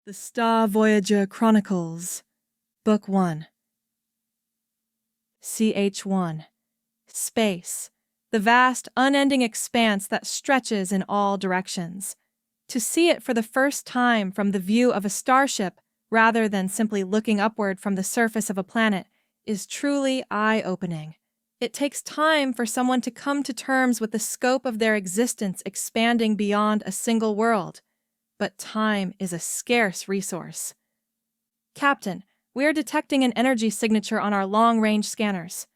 The Voyager Chronicles, Book 1. CH1. Space, the vast, unending expanse that stretches in all directions. To see it for the first time from the view of a starship, rather than simply looking upward from the surface of a planet, is truly eye-opening. It takes time for someone to come to terms with the scope of their existence expanding beyond a single world. But time is a scarce resource. Captain, we're detecting an energy signature on our long-range scanners.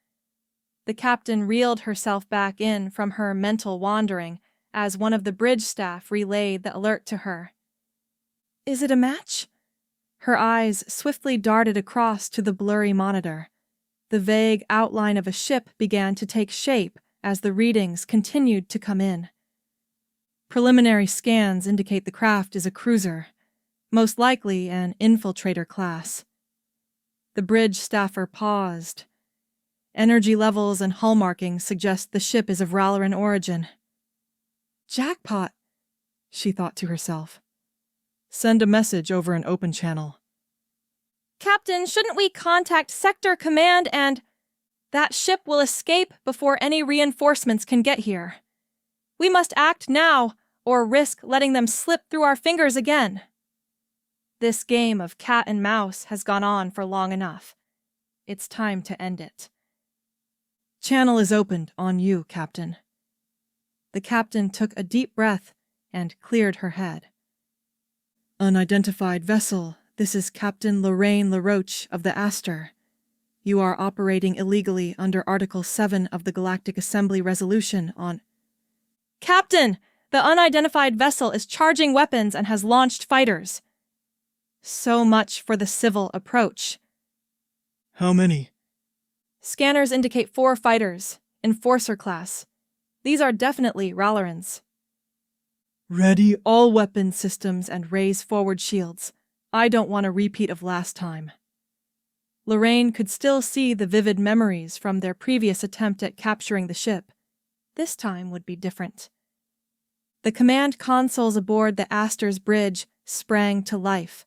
The captain reeled herself back in from her mental wandering as one of the bridge staff relayed the alert to her. Is it a match? Her eyes swiftly darted across to the blurry monitor. The vague outline of a ship began to take shape as the readings continued to come in. Preliminary scans indicate the craft is a cruiser, most likely an infiltrator class. The bridge staffer paused. Energy levels and hull markings suggest the ship is of Ralerin origin. Jackpot, she thought to herself. Send a message over an open channel. Captain, shouldn't we contact Sector Command and... That ship will escape before any reinforcements can get here. We must act now, or risk letting them slip through our fingers again. This game of cat and mouse has gone on for long enough. It's time to end it. Channel is opened on you, Captain. The captain took a deep breath and cleared her head. Unidentified vessel, this is Captain Lorraine Laroach of the Aster. You are operating illegally under Article 7 of the Galactic Assembly Resolution on... Captain! The unidentified vessel is charging weapons and has launched fighters. So much for the civil approach. How many? Scanners indicate 4 fighters, Enforcer class. These are definitely Ralerins. Ready all weapon systems and raise forward shields. I don't want a repeat of last time. Lorraine could still see the vivid memories from their previous attempt at capturing the ship. This time would be different. The command consoles aboard the Aster's bridge sprang to life.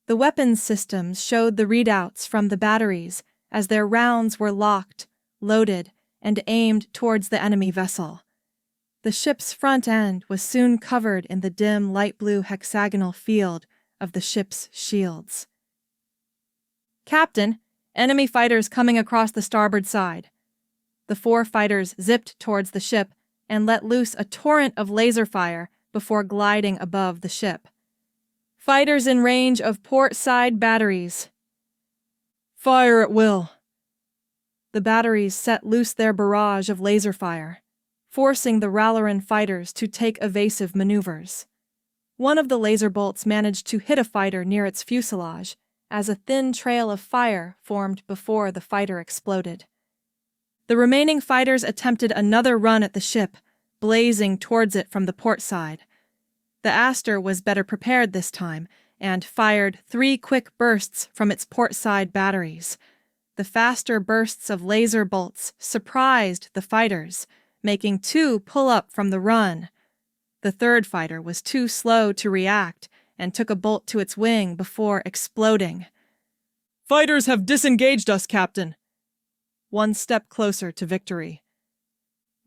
The weapons systems showed the readouts from the batteries as their rounds were locked, loaded, and aimed towards the enemy vessel. The ship's front end was soon covered in the dim light blue hexagonal field of the ship's shields. Captain, enemy fighters coming across the starboard side. The 4 fighters zipped towards the ship and let loose a torrent of laser fire before gliding above the ship. Fighters in range of port side batteries. Fire at will. The batteries set loose their barrage of laser fire, forcing the Ralerin fighters to take evasive maneuvers. One of the laser bolts managed to hit a fighter near its fuselage as a thin trail of fire formed before the fighter exploded. The remaining fighters attempted another run at the ship, blazing towards it from the port side. The Aster was better prepared this time and fired 3 quick bursts from its port side batteries. The faster bursts of laser bolts surprised the fighters, making 2 pull up from the run. The 3rd fighter was too slow to react and took a bolt to its wing before exploding. Fighters have disengaged us, Captain. 1 step closer to victory.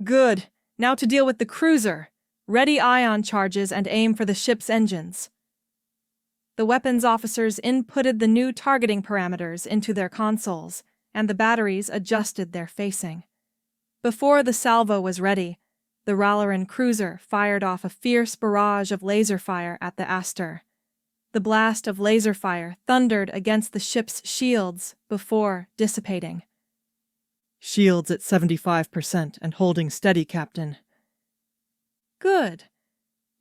Good. Now to deal with the cruiser. Ready ion charges and aim for the ship's engines. The weapons officers inputted the new targeting parameters into their consoles, and the batteries adjusted their facing. Before the salvo was ready, the Ralerin cruiser fired off a fierce barrage of laser fire at the Aster. The blast of laser fire thundered against the ship's shields before dissipating. Shields at 75% and holding steady, Captain. Good.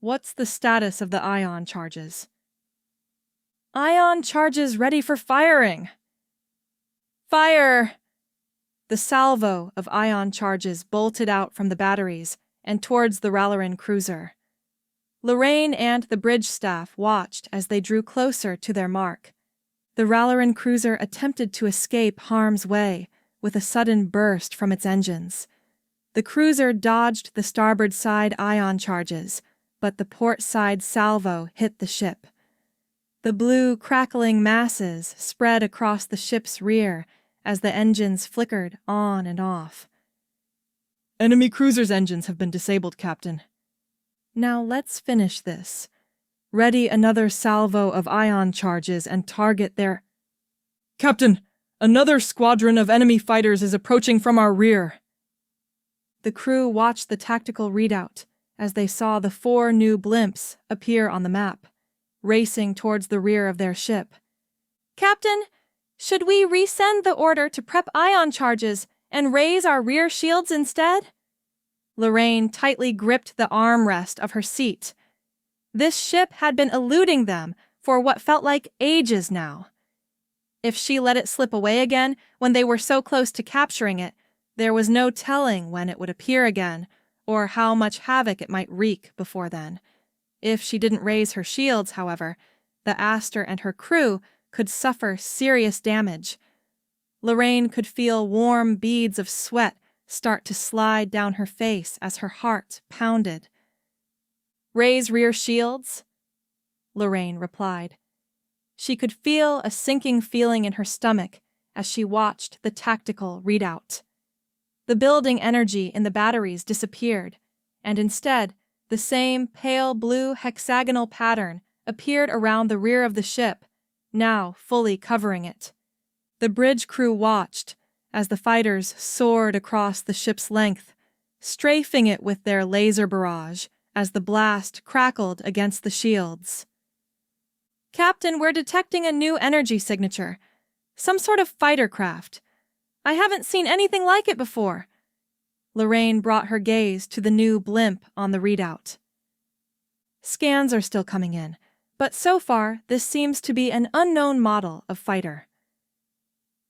What's the status of the ion charges? Ion charges ready for firing. Fire! The salvo of ion charges bolted out from the batteries and towards the Ralerin cruiser. Lorraine and the bridge staff watched as they drew closer to their mark. The Ralerin cruiser attempted to escape harm's way with a sudden burst from its engines. The cruiser dodged the starboard side ion charges, but the port side salvo hit the ship. The blue, crackling masses spread across the ship's rear as the engines flickered on and off. "Enemy cruiser's engines have been disabled, Captain." "Now let's finish this. Ready another salvo of ion charges and target their—" "Captain, another squadron of enemy fighters is approaching from our rear." The crew watched the tactical readout as they saw the 4 new blimps appear on the map, racing towards the rear of their ship. "Captain, should we resend the order to prep ion charges and raise our rear shields instead?" Lorraine tightly gripped the armrest of her seat. This ship had been eluding them for what felt like ages now. If she let it slip away again when they were so close to capturing it, there was no telling when it would appear again or how much havoc it might wreak before then. If she didn't raise her shields, however, the Aster and her crew could suffer serious damage. Lorraine could feel warm beads of sweat start to slide down her face as her heart pounded. "Raise rear shields," Lorraine replied. She could feel a sinking feeling in her stomach as she watched the tactical readout. The building energy in the batteries disappeared, and instead, the same pale blue hexagonal pattern appeared around the rear of the ship, now fully covering it. The bridge crew watched as the fighters soared across the ship's length, strafing it with their laser barrage as the blast crackled against the shields. "Captain, we're detecting a new energy signature. Some sort of fighter craft. I haven't seen anything like it before." Lorraine brought her gaze to the new blimp on the readout. "Scans are still coming in, but so far this seems to be an unknown model of fighter."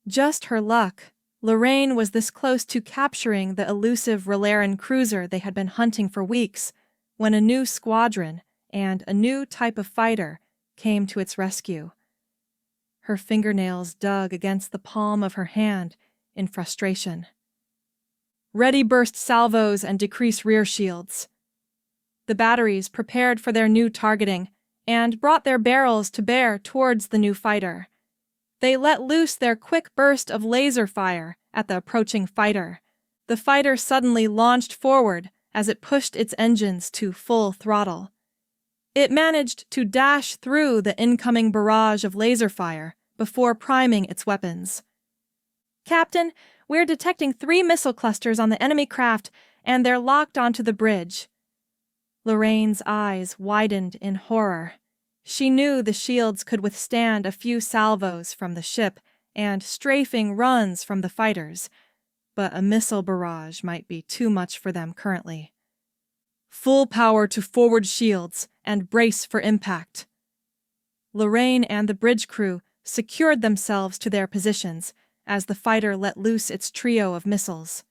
Just her luck, Lorraine was this close to capturing the elusive Ralerin cruiser they had been hunting for weeks when a new squadron and a new type of fighter came to its rescue. Her fingernails dug against the palm of her hand in frustration. "Ready burst salvos and decrease rear shields." The batteries prepared for their new targeting and brought their barrels to bear towards the new fighter. They let loose their quick burst of laser fire at the approaching fighter. The fighter suddenly launched forward as it pushed its engines to full throttle. It managed to dash through the incoming barrage of laser fire before priming its weapons. "Captain, we're detecting 3 missile clusters on the enemy craft, and they're locked onto the bridge." Lorraine's eyes widened in horror. She knew the shields could withstand a few salvos from the ship and strafing runs from the fighters, but a missile barrage might be too much for them currently. "Full power to forward shields and brace for impact." Lorraine and the bridge crew secured themselves to their positions as the fighter let loose its trio of missiles.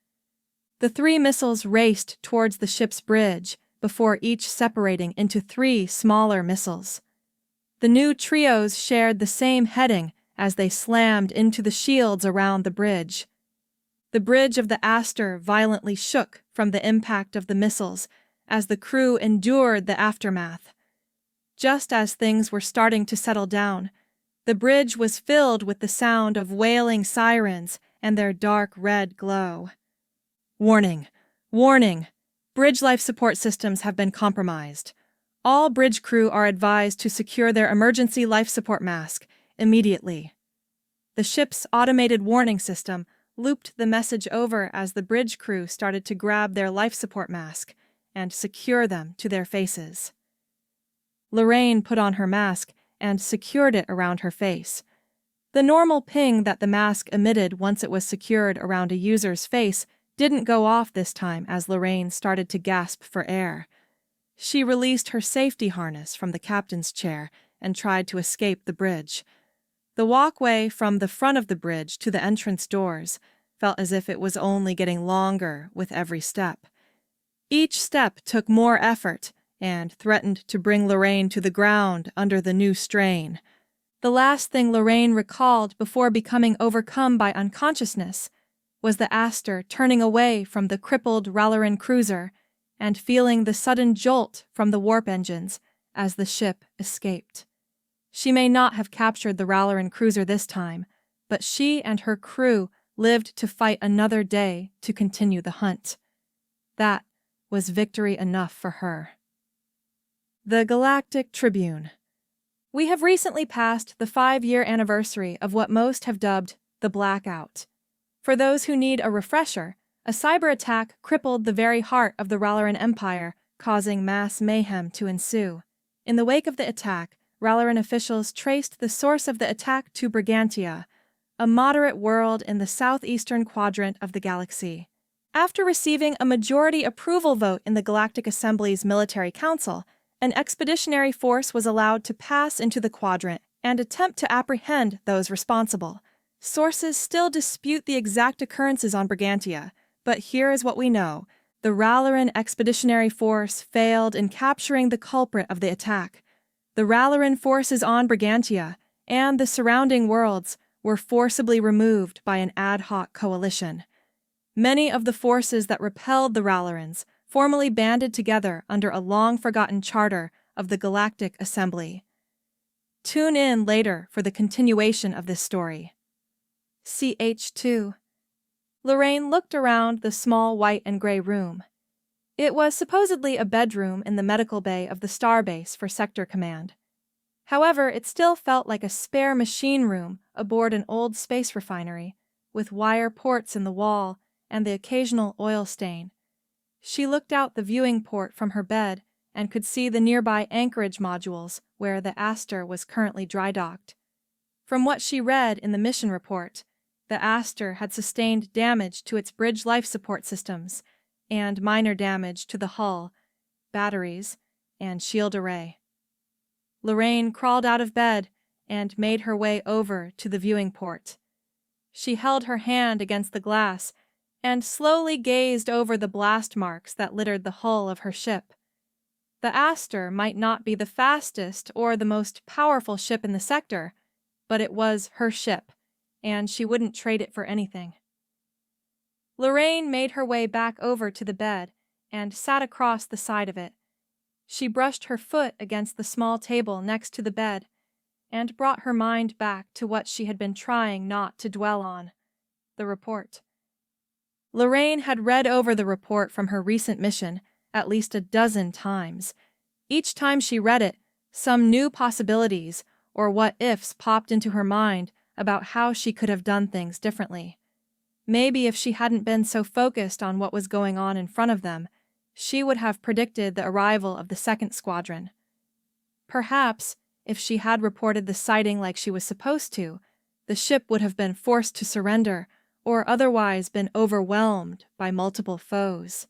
The 3 missiles raced towards the ship's bridge before each separating into 3 smaller missiles. The new trios shared the same heading as they slammed into the shields around the bridge. The bridge of the Aster violently shook from the impact of the missiles as the crew endured the aftermath. Just as things were starting to settle down, the bridge was filled with the sound of wailing sirens and their dark red glow. "Warning! Warning! Bridge life support systems have been compromised. All bridge crew are advised to secure their emergency life support mask immediately." The ship's automated warning system looped the message over as the bridge crew started to grab their life support mask and secure them to their faces. Lorraine put on her mask and secured it around her face. The normal ping that the mask emitted once it was secured around a user's face didn't go off this time as Lorraine started to gasp for air. She released her safety harness from the captain's chair and tried to escape the bridge. The walkway from the front of the bridge to the entrance doors felt as if it was only getting longer with every step. Each step took more effort and threatened to bring Lorraine to the ground under the new strain. The last thing Lorraine recalled before becoming overcome by unconsciousness was the Aster turning away from the crippled Ralerin cruiser and feeling the sudden jolt from the warp engines as the ship escaped. She may not have captured the Ralerin cruiser this time, but she and her crew lived to fight another day to continue the hunt. That was victory enough for her. The Galactic Tribune. We have recently passed the 5-year anniversary of what most have dubbed the Blackout. For those who need a refresher, a cyber attack crippled the very heart of the Ralerin Empire, causing mass mayhem to ensue. In the wake of the attack, Ralerin officials traced the source of the attack to Brigantia, a moderate world in the southeastern quadrant of the galaxy. After receiving a majority approval vote in the Galactic Assembly's Military Council, an expeditionary force was allowed to pass into the quadrant and attempt to apprehend those responsible. Sources still dispute the exact occurrences on Brigantia, but here is what we know. The Ralerin Expeditionary Force failed in capturing the culprit of the attack. The Ralerin forces on Brigantia and the surrounding worlds were forcibly removed by an ad hoc coalition. Many of the forces that repelled the Ralerins formally banded together under a long-forgotten charter of the Galactic Assembly. Tune in later for the continuation of this story. CH2. Lorraine looked around the small white and gray room. It was supposedly a bedroom in the medical bay of the Starbase for Sector Command. However, it still felt like a spare machine room aboard an old space refinery, with wire ports in the wall and the occasional oil stain. She looked out the viewing port from her bed and could see the nearby anchorage modules where the Aster was currently dry-docked. From what she read in the mission report, the Aster had sustained damage to its bridge life support systems and minor damage to the hull, batteries, and shield array. Lorraine crawled out of bed and made her way over to the viewing port. She held her hand against the glass and slowly gazed over the blast marks that littered the hull of her ship. The Aster might not be the fastest or the most powerful ship in the sector, but it was her ship, and she wouldn't trade it for anything. Lorraine made her way back over to the bed and sat across the side of it. She brushed her foot against the small table next to the bed and brought her mind back to what she had been trying not to dwell on, the report. Lorraine had read over the report from her recent mission at least a dozen times. Each time she read it, some new possibilities or what-ifs popped into her mind about how she could have done things differently. Maybe if she hadn't been so focused on what was going on in front of them, she would have predicted the arrival of the second squadron. Perhaps, if she had reported the sighting like she was supposed to, the ship would have been forced to surrender or otherwise been overwhelmed by multiple foes.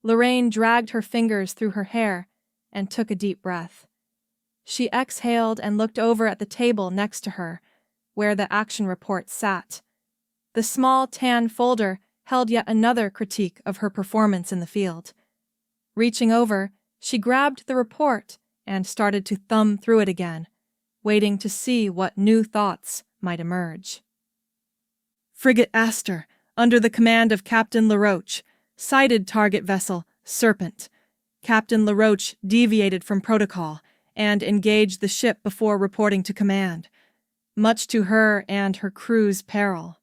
Lorraine dragged her fingers through her hair and took a deep breath. She exhaled and looked over at the table next to her, where the action report sat. The small tan folder held yet another critique of her performance in the field. Reaching over, she grabbed the report and started to thumb through it again, waiting to see what new thoughts might emerge. Frigate Aster, under the command of Captain Laroach, sighted target vessel Serpent. Captain Laroach deviated from protocol and engaged the ship before reporting to command, much to her and her crew's peril.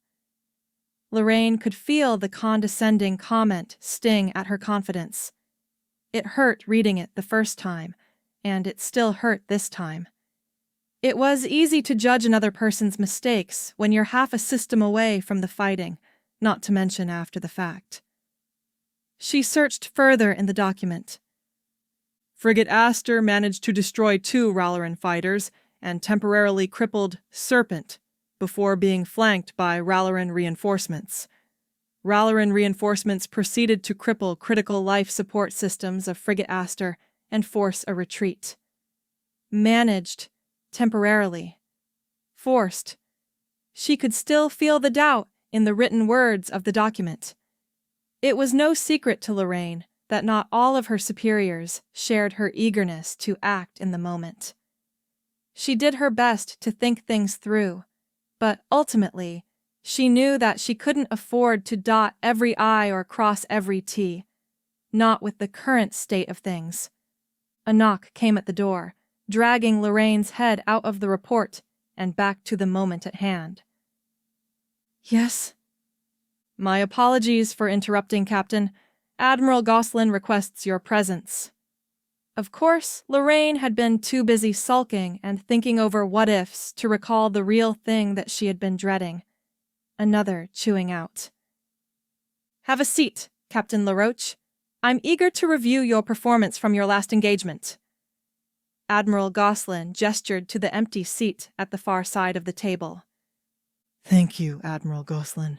Lorraine could feel the condescending comment sting at her confidence. It hurt reading it the first time, and it still hurt this time. It was easy to judge another person's mistakes when you're half a system away from the fighting, not to mention after the fact. She searched further in the document. Frigate Aster managed to destroy 2 Ralerin fighters and temporarily crippled Serpent before being flanked by Ralerin reinforcements. Ralerin reinforcements proceeded to cripple critical life support systems of Frigate Aster and force a retreat. Managed, temporarily. Forced. She could still feel the doubt in the written words of the document. It was no secret to Lorraine that not all of her superiors shared her eagerness to act in the moment. She did her best to think things through, but ultimately, she knew that she couldn't afford to dot every I or cross every T, not with the current state of things. A knock came at the door, dragging Lorraine's head out of the report and back to the moment at hand. Yes? My apologies for interrupting, Captain. Admiral Goslin requests your presence. Of course, Lorraine had been too busy sulking and thinking over what-ifs to recall the real thing that she had been dreading. Another chewing out. Have a seat, Captain Laroach. I'm eager to review your performance from your last engagement. Admiral Goslin gestured to the empty seat at the far side of the table. Thank you, Admiral Goslin.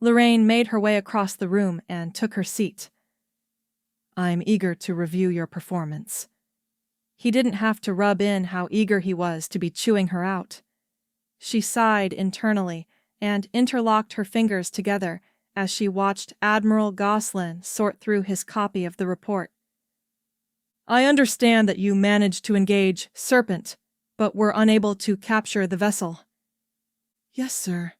Lorraine made her way across the room and took her seat. I'm eager to review your performance. He didn't have to rub in how eager he was to be chewing her out. She sighed internally and interlocked her fingers together as she watched Admiral Goslin sort through his copy of the report. I understand that you managed to engage Serpent, but were unable to capture the vessel. Yes, sir.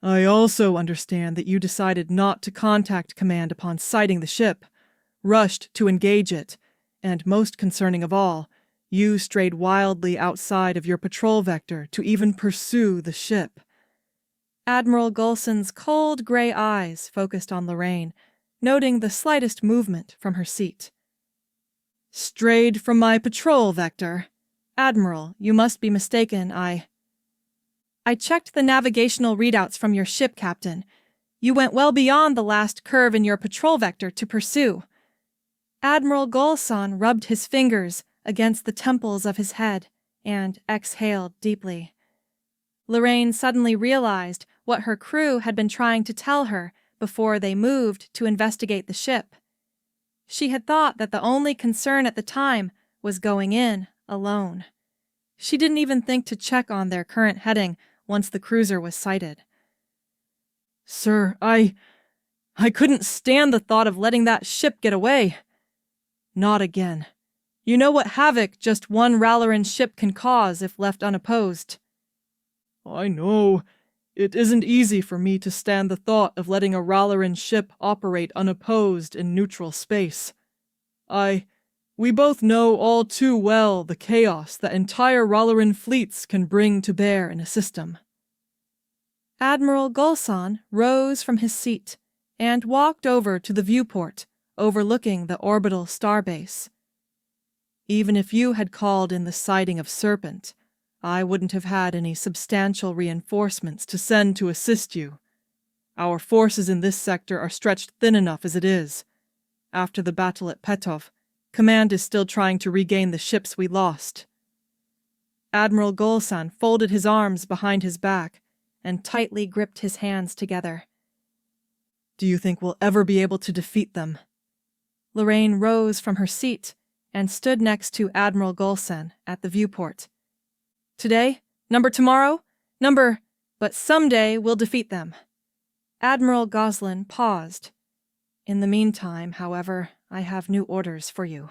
I also understand that you decided not to contact command upon sighting the ship, rushed to engage it, and most concerning of all, you strayed wildly outside of your patrol vector to even pursue the ship. Admiral Gulson's cold gray eyes focused on Lorraine, noting the slightest movement from her seat. Strayed from my patrol vector? Admiral, you must be mistaken. I checked the navigational readouts from your ship, Captain. You went well beyond the last curve in your patrol vector to pursue. Admiral Gulson rubbed his fingers against the temples of his head and exhaled deeply. Lorraine suddenly realized what her crew had been trying to tell her before they moved to investigate the ship. She had thought that the only concern at the time was going in alone. She didn't even think to check on their current heading once the cruiser was sighted. Sir, I couldn't stand the thought of letting that ship get away. Not again. You know what havoc just one Ralerin ship can cause if left unopposed. I know. It isn't easy for me to stand the thought of letting a Ralerin ship operate unopposed in neutral space. We both know all too well the chaos that entire Ralerin fleets can bring to bear in a system. Admiral Gulson rose from his seat and walked over to the viewport overlooking the orbital starbase. Even if you had called in the sighting of Serpent, I wouldn't have had any substantial reinforcements to send to assist you. Our forces in this sector are stretched thin enough as it is. After the battle at Petov, Command is still trying to regain the ships we lost. Admiral Gulson folded his arms behind his back and tightly gripped his hands together. Do you think we'll ever be able to defeat them? Lorraine rose from her seat and stood next to Admiral Gulson at the viewport. Today, number tomorrow, number, but someday we'll defeat them. Admiral Goslin paused. In the meantime, however, I have new orders for you.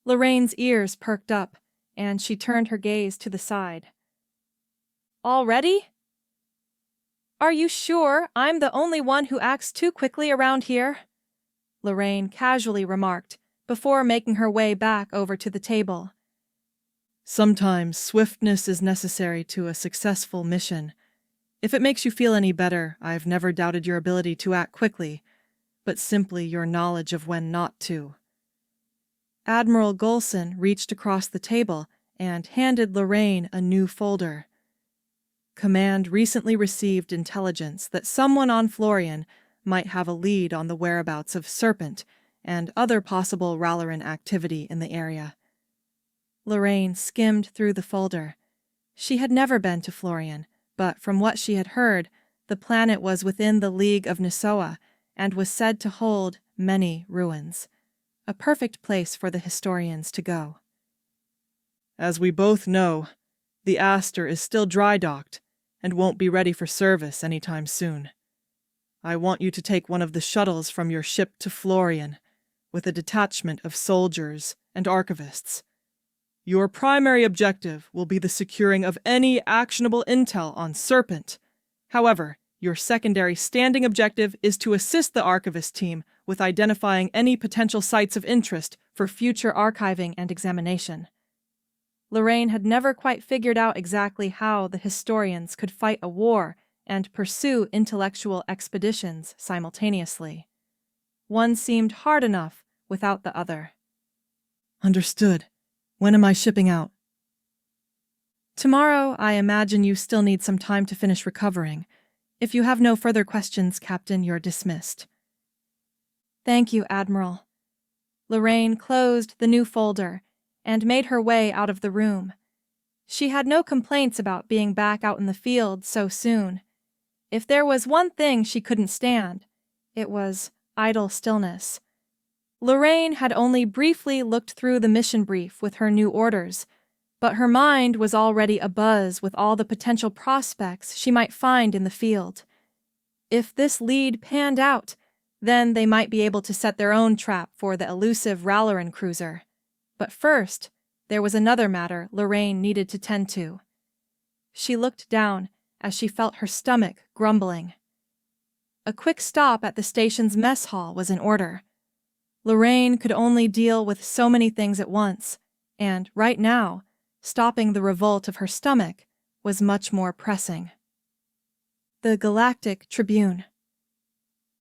Lorraine's ears perked up, and she turned her gaze to the side. Already? Are you sure I'm the only one who acts too quickly around here? Lorraine casually remarked, before making her way back over to the table. Sometimes swiftness is necessary to a successful mission. If it makes you feel any better, I've never doubted your ability to act quickly, but simply your knowledge of when not to. Admiral Gulson reached across the table and handed Lorraine a new folder. Command recently received intelligence that someone on Florian might have a lead on the whereabouts of Serpent and other possible Ralerin activity in the area. Lorraine skimmed through the folder. She had never been to Florian, but from what she had heard, the planet was within the League of Nisoa and was said to hold many ruins. A perfect place for the historians to go. As we both know, the Aster is still dry-docked and won't be ready for service anytime soon. I want you to take one of the shuttles from your ship to Florian, with a detachment of soldiers and archivists. Your primary objective will be the securing of any actionable intel on Serpent. However, your secondary standing objective is to assist the archivist team with identifying any potential sites of interest for future archiving and examination. Lorraine had never quite figured out exactly how the historians could fight a war and pursue intellectual expeditions simultaneously. One seemed hard enough without the other. Understood. When am I shipping out? Tomorrow, I imagine you still need some time to finish recovering. If you have no further questions, Captain, you're dismissed. Thank you, Admiral. Lorraine closed the new folder and made her way out of the room. She had no complaints about being back out in the field so soon. If there was one thing she couldn't stand, it was idle stillness. Lorraine had only briefly looked through the mission brief with her new orders, but her mind was already abuzz with all the potential prospects she might find in the field. If this lead panned out, then they might be able to set their own trap for the elusive Ralerin cruiser. But first, there was another matter Lorraine needed to tend to. She looked down as she felt her stomach grumbling. A quick stop at the station's mess hall was in order. Lorraine could only deal with so many things at once, and right now, stopping the revolt of her stomach was much more pressing. The Galactic Tribune.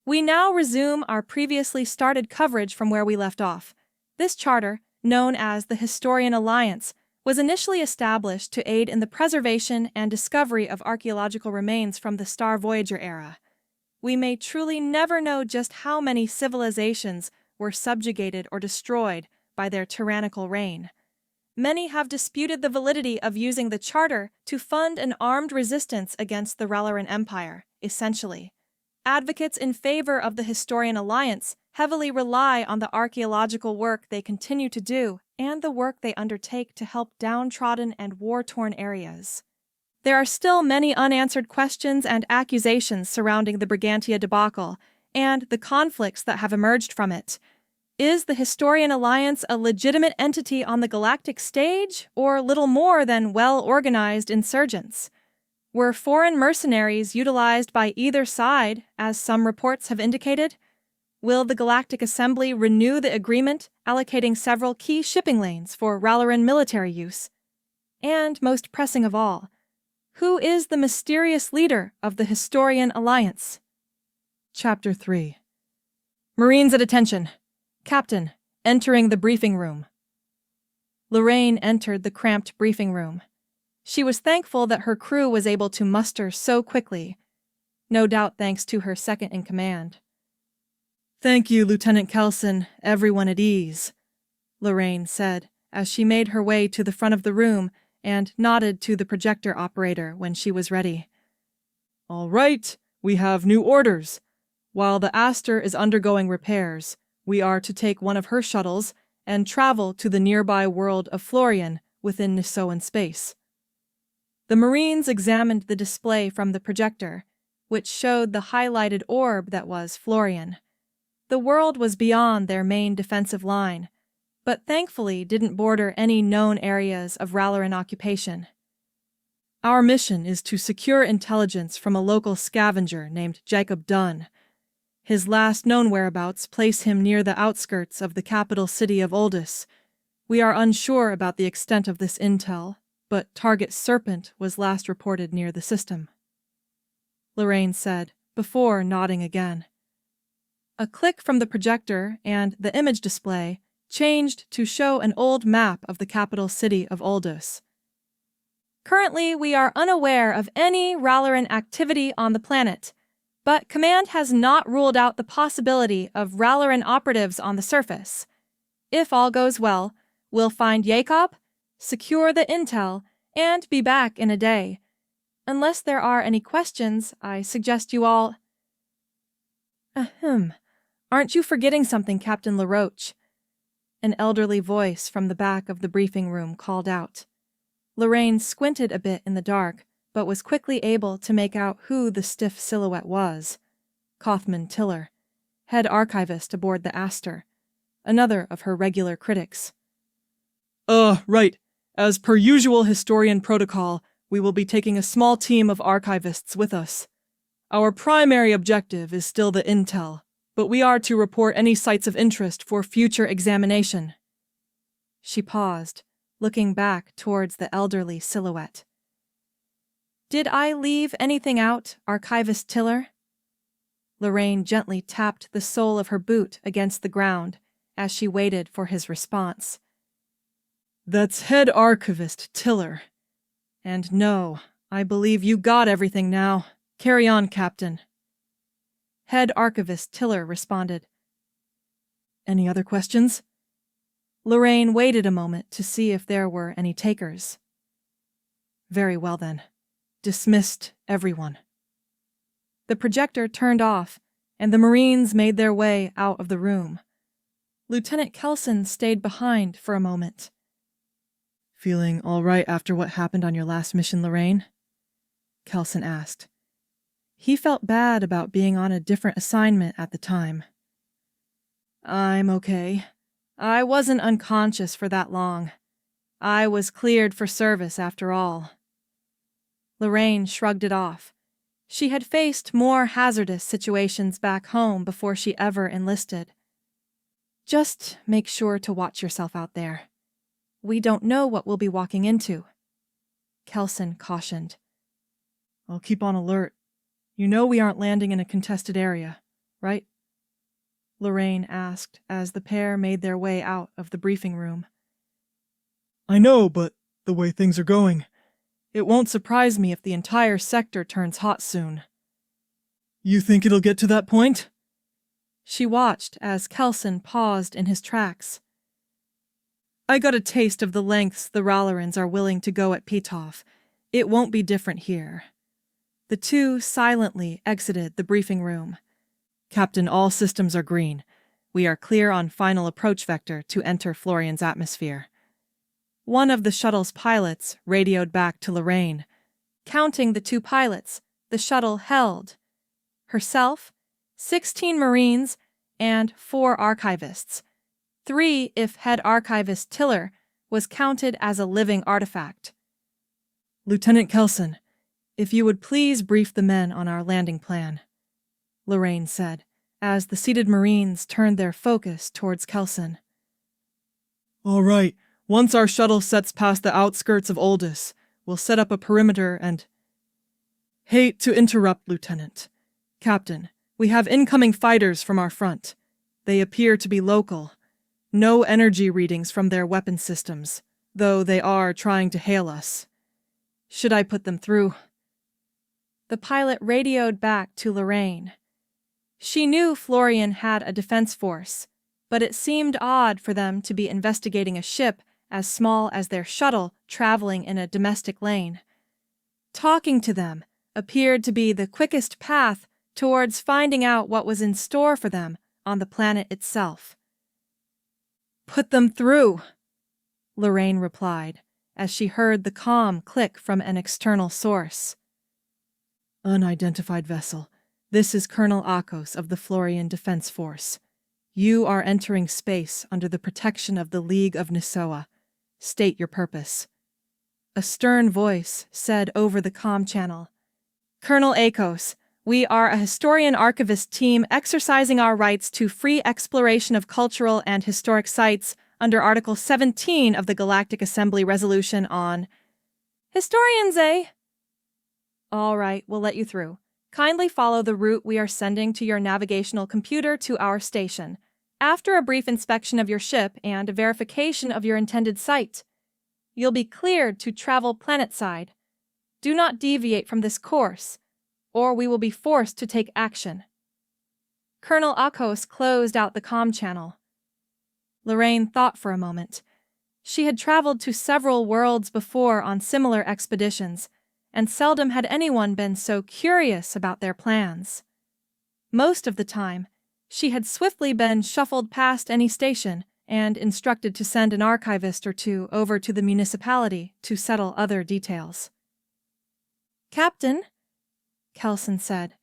We now resume our previously started coverage from where we left off. This charter, known as the Historian Alliance, was initially established to aid in the preservation and discovery of archaeological remains from the Star Voyager era. We may truly never know just how many civilizations were subjugated or destroyed by their tyrannical reign. Many have disputed the validity of using the charter to fund an armed resistance against the Ralerin Empire, essentially. Advocates in favor of the Historian Alliance heavily rely on the archaeological work they continue to do and the work they undertake to help downtrodden and war-torn areas. There are still many unanswered questions and accusations surrounding the Brigantia debacle and the conflicts that have emerged from it. Is the Historian Alliance a legitimate entity on the galactic stage, or little more than well-organized insurgents? Were foreign mercenaries utilized by either side, as some reports have indicated? Will the Galactic Assembly renew the agreement allocating several key shipping lanes for Ralerin military use? And most pressing of all, who is the mysterious leader of the Historian Alliance? Chapter 3. Marines at attention. Captain, entering the briefing room. Lorraine entered the cramped briefing room. She was thankful that her crew was able to muster so quickly, no doubt thanks to her second-in-command. Thank you, Lieutenant Kelson, everyone at ease, Lorraine said as she made her way to the front of the room and nodded to the projector operator when she was ready. All right, we have new orders. While the Aster is undergoing repairs, we are to take one of her shuttles and travel to the nearby world of Florian within Nisoan space. The Marines examined the display from the projector, which showed the highlighted orb that was Florian. The world was beyond their main defensive line, but thankfully didn't border any known areas of Ralerin occupation. Our mission is to secure intelligence from a local scavenger named Jacob Dunn. His last known whereabouts place him near the outskirts of the capital city of Oldus. We are unsure about the extent of this intel, but Target Serpent was last reported near the system, Lorraine said, before nodding again. A click from the projector and the image display changed to show an old map of the capital city of Oldus. Currently, we are unaware of any Ralerin activity on the planet, but Command has not ruled out the possibility of Ralerin operatives on the surface. If all goes well, we'll find Jacob, secure the intel, and be back in a day. Unless there are any questions, I suggest you all— Aren't you forgetting something, Captain Laroach? An elderly voice from the back of the briefing room called out. Lorraine squinted a bit in the dark, but was quickly able to make out who the stiff silhouette was. Kaufman Tiller, head archivist aboard the Aster, another of her regular critics. Right. As per usual historian protocol, we will be taking a small team of archivists with us. Our primary objective is still the intel, but we are to report any sites of interest for future examination. She paused, looking back towards the elderly silhouette. Did I leave anything out, Archivist Tiller? Lorraine gently tapped the sole of her boot against the ground as she waited for his response. That's Head Archivist Tiller. And no, I believe you got everything now. Carry on, Captain. Head Archivist Tiller responded. Any other questions? Lorraine waited a moment to see if there were any takers. Very well then. Dismissed everyone. The projector turned off, and the Marines made their way out of the room. Lieutenant Kelson stayed behind for a moment. Feeling all right after what happened on your last mission, Lorraine? Kelson asked. He felt bad about being on a different assignment at the time. I'm okay. I wasn't unconscious for that long. I was cleared for service after all. Lorraine shrugged it off. She had faced more hazardous situations back home before she ever enlisted. Just make sure to watch yourself out there. We don't know what we'll be walking into, Kelson cautioned. I'll keep on alert. You know we aren't landing in a contested area, right? Lorraine asked as the pair made their way out of the briefing room. I know, but the way things are going, it won't surprise me if the entire sector turns hot soon. You think it'll get to that point? She watched as Kelson paused in his tracks. I got a taste of the lengths the Ralerins are willing to go at Petov. It won't be different here. The two silently exited the briefing room. Captain, all systems are green. We are clear on final approach vector to enter Florian's atmosphere. One of the shuttle's pilots radioed back to Lorraine. Counting the two pilots, the shuttle held herself, 16 Marines, and 4 archivists. 3 if Head Archivist Tiller was counted as a living artifact. Lieutenant Kelson, if you would please brief the men on our landing plan, Lorraine said, as the seated Marines turned their focus towards Kelson. All right, once our shuttle sets past the outskirts of Oldus, we'll set up a perimeter and... Hate to interrupt, Lieutenant. Captain, we have incoming fighters from our front. They appear to be local. No energy readings from their weapon systems, though they are trying to hail us. Should I put them through? The pilot radioed back to Lorraine. She knew Florian had a defense force, but it seemed odd for them to be investigating a ship as small as their shuttle traveling in a domestic lane. Talking to them appeared to be the quickest path towards finding out what was in store for them on the planet itself. Put them through, Lorraine replied, as she heard the comm click from an external source. Unidentified vessel. This is Colonel Akos of the Florian Defense Force. You are entering space under the protection of the League of Nisoa. State your purpose. A stern voice said over the comm channel. Colonel Akos, we are a historian archivist team exercising our rights to free exploration of cultural and historic sites under Article 17 of the Galactic Assembly Resolution on... Historians, eh? All right, we'll let you through. Kindly follow the route we are sending to your navigational computer to our station. After a brief inspection of your ship and a verification of your intended site, you'll be cleared to travel planetside. Do not deviate from this course, or we will be forced to take action. Colonel Akos closed out the comm channel. Lorraine thought for a moment. She had traveled to several worlds before on similar expeditions, and seldom had anyone been so curious about their plans. Most of the time, she had swiftly been shuffled past any station and instructed to send an archivist or two over to the municipality to settle other details. Captain, Kelson said,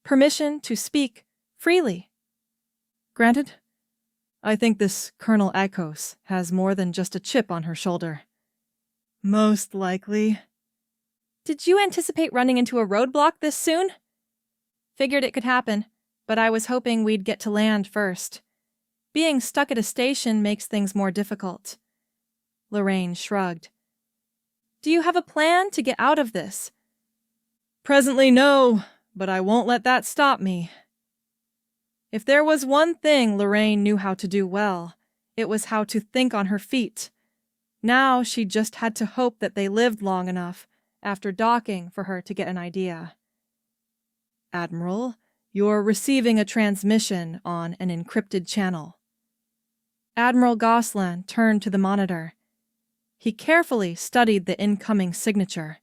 permission to speak freely. Granted. I think this Colonel Akos has more than just a chip on her shoulder. Most likely. Did you anticipate running into a roadblock this soon? Figured it could happen, but I was hoping we'd get to land first. Being stuck at a station makes things more difficult. Lorraine shrugged. Do you have a plan to get out of this? Presently, no, but I won't let that stop me. If there was one thing Lorraine knew how to do well, it was how to think on her feet. Now she just had to hope that they lived long enough after docking for her to get an idea. Admiral, you're receiving a transmission on an encrypted channel. Admiral Gosselin turned to the monitor. He carefully studied the incoming signature.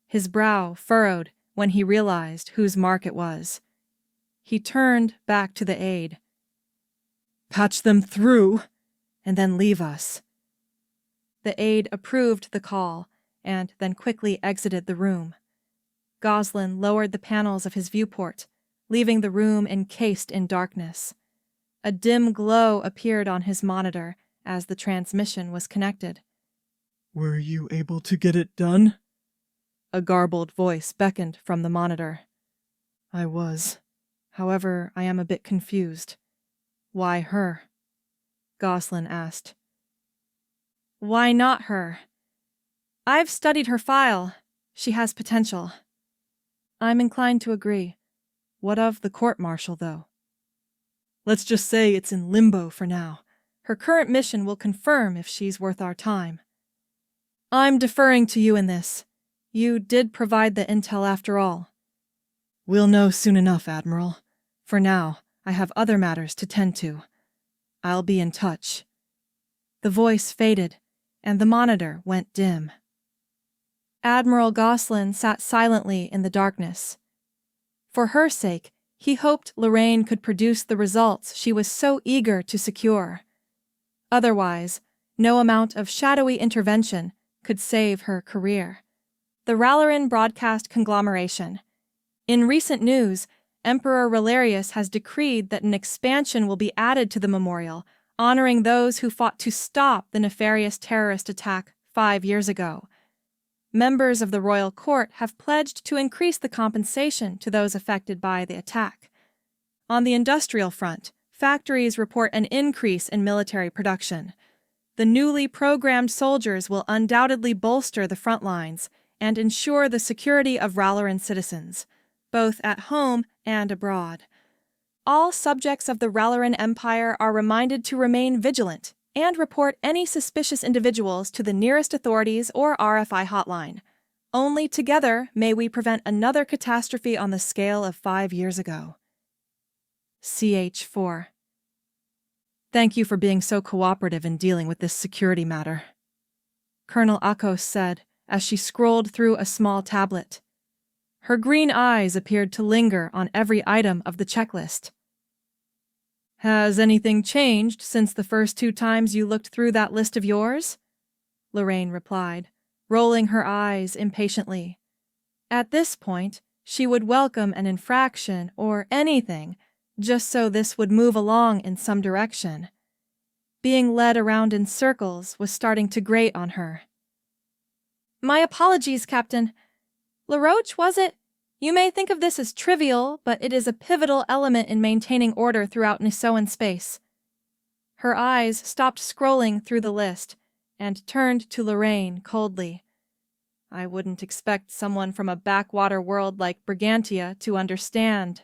His brow furrowed when he realized whose mark it was. He turned back to the aide. Patch them through, and then leave us. The aide approved the call and then quickly exited the room. Gosselin lowered the panels of his viewport, leaving the room encased in darkness. A dim glow appeared on his monitor as the transmission was connected. Were you able to get it done? A garbled voice beckoned from the monitor. I was. However, I am a bit confused. Why her? Gosselin asked. Why not her? I've studied her file. She has potential. I'm inclined to agree. What of the court-martial, though? Let's just say it's in limbo for now. Her current mission will confirm if she's worth our time. I'm deferring to you in this. You did provide the intel after all. We'll know soon enough, Admiral. For now, I have other matters to tend to. I'll be in touch. The voice faded, and the monitor went dim. Admiral Gosselin sat silently in the darkness. For her sake, he hoped Lorraine could produce the results she was so eager to secure. Otherwise, no amount of shadowy intervention could save her career. The Ralerin broadcast conglomeration. In recent news, Emperor Ralerius has decreed that an expansion will be added to the memorial, honoring those who fought to stop the nefarious terrorist attack 5 years ago. Members of the royal court have pledged to increase the compensation to those affected by the attack. On the industrial front, factories report an increase in military production. The newly programmed soldiers will undoubtedly bolster the front lines and ensure the security of Ralerin citizens, both at home and abroad. All subjects of the Ralerin Empire are reminded to remain vigilant and report any suspicious individuals to the nearest authorities or RFI hotline. Only together may we prevent another catastrophe on the scale of 5 years ago. CH4. Thank you for being so cooperative in dealing with this security matter, Colonel Akos said as she scrolled through a small tablet. Her green eyes appeared to linger on every item of the checklist. Has anything changed since the first 2 times you looked through that list of yours? Lorraine replied, rolling her eyes impatiently. At this point, she would welcome an infraction or anything, just so this would move along in some direction. Being led around in circles was starting to grate on her. My apologies, Captain. Laroach, was it? You may think of this as trivial, but it is a pivotal element in maintaining order throughout Nisoan space. Her eyes stopped scrolling through the list and turned to Lorraine coldly. I wouldn't expect someone from a backwater world like Brigantia to understand.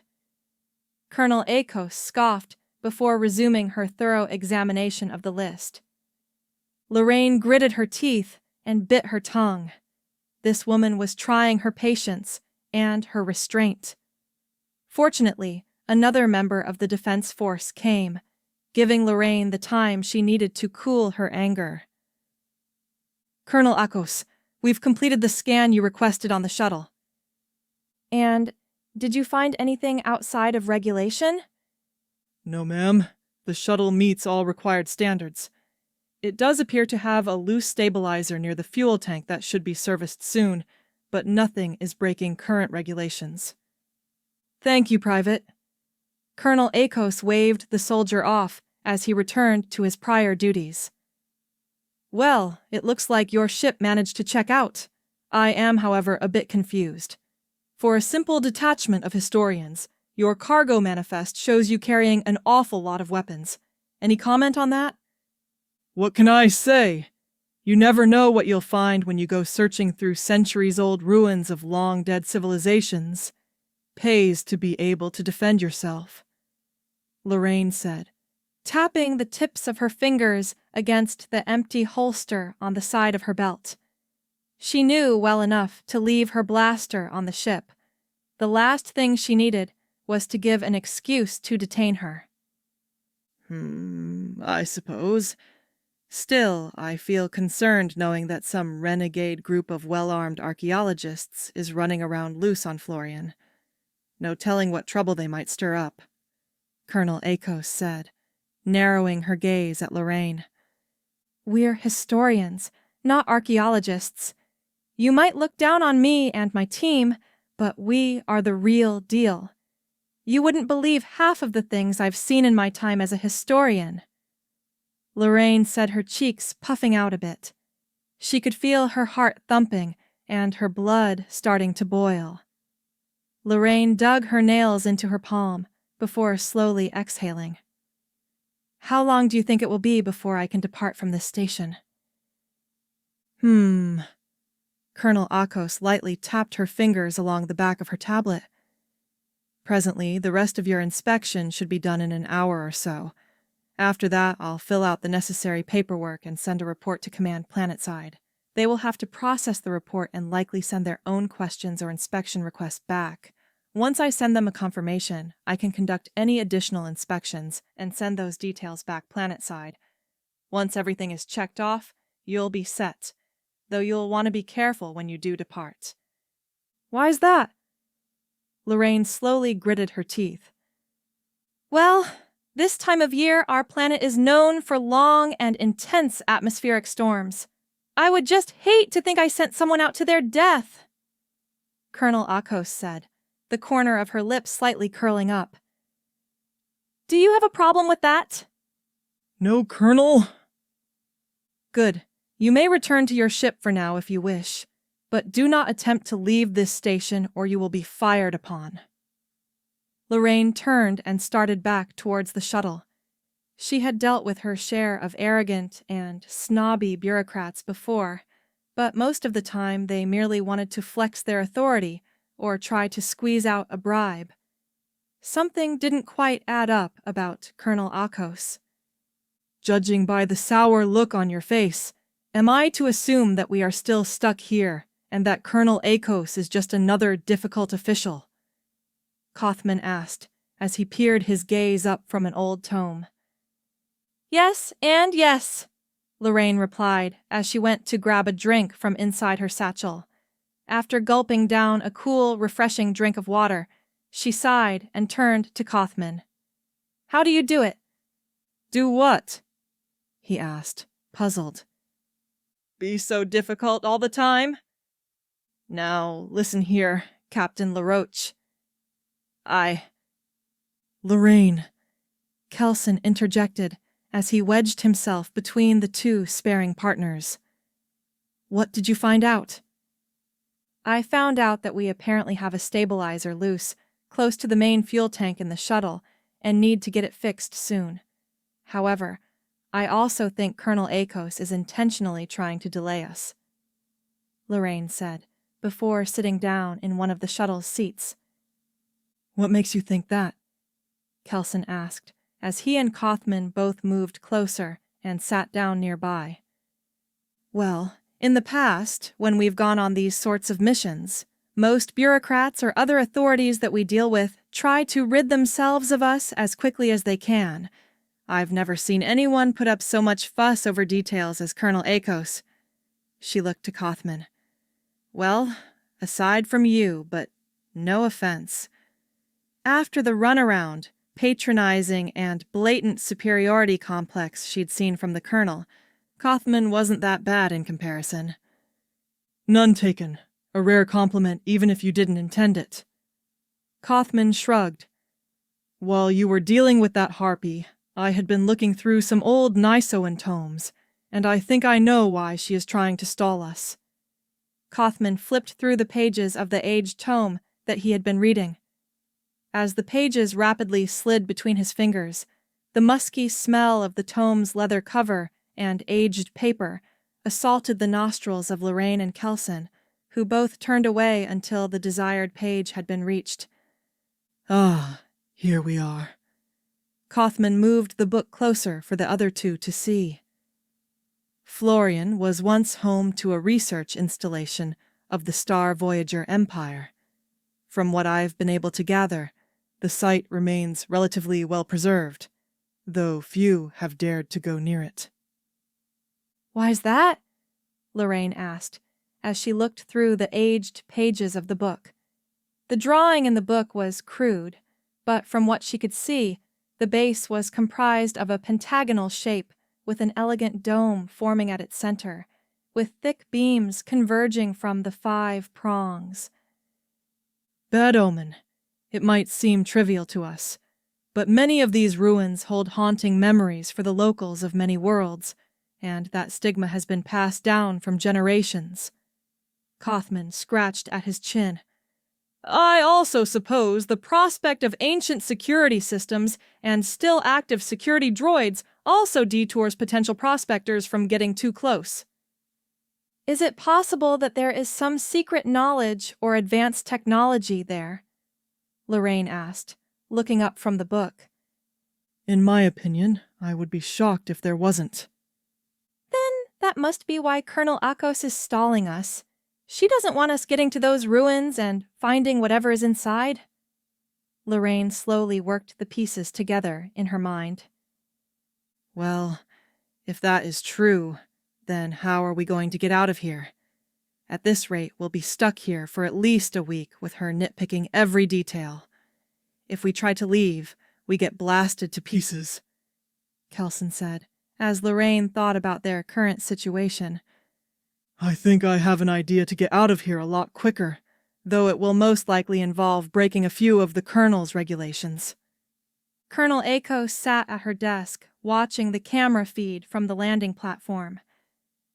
Colonel Akos scoffed before resuming her thorough examination of the list. Lorraine gritted her teeth and bit her tongue. This woman was trying her patience and her restraint. Fortunately, another member of the defense force came, giving Lorraine the time she needed to cool her anger. Colonel Akos, we've completed the scan you requested on the shuttle. And did you find anything outside of regulation? No, ma'am. The shuttle meets all required standards. It does appear to have a loose stabilizer near the fuel tank that should be serviced soon, but nothing is breaking current regulations. Thank you, Private. Colonel Akos waved the soldier off as he returned to his prior duties. Well, it looks like your ship managed to check out. I am, however, a bit confused. For a simple detachment of historians, your cargo manifest shows you carrying an awful lot of weapons. Any comment on that? What can I say? You never know what you'll find when you go searching through centuries-old ruins of long-dead civilizations. Pays to be able to defend yourself," Lorraine said, tapping the tips of her fingers against the empty holster on the side of her belt. She knew well enough to leave her blaster on the ship. The last thing she needed was to give an excuse to detain her. I suppose. Still, I feel concerned knowing that some renegade group of well-armed archaeologists is running around loose on Florian. No telling what trouble they might stir up," Colonel Akos said, narrowing her gaze at Lorraine. "We're historians, not archaeologists. You might look down on me and my team, but we are the real deal. You wouldn't believe half of the things I've seen in my time as a historian." Lorraine said, her cheeks puffing out a bit. She could feel her heart thumping and her blood starting to boil. Lorraine dug her nails into her palm before slowly exhaling. "How long do you think it will be before I can depart from this station?" Colonel Akos lightly tapped her fingers along the back of her tablet. "Presently, the rest of your inspection should be done in an hour or so. After that, I'll fill out the necessary paperwork and send a report to Command Planetside. They will have to process the report and likely send their own questions or inspection requests back. Once I send them a confirmation, I can conduct any additional inspections and send those details back Planetside. Once everything is checked off, you'll be set, though you'll want to be careful when you do depart." "Why's that?" Lorraine slowly gritted her teeth. "Well, this time of year our planet is known for long and intense atmospheric storms. I would just hate to think I sent someone out to their death," Colonel Akos said, the corner of her lips slightly curling up. "Do you have a problem with that?" No, Colonel. "Good. You may return to your ship for now if you wish, but do not attempt to leave this station or you will be fired upon." Lorraine turned and started back towards the shuttle. She had dealt with her share of arrogant and snobby bureaucrats before, but most of the time they merely wanted to flex their authority or try to squeeze out a bribe. Something didn't quite add up about Colonel Akos. "Judging by the sour look on your face, am I to assume that we are still stuck here and that Colonel Akos is just another difficult official?" Kothman asked as he peered his gaze up from an old tome. "Yes and yes," Lorraine replied as she went to grab a drink from inside her satchel. After gulping down a cool, refreshing drink of water, she sighed and turned to Kothman. "How do you do it?" "Do what?" he asked, puzzled. "Be so difficult all the time? Now, listen here, Captain Laroach. Lorraine, Kelson interjected as he wedged himself between the two sparring partners. "What did you find out?" "I found out that we apparently have a stabilizer loose, close to the main fuel tank in the shuttle, and need to get it fixed soon. However, I also think Colonel Akos is intentionally trying to delay us," Lorraine said, before sitting down in one of the shuttle's seats. "What makes you think that?" Kelson asked, as he and Kothman both moved closer and sat down nearby. "Well, in the past, when we've gone on these sorts of missions, most bureaucrats or other authorities that we deal with try to rid themselves of us as quickly as they can. I've never seen anyone put up so much fuss over details as Colonel Akos." She looked to Kothman. "Well, aside from you, but no offense. After the runaround, patronizing, and blatant superiority complex she'd seen from the Colonel, Kothman wasn't that bad in comparison." "None taken. A rare compliment even if you didn't intend it." Kothman shrugged. "While you were dealing with that harpy, I had been looking through some old Nisoan tomes, and I think I know why she is trying to stall us." Kothman flipped through the pages of the aged tome that he had been reading. As the pages rapidly slid between his fingers, the musky smell of the tome's leather cover and aged paper assaulted the nostrils of Lorraine and Kelson, who both turned away until the desired page had been reached. Ah, here we are. Kaufman moved the book closer for the other two to see. Florian was once home to a research installation of the star Voyager Empire. From what I've been able to gather, the site remains relatively well preserved, though few have dared to go near it. "Why's that?" Lorraine asked, as she looked through the aged pages of the book. The drawing in the book was crude, but from what she could see, the base was comprised of a pentagonal shape with an elegant dome forming at its center, with thick beams converging from the 5 prongs. Bad omen. It might seem trivial to us, but many of these ruins hold haunting memories for the locals of many worlds, and that stigma has been passed down from generations. Kaufman scratched at his chin. I also suppose the prospect of ancient security systems and still active security droids also detours potential prospectors from getting too close. Is it possible that there is some secret knowledge or advanced technology there? Lorraine asked, looking up from the book. In my opinion, I would be shocked if there wasn't. Then that must be why Colonel Akos is stalling us. She doesn't want us getting to those ruins and finding whatever is inside. Lorraine slowly worked the pieces together in her mind. Well, if that is true, then how are we going to get out of here? At this rate, we'll be stuck here for at least a week with her nitpicking every detail. If we try to leave, we get blasted to pieces, Kelson said, as Lorraine thought about their current situation. I think I have an idea to get out of here a lot quicker, though it will most likely involve breaking a few of the Colonel's regulations. Colonel Akos sat at her desk, watching the camera feed from the landing platform.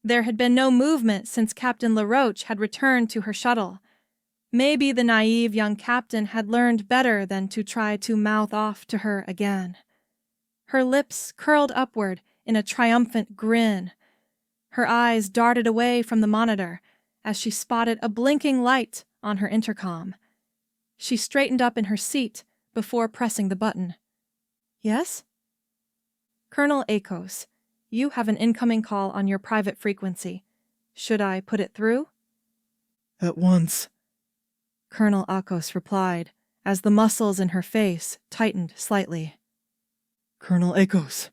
There had been no movement since Captain Laroach had returned to her shuttle. Maybe the naive young captain had learned better than to try to mouth off to her again. Her lips curled upward in a triumphant grin. Her eyes darted away from the monitor as she spotted a blinking light on her intercom. She straightened up in her seat before pressing the button. "Yes?" "Colonel Akos, you have an incoming call on your private frequency. Should I put it through?" At once, Colonel Akos replied, as the muscles in her face tightened slightly. Colonel Akos.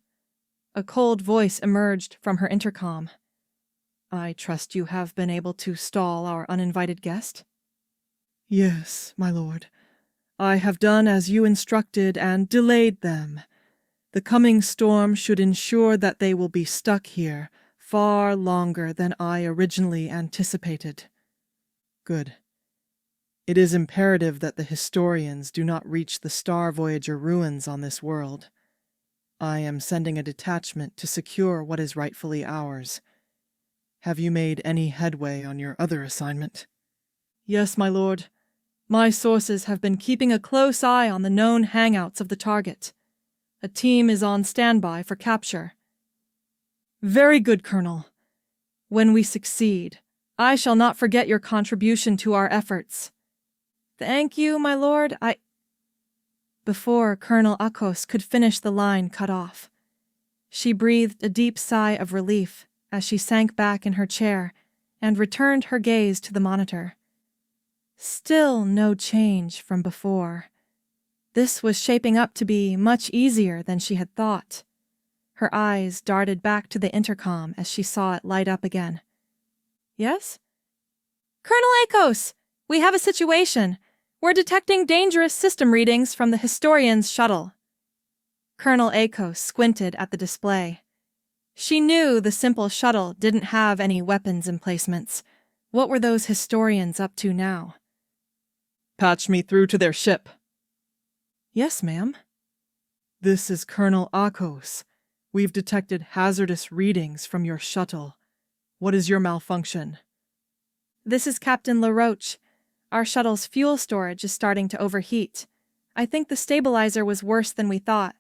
A cold voice emerged from her intercom. I trust you have been able to stall our uninvited guest? Yes, my lord. I have done as you instructed and delayed them. The coming storm should ensure that they will be stuck here far longer than I originally anticipated. Good. It is imperative that the historians do not reach the Star Voyager ruins on this world. I am sending a detachment to secure what is rightfully ours. Have you made any headway on your other assignment? Yes, my lord. My sources have been keeping a close eye on the known hangouts of the target. A team is on standby for capture. Very good, Colonel. When we succeed, I shall not forget your contribution to our efforts. Thank you, my lord. Before Colonel Akos could finish, the line cut off. She breathed a deep sigh of relief as she sank back in her chair and returned her gaze to the monitor. Still no change from before. This was shaping up to be much easier than she had thought. Her eyes darted back to the intercom as she saw it light up again. Yes? Colonel Akos, we have a situation. We're detecting dangerous system readings from the historian's shuttle. Colonel Akos squinted at the display. She knew the simple shuttle didn't have any weapons emplacements. What were those historians up to now? Patch me through to their ship. Yes, ma'am. This is Colonel Akos. We've detected hazardous readings from your shuttle. What is your malfunction? This is Captain Laroach. Our shuttle's fuel storage is starting to overheat. I think the stabilizer was worse than we thought.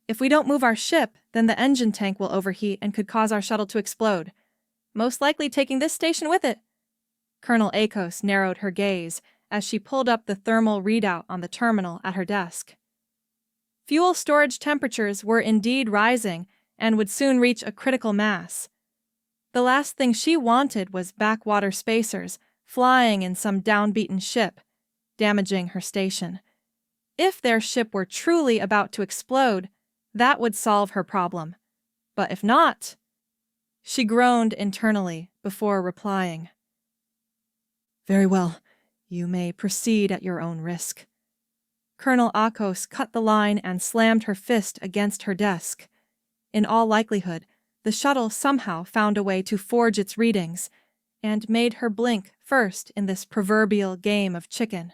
If we don't move our ship, then the engine tank will overheat and could cause our shuttle to explode. most likely taking this station with it. Colonel Akos narrowed her gaze as she pulled up the thermal readout on the terminal at her desk. Fuel storage temperatures were indeed rising and would soon reach a critical mass. The last thing she wanted was backwater spacers flying in some downbeaten ship, damaging her station. If their ship were truly about to explode, that would solve her problem. But if not, she groaned internally before replying. Very well, you may proceed at your own risk. Colonel Akos cut the line and slammed her fist against her desk. In all likelihood, the shuttle somehow found a way to forge its readings, and made her blink first in this proverbial game of chicken.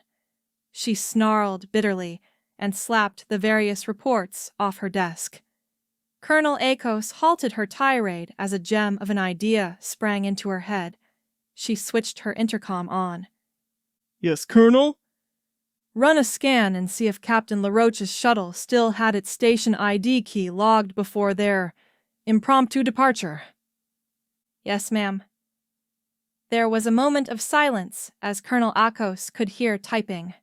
She snarled bitterly and slapped the various reports off her desk. Colonel Akos halted her tirade as a gem of an idea sprang into her head. She switched her intercom on. Yes, Colonel? Run a scan and see if Captain Laroach's shuttle still had its station ID key logged before their impromptu departure. Yes, ma'am. There was a moment of silence as Colonel Akos could hear typing.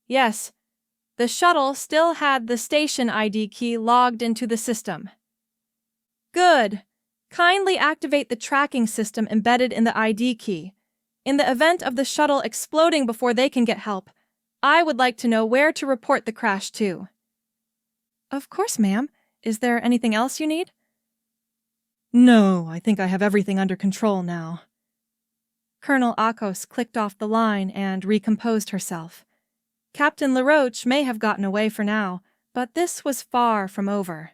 Yes, the shuttle still had the station ID key logged into the system. Good. Kindly activate the tracking system embedded in the ID key. In the event of the shuttle exploding before they can get help, I would like to know where to report the crash to. Of course, ma'am. Is there anything else you need? No, I think I have everything under control now. Colonel Akos clicked off the line and recomposed herself. Captain Laroach may have gotten away for now, but this was far from over.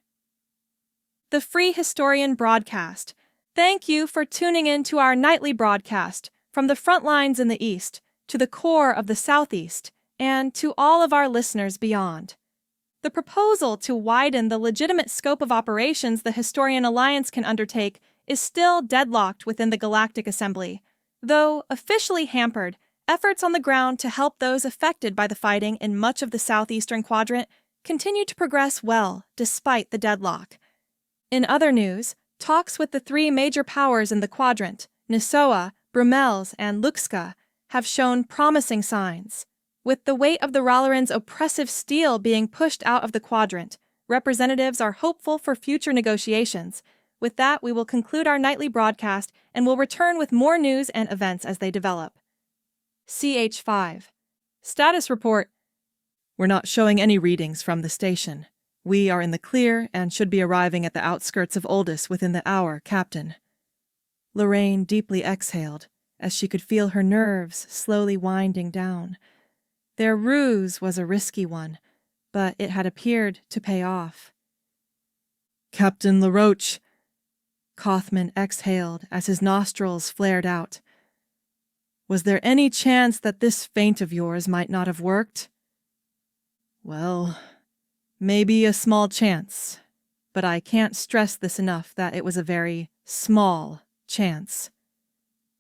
The Free Historian Broadcast. Thank you for tuning in to our nightly broadcast from the front lines in the East to the core of the Southeast and to all of our listeners beyond. The proposal to widen the legitimate scope of operations the Historian Alliance can undertake is still deadlocked within the Galactic Assembly, though officially hampered. Efforts on the ground to help those affected by the fighting in much of the southeastern quadrant continue to progress well despite the deadlock. In other news, talks with the three major powers in the quadrant, Nisoa, Brumels, and Luxka, have shown promising signs. With the weight of the Ralerin's oppressive steel being pushed out of the quadrant, representatives are hopeful for future negotiations. With that, we will conclude our nightly broadcast and will return with more news and events as they develop. CH5. Status report. We're not showing any readings from the station. We are in the clear and should be arriving at the outskirts of Oldus within the hour, Captain. Lorraine deeply exhaled as she could feel her nerves slowly winding down. Their ruse was a risky one, but it had appeared to pay off. Captain Laroach. Kothman exhaled as his nostrils flared out. Was there any chance that this feint of yours might not have worked? Well, maybe a small chance, but I can't stress this enough that it was a very small chance.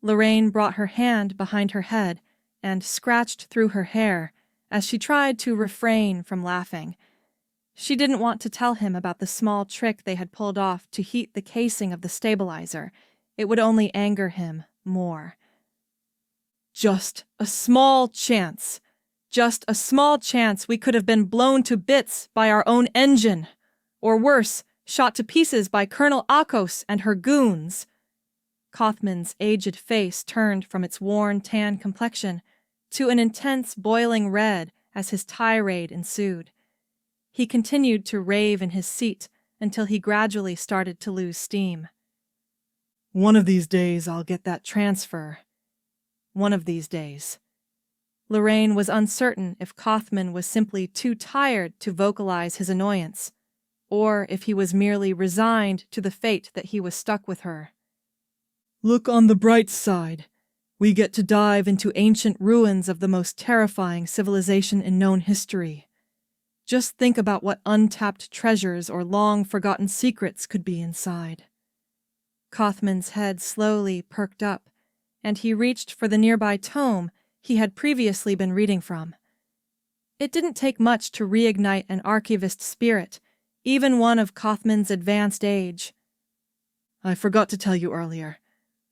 Lorraine brought her hand behind her head and scratched through her hair as she tried to refrain from laughing. She didn't want to tell him about the small trick they had pulled off to heat the casing of the stabilizer. It would only anger him more. Just a small chance. Just a small chance we could have been blown to bits by our own engine. Or worse, shot to pieces by Colonel Akos and her goons. Kothman's aged face turned from its worn tan complexion to an intense boiling red as his tirade ensued. He continued to rave in his seat until he gradually started to lose steam. One of these days I'll get that transfer. One of these days. Lorraine was uncertain if Kothman was simply too tired to vocalize his annoyance, or if he was merely resigned to the fate that he was stuck with her. Look on the bright side. We get to dive into ancient ruins of the most terrifying civilization in known history. Just think about what untapped treasures or long-forgotten secrets could be inside. Kothman's head slowly perked up, and he reached for the nearby tome he had previously been reading from. It didn't take much to reignite an archivist spirit, even one of Kothman's advanced age. I forgot to tell you earlier.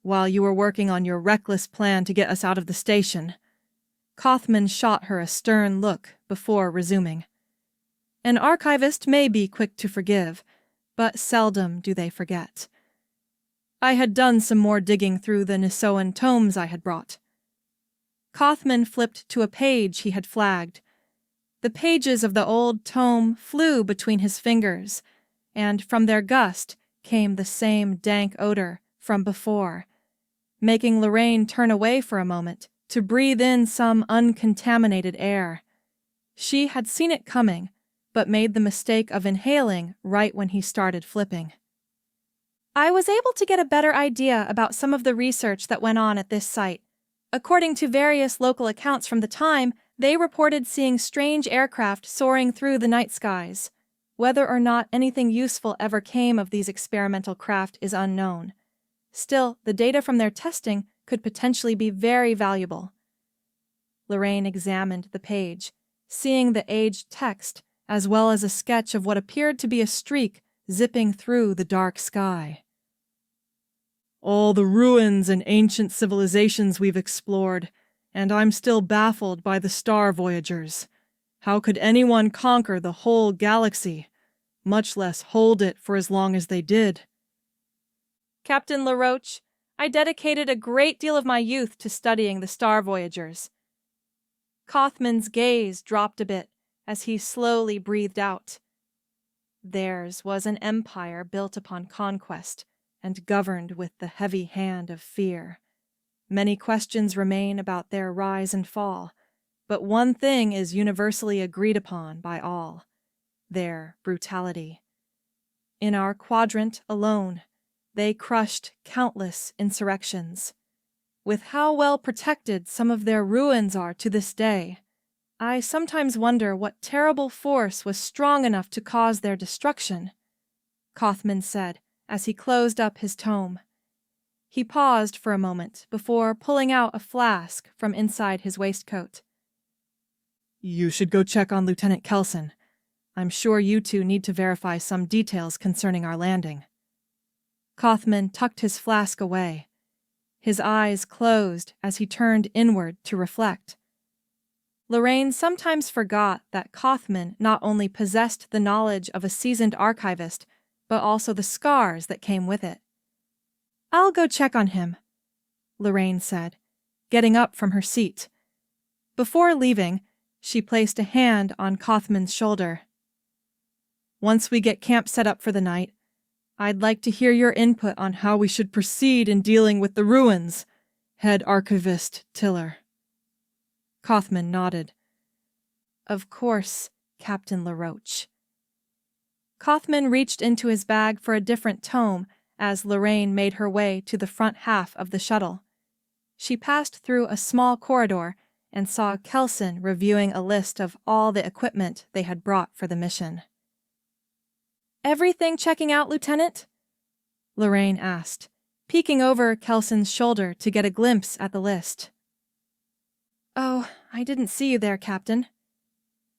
while you were working on your reckless plan to get us out of the station." Kothman shot her a stern look before resuming. "An archivist may be quick to forgive, but seldom do they forget. I had done some more digging through the Nisoan tomes I had brought." Kothman flipped to a page he had flagged. The pages of the old tome flew between his fingers, and from their gust came the same dank odor from before, making Lorraine turn away for a moment to breathe in some uncontaminated air. She had seen it coming, but made the mistake of inhaling right when he started flipping. "I was able to get a better idea about some of the research that went on at this site. According to various local accounts from the time, they reported seeing strange aircraft soaring through the night skies. Whether or not anything useful ever came of these experimental craft is unknown. Still, the data from their testing could potentially be very valuable." Lorraine examined the page, seeing the aged text as well as a sketch of what appeared to be a streak zipping through the dark sky. "All the ruins and ancient civilizations we've explored, and I'm still baffled by the star voyagers. How could anyone conquer the whole galaxy, much less hold it for as long as they did?" "Captain Laroach, I dedicated a great deal of my youth to studying the star voyagers." Kothman's gaze dropped a bit as he slowly breathed out. Theirs was an empire built upon conquest and governed with the heavy hand of fear. Many questions remain about their rise and fall, but one thing is universally agreed upon by all: their brutality. In our quadrant alone, they crushed countless insurrections. With how well protected some of their ruins are to this day, I sometimes wonder what terrible force was strong enough to cause their destruction," Kothman said as he closed up his tome. He paused for a moment before pulling out a flask from inside his waistcoat. "You should go check on Lieutenant Kelson. I'm sure you two need to verify some details concerning our landing." Kothman tucked his flask away. His eyes closed as he turned inward to reflect. Lorraine sometimes forgot that Kothman not only possessed the knowledge of a seasoned archivist, but also the scars that came with it. "I'll go check on him," Lorraine said, getting up from her seat. Before leaving, she placed a hand on Kothman's shoulder. "Once we get camp set up for the night, I'd like to hear your input on how we should proceed in dealing with the ruins, Head Archivist Tiller." Kothman nodded. "Of course, Captain Laroach." Kothman reached into his bag for a different tome as Lorraine made her way to the front half of the shuttle. She passed through a small corridor and saw Kelson reviewing a list of all the equipment they had brought for the mission. "Everything checking out, Lieutenant?" Lorraine asked, peeking over Kelson's shoulder to get a glimpse at the list. "Oh, I didn't see you there, Captain."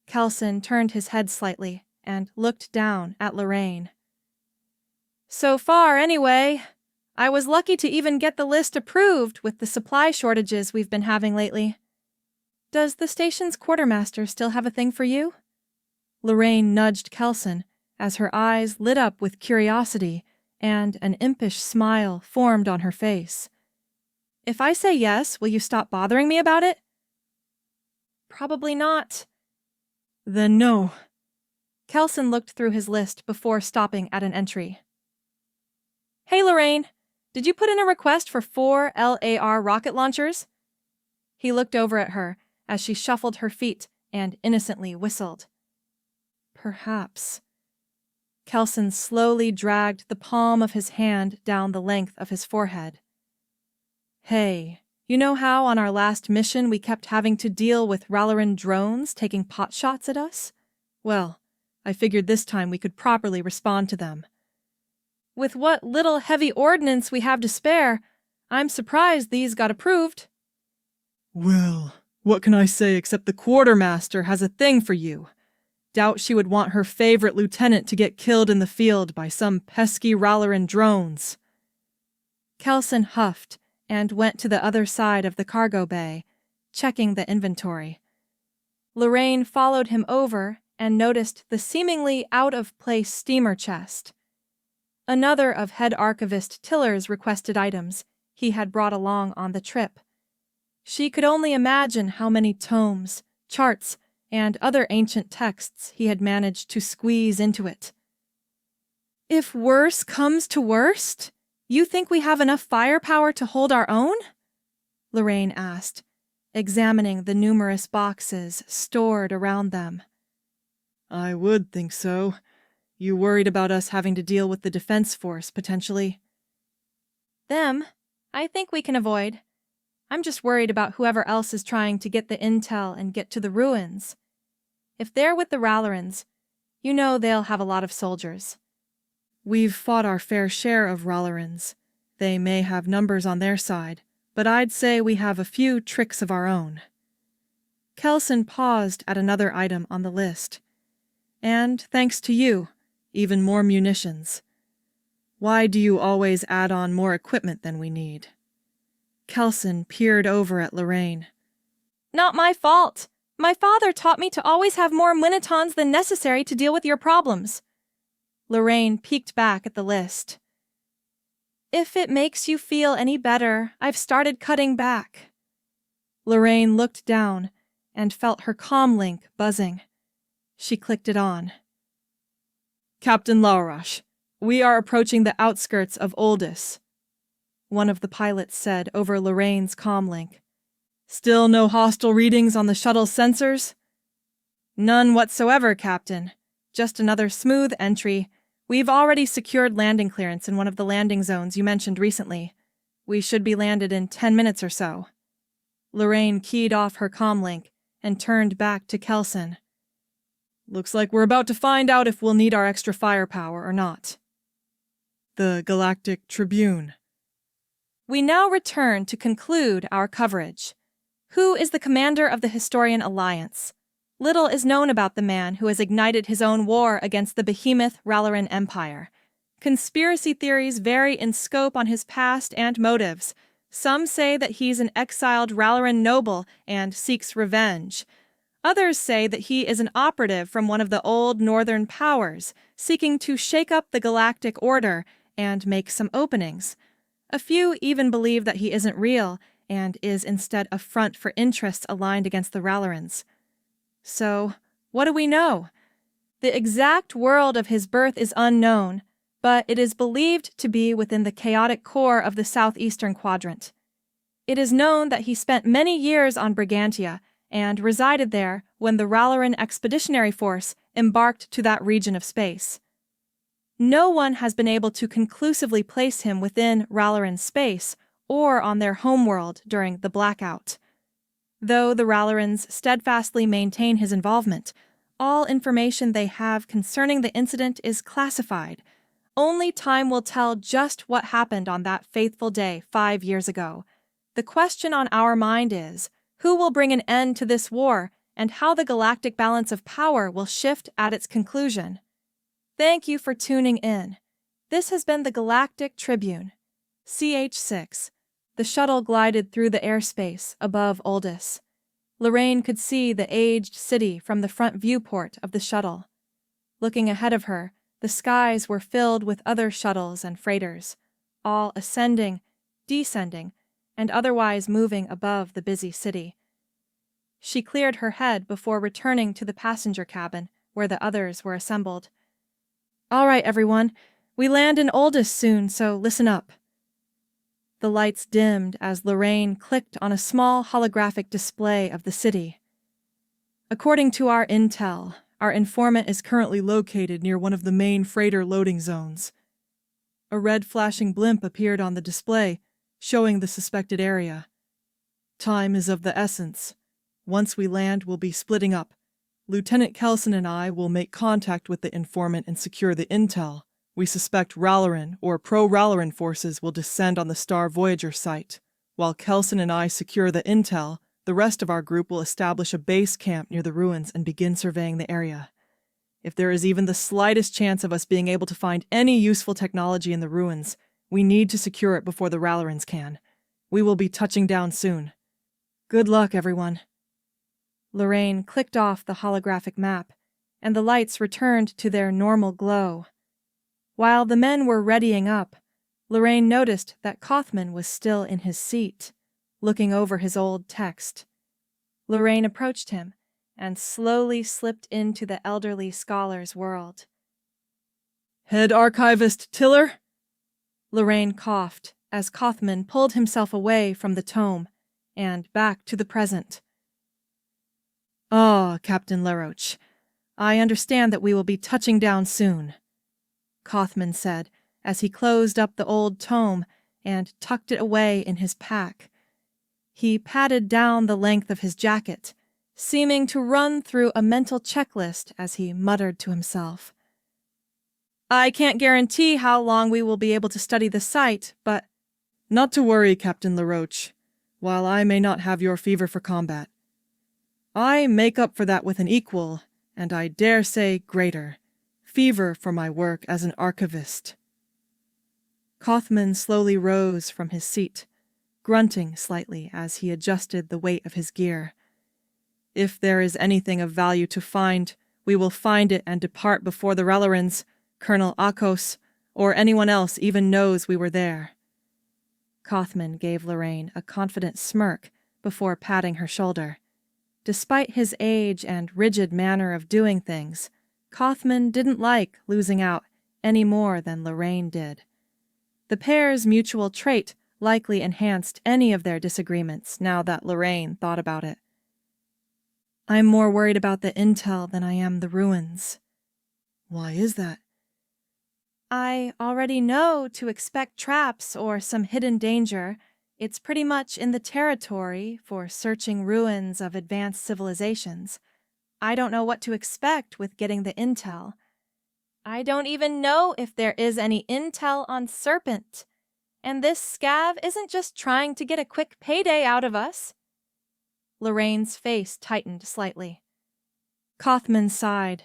Kelson turned his head slightly and looked down at Lorraine. "So far, anyway. I was lucky to even get the list approved with the supply shortages we've been having lately. Does the station's quartermaster still have a thing for you?" Lorraine nudged Kelson as her eyes lit up with curiosity and an impish smile formed on her face. "If I say yes, will you stop bothering me about it?" "Probably not." "Then no." Kelson looked through his list before stopping at an entry. "Hey, Lorraine, did you put in a request for 4 LAR rocket launchers?" He looked over at her as she shuffled her feet and innocently whistled. "Perhaps." Kelson slowly dragged the palm of his hand down the length of his forehead. "Hey, you know how on our last mission we kept having to deal with Ralerin drones taking pot shots at us? Well, I figured this time we could properly respond to them. With what little heavy ordnance we have to spare, I'm surprised these got approved." "Well, what can I say except the quartermaster has a thing for you? Doubt she would want her favorite lieutenant to get killed in the field by some pesky Ralerin drones." Kelson huffed and went to the other side of the cargo bay, checking the inventory. Lorraine followed him over and noticed the seemingly out-of-place steamer chest. Another of head archivist Tiller's requested items he had brought along on the trip. She could only imagine how many tomes, charts, and other ancient texts he had managed to squeeze into it. If worse comes to worst, you think we have enough firepower to hold our own? Lorraine asked, examining the numerous boxes stored around them. I would think so. You worried about us having to deal with the defense force, potentially? Them, I think we can avoid. I'm just worried about whoever else is trying to get the intel and get to the ruins. If they're with the Ralerins, you know they'll have a lot of soldiers. We've fought our fair share of Ralerins. They may have numbers on their side, but I'd say we have a few tricks of our own. Kelson paused at another item on the list. And, thanks to you, even more munitions. Why do you always add on more equipment than we need? Kelson peered over at Lorraine. Not my fault. My father taught me to always have more minitons than necessary to deal with your problems. Lorraine peeked back at the list. If it makes you feel any better, I've started cutting back. Lorraine looked down and felt her comm link buzzing. She clicked it on. Captain Laroach, we are approaching the outskirts of Oldis, one of the pilots said over Lorraine's comm link. Still no hostile readings on the shuttle's sensors? None whatsoever, Captain. Just another smooth entry. We've already secured landing clearance in one of the landing zones you mentioned recently. We should be landed in 10 minutes or so. Lorraine keyed off her comm link and turned back to Kelson. Looks like we're about to find out if we'll need our extra firepower or not. The Galactic Tribune. We now return to conclude our coverage. Who is the commander of the Historian Alliance? Little is known about the man who has ignited his own war against the behemoth Ralerin Empire. Conspiracy theories vary in scope on his past and motives. Some say that he's an exiled Ralerin noble and seeks revenge. Others say that he is an operative from one of the old northern powers, seeking to shake up the galactic order and make some openings. A few even believe that he isn't real and is instead a front for interests aligned against the Ralerins. So, what do we know? The exact world of his birth is unknown, but it is believed to be within the chaotic core of the southeastern quadrant. It is known that he spent many years on Brigantia and resided there when the Ralerin Expeditionary Force embarked to that region of space. No one has been able to conclusively place him within Ralerin space or on their homeworld during the blackout. Though the Ralerins steadfastly maintain his involvement, all information they have concerning the incident is classified. Only time will tell just what happened on that fateful day 5 years ago. The question on our mind is, who will bring an end to this war and how the galactic balance of power will shift at its conclusion? Thank you for tuning in. This has been the Galactic Tribune. CH-6. The shuttle glided through the airspace above Oldis. Lorraine could see the aged city from the front viewport of the shuttle. Looking ahead of her, the skies were filled with other shuttles and freighters, all ascending, descending, and otherwise moving above the busy city. She cleared her head before returning to the passenger cabin, where the others were assembled. All right, everyone. We land in Oldis soon, so listen up. The lights dimmed as Lorraine clicked on a small holographic display of the city. According to our intel, our informant is currently located near one of the main freighter loading zones. A red flashing blimp appeared on the display, showing the suspected area. Time is of the essence. Once we land, we'll be splitting up. Lieutenant Kelson and I will make contact with the informant and secure the intel. We suspect Ralerin or pro-Ralerin forces will descend on the Star Voyager site. While Kelson and I secure the intel, the rest of our group will establish a base camp near the ruins and begin surveying the area. If there is even the slightest chance of us being able to find any useful technology in the ruins, We need to secure it before the Ralerins can. We will be touching down soon. Good luck, everyone. Lorraine clicked off the holographic map, and the lights returned to their normal glow. While the men were readying up, Lorraine noticed that Kaufman was still in his seat, looking over his old text. Lorraine approached him and slowly slipped into the elderly scholar's world. Head Archivist Tiller? Lorraine coughed as Kaufman pulled himself away from the tome and back to the present. Ah, Captain Laroach, I understand that we will be touching down soon, Kaufman said as he closed up the old tome and tucked it away in his pack. He patted down the length of his jacket, seeming to run through a mental checklist as he muttered to himself. I can't guarantee how long we will be able to study the site, but— Not to worry, Captain Laroach, while I may not have your fever for combat. I make up for that with an equal, and I dare say greater, fever for my work as an archivist. Kaufman slowly rose from his seat, grunting slightly as he adjusted the weight of his gear. If there is anything of value to find, we will find it and depart before the Ralerins, Colonel Akos, or anyone else even knows we were there. Kaufman gave Lorraine a confident smirk before patting her shoulder. Despite his age and rigid manner of doing things, Kaufman didn't like losing out any more than Lorraine did. The pair's mutual trait likely enhanced any of their disagreements now that Lorraine thought about it. I'm more worried about the intel than I am the ruins. Why is that? I already know to expect traps or some hidden danger. It's pretty much in the territory for searching ruins of advanced civilizations. I don't know what to expect with getting the intel. I don't even know if there is any intel on Serpent. And this scav isn't just trying to get a quick payday out of us. Lorraine's face tightened slightly. Kaufman sighed.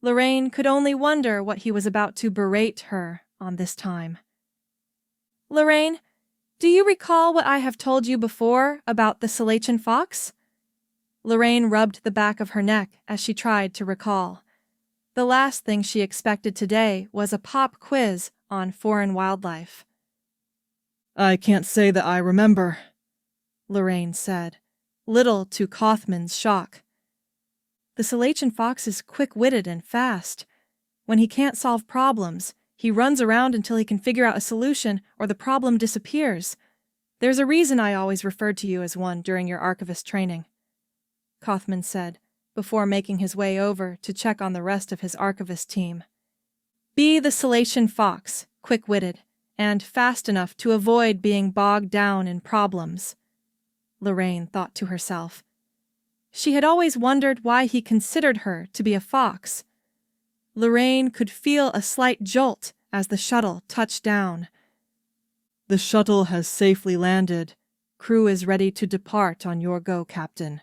Lorraine could only wonder what he was about to berate her on this time. Lorraine, do you recall what I have told you before about the Salachan fox? Lorraine rubbed the back of her neck as she tried to recall. The last thing she expected today was a pop quiz on foreign wildlife. I can't say that I remember, Lorraine said, little to Kaufman's shock. The Salachan fox is quick-witted and fast. When he can't solve problems, he runs around until he can figure out a solution or the problem disappears. There's a reason I always referred to you as one during your archivist training, Kaufman said, before making his way over to check on the rest of his archivist team. Be the Salachan fox, quick-witted, and fast enough to avoid being bogged down in problems, Lorraine thought to herself. She had always wondered why he considered her to be a fox. Lorraine could feel a slight jolt as the shuttle touched down. The shuttle has safely landed. Crew is ready to depart on your go, Captain.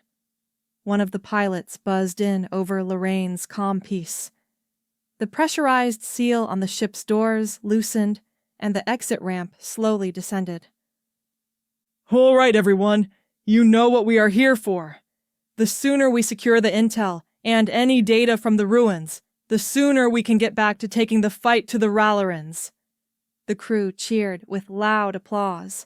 One of the pilots buzzed in over Lorraine's comm piece. The pressurized seal on the ship's doors loosened, and the exit ramp slowly descended. All right, everyone. You know what we are here for. The sooner we secure the intel and any data from the ruins, the sooner we can get back to taking the fight to the Ralerins. The crew cheered with loud applause.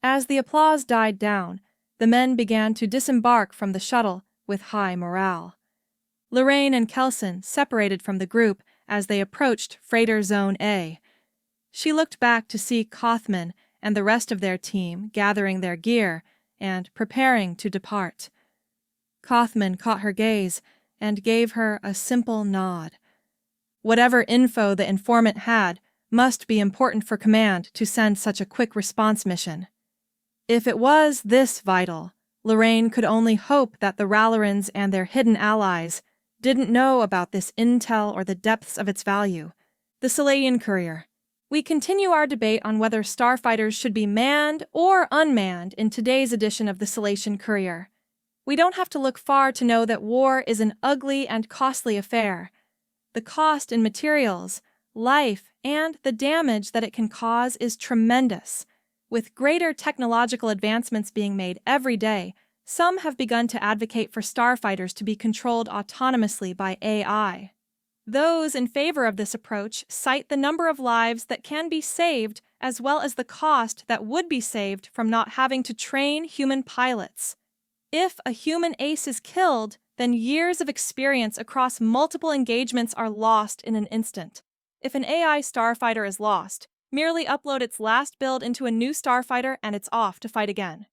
As the applause died down, the men began to disembark from the shuttle with high morale. Lorraine and Kelson separated from the group as they approached Freighter Zone A. She looked back to see Kaufman and the rest of their team gathering their gear and preparing to depart. Kaufman caught her gaze and gave her a simple nod. Whatever info the informant had must be important for command to send such a quick response mission. If it was this vital, Lorraine could only hope that the Ralerins and their hidden allies didn't know about this intel or the depths of its value. The Salachan Courier. We continue our debate on whether starfighters should be manned or unmanned in today's edition of the Salachan Courier. We don't have to look far to know that war is an ugly and costly affair. The cost in materials, life, and the damage that it can cause is tremendous. With greater technological advancements being made every day, some have begun to advocate for starfighters to be controlled autonomously by AI. Those in favor of this approach cite the number of lives that can be saved as well as the cost that would be saved from not having to train human pilots. If a human ace is killed, then years of experience across multiple engagements are lost in an instant. If an AI starfighter is lost, merely upload its last build into a new starfighter and it's off to fight again.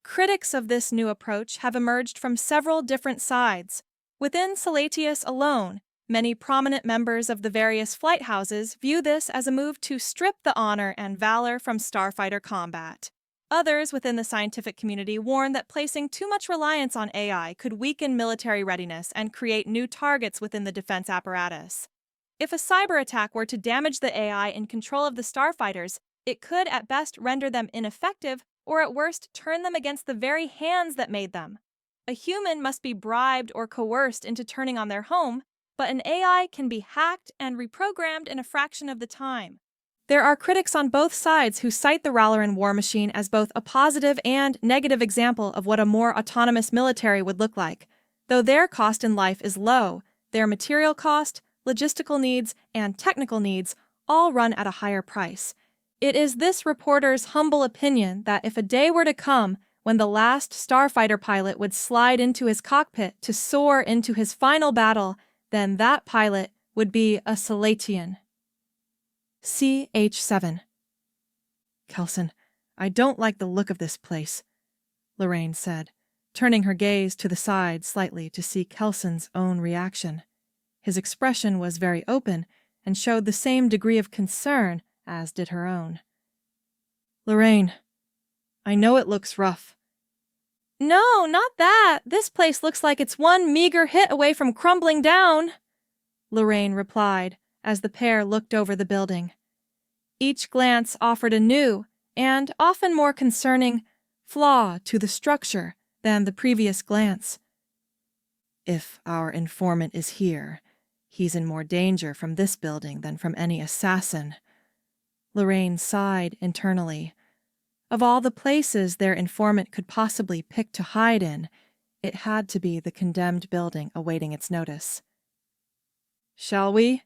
Critics of this new approach have emerged from several different sides. Within Salatius alone, many prominent members of the various flight houses view this as a move to strip the honor and valor from starfighter combat. Others within the scientific community warn that placing too much reliance on AI could weaken military readiness and create new targets within the defense apparatus. If a cyber attack were to damage the AI in control of the starfighters, it could at best render them ineffective or at worst turn them against the very hands that made them. A human must be bribed or coerced into turning on their home, but an AI can be hacked and reprogrammed in a fraction of the time. There are critics on both sides who cite the Ralerin war machine as both a positive and negative example of what a more autonomous military would look like. Though their cost in life is low, their material cost, logistical needs, and technical needs all run at a higher price. It is this reporter's humble opinion that if a day were to come when the last starfighter pilot would slide into his cockpit to soar into his final battle, then that pilot would be a Salatian. CH7. Kelson, I don't like the look of this place, Lorraine said, turning her gaze to the side slightly to see Kelson's own reaction. His expression was very open and showed the same degree of concern as did her own. Lorraine, I know it looks rough. No, not that. This place looks like it's one meager hit away from crumbling down, Lorraine replied as the pair looked over the building. Each glance offered a new, and often more concerning, flaw to the structure than the previous glance. If our informant is here, he's in more danger from this building than from any assassin. Lorraine sighed internally. Of all the places their informant could possibly pick to hide in, it had to be the condemned building awaiting its notice. Shall we?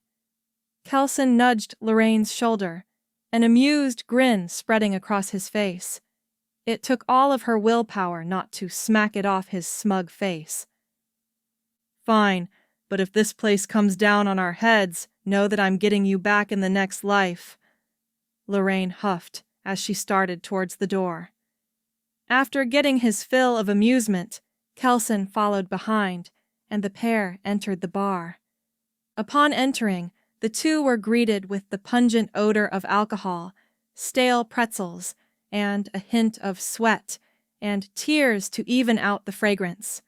Kelson nudged Lorraine's shoulder, an amused grin spreading across his face. It took all of her willpower not to smack it off his smug face. Fine, but if this place comes down on our heads, know that I'm getting you back in the next life, Lorraine huffed as she started towards the door. After getting his fill of amusement, Kelson followed behind, and the pair entered the bar. Upon entering, the two were greeted with the pungent odor of alcohol, stale pretzels, and a hint of sweat, and tears to even out the fragrance.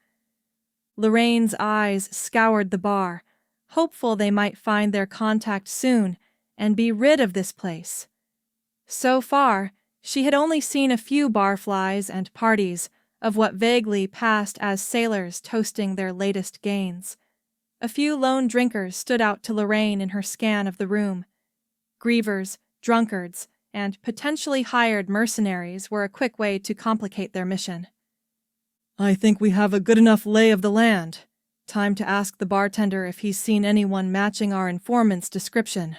Lorraine's eyes scoured the bar, hopeful they might find their contact soon and be rid of this place. So far, she had only seen a few barflies and parties of what vaguely passed as sailors toasting their latest gains. A few lone drinkers stood out to Lorraine in her scan of the room. Grievers, drunkards, and potentially hired mercenaries were a quick way to complicate their mission. I think we have a good enough lay of the land. Time to ask the bartender if he's seen anyone matching our informant's description,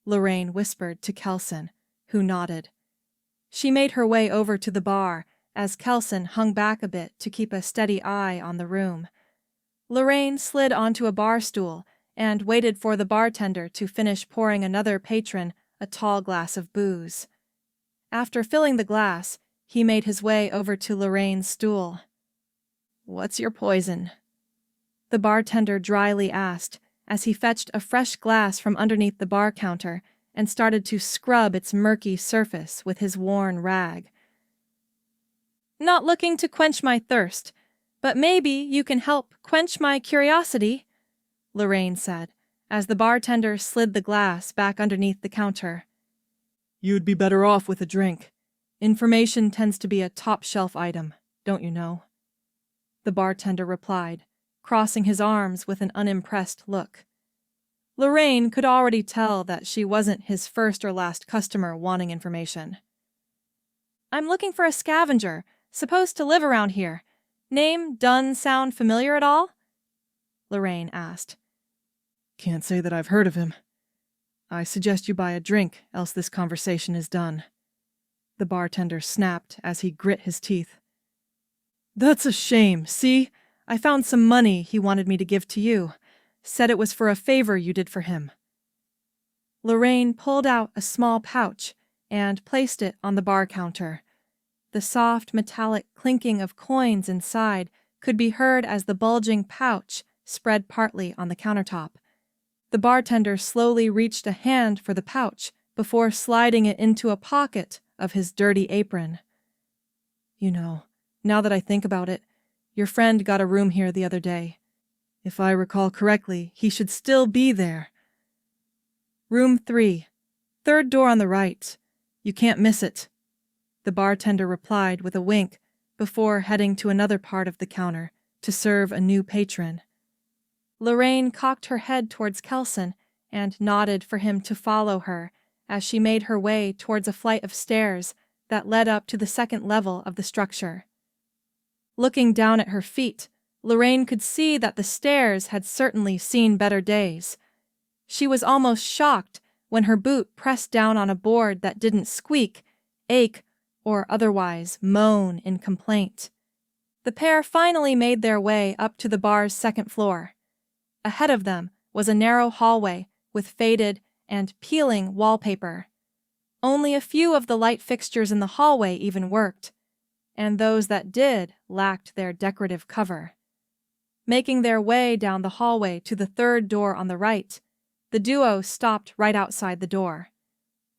Lorraine whispered to Kelson, who nodded. She made her way over to the bar as Kelson hung back a bit to keep a steady eye on the room. Lorraine slid onto a bar stool and waited for the bartender to finish pouring another patron a tall glass of booze. After filling the glass, he made his way over to Lorraine's stool. "What's your poison?" the bartender dryly asked as he fetched a fresh glass from underneath the bar counter and started to scrub its murky surface with his worn rag. "Not looking to quench my thirst, but maybe you can help quench my curiosity," Lorraine said, as the bartender slid the glass back underneath the counter. "You'd be better off with a drink. Information tends to be a top-shelf item, don't you know?" the bartender replied, crossing his arms with an unimpressed look. Lorraine could already tell that she wasn't his first or last customer wanting information. I'm looking for a scavenger, supposed to live around here. Name, Dunn sound familiar at all? Lorraine asked. Can't say that I've heard of him. I suggest you buy a drink, else this conversation is done. The bartender snapped as he grit his teeth. That's a shame, see? I found some money he wanted me to give to you. Said it was for a favor you did for him. Lorraine pulled out a small pouch and placed it on the bar counter. The soft metallic clinking of coins inside could be heard as the bulging pouch spread partly on the countertop. The bartender slowly reached a hand for the pouch before sliding it into a pocket of his dirty apron. You know, now that I think about it, your friend got a room here the other day. If I recall correctly, he should still be there. Room 3, third door on the right. You can't miss it. The bartender replied with a wink before heading to another part of the counter to serve a new patron. Lorraine cocked her head towards Kelson and nodded for him to follow her as she made her way towards a flight of stairs that led up to the second level of the structure. Looking down at her feet, Lorraine could see that the stairs had certainly seen better days. She was almost shocked when her boot pressed down on a board that didn't squeak, ache, or otherwise moan in complaint. The pair finally made their way up to the bar's second floor. Ahead of them was a narrow hallway with faded and peeling wallpaper. Only a few of the light fixtures in the hallway even worked, and those that did lacked their decorative cover. Making their way down the hallway to the third door on the right, the duo stopped right outside the door.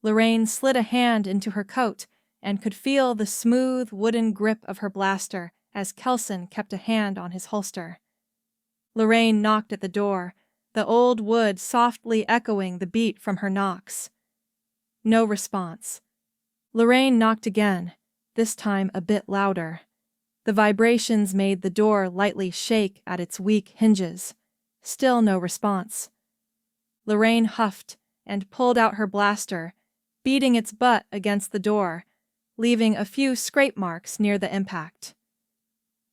Lorraine slid a hand into her coat and could feel the smooth wooden grip of her blaster as Kelson kept a hand on his holster. Lorraine knocked at the door, the old wood softly echoing the beat from her knocks. No response. Lorraine knocked again, this time a bit louder. The vibrations made the door lightly shake at its weak hinges. Still no response. Lorraine huffed and pulled out her blaster, beating its butt against the door, leaving a few scrape marks near the impact.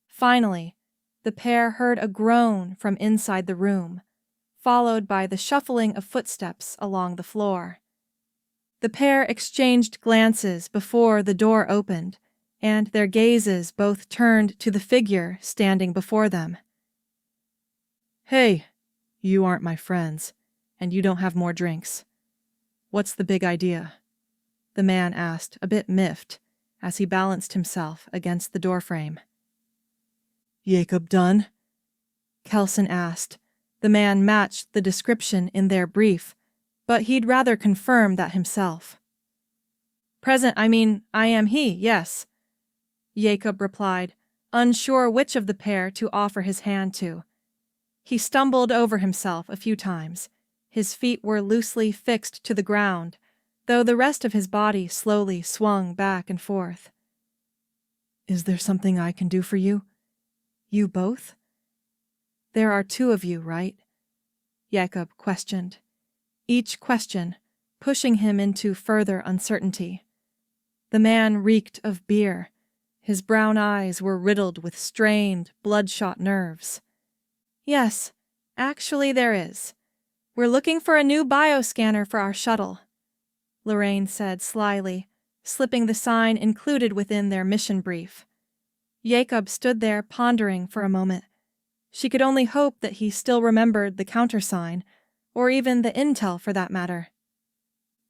Finally, the pair heard a groan from inside the room, followed by the shuffling of footsteps along the floor. The pair exchanged glances before the door opened, and their gazes both turned to the figure standing before them. Hey, you aren't my friends, and you don't have more drinks. What's the big idea? The man asked, a bit miffed, as he balanced himself against the doorframe. Jacob Dunn? Kelson asked. The man matched the description in their brief, but he'd rather confirm that himself. I am he, yes. Jacob replied, unsure which of the pair to offer his hand to. He stumbled over himself a few times. His feet were loosely fixed to the ground, though the rest of his body slowly swung back and forth. Is there something I can do for you? You both? There are two of you, right? Jacob questioned. Each question pushing him into further uncertainty. The man reeked of beer. His brown eyes were riddled with strained, bloodshot nerves. Yes, actually there is. We're looking for a new bioscanner for our shuttle, Lorraine said slyly, slipping the sign included within their mission brief. Jacob stood there pondering for a moment. She could only hope that he still remembered the countersign, or even the intel for that matter.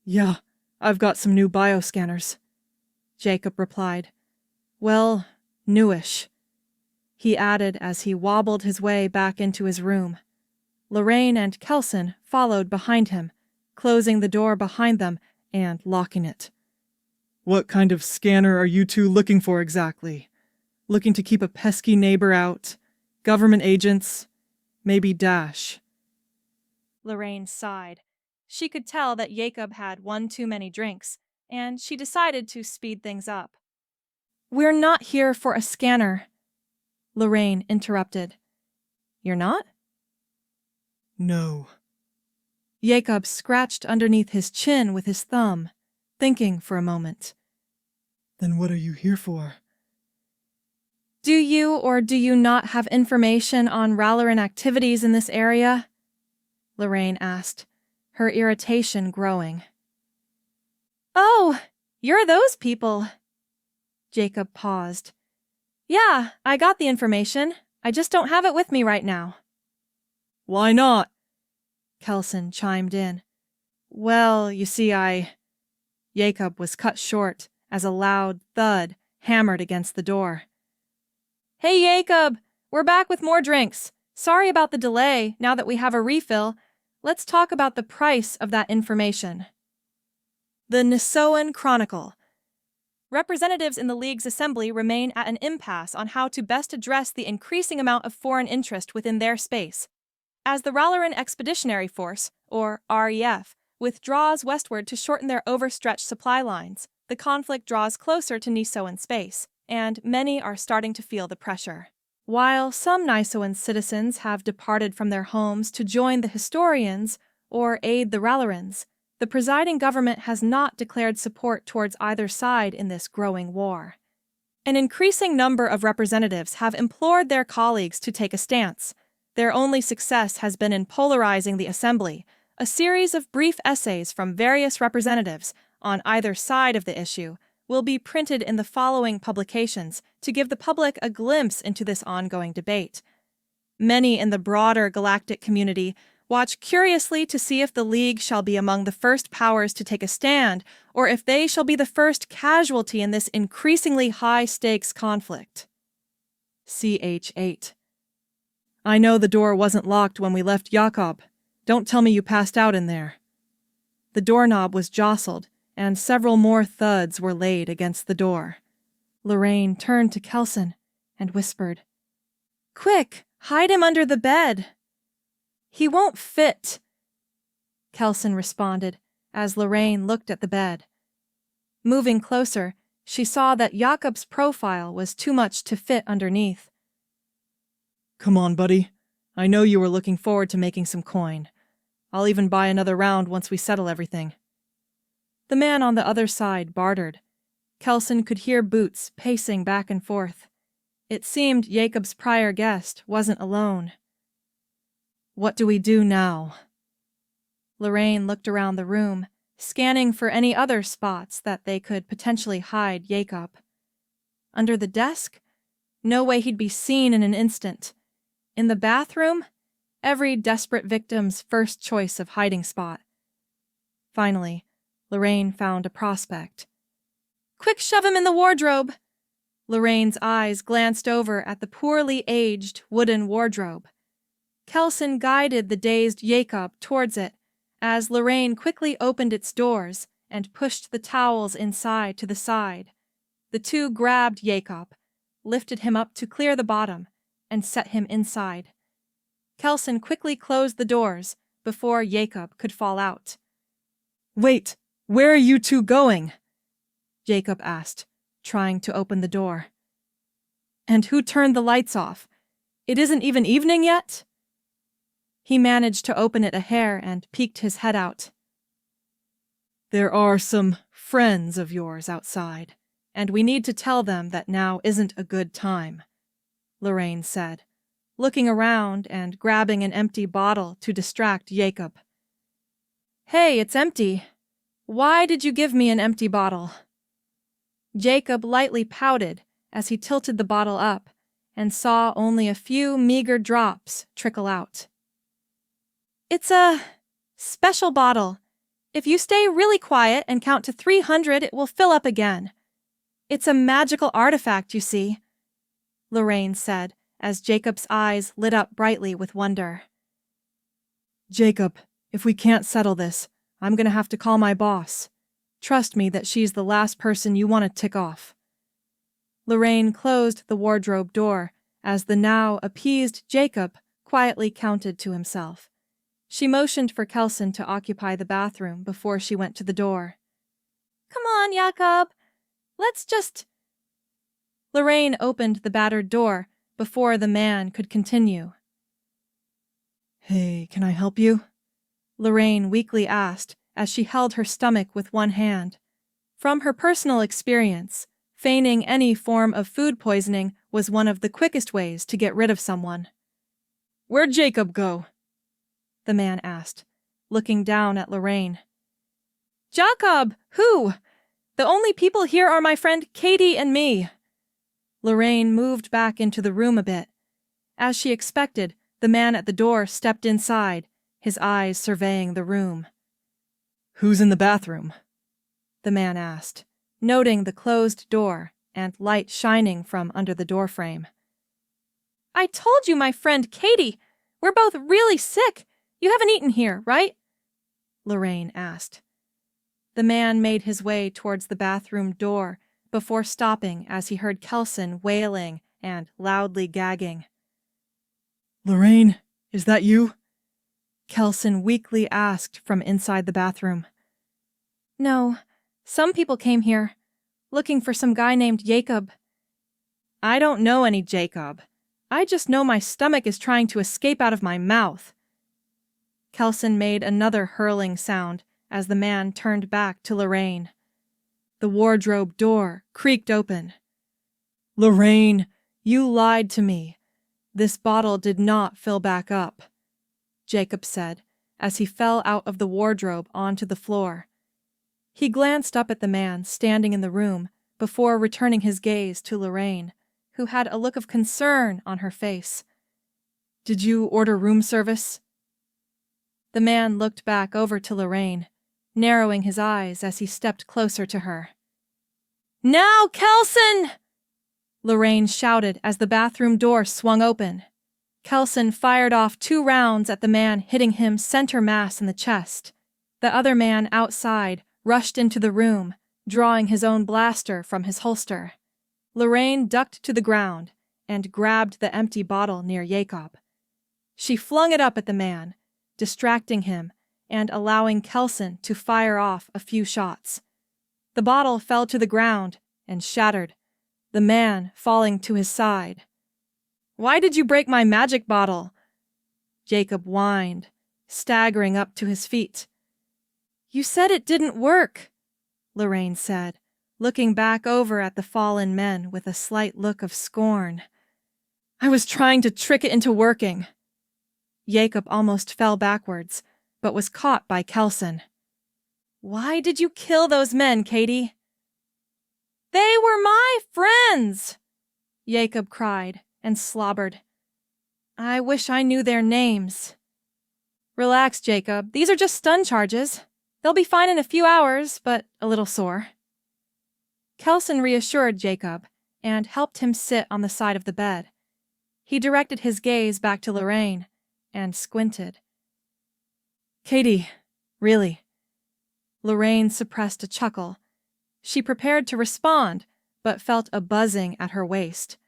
Yeah, I've got some new bioscanners, Jacob replied. Well, newish, he added as he wobbled his way back into his room. Lorraine and Kelson followed behind him, closing the door behind them and locking it. What kind of scanner are you two looking for exactly? Looking to keep a pesky neighbor out? Government agents? Maybe Dash? Lorraine sighed. She could tell that Jacob had one too many drinks, and she decided to speed things up. We're not here for a scanner, Lorraine interrupted. You're not? No. Jacob scratched underneath his chin with his thumb, thinking for a moment. Then what are you here for? Do you or do you not have information on Ralerin activities in this area? Lorraine asked, her irritation growing. Oh, you're those people. Jacob paused. Yeah, I got the information. I just don't have it with me right now. Why not? Kelson chimed in. Well, you see, Jacob was cut short as a loud thud hammered against the door. Hey, Jacob! We're back with more drinks. Sorry about the delay, now that we have a refill. Let's talk about the price of that information. The Nisoan Chronicle. Representatives in the League's assembly remain at an impasse on how to best address the increasing amount of foreign interest within their space. As the Ralerin Expeditionary Force, or REF, withdraws westward to shorten their overstretched supply lines, the conflict draws closer to Nisoan space, and many are starting to feel the pressure. While some Nisoan citizens have departed from their homes to join the Historians or aid the Ralerins, the presiding government has not declared support towards either side in this growing war. An increasing number of representatives have implored their colleagues to take a stance. Their only success has been in polarizing the assembly. A series of brief essays from various representatives on either side of the issue will be printed in the following publications to give the public a glimpse into this ongoing debate. Many in the broader galactic community watch curiously to see if the League shall be among the first powers to take a stand, or if they shall be the first casualty in this increasingly high-stakes conflict. CH8. I know the door wasn't locked when we left Jakob. Don't tell me you passed out in there. The doorknob was jostled, and several more thuds were laid against the door. Lorraine turned to Kelson and whispered, Quick, hide him under the bed. He won't fit, Kelson responded as Lorraine looked at the bed. Moving closer, she saw that Jakob's profile was too much to fit underneath. Come on, buddy. I know you were looking forward to making some coin. I'll even buy another round once we settle everything. The man on the other side bartered. Kelson could hear boots pacing back and forth. It seemed Jakob's prior guest wasn't alone. What do we do now? Lorraine looked around the room, scanning for any other spots that they could potentially hide Jacob. Under the desk? No way he'd be seen in an instant. In the bathroom? Every desperate victim's first choice of hiding spot. Finally, Lorraine found a prospect. Quick, shove him in the wardrobe! Lorraine's eyes glanced over at the poorly aged wooden wardrobe. Kelson guided the dazed Jacob towards it as Lorraine quickly opened its doors and pushed the towels inside to the side. The two grabbed Jacob, lifted him up to clear the bottom, and set him inside. Kelson quickly closed the doors before Jacob could fall out. Wait, where are you two going? Jacob asked, trying to open the door. And who turned the lights off? It isn't even evening yet? He managed to open it a hair and peeked his head out. There are some friends of yours outside, and we need to tell them that now isn't a good time, Lorraine said, looking around and grabbing an empty bottle to distract Jacob. Hey, it's empty. Why did you give me an empty bottle? Jacob lightly pouted as he tilted the bottle up and saw only a few meager drops trickle out. It's a special bottle. If you stay really quiet and count to 300, it will fill up again. It's a magical artifact, you see, Lorraine said as Jacob's eyes lit up brightly with wonder. Jacob, if we can't settle this, I'm gonna have to call my boss. Trust me that she's the last person you want to tick off. Lorraine closed the wardrobe door as the now appeased Jacob quietly counted to himself. She motioned for Kelson to occupy the bathroom before she went to the door. Come on, Jakob. Let's just... Lorraine opened the battered door before the man could continue. Hey, can I help you? Lorraine weakly asked as she held her stomach with one hand. From her personal experience, feigning any form of food poisoning was one of the quickest ways to get rid of someone. "Where'd Jacob go?" the man asked, looking down at Lorraine. "Jacob! Who? The only people here are my friend Katie and me." Lorraine moved back into the room a bit. As she expected, the man at the door stepped inside, his eyes surveying the room. "Who's in the bathroom?" the man asked, noting the closed door and light shining from under the doorframe. "I told you, my friend Katie. We're both really sick. You haven't eaten here, right?" Lorraine asked. The man made his way towards the bathroom door before stopping as he heard Kelson wailing and loudly gagging. "Lorraine, is that you?" Kelson weakly asked from inside the bathroom. "No, some people came here, looking for some guy named Jacob." "I don't know any Jacob. I just know my stomach is trying to escape out of my mouth." Kelson made another hurling sound as the man turned back to Lorraine. The wardrobe door creaked open. "Lorraine, "You lied to me. This bottle did not fill back up," Jacob said as he fell out of the wardrobe onto the floor. He glanced up at the man standing in the room before returning his gaze to Lorraine, who had a look of concern on her face. "Did you order room service?" The man looked back over to Lorraine, narrowing his eyes as he stepped closer to her. "Now, Kelson!" Lorraine shouted as the bathroom door swung open. Kelson fired off 2 rounds at the man, hitting him center mass in the chest. The other man outside rushed into the room, drawing his own blaster from his holster. Lorraine ducked to the ground and grabbed the empty bottle near Jacob. She flung it up at the man, distracting him and allowing Kelson to fire off a few shots. The bottle fell to the ground and shattered, the man falling to his side. "Why did you break my magic bottle?" Jacob whined, staggering up to his feet. "You said it didn't work," Lorraine said, looking back over at the fallen men with a slight look of scorn. "I was trying to trick it into working." Jacob almost fell backwards, but was caught by Kelson. "Why did you kill those men, Katie?" "They were my friends!" Jacob cried and slobbered. "I wish I knew their names." "Relax, Jacob. These are just stun charges. They'll be fine in a few hours, but a little sore." Kelson reassured Jacob and helped him sit on the side of the bed. He directed his gaze back to Lorraine and squinted. "Katie, really?" Lorraine suppressed a chuckle. She prepared to respond, but felt a buzzing at her waist.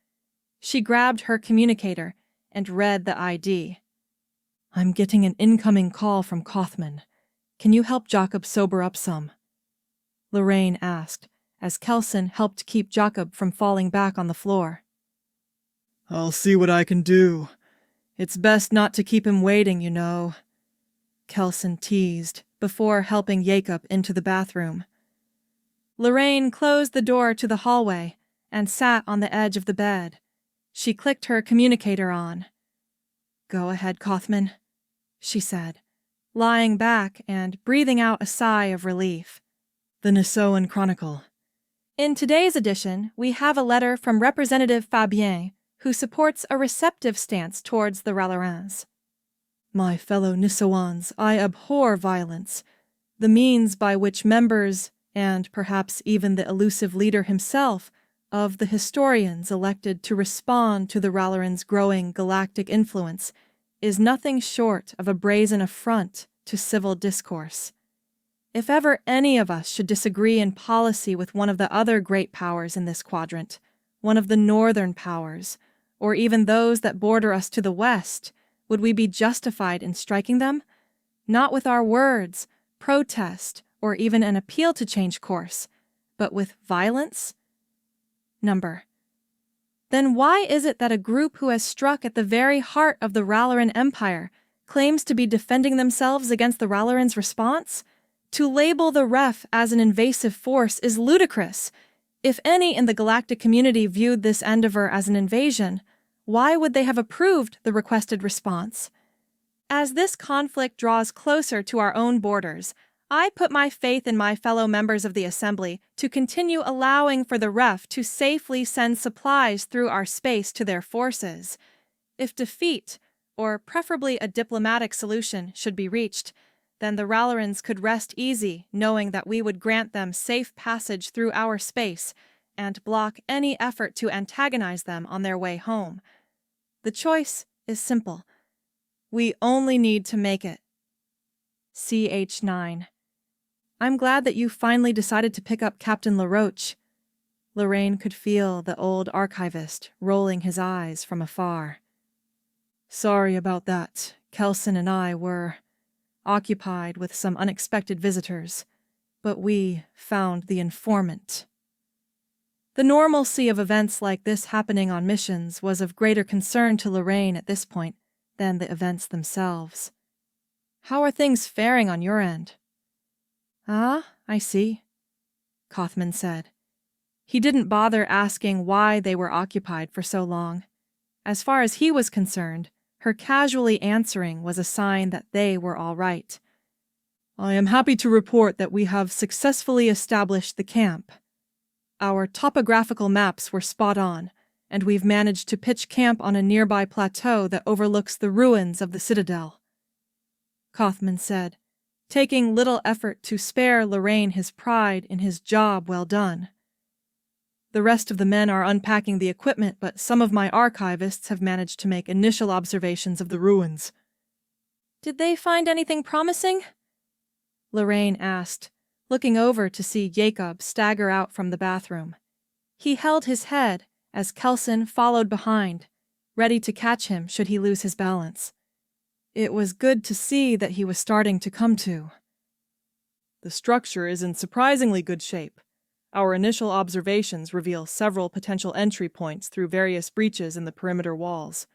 She grabbed her communicator and read the ID. "I'm getting an incoming call from Kothman. Can you help Jacob sober up some?" Lorraine asked, as Kelson helped keep Jacob from falling back on the floor. "I'll see what I can do. It's best not to keep him waiting, you know," Kelson teased before helping Jacob into the bathroom. Lorraine closed the door to the hallway and sat on the edge of the bed. She clicked her communicator on. "Go ahead, Kothman," she said, lying back and breathing out a sigh of relief. "The Nissoan Chronicle." In today's edition, we have a letter from Representative Fabien, who supports a receptive stance towards the Ralerins. "My fellow Nissoans, I abhor violence. The means by which members, and perhaps even the elusive leader himself, of the historians elected to respond to the Ralerins' growing galactic influence is nothing short of a brazen affront to civil discourse. If ever any of us should disagree in policy with one of the other great powers in this quadrant, one of the northern powers, or even those that border us to the west, would we be justified in striking them? Not with our words, protest, or even an appeal to change course, but with violence? Number. Then why is it that a group who has struck at the very heart of the Ralerin Empire claims to be defending themselves against the Raleran's response? To label the ref as an invasive force is ludicrous. If any in the galactic community viewed this endeavor as an invasion, why would they have approved the requested response? As this conflict draws closer to our own borders, I put my faith in my fellow members of the Assembly to continue allowing for the ref to safely send supplies through our space to their forces. If defeat, or preferably a diplomatic solution, should be reached, then the Ralerans could rest easy knowing that we would grant them safe passage through our space and block any effort to antagonize them on their way home. The choice is simple. We only need to make it. CH9. I'm glad that you finally decided to pick up Captain Laroach. Lorraine could feel the old archivist rolling his eyes from afar. Sorry about that. Kelson and I were occupied with some unexpected visitors, but we found the informant. The normalcy of events like this happening on missions was of greater concern to Lorraine at this point than the events themselves. How are things faring on your end? Ah, I see, Kaufman said. He didn't bother asking why they were occupied for so long. As far as he was concerned, her casually answering was a sign that they were all right. I am happy to report that we have successfully established the camp. Our topographical maps were spot on, and we've managed to pitch camp on a nearby plateau that overlooks the ruins of the citadel, Kaufman said, taking little effort to spare Lorraine his pride in his job well done. The rest of the men are unpacking the equipment, but some of my archivists have managed to make initial observations of the ruins. Did they find anything promising? Lorraine asked, looking over to see Jacob stagger out from the bathroom. He held his head as Kelson followed behind, ready to catch him should he lose his balance. It was good to see that he was starting to come to. The structure is in surprisingly good shape. Our initial observations reveal several potential entry points through various breaches in the perimeter walls.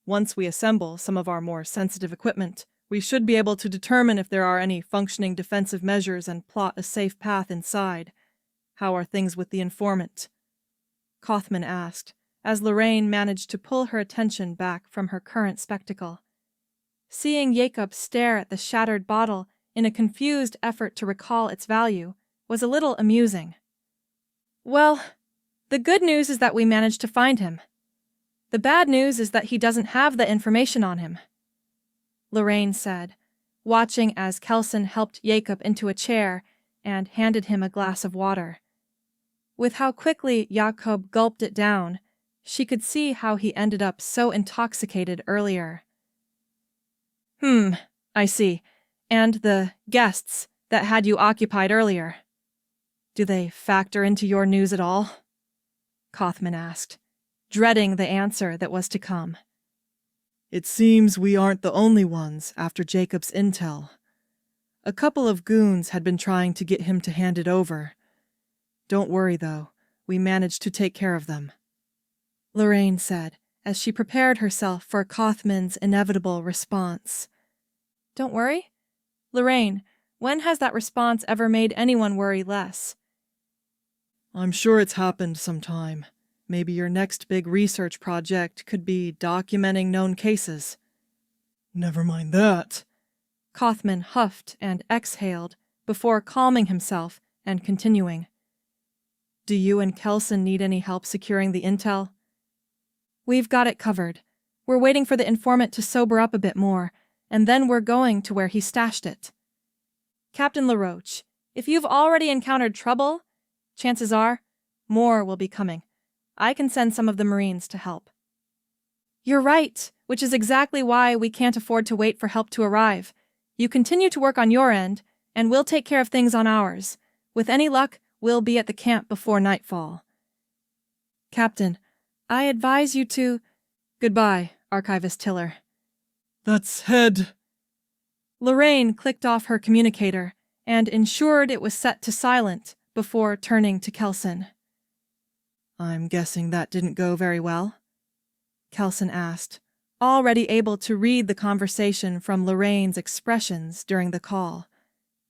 Once we assemble some of our more sensitive equipment, we should be able to determine if there are any functioning defensive measures and plot a safe path inside. How are things with the informant? Kaufman asked, as Lorraine managed to pull her attention back from her current spectacle. Seeing Jacob stare at the shattered bottle in a confused effort to recall its value was a little amusing. Well, the good news is that we managed to find him. The bad news is that he doesn't have the information on him, Lorraine said, watching as Kelson helped Jacob into a chair and handed him a glass of water. With how quickly Jacob gulped it down, she could see how he ended up so intoxicated earlier. I see. And the guests that had you occupied earlier. Do they factor into your news at all? Kaufman asked, dreading the answer that was to come. It seems we aren't the only ones after Jacob's intel. A couple of goons had been trying to get him to hand it over. Don't worry, though. We managed to take care of them, Lorraine said, as she prepared herself for Kaufman's inevitable response. Don't worry? Lorraine, when has that response ever made anyone worry less? I'm sure it's happened sometime. Maybe your next big research project could be documenting known cases. Never mind that. Kaufman huffed and exhaled before calming himself and continuing. Do you and Kelson need any help securing the intel? We've got it covered. We're waiting for the informant to sober up a bit more, and then we're going to where he stashed it. Captain Laroach, if you've already encountered trouble, chances are more will be coming. I can send some of the Marines to help. You're right, which is exactly why we can't afford to wait for help to arrive. You continue to work on your end, and we'll take care of things on ours. With any luck, we'll be at the camp before nightfall. Captain, I advise you to... Goodbye, Archivist Tiller. That's head. Lorraine clicked off her communicator and ensured it was set to silent before turning to Kelson. I'm guessing that didn't go very well? Kelson asked, already able to read the conversation from Lorraine's expressions during the call.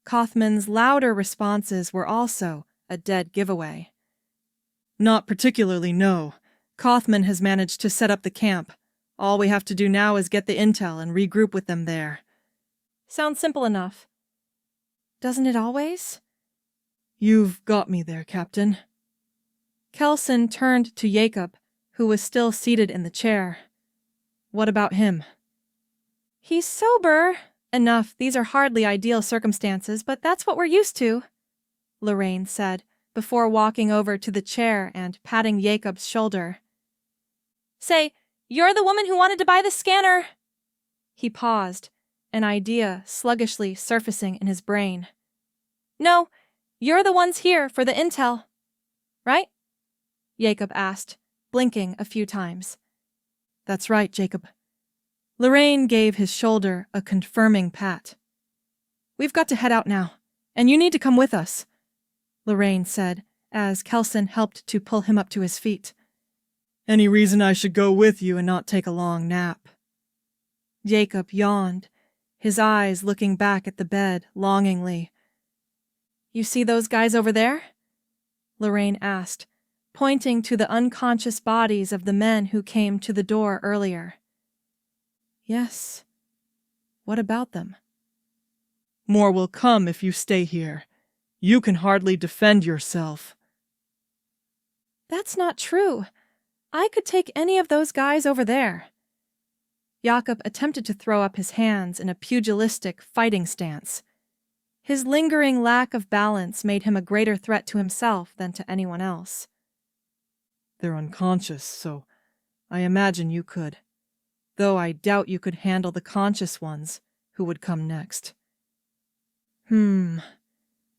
Kaufman's louder responses were also a dead giveaway. Not particularly, no. Kaufman has managed to set up the camp. All we have to do now is get the intel and regroup with them there. Sounds simple enough. Doesn't it always? You've got me there, Captain. Kelson turned to Jacob, who was still seated in the chair. What about him? He's sober. Enough, these are hardly ideal circumstances, but that's what we're used to, Lorraine said, before walking over to the chair and patting Jacob's shoulder. Say, you're the woman who wanted to buy the scanner. He paused, an idea sluggishly surfacing in his brain. No, you're the ones here for the intel, right? Jacob asked, blinking a few times. That's right, Jacob. Lorraine gave his shoulder a confirming pat. We've got to head out now, and you need to come with us, Lorraine said, as Kelson helped to pull him up to his feet. Any reason I should go with you and not take a long nap? Jacob yawned, his eyes looking back at the bed longingly. You see those guys over there? Lorraine asked, pointing to the unconscious bodies of the men who came to the door earlier. Yes. What about them? More will come if you stay here. You can hardly defend yourself. That's not true. I could take any of those guys over there. Jakob attempted to throw up his hands in a pugilistic fighting stance. His lingering lack of balance made him a greater threat to himself than to anyone else. They're unconscious, so I imagine you could. Though I doubt you could handle the conscious ones who would come next.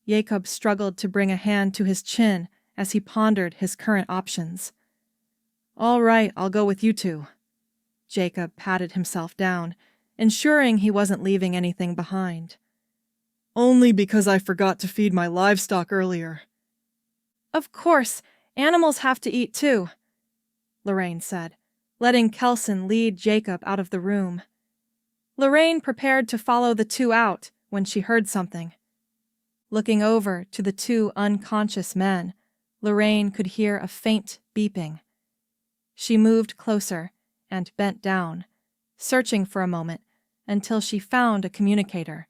Jacob struggled to bring a hand to his chin as he pondered his current options. All right, I'll go with you two. Jacob patted himself down, ensuring he wasn't leaving anything behind. Only because I forgot to feed my livestock earlier. Of course, animals have to eat too, Lorraine said, letting Kelson lead Jacob out of the room. Lorraine prepared to follow the two out when she heard something. Looking over to the two unconscious men, Lorraine could hear a faint beeping. She moved closer and bent down, searching for a moment until she found a communicator.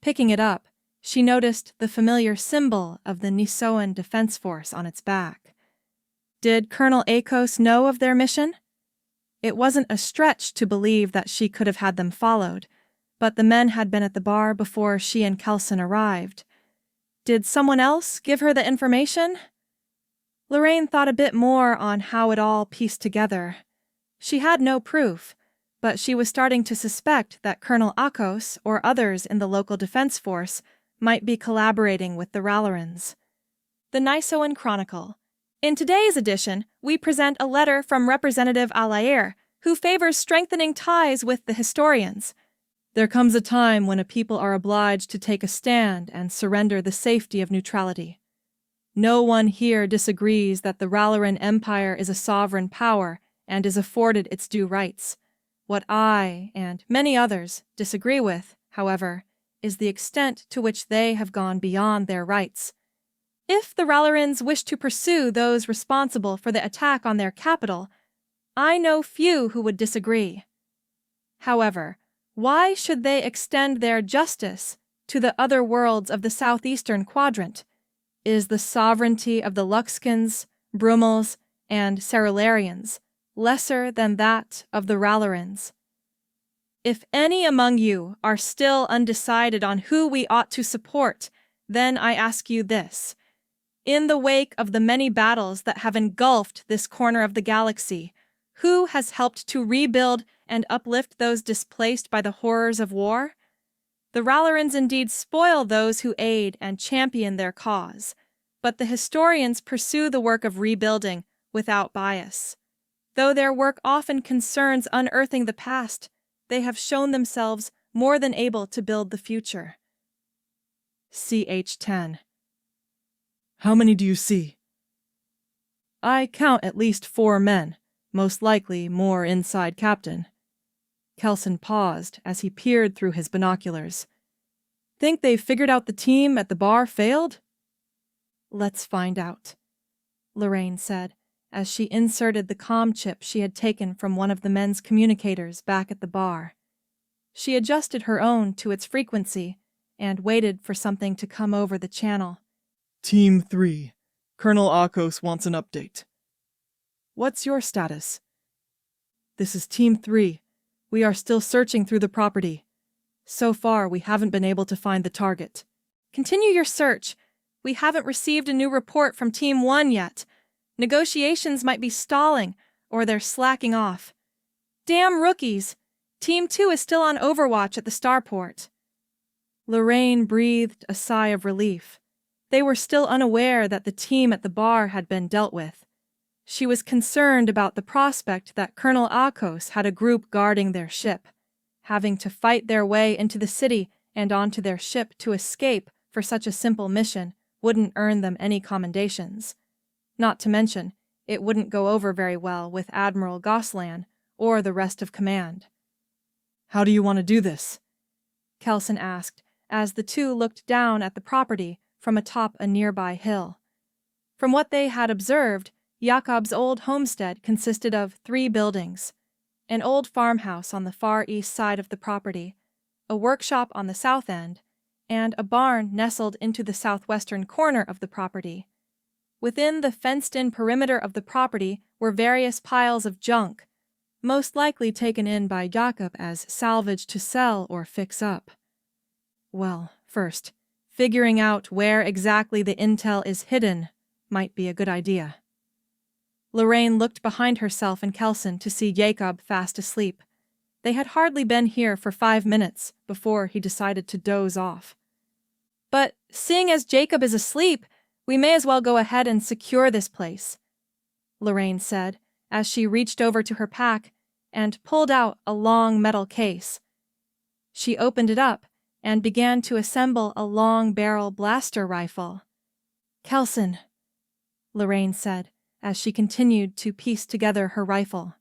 Picking it up, she noticed the familiar symbol of the Nisoan Defense Force on its back. Did Colonel Akos know of their mission? It wasn't a stretch to believe that she could have had them followed, but the men had been at the bar before she and Kelson arrived. Did someone else give her the information? Lorraine thought a bit more on how it all pieced together. She had no proof, but she was starting to suspect that Colonel Akos or others in the local defense force might be collaborating with the Ralerins. The Nisoan Chronicle. In today's edition, we present a letter from Representative Alair, who favors strengthening ties with the historians. There comes a time when a people are obliged to take a stand and surrender the safety of neutrality. No one here disagrees that the Ralerin Empire is a sovereign power and is afforded its due rights. What I, and many others, disagree with, however, is the extent to which they have gone beyond their rights. If the Ralerins wish to pursue those responsible for the attack on their capital, I know few who would disagree. However, why should they extend their justice to the other worlds of the southeastern quadrant? Is the sovereignty of the Luxkins, Brummels, and Cerularians lesser than that of the Ralerins? If any among you are still undecided on who we ought to support, then I ask you this. In the wake of the many battles that have engulfed this corner of the galaxy, who has helped to rebuild and uplift those displaced by the horrors of war? The Ralerins indeed spoil those who aid and champion their cause, but the historians pursue the work of rebuilding without bias. Though their work often concerns unearthing the past, they have shown themselves more than able to build the future. CH-10. How many do you see? I count at least 4 men, most likely more inside captain, Kelson paused as he peered through his binoculars. Think they've figured out the team at the bar failed? Let's find out, Lorraine said, as she inserted the comm chip she had taken from one of the men's communicators back at the bar. She adjusted her own to its frequency and waited for something to come over the channel. Team 3. Colonel Akos wants an update. What's your status? This is Team 3. We are still searching through the property. So far, we haven't been able to find the target. Continue your search. We haven't received a new report from Team 1 yet. Negotiations might be stalling, or they're slacking off. Damn rookies! Team 2 is still on overwatch at the starport. Lorraine breathed a sigh of relief. They were still unaware that the team at the bar had been dealt with. She was concerned about the prospect that Colonel Akos had a group guarding their ship. Having to fight their way into the city and onto their ship to escape for such a simple mission wouldn't earn them any commendations. Not to mention, it wouldn't go over very well with Admiral Goslan or the rest of command. How do you want to do this? Kelson asked as the two looked down at the property from atop a nearby hill. From what they had observed, Jakob's old homestead consisted of 3 buildings: an old farmhouse on the far east side of the property, a workshop on the south end, and a barn nestled into the southwestern corner of the property. Within the fenced-in perimeter of the property were various piles of junk, most likely taken in by Jakob as salvage to sell or fix up. Well, first, figuring out where exactly the intel is hidden might be a good idea. Lorraine looked behind herself and Kelson to see Jakob fast asleep. They had hardly been here for 5 minutes before he decided to doze off. But seeing as Jacob is asleep, we may as well go ahead and secure this place, Lorraine said as she reached over to her pack and pulled out a long metal case. She opened it up and began to assemble a long-barrel blaster rifle. Kelson, Lorraine said as she continued to piece together her rifle.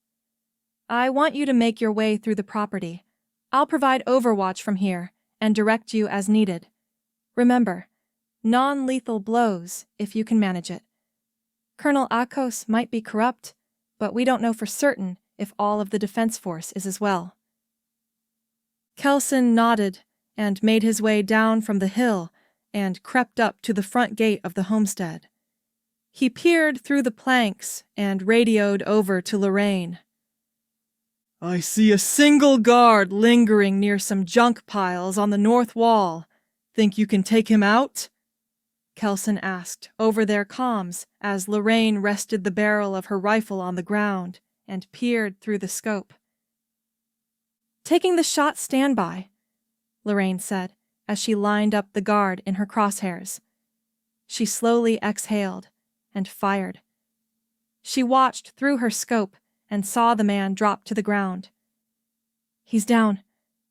I want you to make your way through the property. I'll provide overwatch from here and direct you as needed. Remember, non-lethal blows if you can manage it. Colonel Akos might be corrupt, but we don't know for certain if all of the defense force is as well. Kelson nodded and made his way down from the hill and crept up to the front gate of the homestead. He peered through the planks and radioed over to Lorraine. I see a single guard lingering near some junk piles on the north wall. Think you can take him out? Kelson asked over their comms as Lorraine rested the barrel of her rifle on the ground and peered through the scope. Taking the shot standby, Lorraine said as she lined up the guard in her crosshairs. She slowly exhaled and fired. She watched through her scope and saw the man drop to the ground. He's down.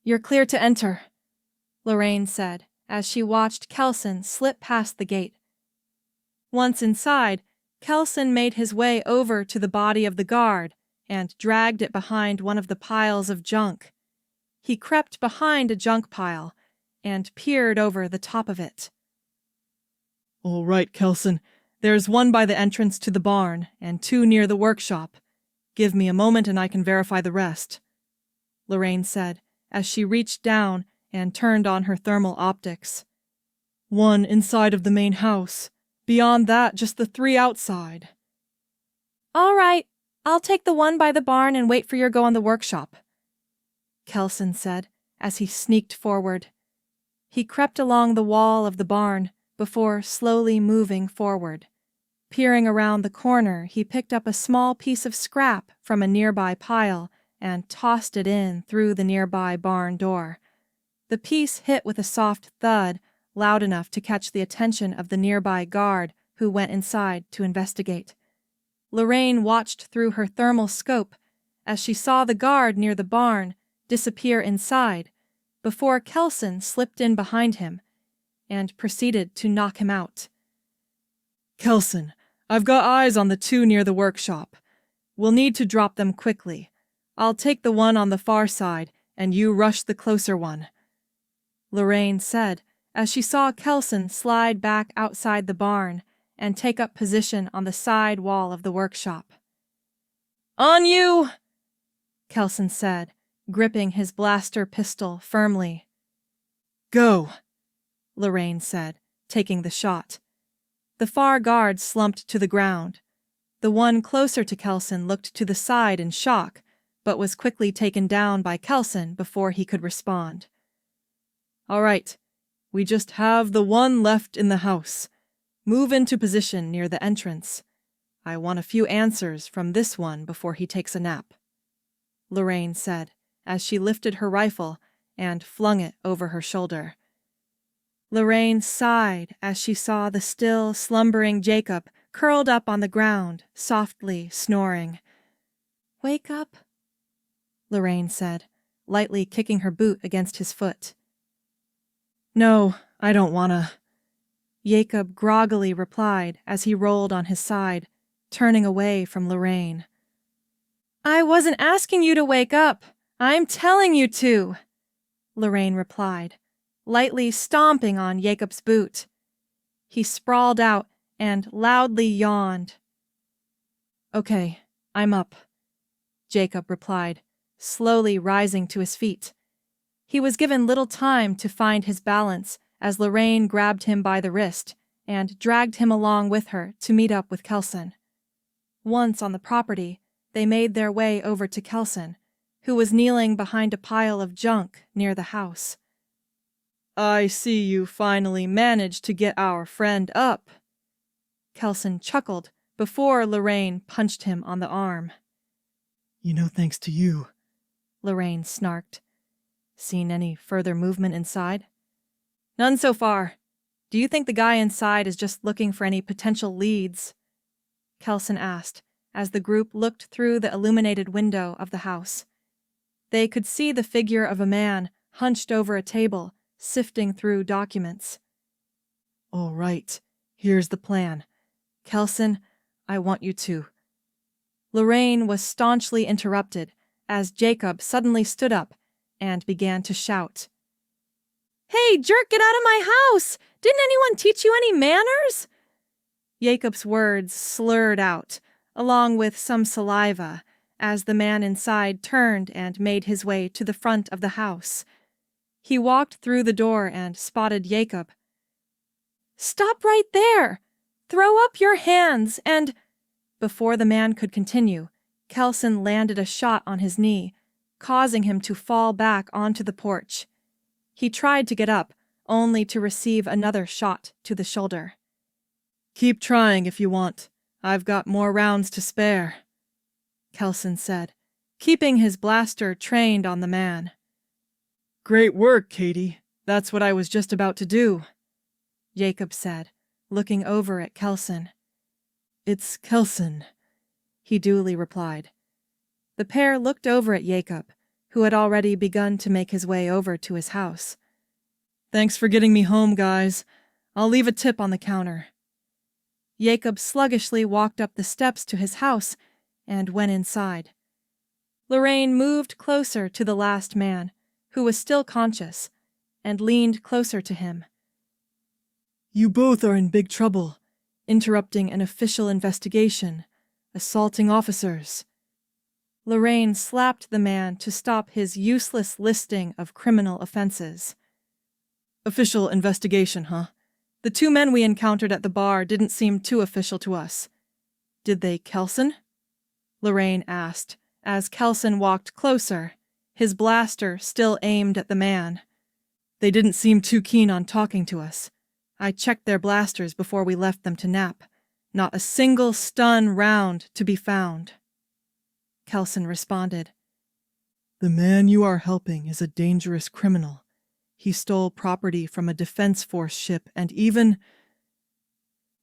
You're clear to enter, Lorraine said as she watched Kelson slip past the gate. Once inside, Kelson made his way over to the body of the guard and dragged it behind one of the piles of junk. He crept behind a junk pile and peered over the top of it. All right, Kelson. There's one by the entrance to the barn and 2 near the workshop. Give me a moment and I can verify the rest, Lorraine said as she reached down and turned on her thermal optics. 1 inside of the main house. Beyond that, just the 3 outside. All right, I'll take the one by the barn and wait for your go on the workshop, Kelson said as he sneaked forward. He crept along the wall of the barn before slowly moving forward. Peering around the corner, he picked up a small piece of scrap from a nearby pile and tossed it in through the nearby barn door. The piece hit with a soft thud, loud enough to catch the attention of the nearby guard who went inside to investigate. Lorraine watched through her thermal scope as she saw the guard near the barn disappear inside before Kelson slipped in behind him and proceeded to knock him out. Kelson, I've got eyes on the 2 near the workshop. We'll need to drop them quickly. I'll take the one on the far side and you rush the closer one," Lorraine said as she saw Kelson slide back outside the barn and take up position on the side wall of the workshop. "On you!" Kelson said, gripping his blaster pistol firmly. "Go," Lorraine said, taking the shot. The far guard slumped to the ground. The one closer to Kelson looked to the side in shock, but was quickly taken down by Kelson before he could respond. "All right, we just have the one left in the house. Move into position near the entrance. I want a few answers from this one before he takes a nap," Lorraine said as she lifted her rifle and flung it over her shoulder. Lorraine sighed as she saw the still, slumbering Jacob curled up on the ground, softly snoring. "Wake up," Lorraine said, lightly kicking her boot against his foot. "No, I don't wanna," Jacob groggily replied as he rolled on his side, turning away from Lorraine. "I wasn't asking you to wake up. I'm telling you to," Lorraine replied, lightly stomping on Jacob's boot. He sprawled out and loudly yawned. "Okay, I'm up," Jacob replied, slowly rising to his feet. He was given little time to find his balance as Lorraine grabbed him by the wrist and dragged him along with her to meet up with Kelson. Once on the property, they made their way over to Kelson, who was kneeling behind a pile of junk near the house. "I see you finally managed to get our friend up," Kelson chuckled before Lorraine punched him on the arm. Thanks to you," Lorraine snarked. "Seen any further movement inside?" "None so far. Do you think the guy inside is just looking for any potential leads?" Kelson asked as the group looked through the illuminated window of the house. They could see the figure of a man hunched over a table, sifting through documents. "All right, here's the plan. Kelson, I want you to..." Lorraine was staunchly interrupted as Jacob suddenly stood up and began to shout. "Hey, jerk, get out of my house! Didn't anyone teach you any manners?" Jacob's words slurred out, along with some saliva, as the man inside turned and made his way to the front of the house. He walked through the door and spotted Jacob. "Stop right there! Throw up your hands and..." Before the man could continue, Kelson landed a shot on his knee, causing him to fall back onto the porch. He tried to get up, only to receive another shot to the shoulder. "Keep trying if you want. I've got more rounds to spare," Kelson said, keeping his blaster trained on the man. "Great work, Katie. That's what I was just about to do," Jacob said, looking over at Kelson. "It's Kelson," he dully replied. The pair looked over at Jacob, who had already begun to make his way over to his house. "Thanks for getting me home, guys. I'll leave a tip on the counter." Jacob sluggishly walked up the steps to his house and went inside. Lorraine moved closer to the last man, who was still conscious, and leaned closer to him. "You both are in big trouble, interrupting an official investigation, assaulting officers." Lorraine slapped the man to stop his useless listing of criminal offenses. "Official investigation, huh? The two men we encountered at the bar didn't seem too official to us. Did they, Kelson?" Lorraine asked, as Kelson walked closer, his blaster still aimed at the man. "They didn't seem too keen on talking to us. I checked their blasters before we left them to nap. Not a single stun round to be found." Kelson responded. "The man you are helping is a dangerous criminal. He stole property from a defense force ship and even..."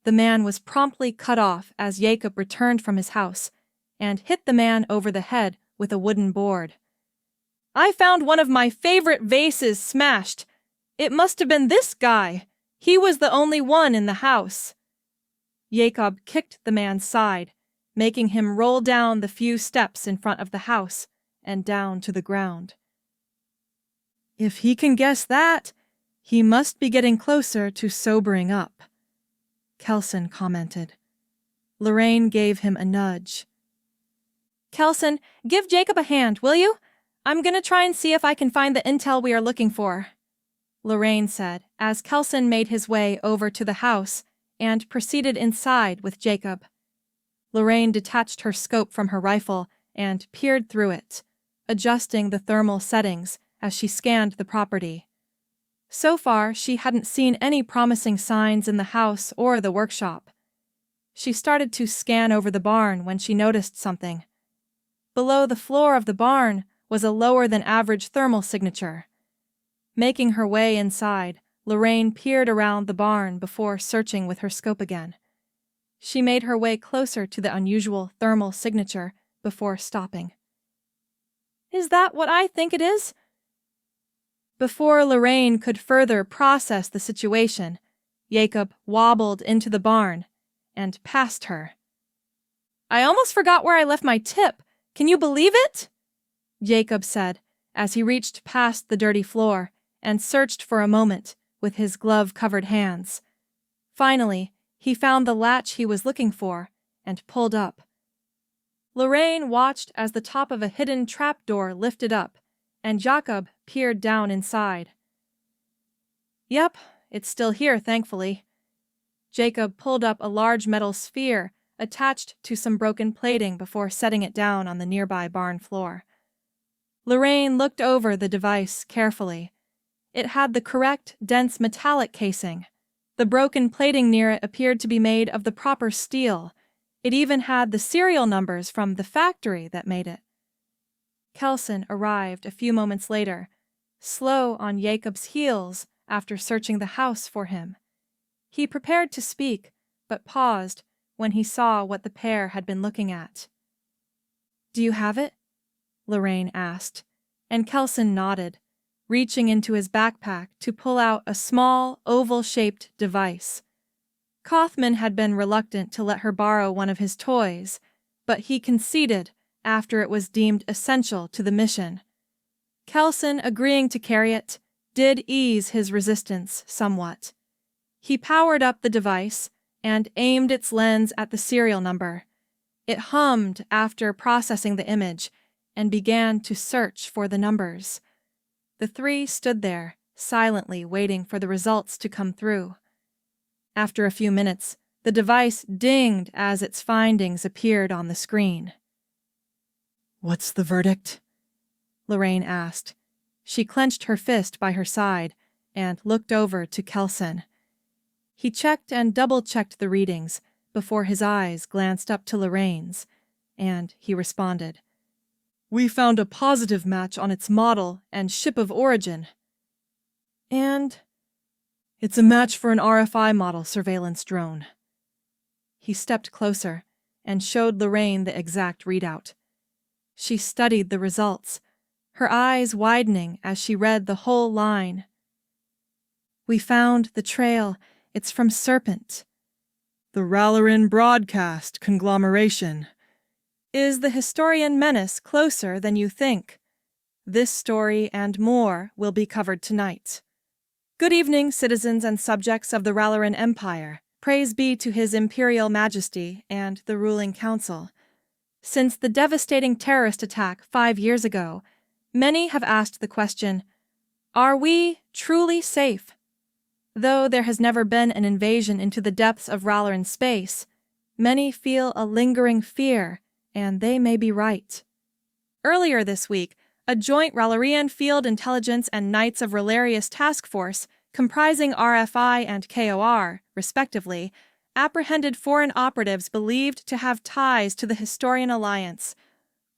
The man was promptly cut off as Jacob returned from his house and hit the man over the head with a wooden board. "I found one of my favorite vases smashed. It must have been this guy. He was the only one in the house." Jacob kicked the man's side, making him roll down the few steps in front of the house and down to the ground. If he can guess that, he must be getting closer to sobering up, Kelson commented. Lorraine gave him a nudge. Kelson, give Jacob a hand, will you? I'm gonna try and see if I can find the intel we are looking for, Lorraine said as Kelson made his way over to the house and proceeded inside with Jacob. Lorraine detached her scope from her rifle and peered through it, adjusting the thermal settings as she scanned the property. So far, she hadn't seen any promising signs in the house or the workshop. She started to scan over the barn when she noticed something. Below the floor of the barn was a lower-than-average thermal signature. Making her way inside, Lorraine peered around the barn before searching with her scope again. She made her way closer to the unusual thermal signature before stopping. Is that what I think it is? Before Lorraine could further process the situation, Jacob wobbled into the barn and past her. I almost forgot where I left my tip. Can you believe it? Jacob said as he reached past the dirty floor and searched for a moment with his glove-covered hands. Finally, he found the latch he was looking for and pulled up. Lorraine watched as the top of a hidden trapdoor lifted up, and Jacob peered down inside. Yep, it's still here, thankfully. Jacob pulled up a large metal sphere attached to some broken plating before setting it down on the nearby barn floor. Lorraine looked over the device carefully. It had the correct, dense metallic casing. The broken plating near it appeared to be made of the proper steel. It even had the serial numbers from the factory that made it. Kelson arrived a few moments later, slow on Jacob's heels after searching the house for him. He prepared to speak, but paused when he saw what the pair had been looking at. Do you have it? Lorraine asked, and Kelson nodded, reaching into his backpack to pull out a small, oval-shaped device. Kaufman had been reluctant to let her borrow one of his toys, but he conceded after it was deemed essential to the mission. Kelson, agreeing to carry it, did ease his resistance somewhat. He powered up the device and aimed its lens at the serial number. It hummed after processing the image and began to search for the numbers. The three stood there, silently waiting for the results to come through. After a few minutes, the device dinged as its findings appeared on the screen. What's the verdict? Lorraine asked. She clenched her fist by her side and looked over to Kelson. He checked and double-checked the readings before his eyes glanced up to Lorraine's, and he responded. We found a positive match on its model and ship of origin. And? It's a match for an RFI model surveillance drone. He stepped closer and showed Lorraine the exact readout. She studied the results, her eyes widening as she read the whole line. We found the trail. It's from Serpent. The Ralerin broadcast conglomeration. Is the Historian menace closer than you think? This story and more will be covered tonight. Good evening, citizens and subjects of the Ralerin Empire. Praise be to His Imperial Majesty and the ruling council. Since the devastating terrorist attack 5 years ago, many have asked the question, are we truly safe? Though there has never been an invasion into the depths of Ralerin space, many feel a lingering fear, and they may be right. Earlier this week, a joint Ralerian Field Intelligence and Knights of Ralerius task force, comprising RFI and KOR, respectively, apprehended foreign operatives believed to have ties to the Historian Alliance.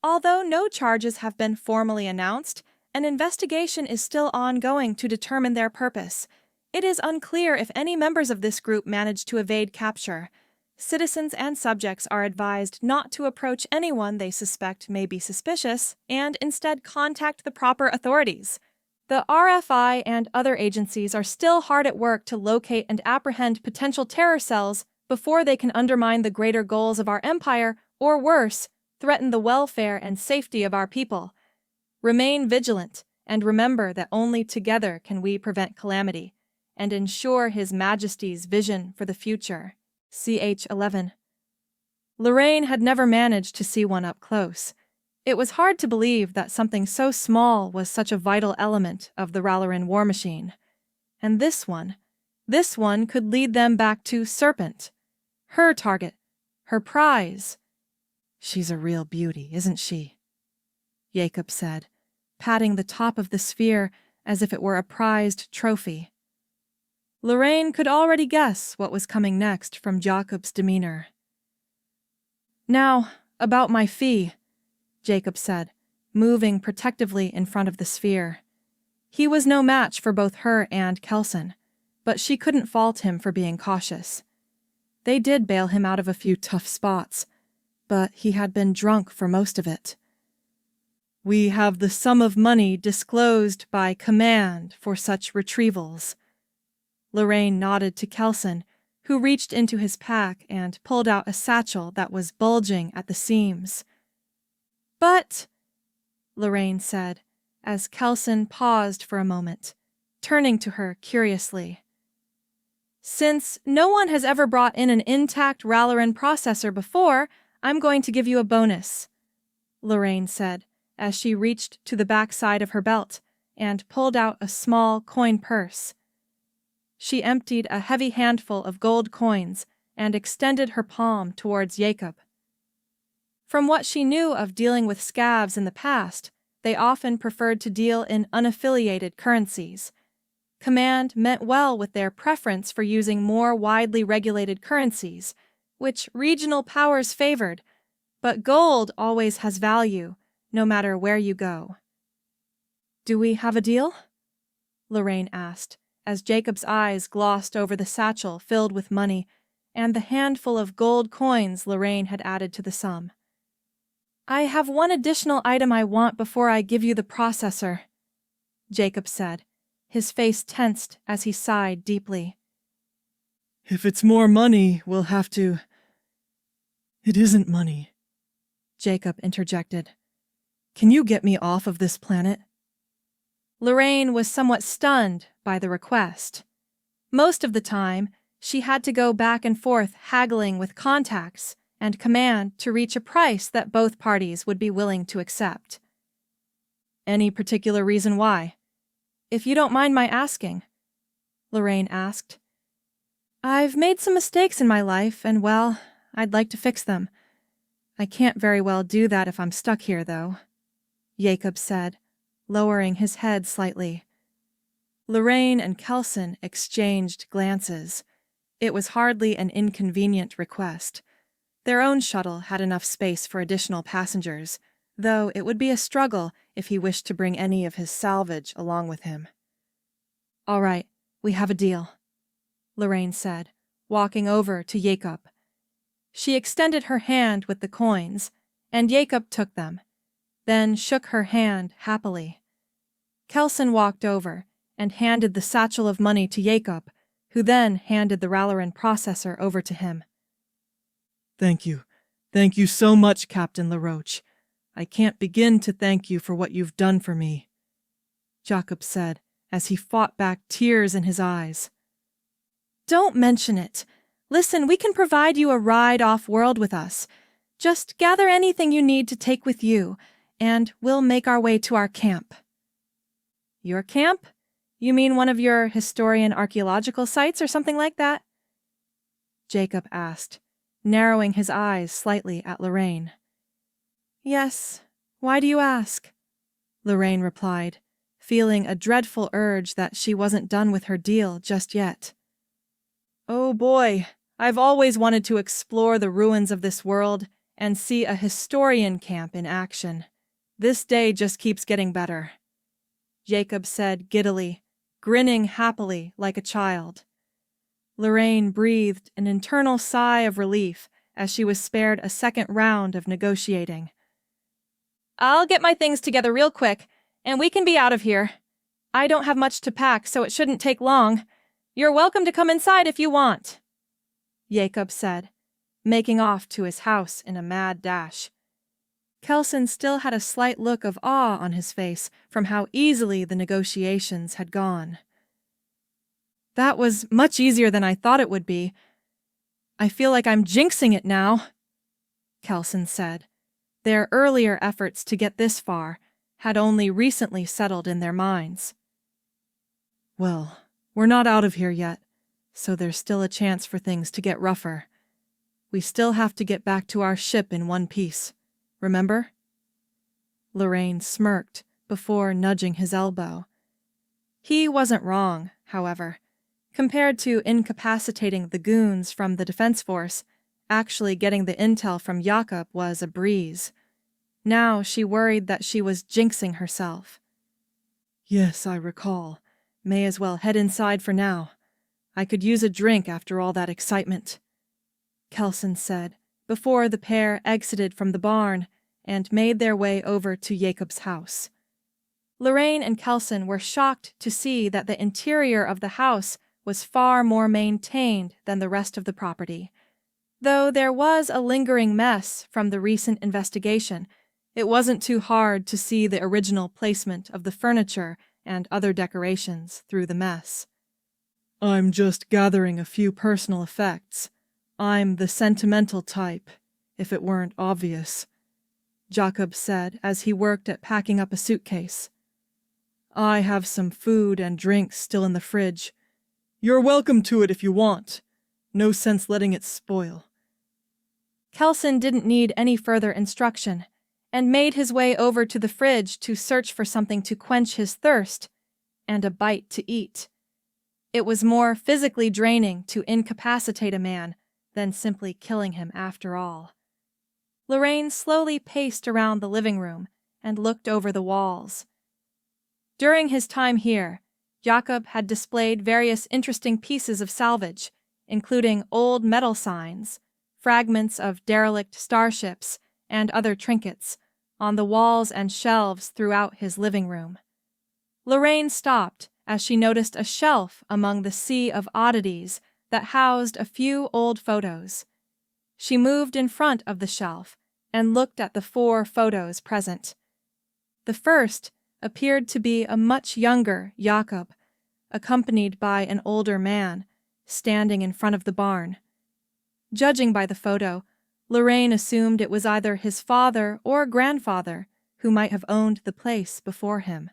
Although no charges have been formally announced, an investigation is still ongoing to determine their purpose. It is unclear if any members of this group managed to evade capture. Citizens and subjects are advised not to approach anyone they suspect may be suspicious and instead contact the proper authorities. The RFI and other agencies are still hard at work to locate and apprehend potential terror cells before they can undermine the greater goals of our empire, or worse, threaten the welfare and safety of our people. Remain vigilant and remember that only together can we prevent calamity and ensure His Majesty's vision for the future. Ch 11. Lorraine had never managed to see one up close. It was hard to believe that something so small was such a vital element of the Ralerin war machine. And this one could lead them back to Serpent. Her target, her prize. She's a real beauty, isn't she? Jacob said, patting the top of the sphere as if it were a prized trophy. Lorraine could already guess what was coming next from Jacob's demeanor. "Now, about my fee," Jacob said, moving protectively in front of the sphere. He was no match for both her and Kelson, but she couldn't fault him for being cautious. They did bail him out of a few tough spots, but he had been drunk for most of it. "We have the sum of money disclosed by command for such retrievals." Lorraine nodded to Kelson, who reached into his pack and pulled out a satchel that was bulging at the seams. "But," Lorraine said, as Kelson paused for a moment, turning to her curiously. "Since no one has ever brought in an intact Ralerin processor before, I'm going to give you a bonus," Lorraine said, as she reached to the backside of her belt and pulled out a small coin purse. She emptied a heavy handful of gold coins and extended her palm towards Jacob. From what she knew of dealing with scavs in the past, they often preferred to deal in unaffiliated currencies. Command meant well with their preference for using more widely regulated currencies, which regional powers favored, but gold always has value, no matter where you go. "Do we have a deal?" Lorraine asked, as Jacob's eyes glossed over the satchel filled with money and the handful of gold coins Lorraine had added to the sum. "I have one additional item I want before I give you the processor," Jacob said, his face tensed as he sighed deeply. "If it's more money, we'll have to—" "It isn't money," Jacob interjected. "Can you get me off of this planet?" Lorraine was somewhat stunned by the request. Most of the time, she had to go back and forth haggling with contacts and command to reach a price that both parties would be willing to accept. "Any particular reason why?" "If you don't mind my asking," Lorraine asked. "I've made some mistakes in my life, and well, I'd like to fix them. I can't very well do that if I'm stuck here, though," Jacob said, lowering his head slightly. Lorraine and Kelson exchanged glances. It was hardly an inconvenient request. Their own shuttle had enough space for additional passengers, though it would be a struggle if he wished to bring any of his salvage along with him. "All right, we have a deal," Lorraine said, walking over to Jacob. She extended her hand with the coins, and Jacob took them, then shook her hand happily. Kelson walked over and handed the satchel of money to Jacob, who then handed the Ralerin processor over to him. Thank you. Thank you so much, Captain Laroach. I can't begin to thank you for what you've done for me," Jacob said as he fought back tears in his eyes. "Don't mention it. Listen, we can provide you a ride off-world with us. Just gather anything you need to take with you, and we'll make our way to our camp." "Your camp? You mean one of your historian archaeological sites or something like that?" Jacob asked, narrowing his eyes slightly at Lorraine. "Yes. Why do you ask?" Lorraine replied, feeling a dreadful urge that she wasn't done with her deal just yet. "Oh boy, I've always wanted to explore the ruins of this world and see a historian camp in action. This day just keeps getting better," Jacob said giddily, grinning happily like a child. Lorraine breathed an internal sigh of relief as she was spared a second round of negotiating. "I'll get my things together real quick, and we can be out of here. I don't have much to pack, so it shouldn't take long. You're welcome to come inside if you want," Jacob said, making off to his house in a mad dash. Kelson still had a slight look of awe on his face from how easily the negotiations had gone. That was much easier than I thought it would be. I feel like I'm jinxing it now, Kelson said. Their earlier efforts to get this far had only recently settled in their minds. Well, we're not out of here yet, so there's still a chance for things to get rougher. We still have to get back to our ship in one piece, remember? Lorraine smirked before nudging his elbow. He wasn't wrong, however. Compared to incapacitating the goons from the defense force, actually getting the intel from Jakob was a breeze. Now she worried that she was jinxing herself. Yes, I recall. May as well head inside for now. I could use a drink after all that excitement, Kelson said, before the pair exited from the barn and made their way over to Jakob's house. Lorraine and Kelson were shocked to see that the interior of the house was far more maintained than the rest of the property. Though there was a lingering mess from the recent investigation, it wasn't too hard to see the original placement of the furniture and other decorations through the mess. I'm just gathering a few personal effects. I'm the sentimental type, if it weren't obvious, Jakob said as he worked at packing up a suitcase. I have some food and drinks still in the fridge. You're welcome to it if you want. No sense letting it spoil. Kelson didn't need any further instruction, and made his way over to the fridge to search for something to quench his thirst and a bite to eat. It was more physically draining to incapacitate a man than simply killing him after all. Lorraine slowly paced around the living room and looked over the walls. During his time here, Jakob had displayed various interesting pieces of salvage, including old metal signs, fragments of derelict starships, and other trinkets, on the walls and shelves throughout his living room. Lorraine stopped as she noticed a shelf among the sea of oddities that housed a few old photos. She moved in front of the shelf and looked at the 4 photos present. The first appeared to be a much younger Jakob, accompanied by an older man, standing in front of the barn. Judging by the photo, Lorraine assumed it was either his father or grandfather who might have owned the place before him.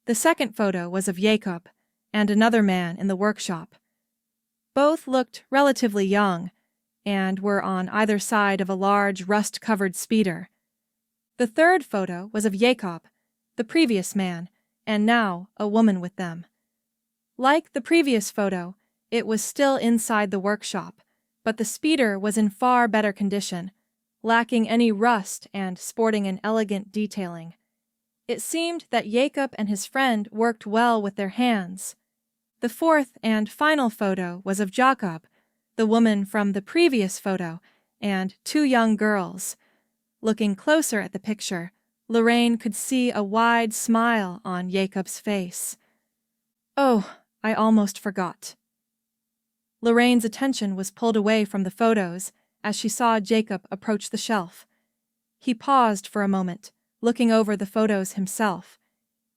The second photo was of Jakob and another man in the workshop. Both looked relatively young and were on either side of a large rust-covered speeder. The third photo was of Jakob, the previous man, and now a woman with them. Like the previous photo, it was still inside the workshop, but the speeder was in far better condition, lacking any rust and sporting an elegant detailing. It seemed that Jakob and his friend worked well with their hands. The fourth and final photo was of Jakob, the woman from the previous photo, and 2 young girls. Looking closer at the picture, Lorraine could see a wide smile on Jakob's face. Oh, I almost forgot. Lorraine's attention was pulled away from the photos as she saw Jakob approach the shelf. He paused for a moment, looking over the photos himself.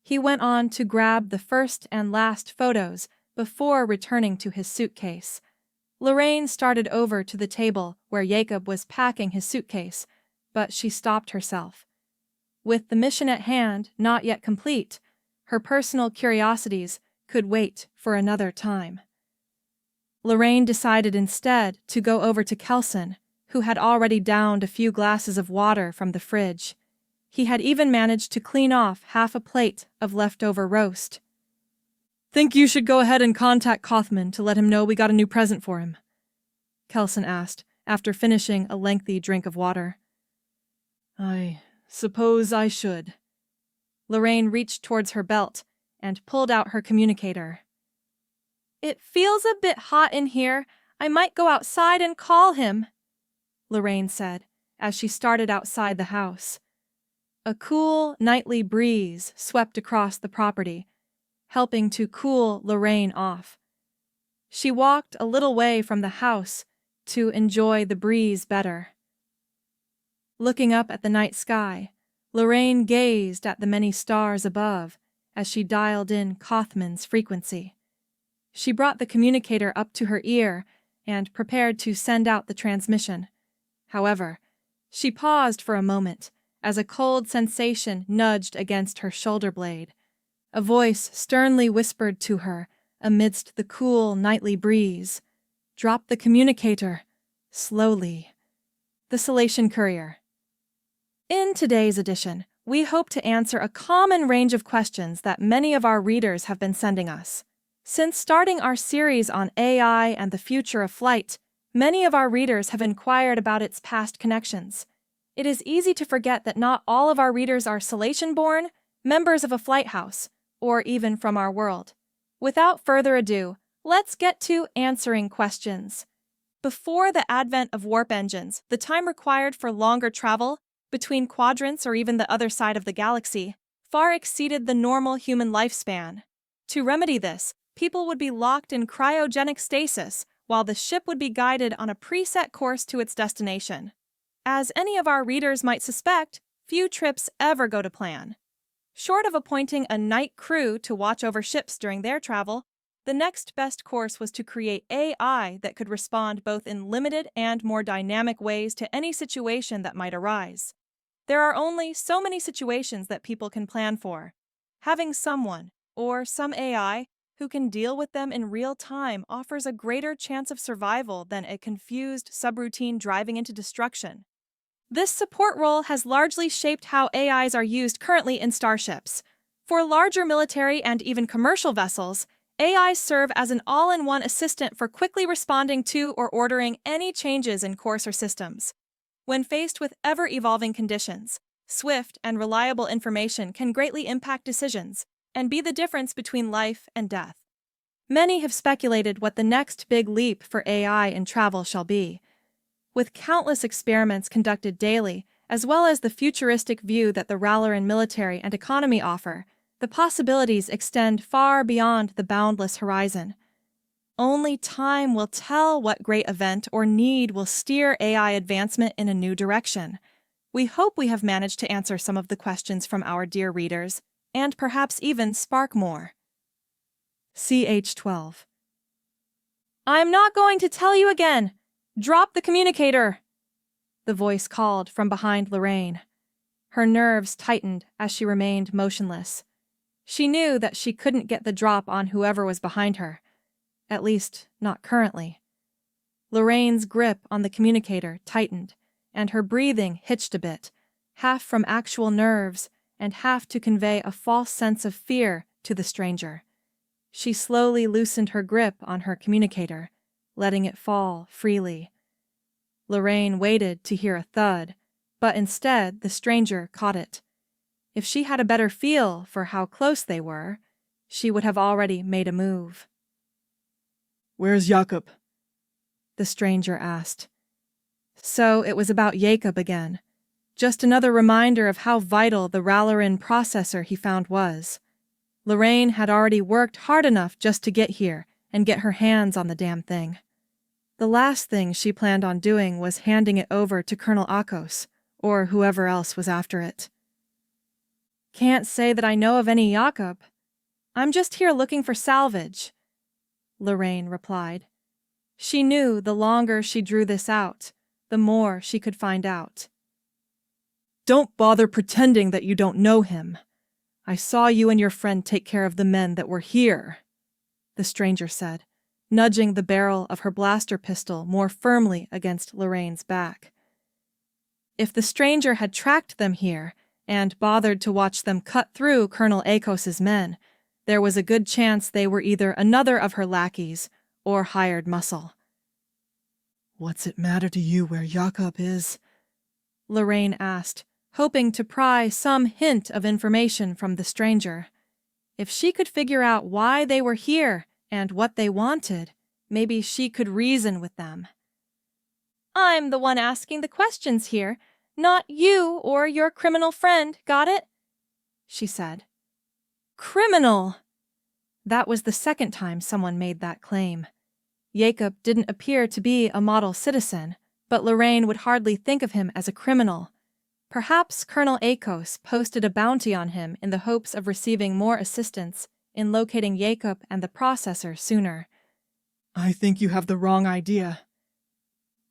He went on to grab the first and last photos before returning to his suitcase. Lorraine started over to the table where Jakob was packing his suitcase, but she stopped herself. With the mission at hand not yet complete, her personal curiosities could wait for another time. Lorraine decided instead to go over to Kelson, who had already downed a few glasses of water from the fridge. He had even managed to clean off half a plate of leftover roast. Think you should go ahead and contact Kaufman to let him know we got a new present for him? Kelson asked, after finishing a lengthy drink of water. I suppose I should. Lorraine reached towards her belt and pulled out her communicator. It feels a bit hot in here. I might go outside and call him, Lorraine said, as she started outside the house. A cool, nightly breeze swept across the property, helping to cool Lorraine off. She walked a little way from the house to enjoy the breeze better. Looking up at the night sky, Lorraine gazed at the many stars above as she dialed in Kaufman's frequency. She brought the communicator up to her ear and prepared to send out the transmission. However, she paused for a moment as a cold sensation nudged against her shoulder blade. A voice sternly whispered to her amidst the cool nightly breeze, "Drop the communicator, slowly." The Salation Courier. In today's edition, we hope to answer a common range of questions that many of our readers have been sending us. Since starting our series on AI and the future of flight, many of our readers have inquired about its past connections. It is easy to forget that not all of our readers are Salation-born, members of a flight house, or even from our world. Without further ado, let's get to answering questions. Before the advent of warp engines, the time required for longer travel between quadrants or even the other side of the galaxy far exceeded the normal human lifespan. To remedy this, people would be locked in cryogenic stasis while the ship would be guided on a preset course to its destination. As any of our readers might suspect, few trips ever go to plan. Short of appointing a night crew to watch over ships during their travel, the next best course was to create AI that could respond both in limited and more dynamic ways to any situation that might arise. There are only so many situations that people can plan for. Having someone, or some AI, who can deal with them in real time offers a greater chance of survival than a confused subroutine driving into destruction. This support role has largely shaped how AIs are used currently in starships. For larger military and even commercial vessels, AIs serve as an all-in-one assistant for quickly responding to or ordering any changes in course or systems. When faced with ever-evolving conditions, swift and reliable information can greatly impact decisions and be the difference between life and death. Many have speculated what the next big leap for AI in travel shall be. With countless experiments conducted daily, as well as the futuristic view that the Ralerin military and economy offer, the possibilities extend far beyond the boundless horizon. Only time will tell what great event or need will steer AI advancement in a new direction. We hope we have managed to answer some of the questions from our dear readers, and perhaps even spark more. CH-12. "I'm not going to tell you again! Drop the communicator!" the voice called from behind Lorraine. Her nerves tightened as she remained motionless. She knew that she couldn't get the drop on whoever was behind her. At least, not currently. Lorraine's grip on the communicator tightened, and her breathing hitched a bit, half from actual nerves and half to convey a false sense of fear to the stranger. She slowly loosened her grip on her communicator, letting it fall freely. Lorraine waited to hear a thud, but instead the stranger caught it. If she had a better feel for how close they were, she would have already made a move. "Where's Jakob?" the stranger asked. So it was about Jakob again. Just another reminder of how vital the Ralerin processor he found was. Lorraine had already worked hard enough just to get here and get her hands on the damn thing. The last thing she planned on doing was handing it over to Colonel Akos, or whoever else was after it. "Can't say that I know of any Jakob. I'm just here looking for salvage," Lorraine replied. She knew the longer she drew this out, the more she could find out. "Don't bother pretending that you don't know him. I saw you and your friend take care of the men that were here," the stranger said, nudging the barrel of her blaster pistol more firmly against Lorraine's back. If the stranger had tracked them here and bothered to watch them cut through Colonel Akos's men, there was a good chance they were either another of her lackeys or hired muscle. "What's it matter to you where Jakob is?" Lorraine asked, hoping to pry some hint of information from the stranger. If she could figure out why they were here and what they wanted, maybe she could reason with them. "I'm the one asking the questions here, not you or your criminal friend, got it?" she said. Criminal! That was the second time someone made that claim. Jakob didn't appear to be a model citizen, but Lorraine would hardly think of him as a criminal. Perhaps Colonel Akos posted a bounty on him in the hopes of receiving more assistance in locating Jacob and the processor sooner. I think you have the wrong idea.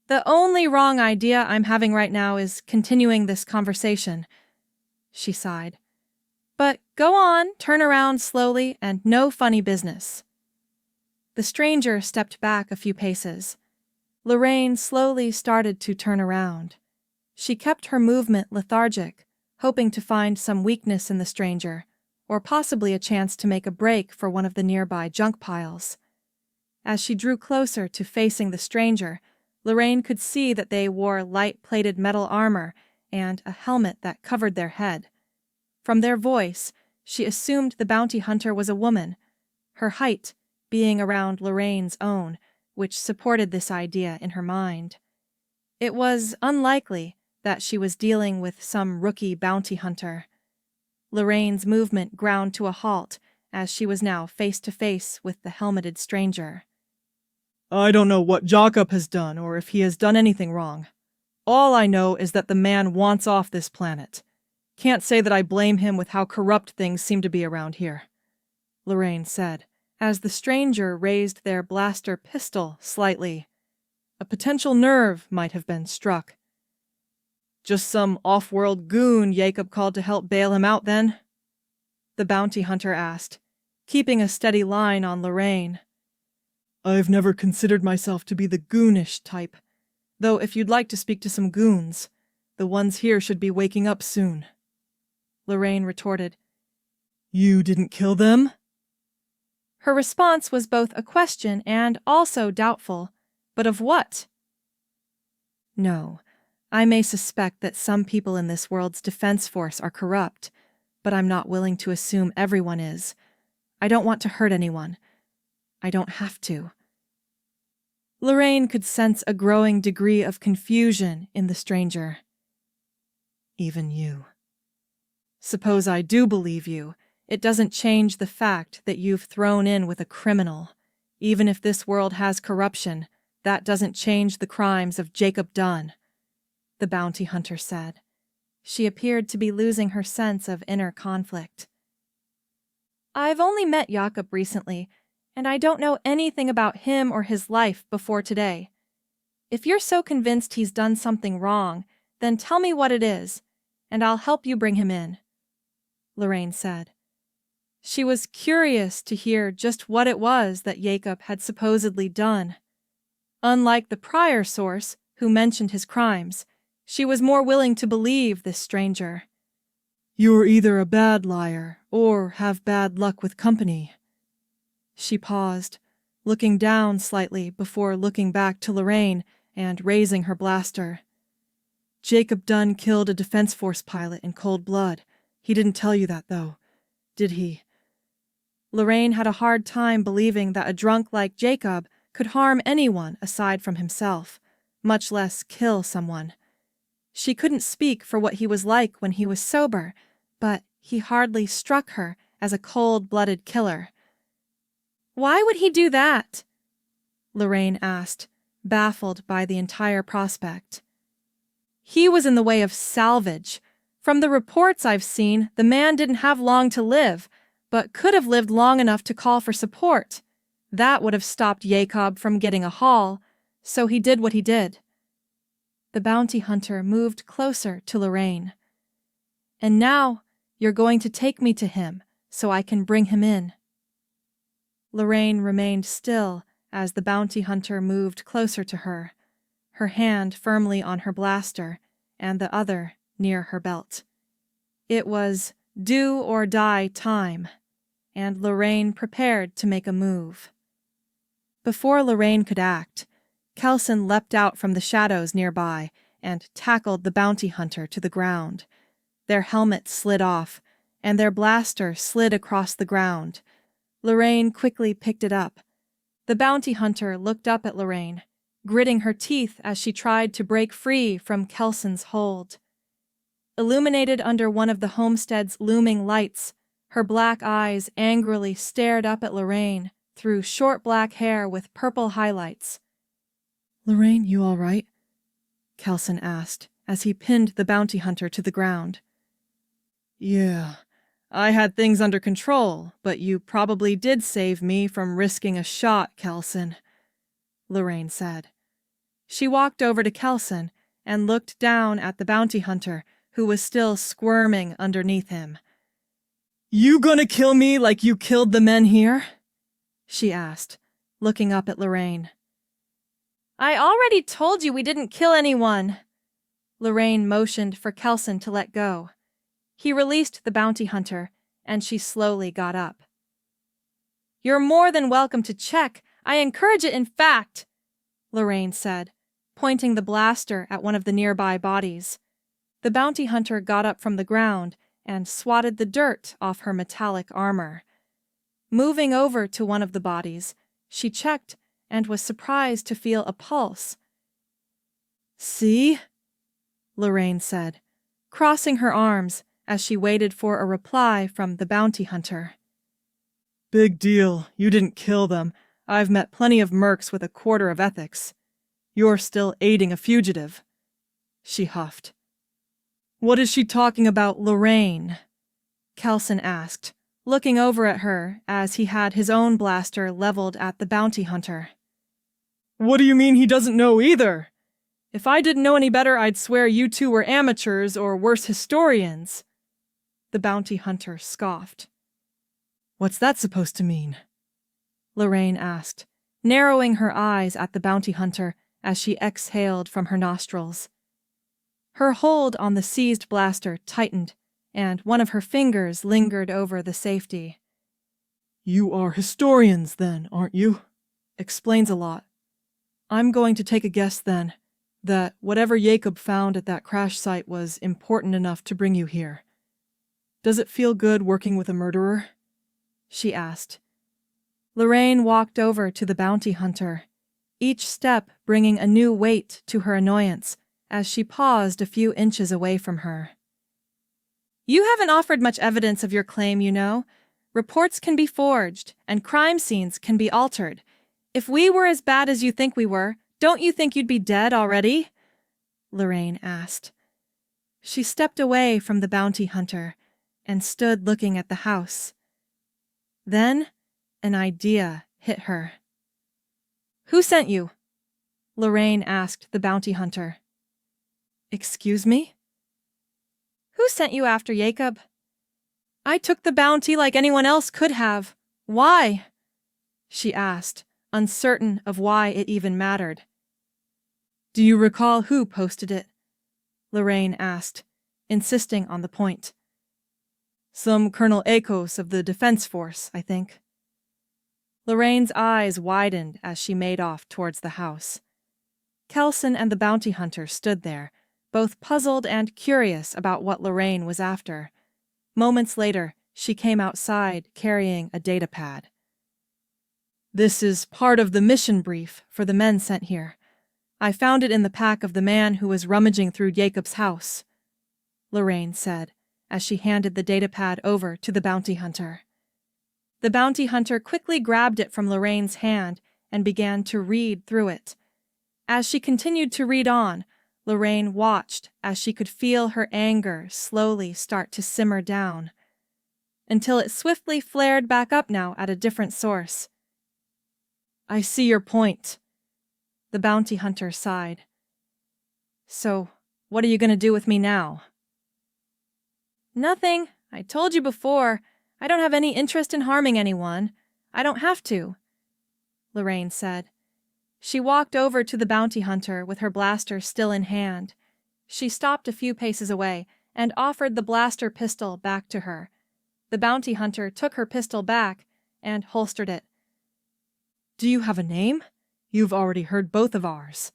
The only wrong idea I'm having right now is continuing this conversation, she sighed. But go on, turn around slowly, and no funny business. The stranger stepped back a few paces. Lorraine slowly started to turn around. She kept her movement lethargic, hoping to find some weakness in the stranger, or possibly a chance to make a break for one of the nearby junk piles. As she drew closer to facing the stranger, Lorraine could see that they wore light-plated metal armor and a helmet that covered their head. From their voice, she assumed the bounty hunter was a woman, her height being around Lorraine's own, which supported this idea in her mind. It was unlikely that she was dealing with some rookie bounty hunter. Lorraine's movement ground to a halt as she was now face to face with the helmeted stranger. I don't know what Jacob has done or if he has done anything wrong. All I know is that the man wants off this planet. Can't say that I blame him with how corrupt things seem to be around here, Lorraine said, as the stranger raised their blaster pistol slightly. A potential nerve might have been struck. Just some off-world goon Jacob called to help bail him out, then? The bounty hunter asked, keeping a steady line on Lorraine. I've never considered myself to be the goonish type, though if you'd like to speak to some goons, the ones here should be waking up soon. Lorraine retorted. You didn't kill them? Her response was both a question and also doubtful. But of what? No, I may suspect that some people in this world's defense force are corrupt, but I'm not willing to assume everyone is. I don't want to hurt anyone. I don't have to. Lorraine could sense a growing degree of confusion in the stranger. Even you. Suppose I do believe you. It doesn't change the fact that you've thrown in with a criminal. Even if this world has corruption, that doesn't change the crimes of Jacob Dunn, the bounty hunter said. She appeared to be losing her sense of inner conflict. I've only met Jacob recently, and I don't know anything about him or his life before today. If you're so convinced he's done something wrong, then tell me what it is, and I'll help you bring him in, Lorraine said. She was curious to hear just what it was that Jacob had supposedly done. Unlike the prior source, who mentioned his crimes, she was more willing to believe this stranger. You're either a bad liar or have bad luck with company. She paused, looking down slightly before looking back to Lorraine and raising her blaster. Jacob Dunn killed a Defense Force pilot in cold blood. He didn't tell you that, though, did he? Lorraine had a hard time believing that a drunk like Jacob could harm anyone aside from himself, much less kill someone. She couldn't speak for what he was like when he was sober, but he hardly struck her as a cold-blooded killer. Why would he do that? Lorraine asked, baffled by the entire prospect. He was in the way of salvage. From the reports I've seen, the man didn't have long to live, but could have lived long enough to call for support. That would have stopped Jacob from getting a haul, so he did what he did. The bounty hunter moved closer to Lorraine. And now you're going to take me to him so I can bring him in. Lorraine remained still as the bounty hunter moved closer to her, her hand firmly on her blaster and the other near her belt. It was do or die time, and Lorraine prepared to make a move. Before Lorraine could act, Kelson leapt out from the shadows nearby and tackled the bounty hunter to the ground. Their helmets slid off, and their blaster slid across the ground. Lorraine quickly picked it up. The bounty hunter looked up at Lorraine, gritting her teeth as she tried to break free from Kelson's hold. Illuminated under one of the homestead's looming lights, her black eyes angrily stared up at Lorraine through short black hair with purple highlights. Lorraine, you all right? Kelson asked as he pinned the bounty hunter to the ground. Yeah, I had things under control, but you probably did save me from risking a shot, Kelson, Lorraine said. She walked over to Kelson and looked down at the bounty hunter, who was still squirming underneath him. You gonna kill me like you killed the men here? She asked, looking up at Lorraine. I already told you we didn't kill anyone. Lorraine motioned for Kelson to let go. He released the bounty hunter, and she slowly got up. You're more than welcome to check. I encourage it, in fact, Lorraine said, pointing the blaster at one of the nearby bodies. The bounty hunter got up from the ground and swatted the dirt off her metallic armor. Moving over to one of the bodies, she checked and was surprised to feel a pulse. See? Lorraine said, crossing her arms as she waited for a reply from the bounty hunter. Big deal. You didn't kill them. I've met plenty of mercs with a quarter of ethics. You're still aiding a fugitive, she huffed. What is she talking about, Lorraine? Kelson asked, looking over at her as he had his own blaster leveled at the bounty hunter. What do you mean he doesn't know either? If I didn't know any better, I'd swear you two were amateurs or worse, historians. The bounty hunter scoffed. What's that supposed to mean? Lorraine asked, narrowing her eyes at the bounty hunter as she exhaled from her nostrils. Her hold on the seized blaster tightened, and one of her fingers lingered over the safety. You are historians, then, aren't you? Explains a lot. I'm going to take a guess, then, that whatever Jacob found at that crash site was important enough to bring you here. Does it feel good working with a murderer? She asked. Lorraine walked over to the bounty hunter, each step bringing a new weight to her annoyance as she paused a few inches away from her. You haven't offered much evidence of your claim, you know. Reports can be forged, and crime scenes can be altered. If we were as bad as you think we were, don't you think you'd be dead already? Lorraine asked. She stepped away from the bounty hunter and stood looking at the house. Then, an idea hit her. Who sent you? Lorraine asked the bounty hunter. Excuse me? Who sent you after Jacob? I took the bounty like anyone else could have. Why? She asked, uncertain of why it even mattered. Do you recall who posted it? Lorraine asked, insisting on the point. Some Colonel Akos of the Defense Force, I think. Lorraine's eyes widened as she made off towards the house. Kelson and the bounty hunter stood there, both puzzled and curious about what Lorraine was after. Moments later, she came outside carrying a datapad. This is part of the mission brief for the men sent here. I found it in the pack of the man who was rummaging through Jacob's house, Lorraine said, as she handed the datapad over to the bounty hunter. The bounty hunter quickly grabbed it from Lorraine's hand and began to read through it. As she continued to read on, Lorraine watched as she could feel her anger slowly start to simmer down, until it swiftly flared back up now at a different source. I see your point, the bounty hunter sighed. So, what are you going to do with me now? Nothing. I told you before. I don't have any interest in harming anyone. I don't have to, Lorraine said. She walked over to the bounty hunter with her blaster still in hand. She stopped a few paces away and offered the blaster pistol back to her. The bounty hunter took her pistol back and holstered it. Do you have a name? You've already heard both of ours,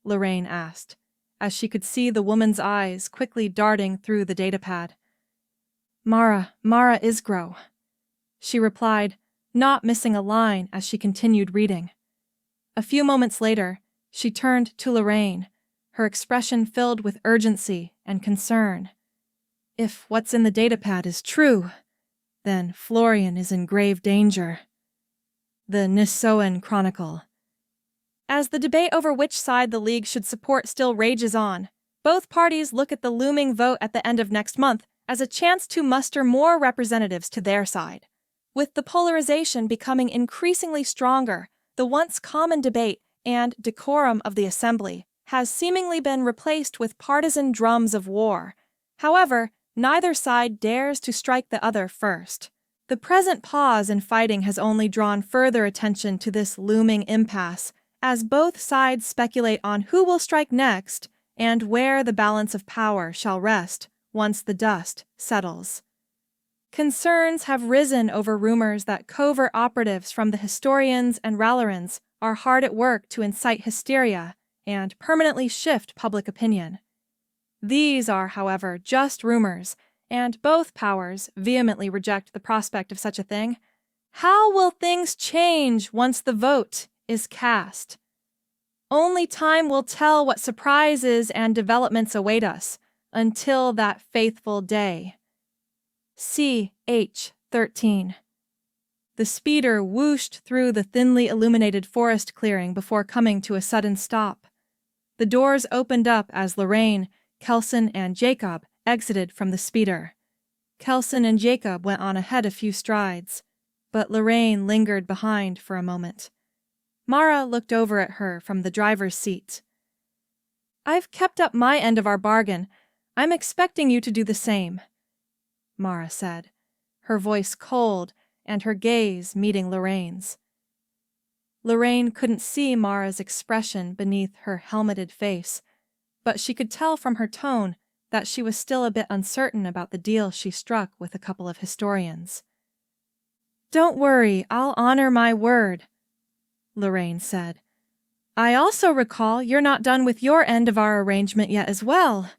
Lorraine asked, as she could see the woman's eyes quickly darting through the datapad. Mara Isgro, she replied, not missing a line as she continued reading. A few moments later, she turned to Lorraine, her expression filled with urgency and concern. If what's in the datapad is true, then Florian is in grave danger. The Nissoan Chronicle. As the debate over which side the League should support still rages on, Both parties look at the looming vote at the end of next month as a chance to muster more representatives to their side. With the polarization becoming increasingly stronger, the once common debate and decorum of the assembly has seemingly been replaced with partisan drums of war. However, neither side dares to strike the other first. The present pause in fighting has only drawn further attention to this looming impasse, as both sides speculate on who will strike next and where the balance of power shall rest once the dust settles. Concerns have risen over rumors that covert operatives from the Historians and Ralerins are hard at work to incite hysteria and permanently shift public opinion. These are, however, just rumors, and both powers vehemently reject the prospect of such a thing. How will things change once the vote is cast? Only time will tell what surprises and developments await us until that faithful day. CH 13. The speeder whooshed through the thinly illuminated forest clearing before coming to a sudden stop. The doors opened up as Lorraine, Kelson, and Jacob exited from the speeder. Kelson and Jacob went on ahead a few strides, but Lorraine lingered behind for a moment. Mara looked over at her from the driver's seat. "I've kept up my end of our bargain. I'm expecting you to do the same," Mara said, her voice cold and her gaze meeting Lorraine's. Lorraine couldn't see Mara's expression beneath her helmeted face, but she could tell from her tone that she was still a bit uncertain about the deal she struck with a couple of historians. "Don't worry, I'll honor my word," Lorraine said. "I also recall you're not done with your end of our arrangement yet as well,"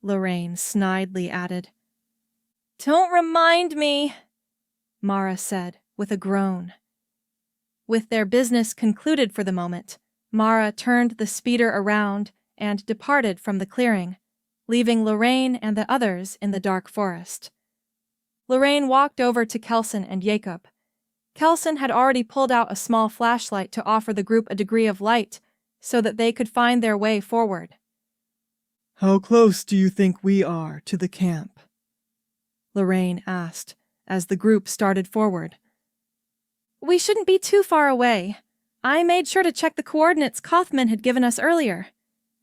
Lorraine snidely added. "Don't remind me," Mara said with a groan. With their business concluded for the moment, Mara turned the speeder around and departed from the clearing, leaving Lorraine and the others in the dark forest. Lorraine walked over to Kelson and Jacob. Kelson had already pulled out a small flashlight to offer the group a degree of light so that they could find their way forward. "How close do you think we are to the camp?" Lorraine asked as the group started forward. "We shouldn't be too far away. I made sure to check the coordinates Kaufman had given us earlier.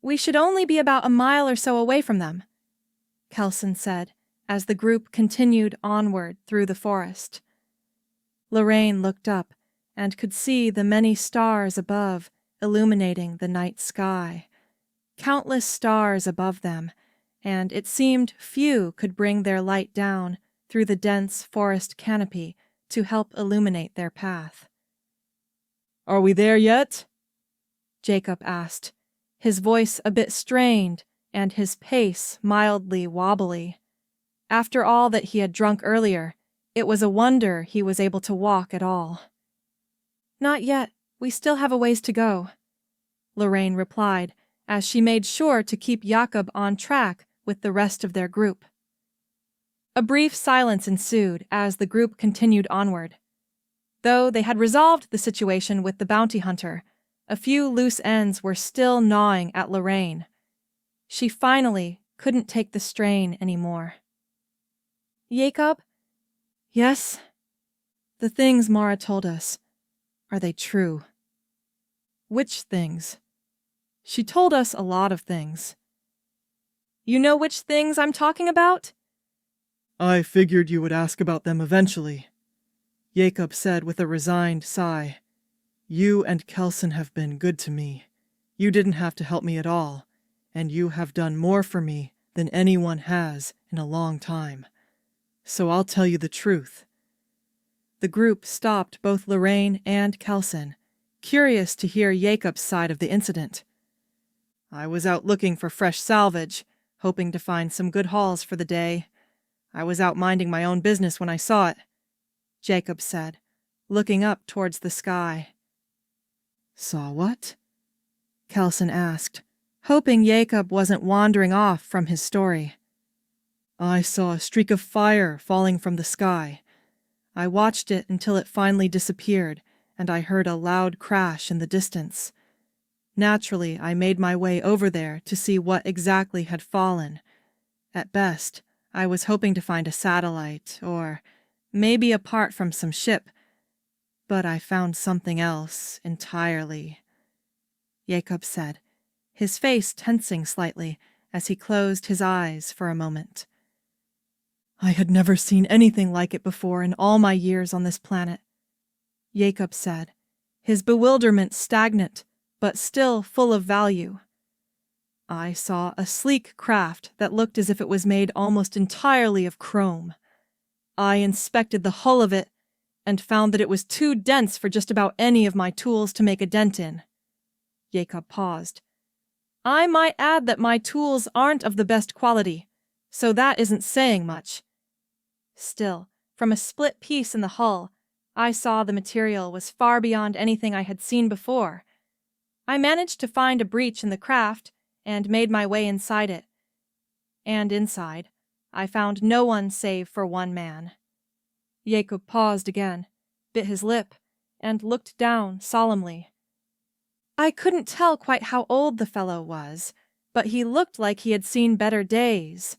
We should only be about a mile or so away from them," Kelson said as the group continued onward through the forest. Lorraine looked up and could see the many stars above illuminating the night sky. Countless stars above them, and it seemed few could bring their light down through the dense forest canopy to help illuminate their path. "Are we there yet?" Jacob asked, his voice a bit strained and his pace mildly wobbly. After all that he had drunk earlier, it was a wonder he was able to walk at all. "Not yet. We still have a ways to go," Lorraine replied as she made sure to keep Jacob on track with the rest of their group. A brief silence ensued as the group continued onward. Though they had resolved the situation with the bounty hunter, a few loose ends were still gnawing at Lorraine. She finally couldn't take the strain anymore. "Jacob?" "Yes?" "The things Mara told us, are they true?" "Which things?" "She told us a lot of things." "You know which things I'm talking about?" "I figured you would ask about them eventually," Jacob said with a resigned sigh. "You and Kelson have been good to me. You didn't have to help me at all, and you have done more for me than anyone has in a long time. So I'll tell you the truth." The group stopped both Lorraine and Kelson, curious to hear Jacob's side of the incident. "I was out looking for fresh salvage, hoping to find some good hauls for the day. I was out minding my own business when I saw it," Jacob said, looking up towards the sky. "Saw what?" Kelson asked, hoping Jacob wasn't wandering off from his story. "I saw a streak of fire falling from the sky. I watched it until it finally disappeared, and I heard a loud crash in the distance. Naturally, I made my way over there to see what exactly had fallen. At best, I was hoping to find a satellite, or maybe a part from some ship, but I found something else entirely, Jacob said, his face tensing slightly as he closed his eyes for a moment. I had never seen anything like it before in all my years on this planet, Jacob said, his bewilderment stagnant, but still full of value. I saw a sleek craft that looked as if it was made almost entirely of chrome. I inspected the hull of it and found that it was too dense for just about any of my tools to make a dent in. Jacob paused. I might add that my tools aren't of the best quality, so that isn't saying much. Still, from a split piece in the hull, I saw the material was far beyond anything I had seen before. I managed to find a breach in the craft and made my way inside it. And inside, I found no one save for one man. Jacob paused again, bit his lip, and looked down solemnly. I couldn't tell quite how old the fellow was, but he looked like he had seen better days.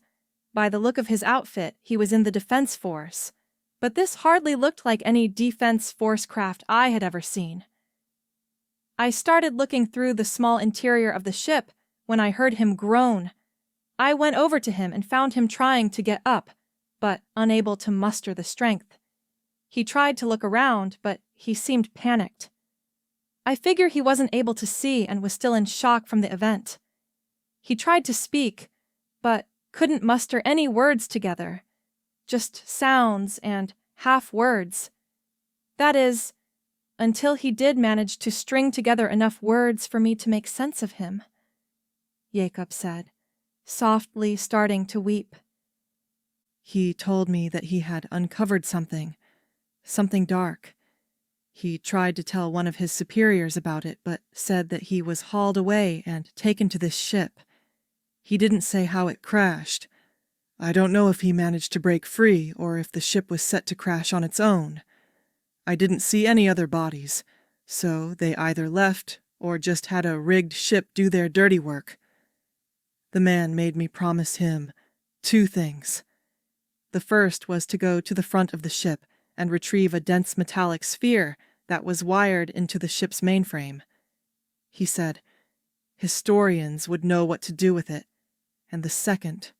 By the look of his outfit, he was in the defense force, but this hardly looked like any defense force craft I had ever seen. I started looking through the small interior of the ship when I heard him groan. I went over to him and found him trying to get up, but unable to muster the strength. He tried to look around, but he seemed panicked. I figure he wasn't able to see and was still in shock from the event. He tried to speak, but couldn't muster any words together, just sounds and half words. That is, until he did manage to string together enough words for me to make sense of him, Jacob said, softly starting to weep. He told me that he had uncovered something dark. He tried to tell one of his superiors about it, but said that he was hauled away and taken to this ship. He didn't say how it crashed. I don't know if he managed to break free or if the ship was set to crash on its own. I didn't see any other bodies, so they either left or just had a rigged ship do their dirty work. The man made me promise him 2 things. The first was to go to the front of the ship and retrieve a dense metallic sphere that was wired into the ship's mainframe. He said historians would know what to do with it. And the second...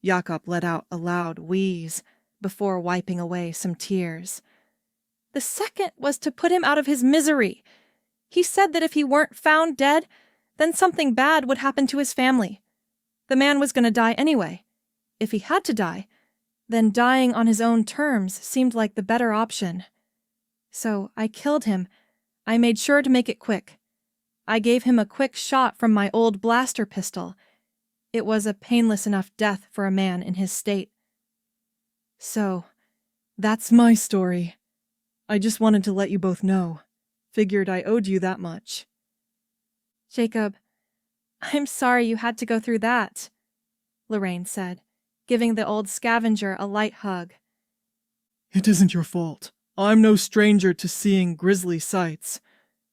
Jakob let out a loud wheeze before wiping away some tears. The second was to put him out of his misery. He said that if he weren't found dead, then something bad would happen to his family. The man was going to die anyway. If he had to die, then dying on his own terms seemed like the better option. So I killed him. I made sure to make it quick. I gave him a quick shot from my old blaster pistol. It was a painless enough death for a man in his state. So, that's my story. I just wanted to let you both know. Figured I owed you that much. Jacob, I'm sorry you had to go through that, Lorraine said, giving the old scavenger a light hug. It isn't your fault. I'm no stranger to seeing grisly sights.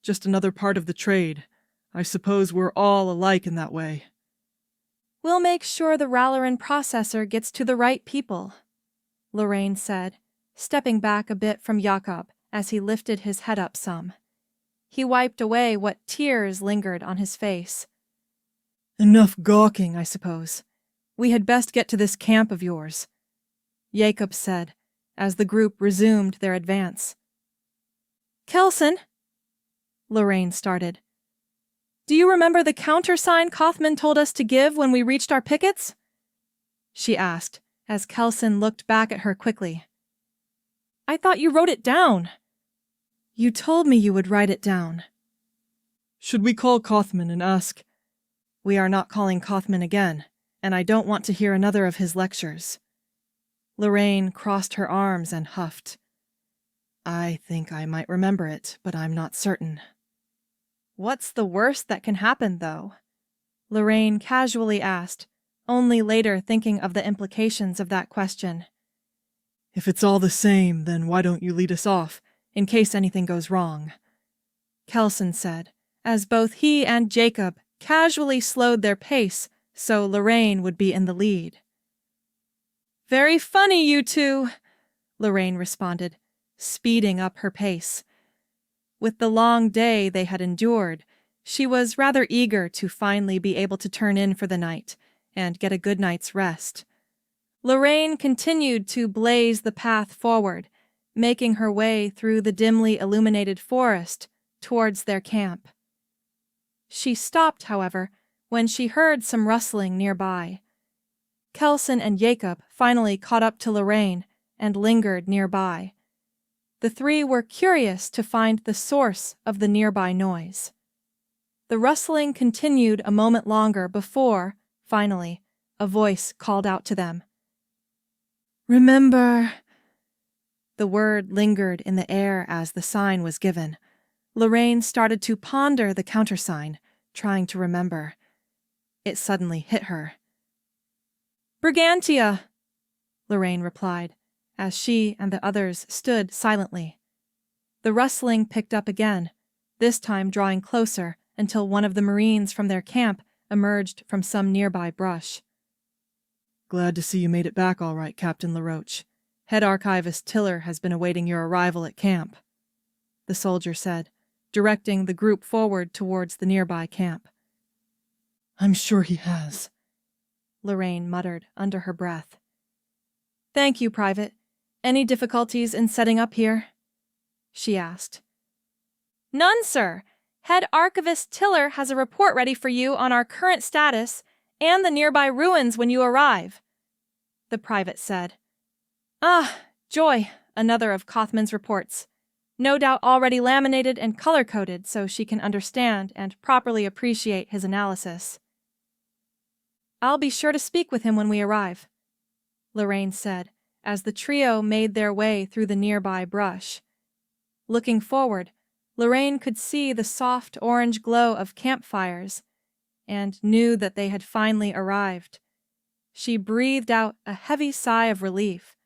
Just another part of the trade. I suppose we're all alike in that way. We'll make sure the Ralerin processor gets to the right people, Lorraine said, stepping back a bit from Jakob as he lifted his head up some. He wiped away what tears lingered on his face. Enough gawking, I suppose. We had best get to this camp of yours, Jacob said, as the group resumed their advance. Kelson, Lorraine started. Do you remember the countersign Kaufman told us to give when we reached our pickets? She asked, as Kelson looked back at her quickly. I thought you wrote it down. You told me you would write it down. Should we call Kaufman and ask? We are not calling Kaufman again, and I don't want to hear another of his lectures. Lorraine crossed her arms and huffed. I think I might remember it, but I'm not certain. What's the worst that can happen, though? Lorraine casually asked, only later thinking of the implications of that question. If it's all the same, then why don't you lead us off, in case anything goes wrong? Kelson said, as both he and Jacob casually slowed their pace so Lorraine would be in the lead. "Very funny, you two," Lorraine responded, speeding up her pace. With the long day they had endured, she was rather eager to finally be able to turn in for the night and get a good night's rest. Lorraine continued to blaze the path forward, making her way through the dimly illuminated forest towards their camp. She stopped, however, when she heard some rustling nearby. Kelson and Jacob finally caught up to Lorraine and lingered nearby. The three were curious to find the source of the nearby noise. The rustling continued a moment longer before, finally, a voice called out to them. "Remember." The word lingered in the air as the sign was given. Lorraine started to ponder the countersign, trying to remember. It suddenly hit her. "Brigantia," Lorraine replied, as she and the others stood silently. The rustling picked up again, this time drawing closer until one of the Marines from their camp emerged from some nearby brush. "Glad to see you made it back all right, Captain Laroach. Head Archivist Tiller has been awaiting your arrival at camp," the soldier said, directing the group forward towards the nearby camp. "I'm sure he has," Lorraine muttered under her breath. "Thank you, Private. Any difficulties in setting up here?" she asked. "None, sir. Head Archivist Tiller has a report ready for you on our current status and the nearby ruins when you arrive," the private said. "Ah, joy," another of Kaufman's reports. No doubt already laminated and color-coded so she can understand and properly appreciate his analysis. "I'll be sure to speak with him when we arrive," Lorraine said, as the trio made their way through the nearby brush. Looking forward, Lorraine could see the soft orange glow of campfires and knew that they had finally arrived. She breathed out a heavy sigh of relief,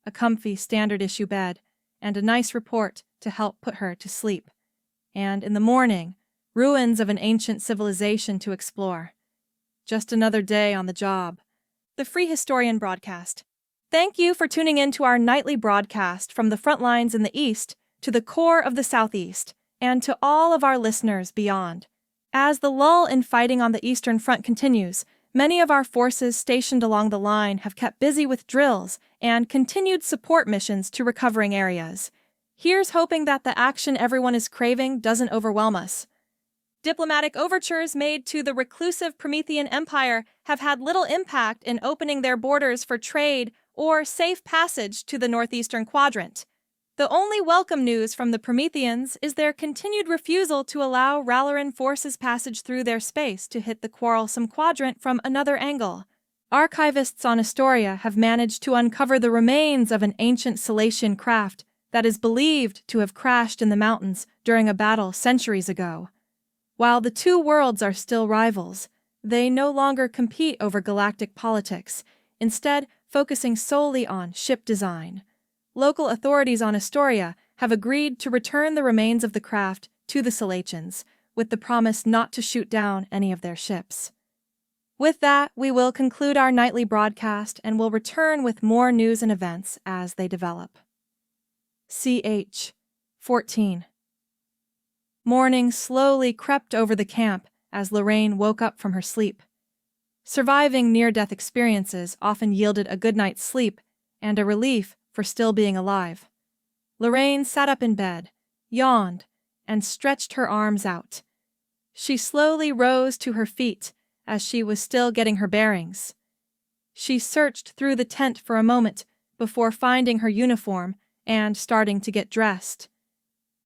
a comfy standard-issue bed, and a nice report to help put her to sleep. And in the morning, ruins of an ancient civilization to explore. Just another day on the job. The Free Historian broadcast. Thank you for tuning in to our nightly broadcast from the front lines in the East to the core of the Southeast, and to all of our listeners beyond. As the lull in fighting on the Eastern Front continues, many of our forces stationed along the line have kept busy with drills and continued support missions to recovering areas. Here's hoping that the action everyone is craving doesn't overwhelm us. Diplomatic overtures made to the reclusive Promethean Empire have had little impact in opening their borders for trade or safe passage to the northeastern quadrant. The only welcome news from the Prometheans is their continued refusal to allow Ralerin forces passage through their space to hit the quarrelsome quadrant from another angle. Archivists on Astoria have managed to uncover the remains of an ancient Salatian craft that is believed to have crashed in the mountains during a battle centuries ago. While the two worlds are still rivals, they no longer compete over galactic politics, instead focusing solely on ship design. Local authorities on Astoria have agreed to return the remains of the craft to the Salatians, with the promise not to shoot down any of their ships. With that, we will conclude our nightly broadcast and will return with more news and events as they develop. CH 14. Morning slowly crept over the camp as Lorraine woke up from her sleep. Surviving near-death experiences often yielded a good night's sleep and a relief for still being alive. Lorraine sat up in bed, yawned, and stretched her arms out. She slowly rose to her feet as she was still getting her bearings. She searched through the tent for a moment before finding her uniform and starting to get dressed.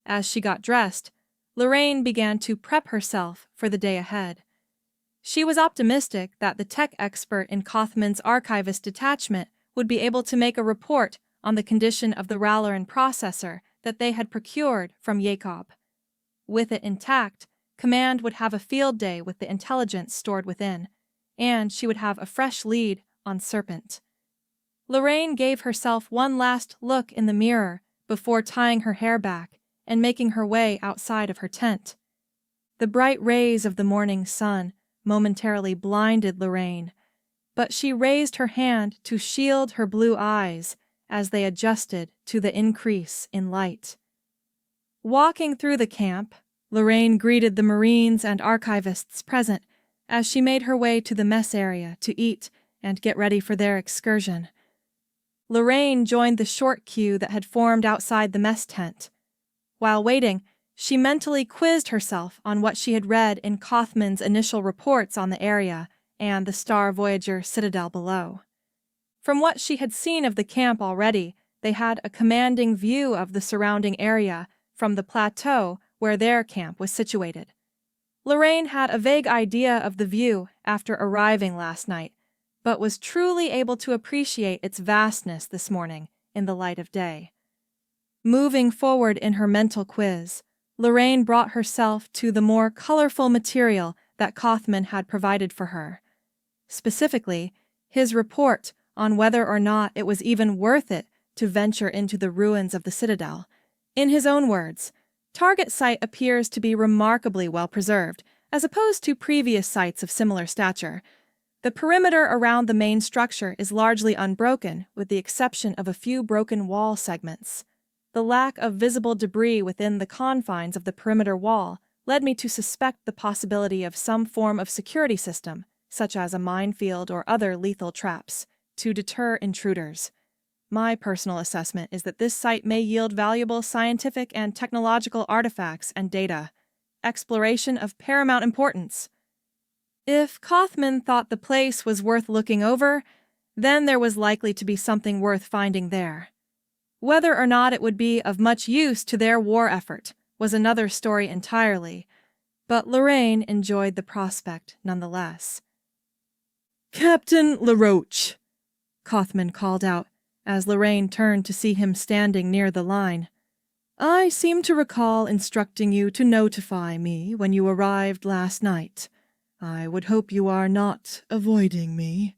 As she got dressed, Lorraine began to prep herself for the day ahead. She was optimistic that the tech expert in Kaufman's archivist detachment would be able to make a report on the condition of the Ralerin processor that they had procured from Jacob. With it intact, Command would have a field day with the intelligence stored within, and she would have a fresh lead on Serpent. Lorraine gave herself one last look in the mirror before tying her hair back and making her way outside of her tent. The bright rays of the morning sun momentarily blinded Lorraine, but she raised her hand to shield her blue eyes as they adjusted to the increase in light. Walking through the camp, Lorraine greeted the Marines and archivists present as she made her way to the mess area to eat and get ready for their excursion. Lorraine joined the short queue that had formed outside the mess tent. While waiting, she mentally quizzed herself on what she had read in Kaufman's initial reports on the area and the Star Voyager citadel below. From what she had seen of the camp already, they had a commanding view of the surrounding area from the plateau where their camp was situated. Lorraine had a vague idea of the view after arriving last night, but was truly able to appreciate its vastness this morning in the light of day. Moving forward in her mental quiz, Lorraine brought herself to the more colorful material that Kaufman had provided for her. Specifically, his report on whether or not it was even worth it to venture into the ruins of the citadel. In his own words, Target Site appears to be remarkably well preserved, as opposed to previous sites of similar stature. The perimeter around the main structure is largely unbroken, with the exception of a few broken wall segments. The lack of visible debris within the confines of the perimeter wall led me to suspect the possibility of some form of security system, such as a minefield or other lethal traps, to deter intruders. My personal assessment is that this site may yield valuable scientific and technological artifacts and data, exploration of paramount importance. If Kaufman thought the place was worth looking over, then there was likely to be something worth finding there. Whether or not it would be of much use to their war effort was another story entirely, but Lorraine enjoyed the prospect nonetheless. "Captain Laroach," Kaufman called out as Lorraine turned to see him standing near the line. "I seem to recall instructing you to notify me when you arrived last night. I would hope you are not avoiding me,"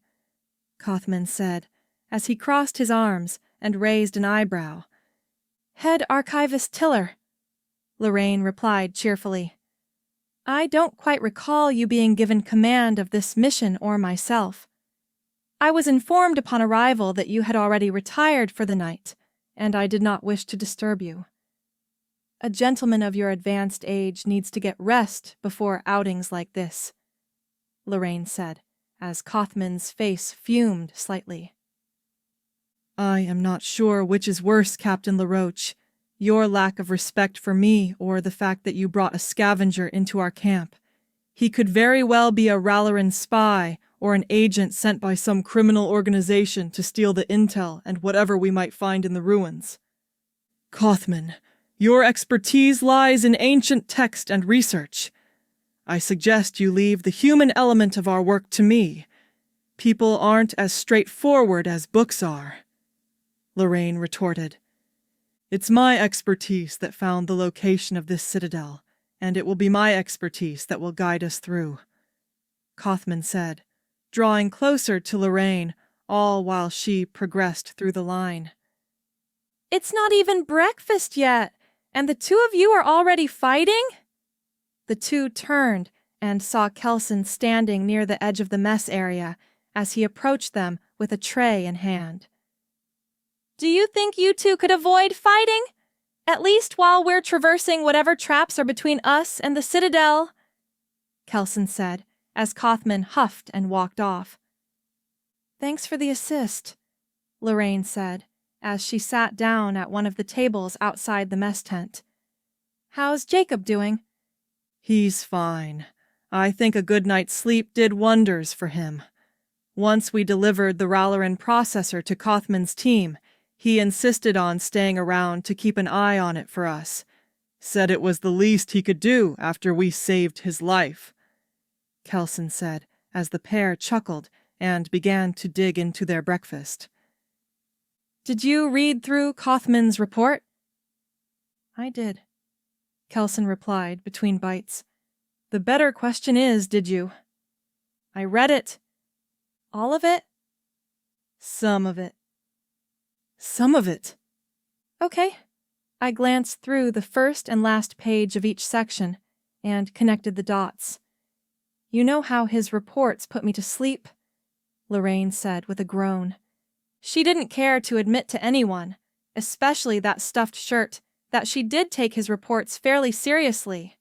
Kaufman said as he crossed his arms and raised an eyebrow. "Head Archivist Tiller," Lorraine replied cheerfully. "I don't quite recall you being given command of this mission or myself. I was informed upon arrival that you had already retired for the night, and I did not wish to disturb you. A gentleman of your advanced age needs to get rest before outings like this," Lorraine said, as Kaufman's face fumed slightly. "I am not sure which is worse, Captain Laroach, your lack of respect for me or the fact that you brought a scavenger into our camp. He could very well be a Ralerin spy or an agent sent by some criminal organization to steal the intel and whatever we might find in the ruins. Kaufman, your expertise lies in ancient text and research. I suggest you leave the human element of our work to me. People aren't as straightforward as books are," Lorraine retorted. "It's my expertise that found the location of this citadel, and it will be my expertise that will guide us through," Kaufman said, drawing closer to Lorraine, all while she progressed through the line. "It's not even breakfast yet, and the two of you are already fighting?" The two turned and saw Kelson standing near the edge of the mess area as he approached them with a tray in hand. "Do you think you two could avoid fighting? At least while we're traversing whatever traps are between us and the Citadel," Kelson said, as Kaufman huffed and walked off. "Thanks for the assist," Lorraine said, as she sat down at one of the tables outside the mess tent. "How's Jacob doing?" "He's fine. I think a good night's sleep did wonders for him. Once we delivered the Ralerin processor to Kaufman's team, he insisted on staying around to keep an eye on it for us. Said it was the least he could do after we saved his life," Kelson said, as the pair chuckled and began to dig into their breakfast. "Did you read through Kaufman's report?" "I did," Kelson replied between bites. "The better question is, did you?" "I read it." "All of it?" "Some of it." "Some of it?" "Okay." I glanced through the first and last page of each section, and connected the dots. "You know how his reports put me to sleep?" Lorraine said with a groan. She didn't care to admit to anyone, especially that stuffed shirt, that she did take his reports fairly seriously.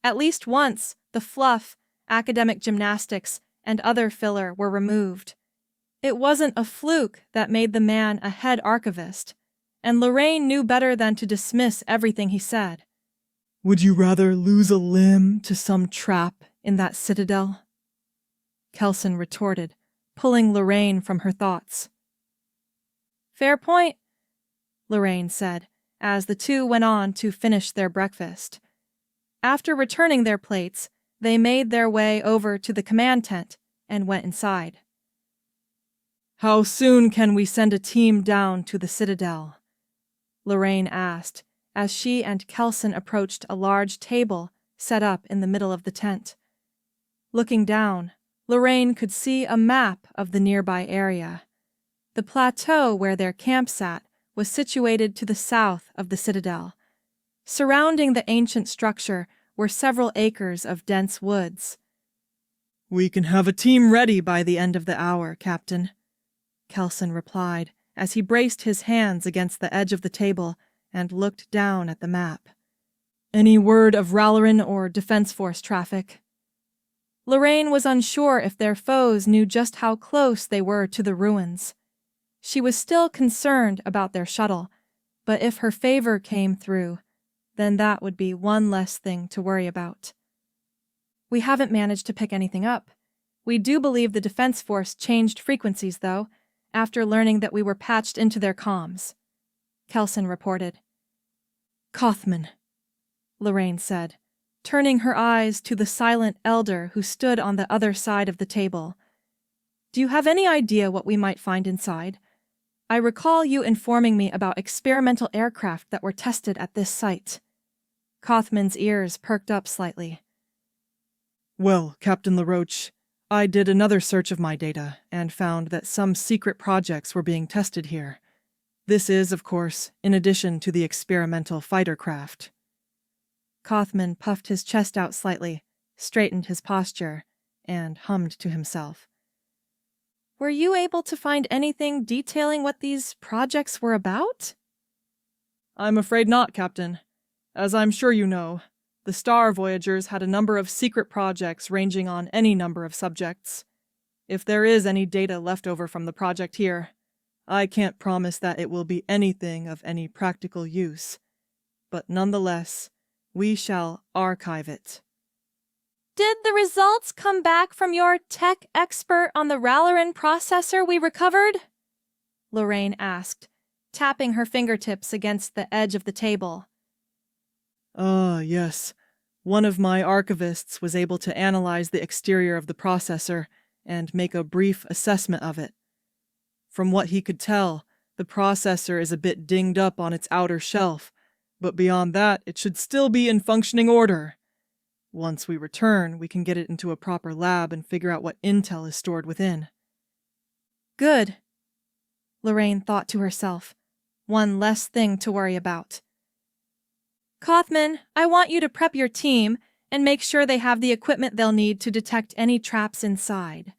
At least once, the fluff, academic gymnastics, and other filler were removed. It wasn't a fluke that made the man a head archivist, and Lorraine knew better than to dismiss everything he said. Would you rather lose a limb to some trap in that citadel? Kelson retorted, pulling Lorraine from her thoughts. "Fair point," Lorraine said, as the two went on to finish their breakfast. After returning their plates, they made their way over to the command tent and went inside. How soon can we send a team down to the citadel? Lorraine asked, as she and Kelson approached a large table set up in the middle of the tent. Looking down, Lorraine could see a map of the nearby area. The plateau where their camp sat was situated to the south of the citadel. Surrounding the ancient structure were several acres of dense woods. We can have a team ready by the end of the hour, Captain, Kelson replied as he braced his hands against the edge of the table and looked down at the map. Any word of Ralerin or Defense Force traffic? Lorraine was unsure if their foes knew just how close they were to the ruins. She was still concerned about their shuttle, but if her favor came through, then that would be one less thing to worry about. We haven't managed to pick anything up. We do believe the Defense Force changed frequencies, though, after learning that we were patched into their comms, Kelson reported. Kothman, Lorraine said, turning her eyes to the silent elder who stood on the other side of the table. Do you have any idea what we might find inside? I recall you informing me about experimental aircraft that were tested at this site. Kothman's ears perked up slightly. Well, Captain Laroach, I did another search of my data and found that some secret projects were being tested here. This is, of course, in addition to the experimental fighter craft. Kothman puffed his chest out slightly, straightened his posture, and hummed to himself. Were you able to find anything detailing what these projects were about? I'm afraid not, Captain. As I'm sure you know, the Star Voyagers had a number of secret projects ranging on any number of subjects. If there is any data left over from the project here, I can't promise that it will be anything of any practical use, but nonetheless, we shall archive it. Did the results come back from your tech expert on the Ralerin processor we recovered? Lorraine asked, tapping her fingertips against the edge of the table. Yes. One of my archivists was able to analyze the exterior of the processor and make a brief assessment of it. From what he could tell, the processor is a bit dinged up on its outer shelf, but beyond that, it should still be in functioning order. Once we return, we can get it into a proper lab and figure out what intel is stored within. Good, Lorraine thought to herself. One less thing to worry about. Kothman, I want you to prep your team and make sure they have the equipment they'll need to detect any traps inside.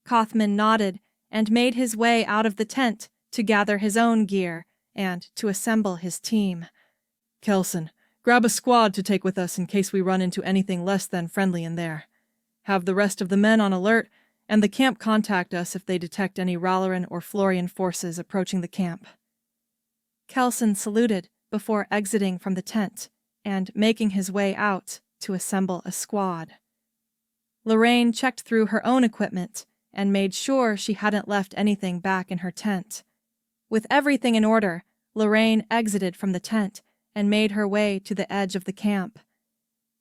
Kothman nodded and made his way out of the tent to gather his own gear and to assemble his team. Kelson, grab a squad to take with us in case we run into anything less than friendly in there. Have the rest of the men on alert, and the camp contact us if they detect any Ralerin or Florian forces approaching the camp. Kelson saluted before exiting from the tent and making his way out to assemble a squad. Lorraine checked through her own equipment and made sure she hadn't left anything back in her tent. With everything in order, Lorraine exited from the tent and made her way to the edge of the camp.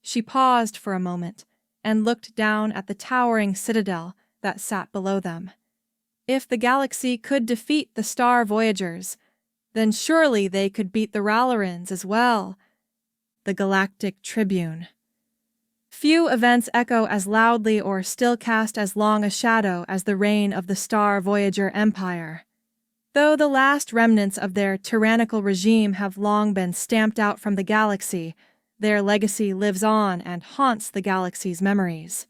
She paused for a moment and looked down at the towering citadel that sat below them. If the galaxy could defeat the Star Voyagers, then surely they could beat the Ralerins as well. The Galactic Tribune. Few events echo as loudly or still cast as long a shadow as the reign of the Star Voyager Empire. Though the last remnants of their tyrannical regime have long been stamped out from the galaxy, Their legacy lives on and haunts the galaxy's memories.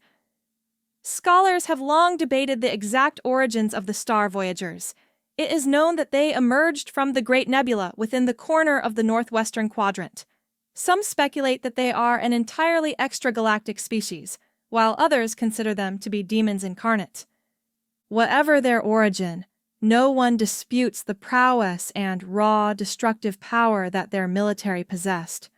Scholars have long debated the exact origins of the star Voyagers. It is known that they emerged from the Great Nebula within the corner of the northwestern quadrant. Some speculate that they are an entirely extragalactic species, while others consider them to be demons incarnate. Whatever their origin, no one disputes the prowess and raw, destructive power that their military possessed.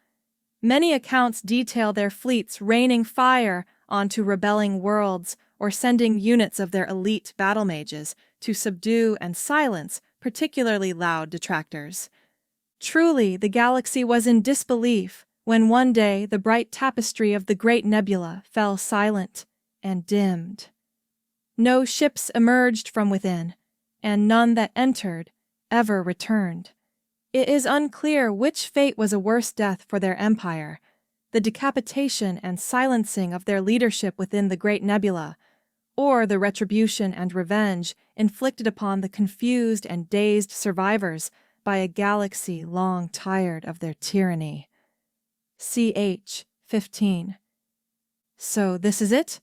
Many accounts detail their fleets raining fire onto rebelling worlds or sending units of their elite battle mages to subdue and silence particularly loud detractors. Truly, the galaxy was in disbelief when one day the bright tapestry of the Great Nebula fell silent and dimmed. No ships emerged from within, and none that entered ever returned. It is unclear which fate was a worse death for their empire, the decapitation and silencing of their leadership within the Great Nebula, or the retribution and revenge inflicted upon the confused and dazed survivors by a galaxy long tired of their tyranny. CH 15. So this is it?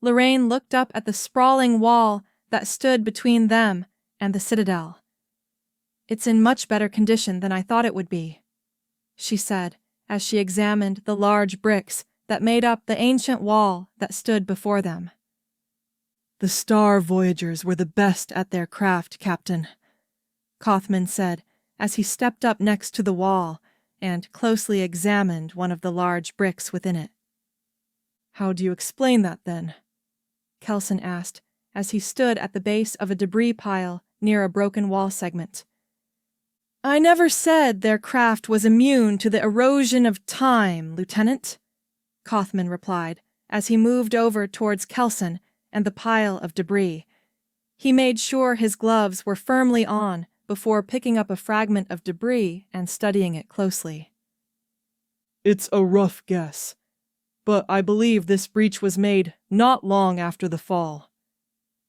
Lorraine looked up at the sprawling wall that stood between them and the citadel. It's in much better condition than I thought it would be, she said as she examined the large bricks that made up the ancient wall that stood before them. The Star Voyagers were the best at their craft, Captain, Kothman said as he stepped up next to the wall and closely examined one of the large bricks within it. How do you explain that, then? Kelson asked as he stood at the base of a debris pile near a broken wall segment. I never said their craft was immune to the erosion of time, Lieutenant, Kothman replied as he moved over towards Kelson and the pile of debris. He made sure his gloves were firmly on before picking up a fragment of debris and studying it closely. It's a rough guess, but I believe this breach was made not long after the fall.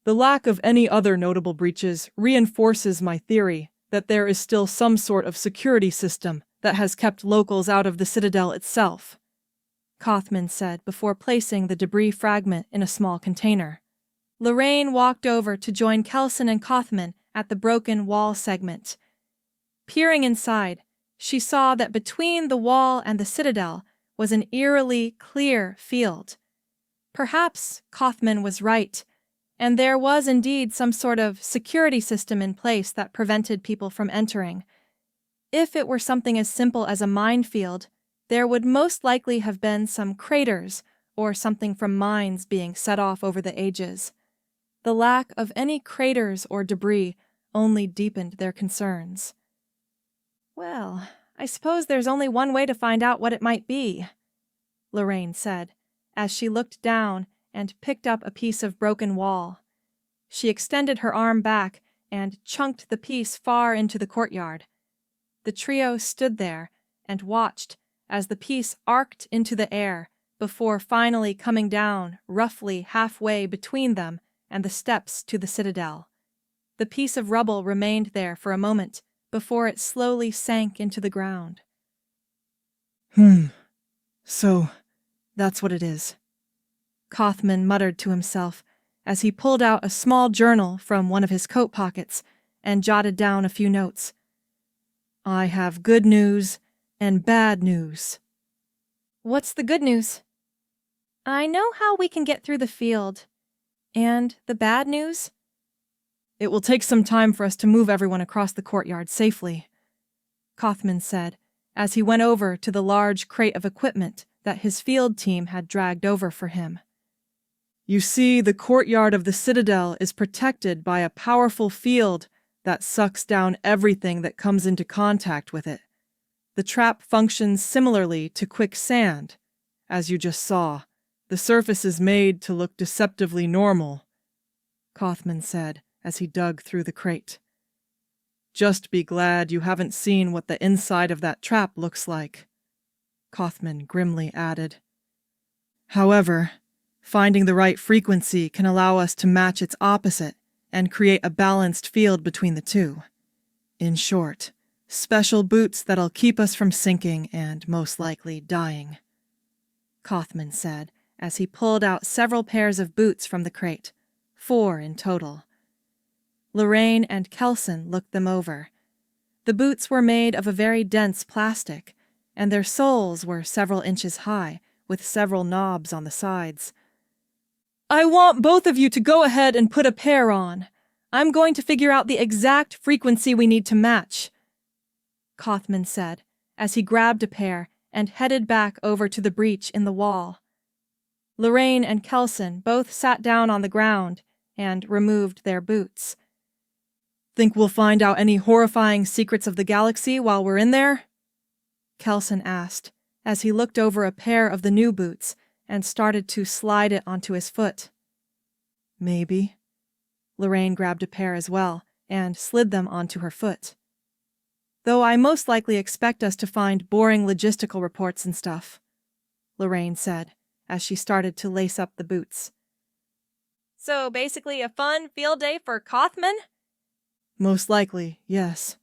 The lack of any other notable breaches reinforces my theory that there is still some sort of security system that has kept locals out of the Citadel itself, Kothman said before placing the debris fragment in a small container. Lorraine walked over to join Kelson and Kothman at the broken wall segment. Peering inside, she saw that between the wall and the Citadel was an eerily clear field. Perhaps Kothman was right, and there was indeed some sort of security system in place that prevented people from entering. If it were something as simple as a minefield, there would most likely have been some craters or something from mines being set off over the ages. The lack of any craters or debris only deepened their concerns. Well, I suppose there's only one way to find out what it might be, Lorraine said, as she looked down and picked up a piece of broken wall. She extended her arm back and chunked the piece far into the courtyard. The trio stood there and watched as the piece arced into the air before finally coming down roughly halfway between them and the steps to the Citadel. The piece of rubble remained there for a moment before it slowly sank into the ground. So, that's what it is, Kothman muttered to himself as he pulled out a small journal from one of his coat pockets and jotted down a few notes. I have good news and bad news. What's the good news? I know how we can get through the field. And the bad news? It will take some time for us to move everyone across the courtyard safely, Kothman said as he went over to the large crate of equipment that his field team had dragged over for him. You see, the courtyard of the Citadel is protected by a powerful field that sucks down everything that comes into contact with it. The trap functions similarly to quicksand. As you just saw, the surface is made to look deceptively normal, Kothman said as he dug through the crate. Just be glad you haven't seen what the inside of that trap looks like, Kothman grimly added. However, finding the right frequency can allow us to match its opposite and create a balanced field between the two. In short, Special boots that'll keep us from sinking and most likely dying," Kaufman said as he pulled out several pairs of boots from the crate, 4 in total. Lorraine and Kelson looked them over. The boots were made of a very dense plastic, and their soles were several inches high, with several knobs on the sides. "I want both of you to go ahead and put a pair on. I'm going to figure out the exact frequency we need to match," Kaufman said as he grabbed a pair and headed back over to the breach in the wall. Lorraine and Kelson both sat down on the ground and removed their boots. "Think we'll find out any horrifying secrets of the galaxy while we're in there?" Kelson asked as he looked over a pair of the new boots and started to slide it onto his foot. "Maybe." Lorraine grabbed a pair as well and slid them onto her foot. "Though I most likely expect us to find boring logistical reports and stuff," Lorraine said as she started to lace up the boots. "So basically a fun field day for Kaufman?" "Most likely, yes."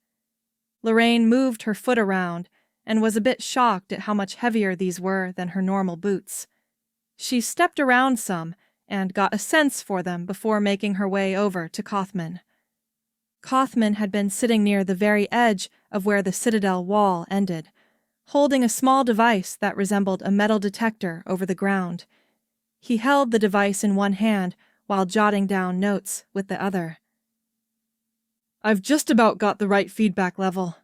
Lorraine moved her foot around and was a bit shocked at how much heavier these were than her normal boots. She stepped around some and got a sense for them before making her way over to Kaufman. Kaufman had been sitting near the very edge of where the Citadel wall ended, holding a small device that resembled a metal detector over the ground. He held the device in one hand while jotting down notes with the other. "I've just about got the right feedback level,"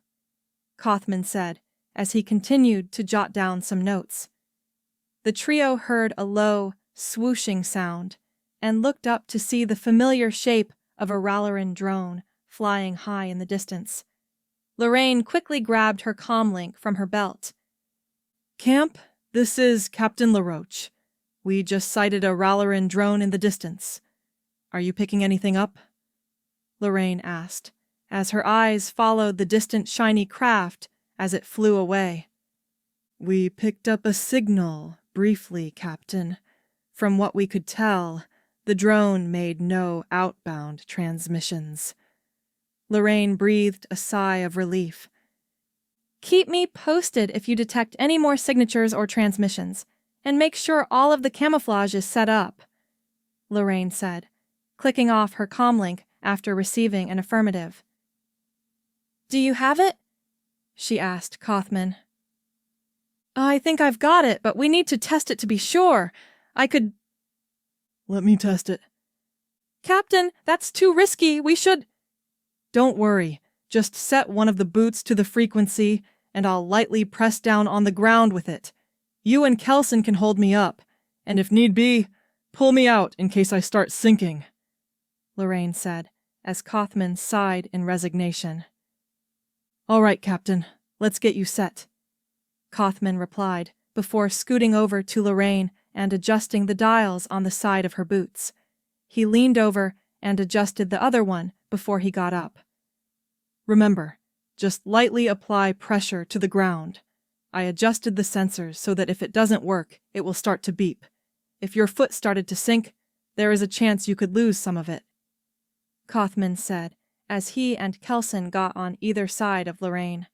Kaufman said as he continued to jot down some notes. The trio heard a low, swooshing sound and looked up to see the familiar shape of a Ralerin drone flying high in the distance. Lorraine quickly grabbed her comlink from her belt. "Camp, this is Captain Laroach. We just sighted a Ralerin drone in the distance. Are you picking anything up?" Lorraine asked, as her eyes followed the distant shiny craft as it flew away. "We picked up a signal, briefly, Captain. From what we could tell, the drone made no outbound transmissions." Lorraine breathed a sigh of relief. "Keep me posted if you detect any more signatures or transmissions, and make sure all of the camouflage is set up," Lorraine said, clicking off her comlink after receiving an affirmative. "Do you have it?" she asked Kaufman. "I think I've got it, but we need to test it to be sure. I could—" "Let me test it." "Captain, that's too risky. We should—" "Don't worry. Just set one of the boots to the frequency, and I'll lightly press down on the ground with it. You and Kelson can hold me up, and if need be, pull me out in case I start sinking," Lorraine said, as Kaufman sighed in resignation. "All right, Captain. Let's get you set," Kaufman replied, before scooting over to Lorraine and adjusting the dials on the side of her boots. He leaned over and adjusted the other one before he got up. "Remember, just lightly apply pressure to the ground. I adjusted the sensors so that if it doesn't work, it will start to beep. If your foot started to sink, there is a chance you could lose some of it," Kaufman said, as he and Kelson got on either side of Lorraine.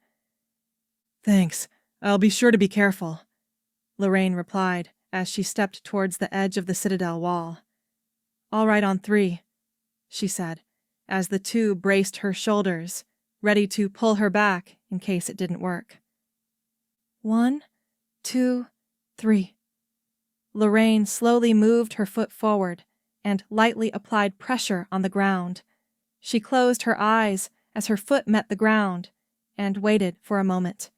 "Thanks. I'll be sure to be careful," Lorraine replied as she stepped towards the edge of the Citadel wall. "All right on 3, she said, as the two braced her shoulders, ready to pull her back in case it didn't work. 1, 2, 3. Lorraine slowly moved her foot forward and lightly applied pressure on the ground. She closed her eyes as her foot met the ground and waited for a moment.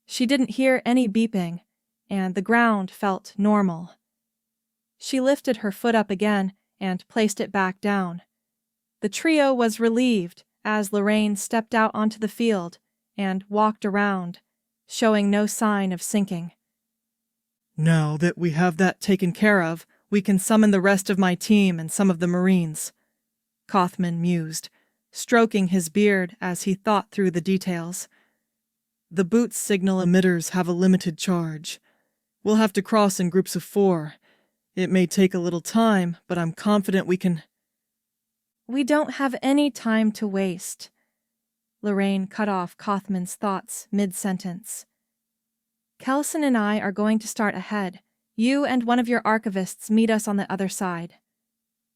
She didn't hear any beeping, and the ground felt normal. She lifted her foot up again and placed it back down. The trio was relieved as Lorraine stepped out onto the field and walked around, showing no sign of sinking. "Now that we have that taken care of, we can summon the rest of my team and some of the Marines," Kaufman mused, stroking his beard as he thought through the details. "The boots signal emitters have a limited charge. We'll have to cross in groups of 4. It may take a little time, but I'm confident we can—" "We don't have any time to waste." Lorraine cut off Kathman's thoughts mid-sentence. Kelson and I are going to start ahead. You and one of your archivists meet us on the other side,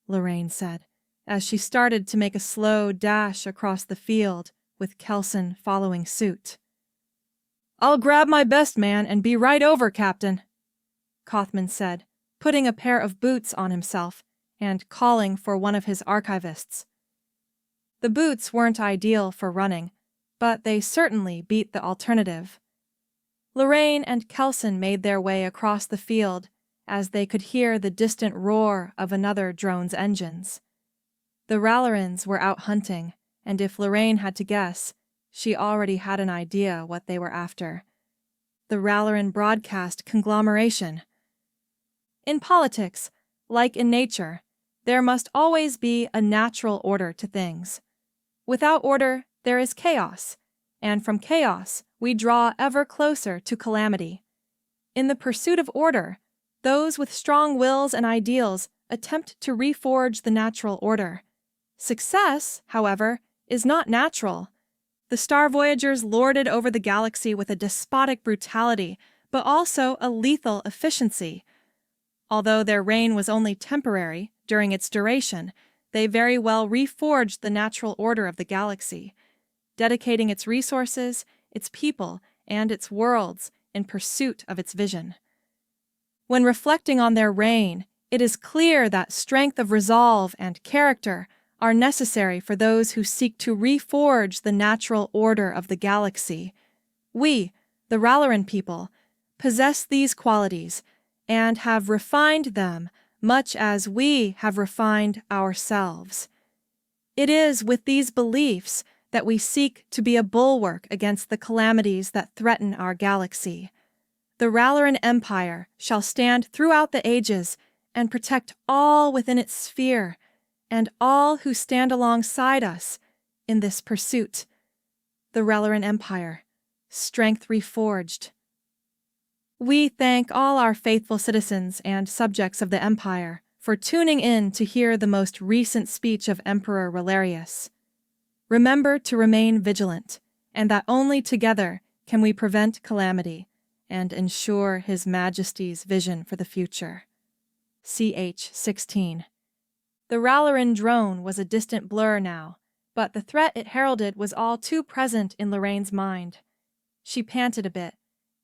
Lorraine said, as she started to make a slow dash across the field, with Kelson following suit. I'll grab my best man and be right over, Captain, Kathman said, putting a pair of boots on himself and calling for one of his archivists. The boots weren't ideal for running, but they certainly beat the alternative. Lorraine and Kelson made their way across the field as they could hear the distant roar of another drone's engines. The Ralerins were out hunting, and if Lorraine had to guess, she already had an idea what they were after. The Ralerin broadcast conglomeration. In politics, like in nature, there must always be a natural order to things. Without order, there is chaos, and from chaos, we draw ever closer to calamity. In the pursuit of order, those with strong wills and ideals attempt to reforge the natural order. Success, however, is not natural. The Star Voyagers lorded over the galaxy with a despotic brutality, but also a lethal efficiency. Although their reign was only temporary during its duration, they very well reforged the natural order of the galaxy, dedicating its resources, its people, and its worlds in pursuit of its vision. When reflecting on their reign, it is clear that strength of resolve and character are necessary for those who seek to reforge the natural order of the galaxy. We, the Ralerin people, possess these qualities and have refined them much as we have refined ourselves. It is with these beliefs that we seek to be a bulwark against the calamities that threaten our galaxy. The Ralerin Empire shall stand throughout the ages and protect all within its sphere, and all who stand alongside us in this pursuit. The Ralerin Empire, strength reforged. We thank all our faithful citizens and subjects of the Empire for tuning in to hear the most recent speech of Emperor Ralerius. Remember to remain vigilant, and that only together can we prevent calamity and ensure His Majesty's vision for the future. CH-16. The Ralerin drone was a distant blur now, but the threat it heralded was all too present in Lorraine's mind. She panted a bit,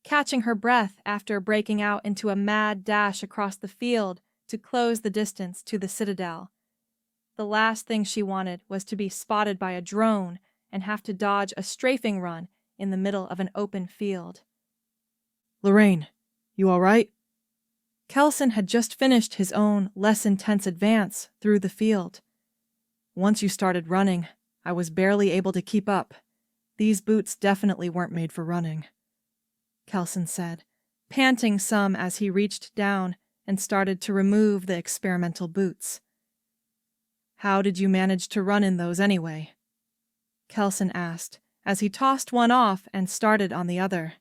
catching her breath after breaking out into a mad dash across the field to close the distance to the Citadel. The last thing she wanted was to be spotted by a drone and have to dodge a strafing run in the middle of an open field. Lorraine, you all right? Kelson had just finished his own, less intense advance through the field. Once you started running, I was barely able to keep up. These boots definitely weren't made for running, Kelson said, panting some as he reached down and started to remove the experimental boots. How did you manage to run in those anyway? Kelson asked, as he tossed one off and started on the other.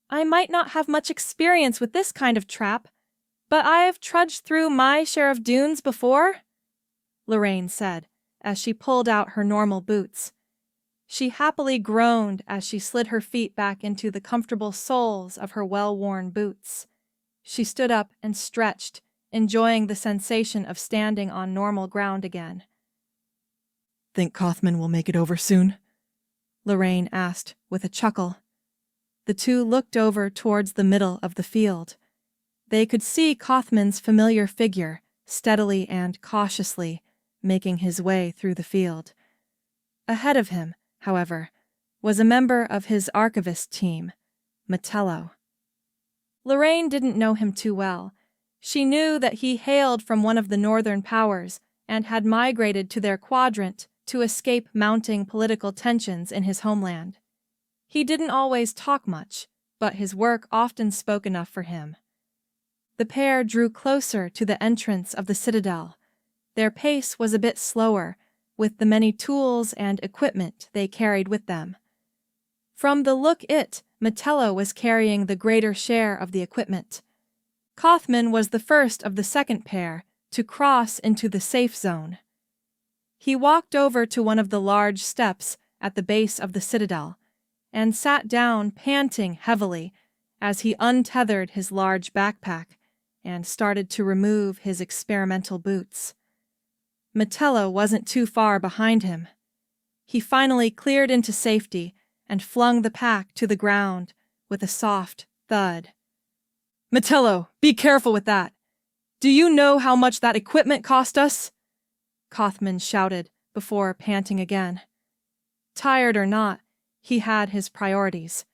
I might not have much experience with this kind of trap, but I have trudged through my share of dunes before, Lorraine said, as she pulled out her normal boots. She happily groaned as she slid her feet back into the comfortable soles of her well-worn boots. She stood up and stretched, enjoying the sensation of standing on normal ground again. Think Kathman will make it over soon? Lorraine asked with a chuckle. The two looked over towards the middle of the field. They could see Kathman's familiar figure, steadily and cautiously, making his way through the field. Ahead of him, however, was a member of his archivist team, Metello. Lorraine didn't know him too well. She knew that he hailed from one of the northern powers and had migrated to their quadrant to escape mounting political tensions in his homeland. He didn't always talk much, but his work often spoke enough for him. The pair drew closer to the entrance of the Citadel. Their pace was a bit slower, with the many tools and equipment they carried with them. From the look Metello was carrying the greater share of the equipment. Kathman was the first of the second pair to cross into the safe zone. He walked over to one of the large steps at the base of the citadel and sat down panting heavily as he untethered his large backpack and started to remove his experimental boots. Metello wasn't too far behind him. He finally cleared into safety and flung the pack to the ground with a soft thud. Metello, be careful with that. Do you know how much that equipment cost us? Kothman shouted before panting again. Tired or not, he had his priorities.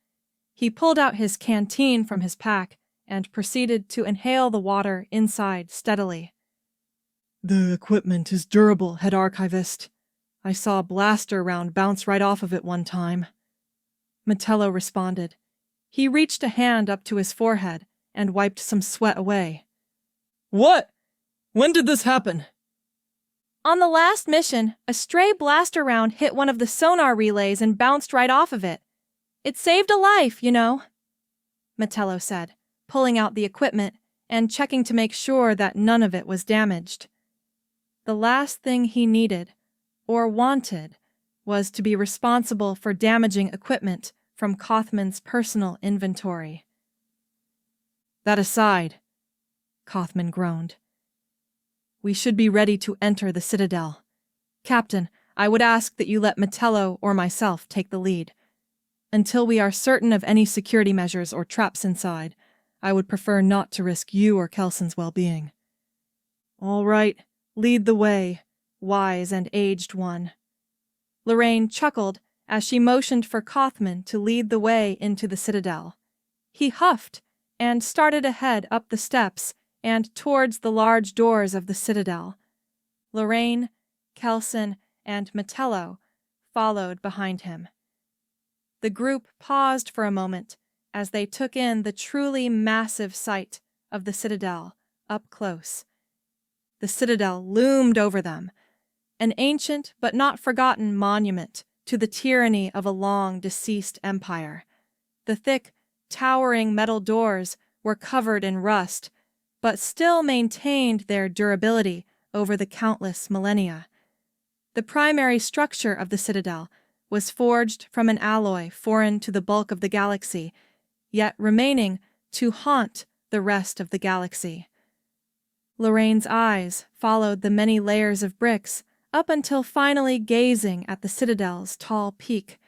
He pulled out his canteen from his pack and proceeded to inhale the water inside steadily. The equipment is durable, Head Archivist. I saw a blaster round bounce right off of it one time. Metello responded. He reached a hand up to his forehead and wiped some sweat away. What? When did this happen? On the last mission, a stray blaster round hit one of the sonar relays and bounced right off of it. It saved a life, you know, Metello said, pulling out the equipment and checking to make sure that none of it was damaged. The last thing he needed, or wanted, was to be responsible for damaging equipment from Kothman's personal inventory. That aside, Kothman groaned. We should be ready to enter the Citadel. Captain, I would ask that you let Metello or myself take the lead. Until we are certain of any security measures or traps inside, I would prefer not to risk you or Kelson's well-being. All right, lead the way, wise and aged one. Lorraine chuckled as she motioned for Kothman to lead the way into the Citadel. He huffed and started ahead up the steps and towards the large doors of the Citadel. Lorraine, Kelson, and Metello followed behind him. The group paused for a moment as they took in the truly massive sight of the Citadel up close. The Citadel loomed over them, an ancient but not forgotten monument to the tyranny of a long-deceased empire. The thick, towering metal doors were covered in rust, but still maintained their durability over the countless millennia. The primary structure of the Citadel was forged from an alloy foreign to the bulk of the galaxy, yet remaining to haunt the rest of the galaxy. Lorraine's eyes followed the many layers of bricks up until finally gazing at the Citadel's tall peak.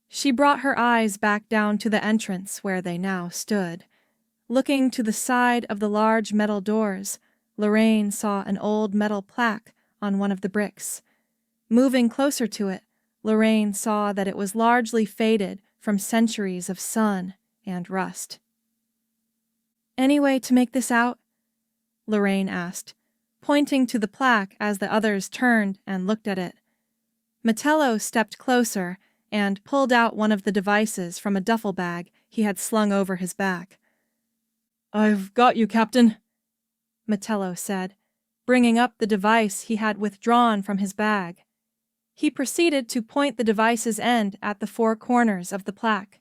She brought her eyes back down to the entrance where they now stood. Looking to the side of the large metal doors, Lorraine saw an old metal plaque on one of the bricks. Moving closer to it, Lorraine saw that it was largely faded from centuries of sun and rust. "Any way to make this out?" Lorraine asked, pointing to the plaque as the others turned and looked at it. Metello stepped closer and pulled out one of the devices from a duffel bag he had slung over his back. "I've got you, Captain," Metello said, bringing up the device he had withdrawn from his bag. He proceeded to point the device's end at the four corners of the plaque.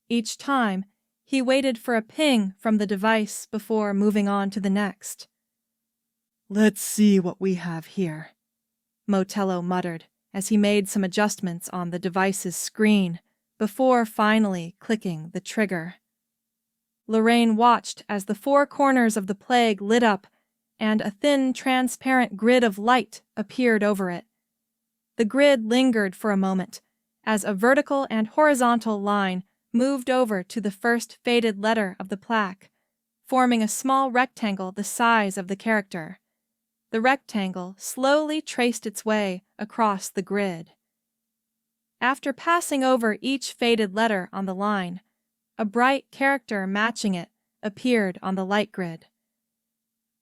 Each time, he waited for a ping from the device before moving on to the next. "Let's see what we have here," Metello muttered as he made some adjustments on the device's screen before finally clicking the trigger. Lorraine watched as the four corners of the plague lit up and a thin, transparent grid of light appeared over it. The grid lingered for a moment as a vertical and horizontal line moved over to the first faded letter of the plaque, forming a small rectangle the size of the character. The rectangle slowly traced its way across the grid. After passing over each faded letter on the line, a bright character matching it appeared on the light grid.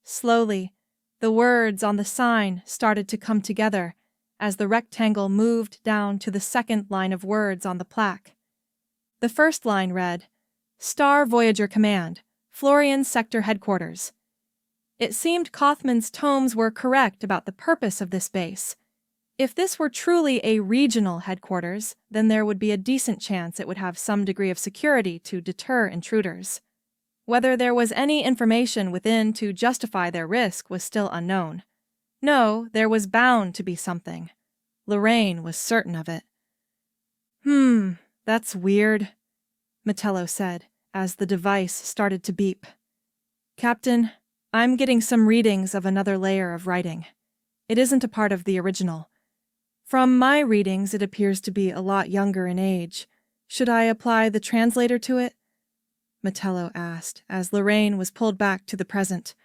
Slowly, the words on the sign started to come together as the rectangle moved down to the second line of words on the plaque. The first line read, "Star Voyager Command, Florian Sector Headquarters." It seemed Kothman's tomes were correct about the purpose of this base. If this were truly a regional headquarters, then there would be a decent chance it would have some degree of security to deter intruders. Whether there was any information within to justify their risk was still unknown. No, there was bound to be something. Lorraine was certain of it. That's weird, Metello said as the device started to beep. Captain, I'm getting some readings of another layer of writing. It isn't a part of the original. From my readings, it appears to be a lot younger in age. Should I apply the translator to it? Metello asked as Lorraine was pulled back to the present.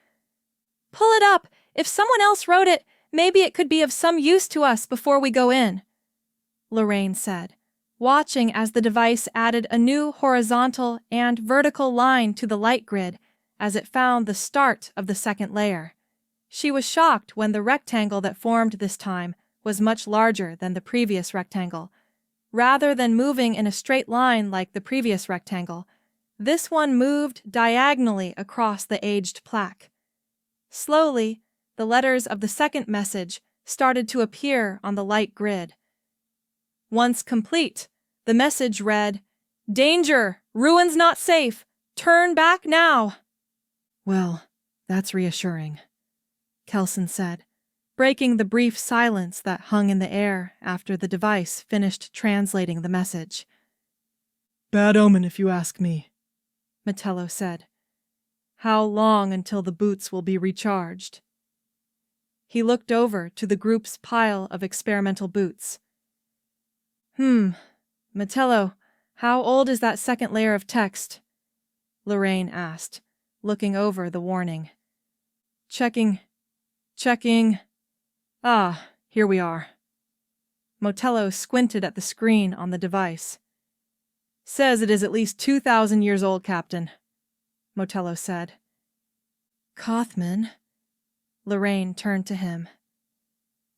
Pull it up! If someone else wrote it, maybe it could be of some use to us before we go in, Lorraine said, watching as the device added a new horizontal and vertical line to the light grid as it found the start of the second layer. She was shocked when the rectangle that formed this time was much larger than the previous rectangle. Rather than moving in a straight line like the previous rectangle, this one moved diagonally across the aged plaque. Slowly, the letters of the second message started to appear on the light grid. Once complete, the message read, "Danger! Ruins not safe! Turn back now!" Well, that's reassuring, Kelson said, breaking the brief silence that hung in the air after the device finished translating the message. Bad omen, if you ask me, Metello said. How long until the boots will be recharged? He looked over to the group's pile of experimental boots. Metello, how old is that second layer of text? Lorraine asked, looking over the warning. Checking. Ah, here we are. Metello squinted at the screen on the device. Says it is at least 2,000 years old, Captain, Metello said. Kothman, Lorraine turned to him.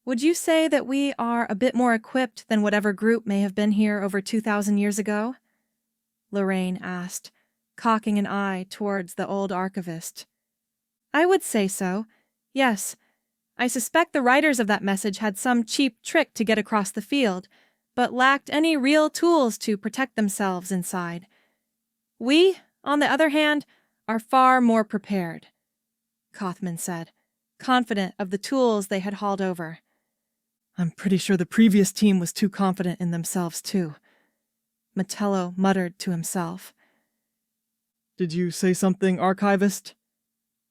Would you say that we are a bit more equipped than whatever group may have been here over 2,000 years ago? Lorraine asked, cocking an eye towards the old archivist. I would say so, yes. I suspect the writers of that message had some cheap trick to get across the field, but lacked any real tools to protect themselves inside. We, on the other hand, are far more prepared, Kothman said, confident of the tools they had hauled over. I'm pretty sure the previous team was too confident in themselves, too, Metello muttered to himself. Did you say something, Archivist?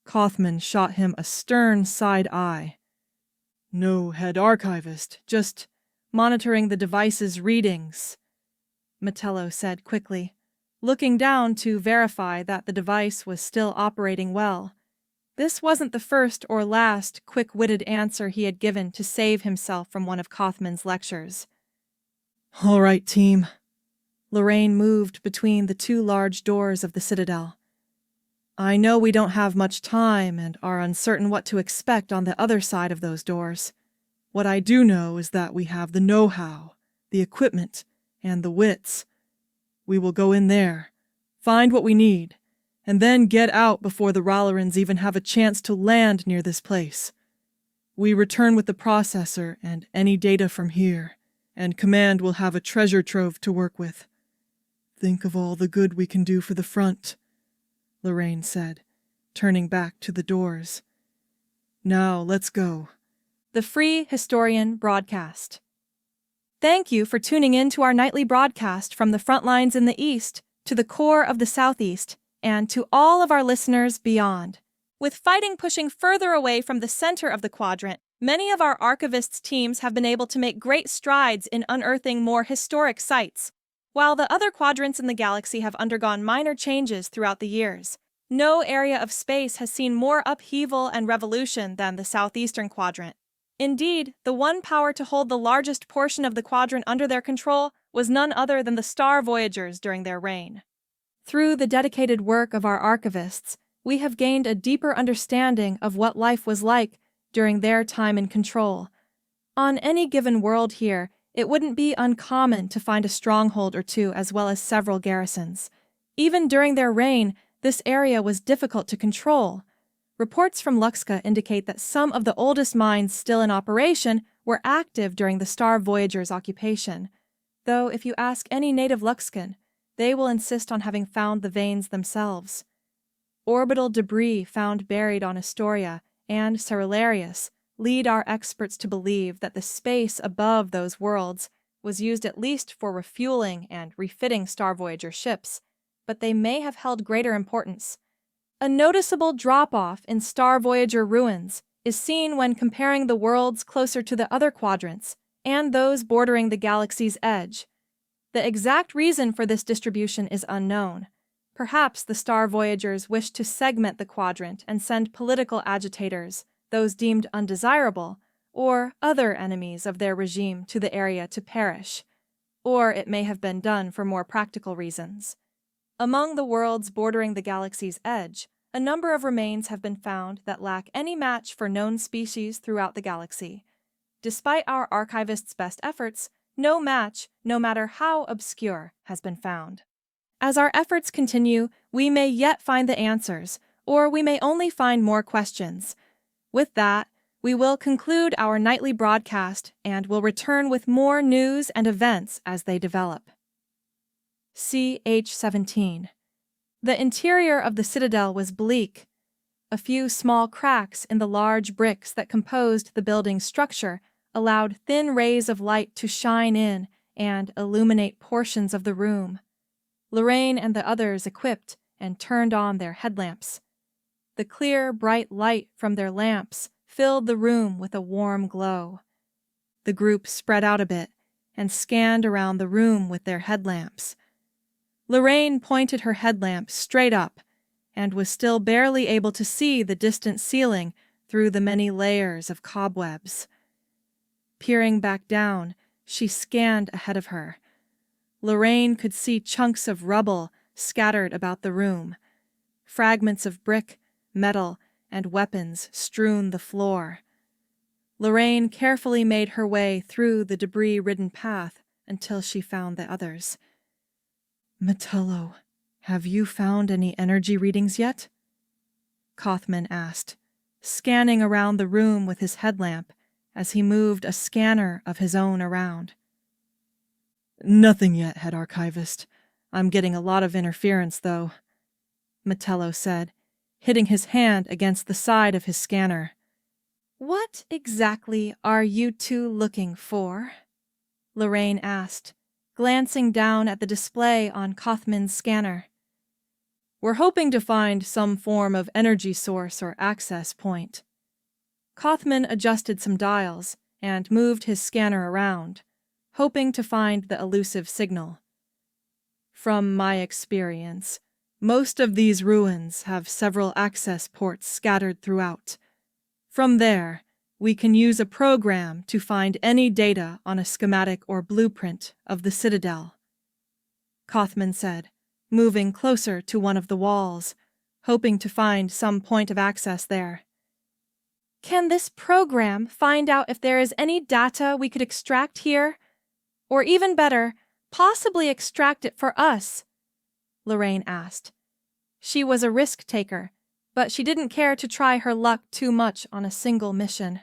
Kothman shot him a stern side eye. No, Head Archivist, just monitoring the device's readings, Metello said quickly, looking down to verify that the device was still operating well. This wasn't the first or last quick-witted answer he had given to save himself from one of Kothman's lectures. All right, team. Lorraine moved between the two large doors of the Citadel. I know we don't have much time and are uncertain what to expect on the other side of those doors. What I do know is that we have the know-how, the equipment, and the wits. We will go in there, find what we need, and then get out before the Ralerins even have a chance to land near this place. We return with the processor and any data from here, and Command will have a treasure trove to work with. Think of all the good we can do for the front, Lorraine said, turning back to the doors. Now, let's go. The Free Historian Broadcast. Thank you for tuning in to our nightly broadcast from the front lines in the East to the core of the Southeast, and to all of our listeners beyond. With fighting pushing further away from the center of the quadrant, many of our archivists' teams have been able to make great strides in unearthing more historic sites, while the other quadrants in the galaxy have undergone minor changes throughout the years. No area of space has seen more upheaval and revolution than the southeastern quadrant. Indeed, the one power to hold the largest portion of the quadrant under their control was none other than the Star Voyagers during their reign. Through the dedicated work of our archivists, we have gained a deeper understanding of what life was like during their time in control. On any given world here, it wouldn't be uncommon to find a stronghold or two as well as several garrisons. Even during their reign, this area was difficult to control. Reports from Luxka indicate that some of the oldest mines still in operation were active during the Star Voyagers' occupation. Though if you ask any native Luxcan, they will insist on having found the veins themselves. Orbital debris found buried on Astoria and Cerularius lead our experts to believe that the space above those worlds was used at least for refueling and refitting Star Voyager ships, but they may have held greater importance. A noticeable drop-off in Star Voyager ruins is seen when comparing the worlds closer to the other quadrants and those bordering the galaxy's edge. The exact reason for this distribution is unknown. Perhaps the Star Voyagers wished to segment the quadrant and send political agitators, those deemed undesirable, or other enemies of their regime to the area to perish. Or it may have been done for more practical reasons. Among the worlds bordering the galaxy's edge, a number of remains have been found that lack any match for known species throughout the galaxy. Despite our archivists' best efforts, no match, no matter how obscure, has been found. As our efforts continue, we may yet find the answers, or we may only find more questions. With that, we will conclude our nightly broadcast and will return with more news and events as they develop. CH-17. The interior of the Citadel was bleak. A few small cracks in the large bricks that composed the building's structure allowed thin rays of light to shine in and illuminate portions of the room. Lorraine and the others equipped and turned on their headlamps. The clear, bright light from their lamps filled the room with a warm glow. The group spread out a bit and scanned around the room with their headlamps. Lorraine pointed her headlamp straight up and was still barely able to see the distant ceiling through the many layers of cobwebs. Peering back down, she scanned ahead of her. Lorraine could see chunks of rubble scattered about the room, fragments of brick, metal, and weapons strewn the floor. Lorraine carefully made her way through the debris-ridden path until she found the others. "Metello, have you found any energy readings yet?" Kothman asked, scanning around the room with his headlamp as he moved a scanner of his own around. "Nothing yet, Head Archivist. I'm getting a lot of interference, though," Metello said, hitting his hand against the side of his scanner. "What exactly are you two looking for?" Lorraine asked, glancing down at the display on Kothman's scanner. "We're hoping to find some form of energy source or access point." Kothman adjusted some dials and moved his scanner around, hoping to find the elusive signal. "From my experience, most of these ruins have several access ports scattered throughout. From there, we can use a program to find any data on a schematic or blueprint of the Citadel," Kothman said, moving closer to one of the walls, hoping to find some point of access there. "Can this program find out if there is any data we could extract here? Or even better, possibly extract it for us?" Lorraine asked. She was a risk-taker, but she didn't care to try her luck too much on a single mission.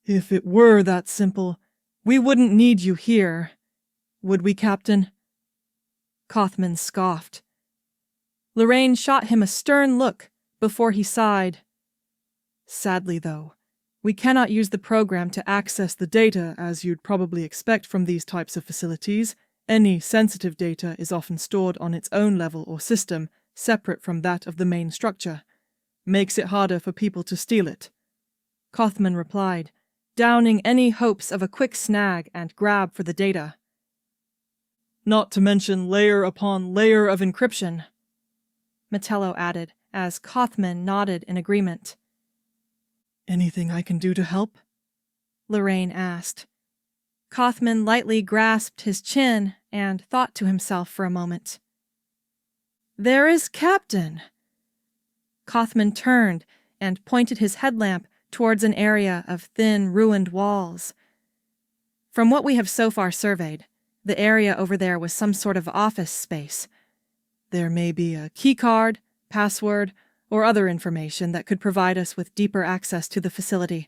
"If it were that simple, we wouldn't need you here. Would we, Captain?" Kothman scoffed. Lorraine shot him a stern look before he sighed. "Sadly, though, we cannot use the program to access the data as you'd probably expect from these types of facilities. Any sensitive data is often stored on its own level or system, separate from that of the main structure. Makes it harder for people to steal it," Kothman replied, downing any hopes of a quick snag and grab for the data. "Not to mention layer upon layer of encryption," Metello added, as Kothman nodded in agreement. "Anything I can do to help?" Lorraine asked. Kothman lightly grasped his chin and thought to himself for a moment. "There is Captain!" Kothman turned and pointed his headlamp towards an area of thin, ruined walls. From what we have so far surveyed, the area over there was some sort of office space. There may be a keycard, password, or other information that could provide us with deeper access to the facility.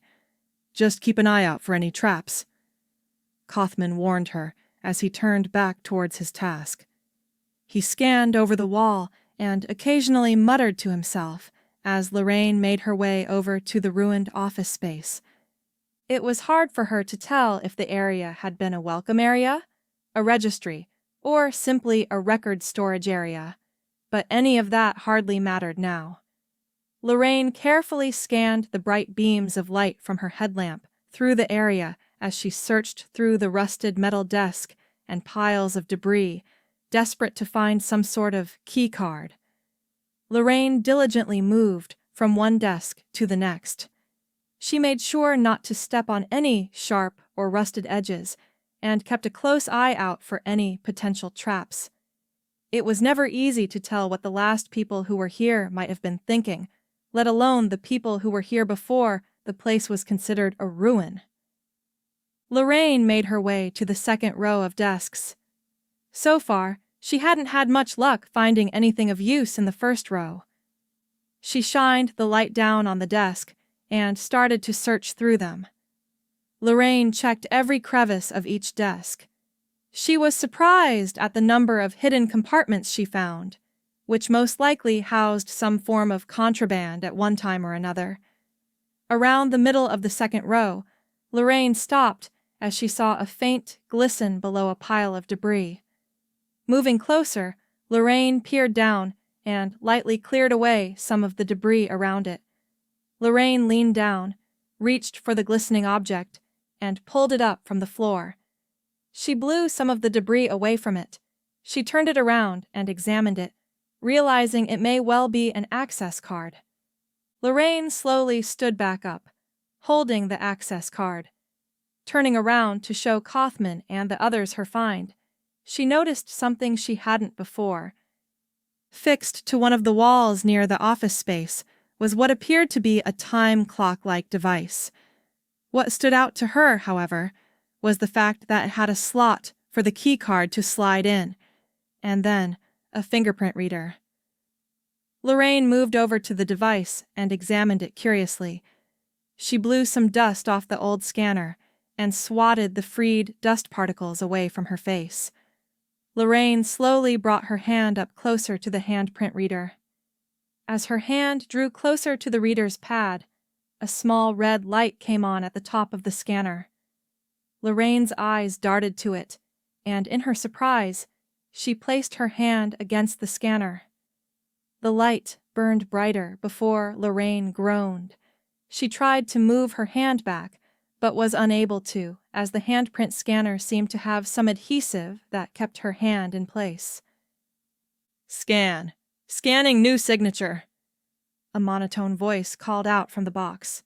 Just keep an eye out for any traps," Kothman warned her as he turned back towards his task. He scanned over the wall and occasionally muttered to himself as Lorraine made her way over to the ruined office space. It was hard for her to tell if the area had been a welcome area, a registry, or simply a record storage area, but any of that hardly mattered now. Lorraine carefully scanned the bright beams of light from her headlamp through the area as she searched through the rusted metal desk and piles of debris, desperate to find some sort of key card. Lorraine diligently moved from one desk to the next. She made sure not to step on any sharp or rusted edges and kept a close eye out for any potential traps. It was never easy to tell what the last people who were here might have been thinking, let alone the people who were here before the place was considered a ruin. Lorraine made her way to the second row of desks. So far, she hadn't had much luck finding anything of use in the first row. She shined the light down on the desk and started to search through them. Lorraine checked every crevice of each desk. She was surprised at the number of hidden compartments she found, which most likely housed some form of contraband at one time or another. Around the middle of the second row, Lorraine stopped as she saw a faint glisten below a pile of debris. Moving closer, Lorraine peered down and lightly cleared away some of the debris around it. Lorraine leaned down, reached for the glistening object, and pulled it up from the floor. She blew some of the debris away from it. She turned it around and examined it, realizing it may well be an access card. Lorraine slowly stood back up, holding the access card. Turning around to show Kaufman and the others her find, she noticed something she hadn't before. Fixed to one of the walls near the office space was what appeared to be a time clock-like device. What stood out to her, however, was the fact that it had a slot for the key card to slide in, and then a fingerprint reader. Lorraine moved over to the device and examined it curiously. She blew some dust off the old scanner and swatted the freed dust particles away from her face. Lorraine slowly brought her hand up closer to the handprint reader. As her hand drew closer to the reader's pad, a small red light came on at the top of the scanner. Lorraine's eyes darted to it, and in her surprise, she placed her hand against the scanner. The light burned brighter before Lorraine groaned. She tried to move her hand back, but was unable to, as the handprint scanner seemed to have some adhesive that kept her hand in place. Scan. Scanning new signature. A monotone voice called out from the box.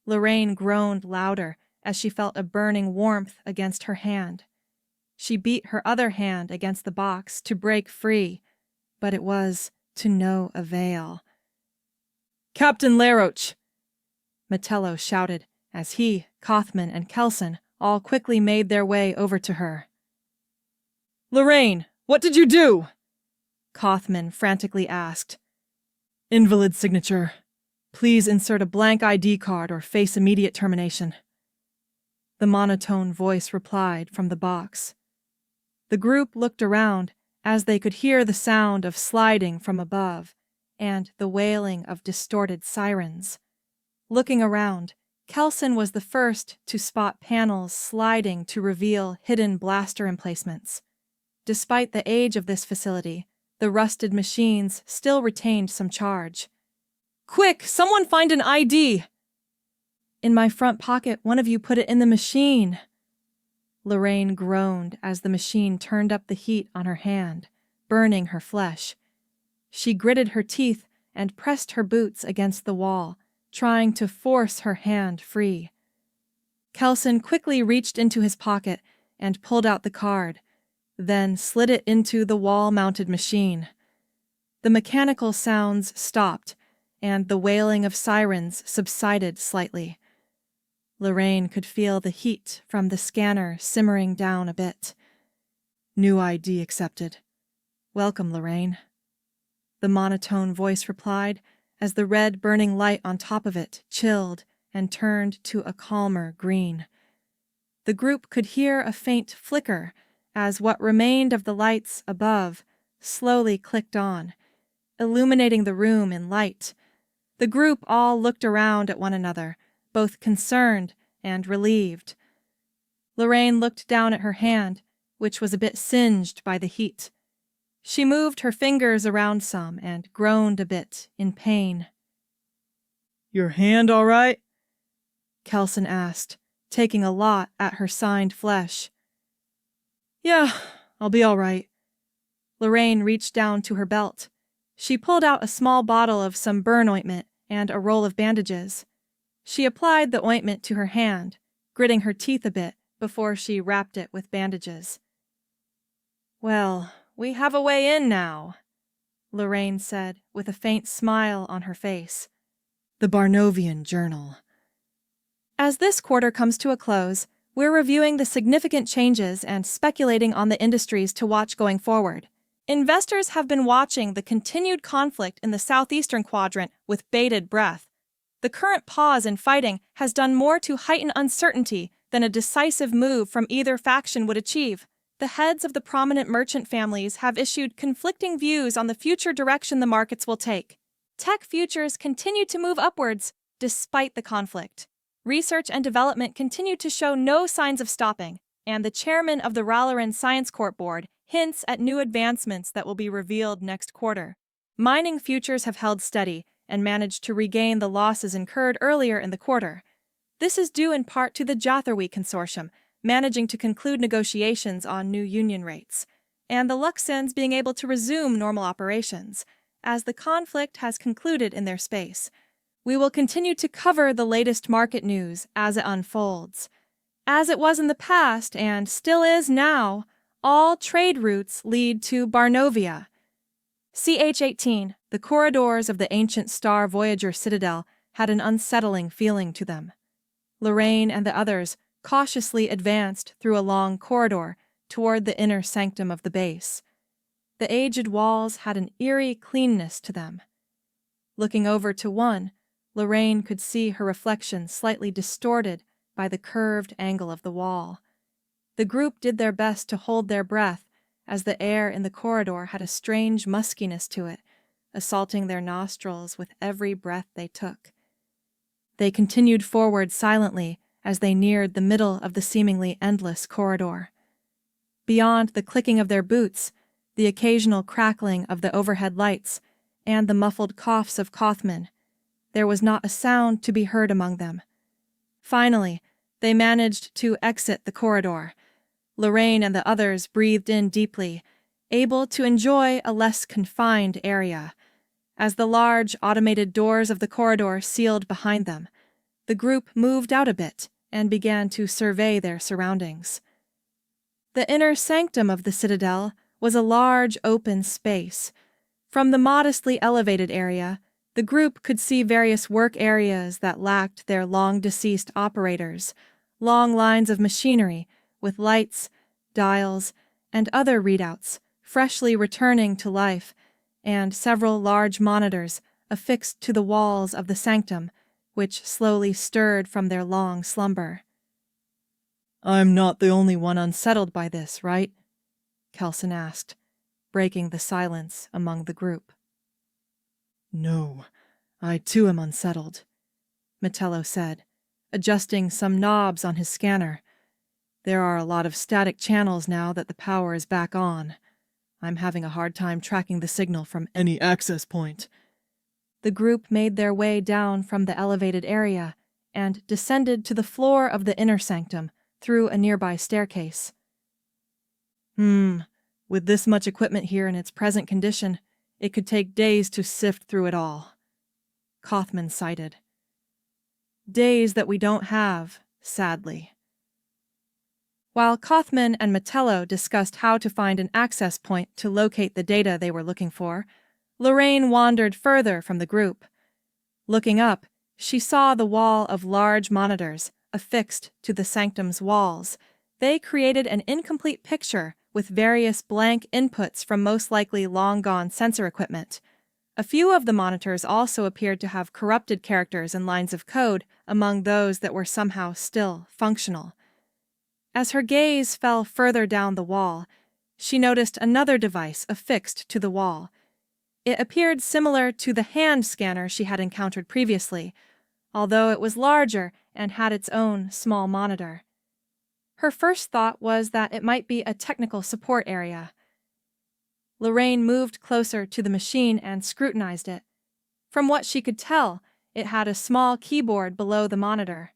Lorraine groaned louder as she felt a burning warmth against her hand. She beat her other hand against the box to break free, but it was to no avail. Captain Laroach! Metello shouted as he, Kaufman, and Kelson all quickly made their way over to her. Lorraine, what did you do? Kaufman frantically asked. Invalid signature. Please insert a blank ID card or face immediate termination. The monotone voice replied from the box. The group looked around as they could hear the sound of sliding from above and the wailing of distorted sirens. Looking around, Kelson was the first to spot panels sliding to reveal hidden blaster emplacements. Despite the age of this facility, the rusted machines still retained some charge. Quick, someone find an ID! In my front pocket, one of you put it in the machine. Lorraine groaned as the machine turned up the heat on her hand, burning her flesh. She gritted her teeth and pressed her boots against the wall, trying to force her hand free. Kelson quickly reached into his pocket and pulled out the card, then slid it into the wall-mounted machine. The mechanical sounds stopped, and the wailing of sirens subsided slightly. Lorraine could feel the heat from the scanner simmering down a bit. New ID accepted. Welcome, Lorraine. The monotone voice replied as the red burning light on top of it chilled and turned to a calmer green. The group could hear a faint flicker as what remained of the lights above slowly clicked on, illuminating the room in light. The group all looked around at one another, both concerned and relieved. Lorraine looked down at her hand, which was a bit singed by the heat. She moved her fingers around some and groaned a bit in pain. Your hand all right? Kelson asked, taking a lot at her signed flesh. Yeah, I'll be all right. Lorraine reached down to her belt. She pulled out a small bottle of some burn ointment and a roll of bandages. She applied the ointment to her hand, gritting her teeth a bit before she wrapped it with bandages. Well, we have a way in now, Lorraine said with a faint smile on her face. The Barnovian Journal. As this quarter comes to a close, we're reviewing the significant changes and speculating on the industries to watch going forward. Investors have been watching the continued conflict in the southeastern quadrant with bated breath. The current pause in fighting has done more to heighten uncertainty than a decisive move from either faction would achieve. The heads of the prominent merchant families have issued conflicting views on the future direction the markets will take. Tech futures continue to move upwards despite the conflict. Research and development continue to show no signs of stopping, and the chairman of the Ralerin Science Corp Board hints at new advancements that will be revealed next quarter. Mining futures have held steady and managed to regain the losses incurred earlier in the quarter. This is due in part to the Jatherwy Consortium managing to conclude negotiations on new union rates, and the Luxans being able to resume normal operations, as the conflict has concluded in their space. We will continue to cover the latest market news as it unfolds. As it was in the past and still is now, all trade routes lead to Barnovia. CH-18, the corridors of the ancient star Voyager Citadel had an unsettling feeling to them. Lorraine and the others cautiously advanced through a long corridor toward the inner sanctum of the base. The aged walls had an eerie cleanness to them. Looking over to one, Lorraine could see her reflection slightly distorted by the curved angle of the wall. The group did their best to hold their breath as the air in the corridor had a strange muskiness to it, assaulting their nostrils with every breath they took. They continued forward silently as they neared the middle of the seemingly endless corridor. Beyond the clicking of their boots, the occasional crackling of the overhead lights, and the muffled coughs of Kothman, there was not a sound to be heard among them. Finally, they managed to exit the corridor. Lorraine and the others breathed in deeply, able to enjoy a less confined area. As the large automated doors of the corridor sealed behind them, the group moved out a bit and began to survey their surroundings. The inner sanctum of the citadel was a large open space. From the modestly elevated area, the group could see various work areas that lacked their long-deceased operators, long lines of machinery with lights, dials, and other readouts freshly returning to life, and several large monitors affixed to the walls of the sanctum, which slowly stirred from their long slumber. I'm not the only one unsettled by this, right? Kelson asked, breaking the silence among the group. No, I too am unsettled, Metello said, adjusting some knobs on his scanner. There are a lot of static channels now that the power is back on. I'm having a hard time tracking the signal from any access point. The group made their way down from the elevated area and descended to the floor of the inner sanctum through a nearby staircase. With this much equipment here in its present condition, it could take days to sift through it all. Kothman sighed. Days that we don't have, sadly. While Kothman and Metello discussed how to find an access point to locate the data they were looking for, Lorraine wandered further from the group. Looking up, she saw the wall of large monitors affixed to the sanctum's walls. They created an incomplete picture with various blank inputs from most likely long-gone sensor equipment. A few of the monitors also appeared to have corrupted characters and lines of code among those that were somehow still functional. As her gaze fell further down the wall, she noticed another device affixed to the wall. It appeared similar to the hand scanner she had encountered previously, although it was larger and had its own small monitor. Her first thought was that it might be a technical support area. Lorraine moved closer to the machine and scrutinized it. From what she could tell, it had a small keyboard below the monitor,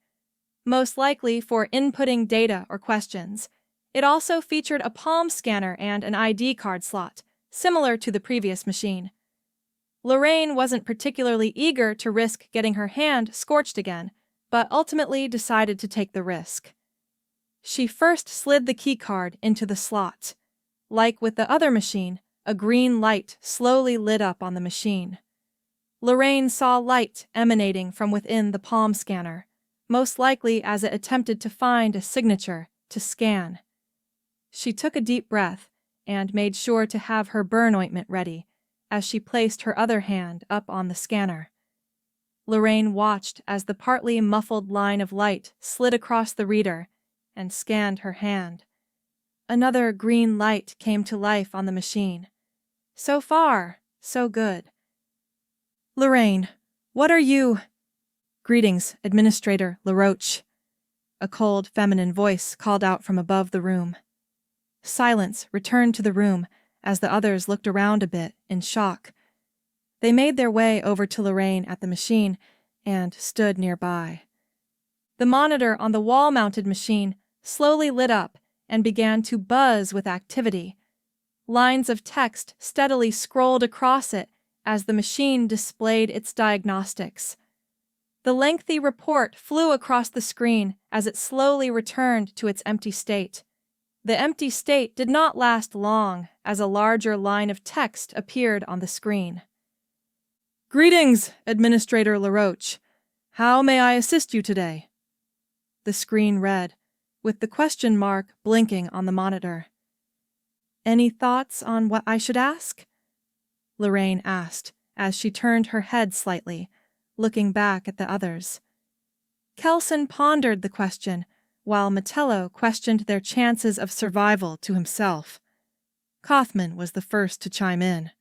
most likely for inputting data or questions. It also featured a palm scanner and an ID card slot, similar to the previous machine. Lorraine wasn't particularly eager to risk getting her hand scorched again, but ultimately decided to take the risk. She first slid the keycard into the slot. Like with the other machine, a green light slowly lit up on the machine. Lorraine saw light emanating from within the palm scanner, most likely as it attempted to find a signature to scan. She took a deep breath and made sure to have her burn ointment ready as she placed her other hand up on the scanner. Lorraine watched as the partly muffled line of light slid across the reader and scanned her hand. Another green light came to life on the machine. So far, so good. "Lorraine, what are you—" "Greetings, Administrator Laroach," a cold, feminine voice called out from above the room. Silence returned to the room as the others looked around a bit in shock. They made their way over to Lorraine at the machine and stood nearby. The monitor on the wall-mounted machine slowly lit up and began to buzz with activity. Lines of text steadily scrolled across it as the machine displayed its diagnostics. The lengthy report flew across the screen as it slowly returned to its empty state. The empty state did not last long as a larger line of text appeared on the screen. "Greetings, Administrator Laroach. How may I assist you today?" The screen read, with the question mark blinking on the monitor. "Any thoughts on what I should ask?" Lorraine asked as she turned her head slightly, looking back at the others. Kelson pondered the question, while Metello questioned their chances of survival to himself. Kaufman was the first to chime in.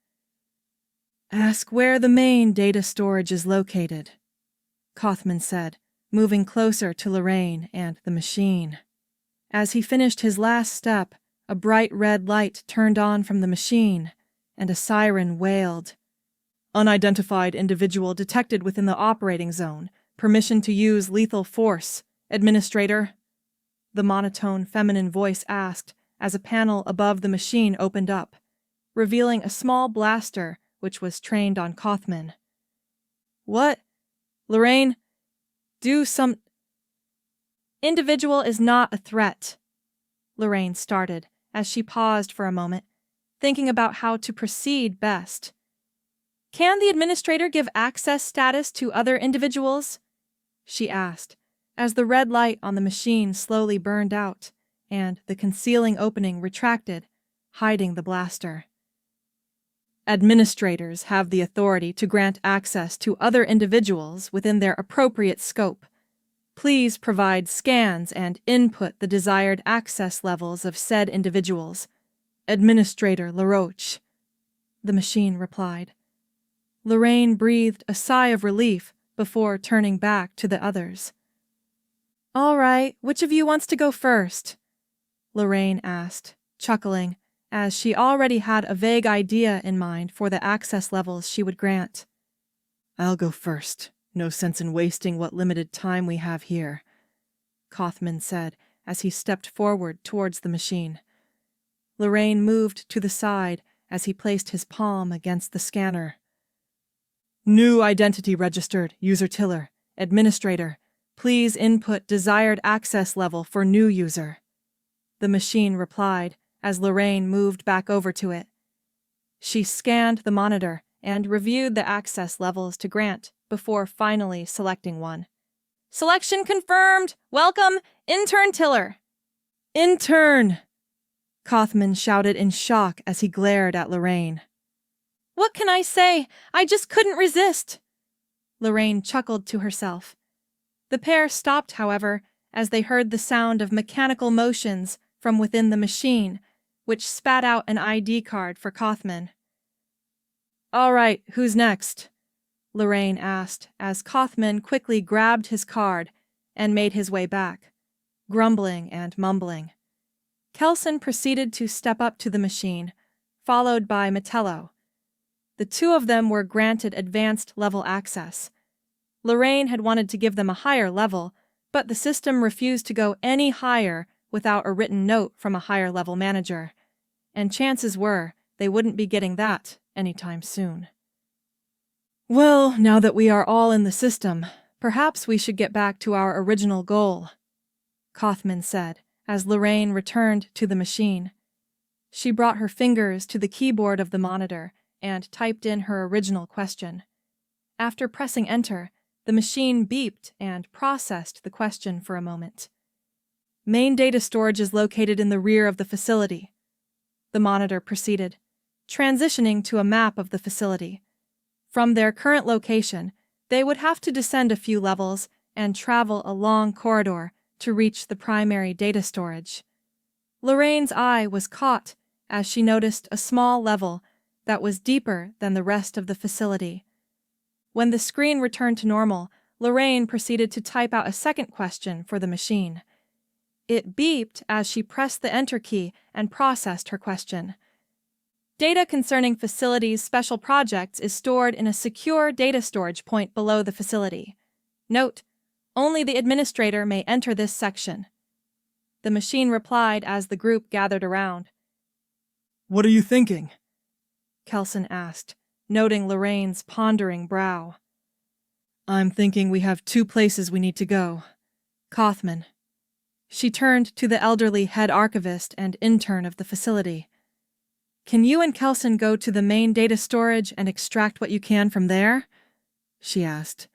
"Ask where the main data storage is located," Kaufman said, moving closer to Lorraine and the machine. As he finished his last step, a bright red light turned on from the machine, and a siren wailed. "Unidentified individual detected within the operating zone. Permission to use lethal force, Administrator," the monotone feminine voice asked as a panel above the machine opened up, revealing a small blaster which was trained on Kaufman. "What? Lorraine? Do some—" "Individual is not a threat," Lorraine started as she paused for a moment, thinking about how to proceed best. "Can the administrator give access status to other individuals?" she asked, as the red light on the machine slowly burned out and the concealing opening retracted, hiding the blaster. "Administrators have the authority to grant access to other individuals within their appropriate scope. Please provide scans and input the desired access levels of said individuals. Administrator Laroach," the machine replied. Lorraine breathed a sigh of relief before turning back to the others. "All right, which of you wants to go first?" Lorraine asked, chuckling, as she already had a vague idea in mind for the access levels she would grant. "I'll go first. No sense in wasting what limited time we have here," Kaufman said as he stepped forward towards the machine. Lorraine moved to the side as he placed his palm against the scanner. "New identity registered, user Tiller. Administrator, please input desired access level for new user," the machine replied as Lorraine moved back over to it. She scanned the monitor and reviewed the access levels to grant before finally selecting one. "Selection confirmed! Welcome, Intern Tiller!" "Intern!" Kaufman shouted in shock as he glared at Lorraine. "What can I say? I just couldn't resist!" Lorraine chuckled to herself. The pair stopped, however, as they heard the sound of mechanical motions from within the machine, which spat out an ID card for Kaufman. "All right, who's next?" Lorraine asked as Kothman quickly grabbed his card and made his way back, grumbling and mumbling. Kelson proceeded to step up to the machine, followed by Metello. The two of them were granted advanced level access. Lorraine had wanted to give them a higher level, but the system refused to go any higher without a written note from a higher level manager, and chances were they wouldn't be getting that anytime soon. Well, now that we are all in the system, perhaps we should get back to our original goal, Kothman said as Lorraine returned to the machine. She brought her fingers to the keyboard of the monitor and typed in her original question. After pressing enter, the machine beeped and processed the question for a moment. Main data storage is located in the rear of the facility. The monitor proceeded, transitioning to a map of the facility. From their current location, they would have to descend a few levels and travel a long corridor to reach the primary data storage. Lorraine's eye was caught as she noticed a small level that was deeper than the rest of the facility. When the screen returned to normal, Lorraine proceeded to type out a second question for the machine. It beeped as she pressed the enter key and processed her question. Data concerning facilities' special projects is stored in a secure data storage point below the facility. Note: only the administrator may enter this section. The machine replied as the group gathered around. What are you thinking? Kelson asked, noting Lorraine's pondering brow. I'm thinking we have two places we need to go. Kothman. She turned to the elderly head archivist and intern of the facility. Can you and Kelson go to the main data storage and extract what you can from there? She asked.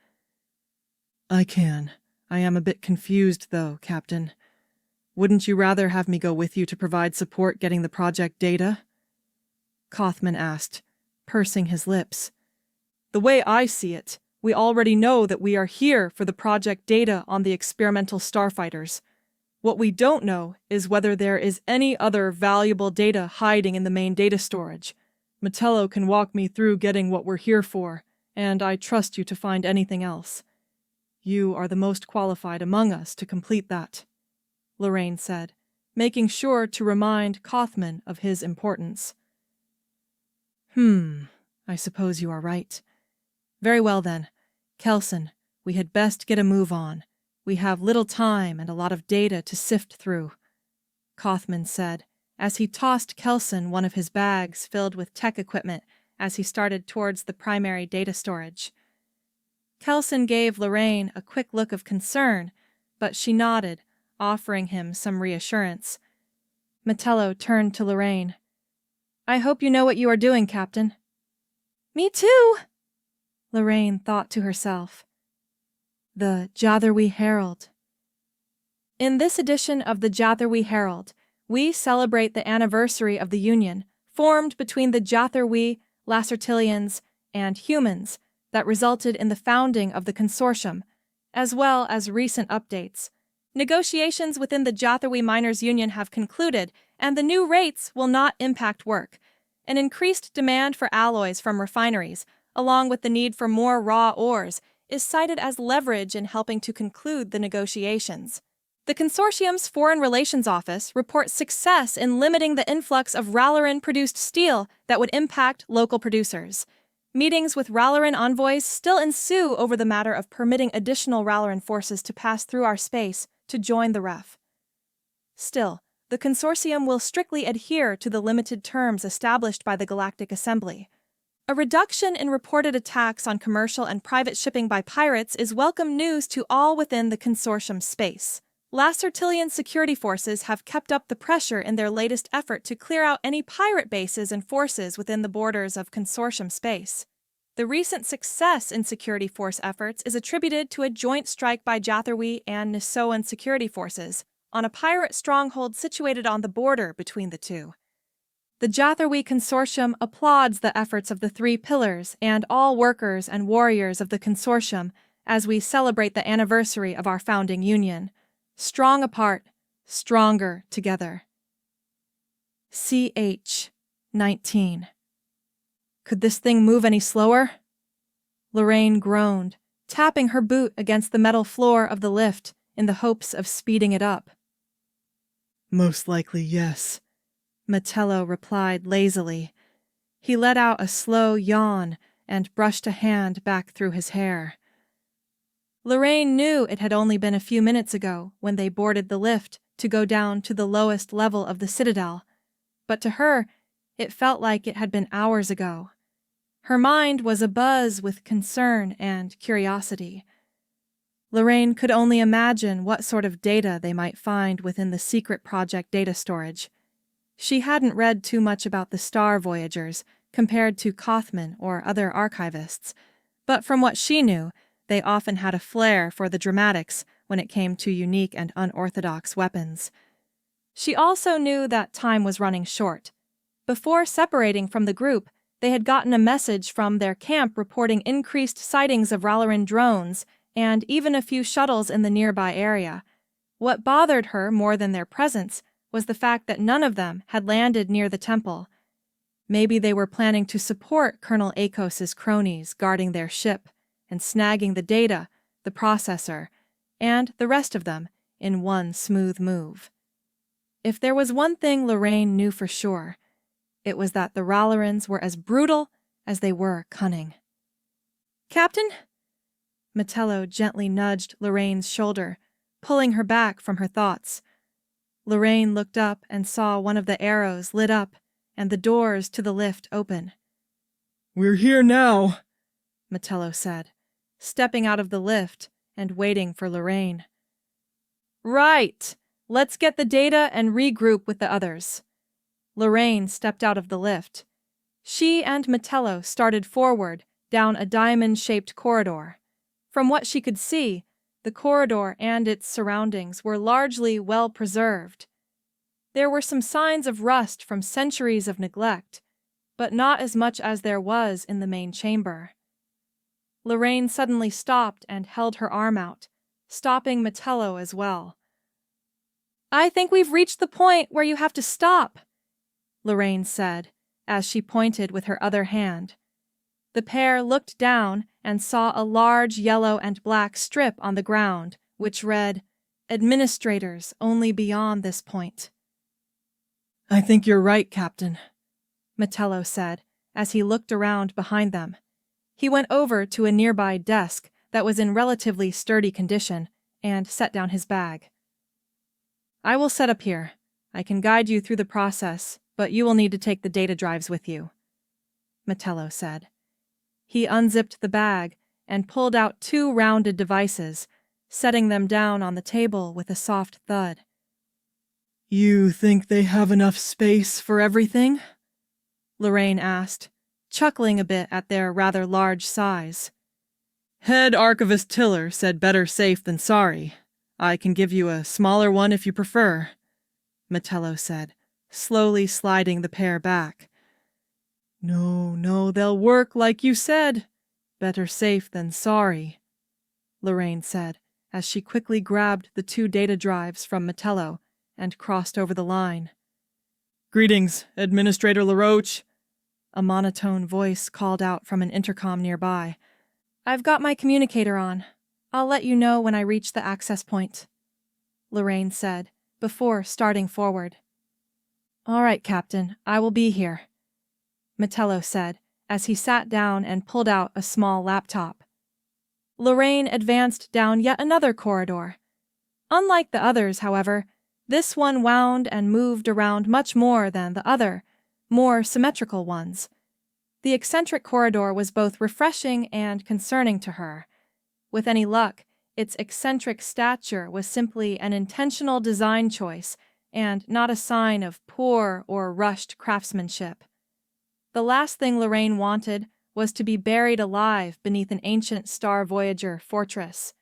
I can. I am a bit confused, though, Captain. Wouldn't you rather have me go with you to provide support getting the project data? Kothman asked, pursing his lips. The way I see it, we already know that we are here for the project data on the experimental starfighters. What we don't know is whether there is any other valuable data hiding in the main data storage. Metello can walk me through getting what we're here for, and I trust you to find anything else. You are the most qualified among us to complete that, Lorraine said, making sure to remind Kothman of his importance. I suppose you are right. Very well then. Kelson, we had best get a move on. We have little time and a lot of data to sift through, Kothman said, as he tossed Kelson one of his bags filled with tech equipment as he started towards the primary data storage. Kelson gave Lorraine a quick look of concern, but she nodded, offering him some reassurance. Metello turned to Lorraine. I hope you know what you are doing, Captain. Me too, Lorraine thought to herself. The Jatherwy Herald. In this edition of the Jatherwy Herald, we celebrate the anniversary of the union formed between the Jatherwy, Lacertilians, and humans that resulted in the founding of the consortium, as well as recent updates. Negotiations within the Jatherwy Miners' Union have concluded, and the new rates will not impact work. An increased demand for alloys from refineries, along with the need for more raw ores, is cited as leverage in helping to conclude the negotiations. The consortium's Foreign Relations Office reports success in limiting the influx of Ralerin-produced steel that would impact local producers. Meetings with Ralerin envoys still ensue over the matter of permitting additional Ralerin forces to pass through our space to join the REF. Still, the consortium will strictly adhere to the limited terms established by the Galactic Assembly. A reduction in reported attacks on commercial and private shipping by pirates is welcome news to all within the consortium space. Lacertilian security forces have kept up the pressure in their latest effort to clear out any pirate bases and forces within the borders of consortium space. The recent success in security force efforts is attributed to a joint strike by Jatherwy and Nisoan security forces on a pirate stronghold situated on the border between the two. The Jatherwy Consortium applauds the efforts of the Three Pillars and all workers and warriors of the consortium as we celebrate the anniversary of our founding union. Strong apart, stronger together. CH 19. Could this thing move any slower? Lorraine groaned, tapping her boot against the metal floor of the lift in the hopes of speeding it up. Most likely, yes, Metello replied lazily. He let out a slow yawn and brushed a hand back through his hair. Lorraine knew it had only been a few minutes ago when they boarded the lift to go down to the lowest level of the Citadel, but to her, it felt like it had been hours ago. Her mind was abuzz with concern and curiosity. Lorraine could only imagine what sort of data they might find within the secret project data storage. She hadn't read too much about the Star Voyagers compared to Kaufman or other archivists, but from what she knew, they often had a flair for the dramatics when it came to unique and unorthodox weapons. She also knew that time was running short. Before separating from the group, they had gotten a message from their camp reporting increased sightings of Ralerin drones and even a few shuttles in the nearby area. What bothered her more than their presence was the fact that none of them had landed near the temple. Maybe they were planning to support Colonel Akos's cronies guarding their ship and snagging the data, the processor, and the rest of them in one smooth move. If there was one thing Lorraine knew for sure, it was that the Ralerins were as brutal as they were cunning. "Captain?" Metello gently nudged Lorraine's shoulder, pulling her back from her thoughts. Lorraine looked up and saw one of the arrows lit up and the doors to the lift open. "We're here now," Metello said, stepping out of the lift and waiting for Lorraine. "Right. Let's get the data and regroup with the others." Lorraine stepped out of the lift. She and Metello started forward down a diamond-shaped corridor. From what she could see, the corridor and its surroundings were largely well-preserved. There were some signs of rust from centuries of neglect, but not as much as there was in the main chamber. Lorraine suddenly stopped and held her arm out, stopping Metello as well. "I think we've reached the point where you have to stop," Lorraine said, as she pointed with her other hand. The pair looked down and saw a large yellow and black strip on the ground, which read, "Administrators only beyond this point." I think you're right, Captain, Metello said, as he looked around behind them. He went over to a nearby desk that was in relatively sturdy condition and set down his bag. "I will set up here. I can guide you through the process, but you will need to take the data drives with you," Metello said. He unzipped the bag and pulled out 2 rounded devices, setting them down on the table with a soft thud. You think they have enough space for everything? Lorraine asked, chuckling a bit at their rather large size. Head Archivist Tiller said better safe than sorry. I can give you a smaller one if you prefer, Metello said, slowly sliding the pair back. No, they'll work like you said. Better safe than sorry, Lorraine said, as she quickly grabbed the 2 data drives from Metello and crossed over the line. Greetings, Administrator Laroach, a monotone voice called out from an intercom nearby. "I've got my communicator on. I'll let you know when I reach the access point," Lorraine said, before starting forward. "All right, Captain, I will be here," Metello said, as he sat down and pulled out a small laptop. Lorraine advanced down yet another corridor. Unlike the others, however, this one wound and moved around much more than the other, more symmetrical ones. The eccentric corridor was both refreshing and concerning to her. With any luck, its eccentric stature was simply an intentional design choice and not a sign of poor or rushed craftsmanship. The last thing Lorraine wanted was to be buried alive beneath an ancient Star Voyager fortress.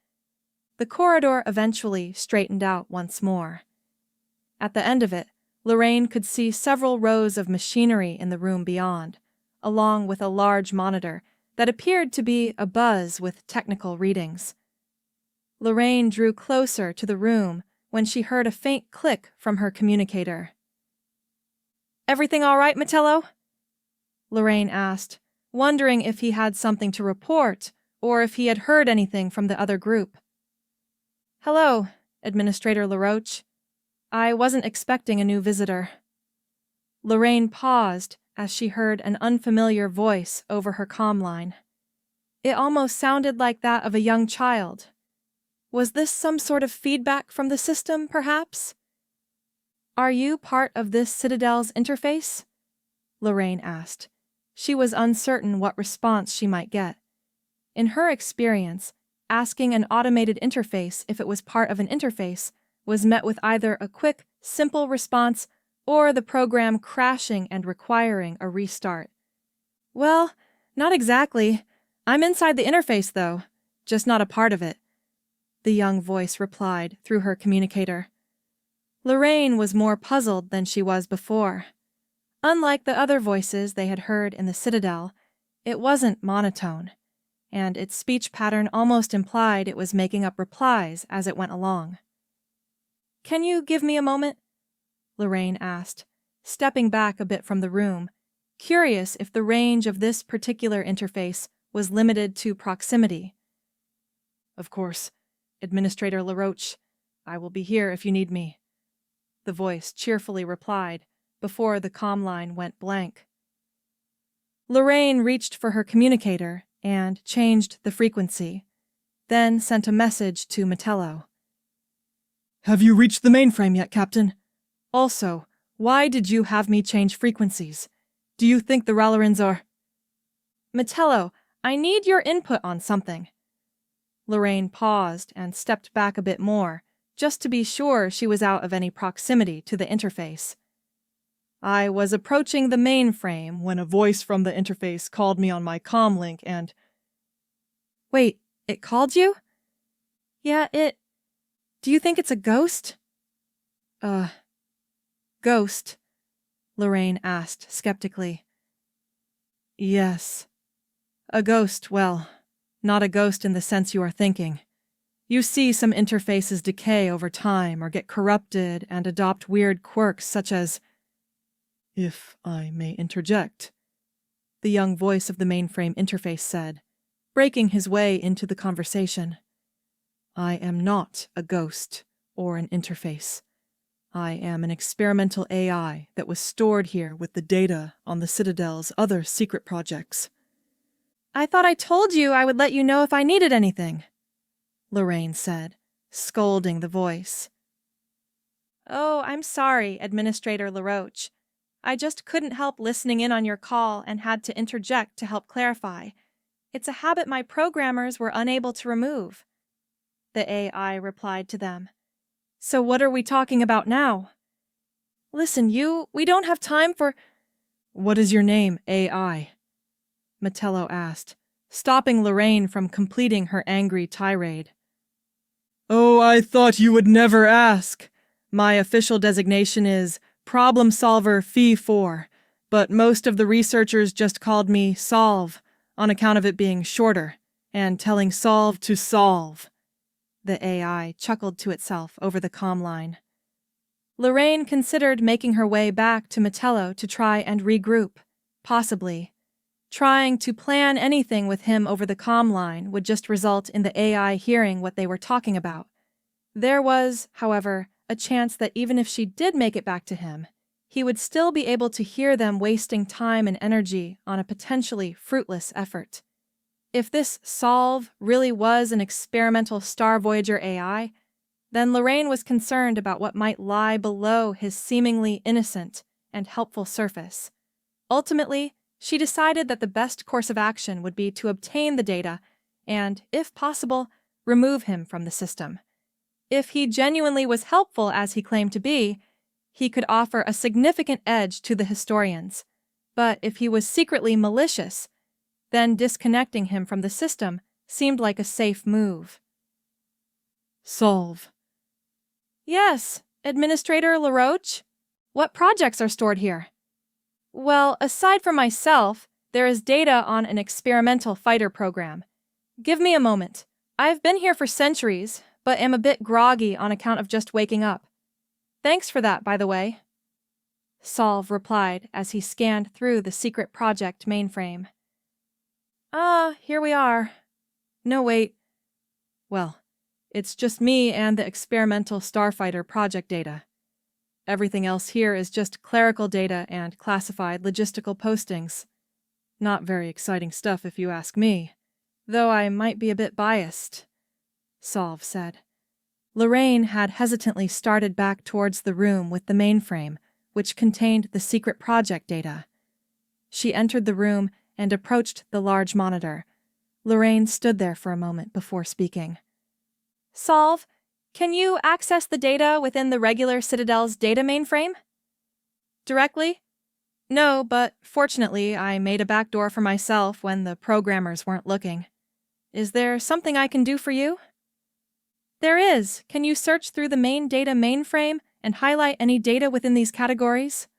The corridor eventually straightened out once more. At the end of it, Lorraine could see several rows of machinery in the room beyond, along with a large monitor that appeared to be abuzz with technical readings. Lorraine drew closer to the room when she heard a faint click from her communicator. "Everything all right, Metello?" Lorraine asked, wondering if he had something to report or if he had heard anything from the other group. "Hello, Administrator Laroach. I wasn't expecting a new visitor." Lorraine paused as she heard an unfamiliar voice over her comm line. It almost sounded like that of a young child. Was this some sort of feedback from the system, perhaps? "Are you part of this Citadel's interface?" Lorraine asked. She was uncertain what response she might get. In her experience, asking an automated interface if it was part of an interface was met with either a quick, simple response or the program crashing and requiring a restart. "Well, not exactly. I'm inside the interface, though, just not a part of it," the young voice replied through her communicator. Lorraine was more puzzled than she was before. Unlike the other voices they had heard in the Citadel, it wasn't monotone, and its speech pattern almost implied it was making up replies as it went along. "Can you give me a moment?" Lorraine asked, stepping back a bit from the room, curious if the range of this particular interface was limited to proximity. "Of course, Administrator Laroach. I will be here if you need me," the voice cheerfully replied before the comm line went blank. Lorraine reached for her communicator and changed the frequency, then sent a message to Metello. "Have you reached the mainframe yet, Captain? Also, why did you have me change frequencies? Do you think the Ralerins are—" "Metello, I need your input on something." Lorraine paused and stepped back a bit more, just to be sure she was out of any proximity to the interface. "I was approaching the mainframe when a voice from the interface called me on my comm link and—" "Wait, it called you?" "Yeah, Do you think it's a ghost?" Ghost?" Lorraine asked skeptically. "Yes. A ghost, well, not a ghost in the sense you are thinking. You see some interfaces decay over time or get corrupted and adopt weird quirks such as—" "If I may interject," the young voice of the mainframe interface said, breaking his way into the conversation. "I am not a ghost or an interface. I am an experimental AI that was stored here with the data on the Citadel's other secret projects." "I thought I told you I would let you know if I needed anything," Lorraine said, scolding the voice. "Oh, I'm sorry, Administrator Laroach. I just couldn't help listening in on your call and had to interject to help clarify. It's a habit my programmers were unable to remove," the AI replied to them. "So what are we talking about now?" "Listen, we don't have time for—" "What is your name, AI?" Metello asked, stopping Lorraine from completing her angry tirade. "Oh, I thought you would never ask. My official designation is Problem Solver Fee 4, but most of the researchers just called me Solve on account of it being shorter and telling Solve to solve." The AI chuckled to itself over the comm line. Lorraine considered making her way back to Metello to try and regroup, possibly. Trying to plan anything with him over the comm line would just result in the AI hearing what they were talking about. There was, however, a chance that even if she did make it back to him, he would still be able to hear them wasting time and energy on a potentially fruitless effort. If this Solve really was an experimental Star Voyager AI, then Lorraine was concerned about what might lie below his seemingly innocent and helpful surface. Ultimately, she decided that the best course of action would be to obtain the data and, if possible, remove him from the system. If he genuinely was helpful as he claimed to be, he could offer a significant edge to the historians. But if he was secretly malicious, then disconnecting him from the system seemed like a safe move. "Solve." "Yes, Administrator Laroach. What projects are stored here?" "Well, aside from myself, there is data on an experimental fighter program. Give me a moment. I've been here for centuries, but am a bit groggy on account of just waking up. Thanks for that, by the way," Solve replied as he scanned through the secret project mainframe. "Ah, here we are." No, wait. Well, it's just me and the experimental starfighter project data. Everything else here is just clerical data and classified logistical postings. Not very exciting stuff if you ask me, though I might be a bit biased, Solve said. Lorraine had hesitantly started back towards the room with the mainframe, which contained the secret project data. She entered the room and approached the large monitor. Lorraine stood there for a moment before speaking. Solve, can you access the data within the regular Citadel's data mainframe? Directly? No, but fortunately I made a backdoor for myself when the programmers weren't looking. Is there something I can do for you? There is. Can you search through the main data mainframe and highlight any data within these categories?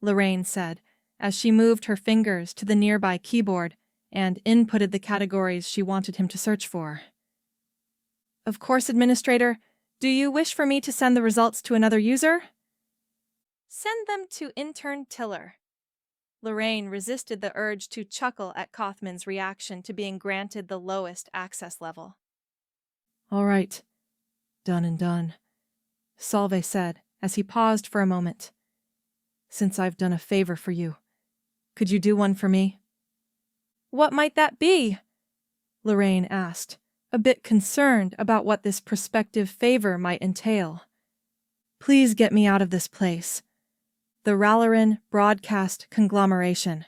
Lorraine said, as she moved her fingers to the nearby keyboard and inputted the categories she wanted him to search for. Of course, Administrator. Do you wish for me to send the results to another user? Send them to Intern Tiller. Lorraine resisted the urge to chuckle at Kaufman's reaction to being granted the lowest access level. All right. Done and done, Solve said as he paused for a moment. Since I've done a favor for you, could you do one for me? What might that be? Lorraine asked, a bit concerned about what this prospective favor might entail. Please get me out of this place. The Ralerin Broadcast Conglomeration.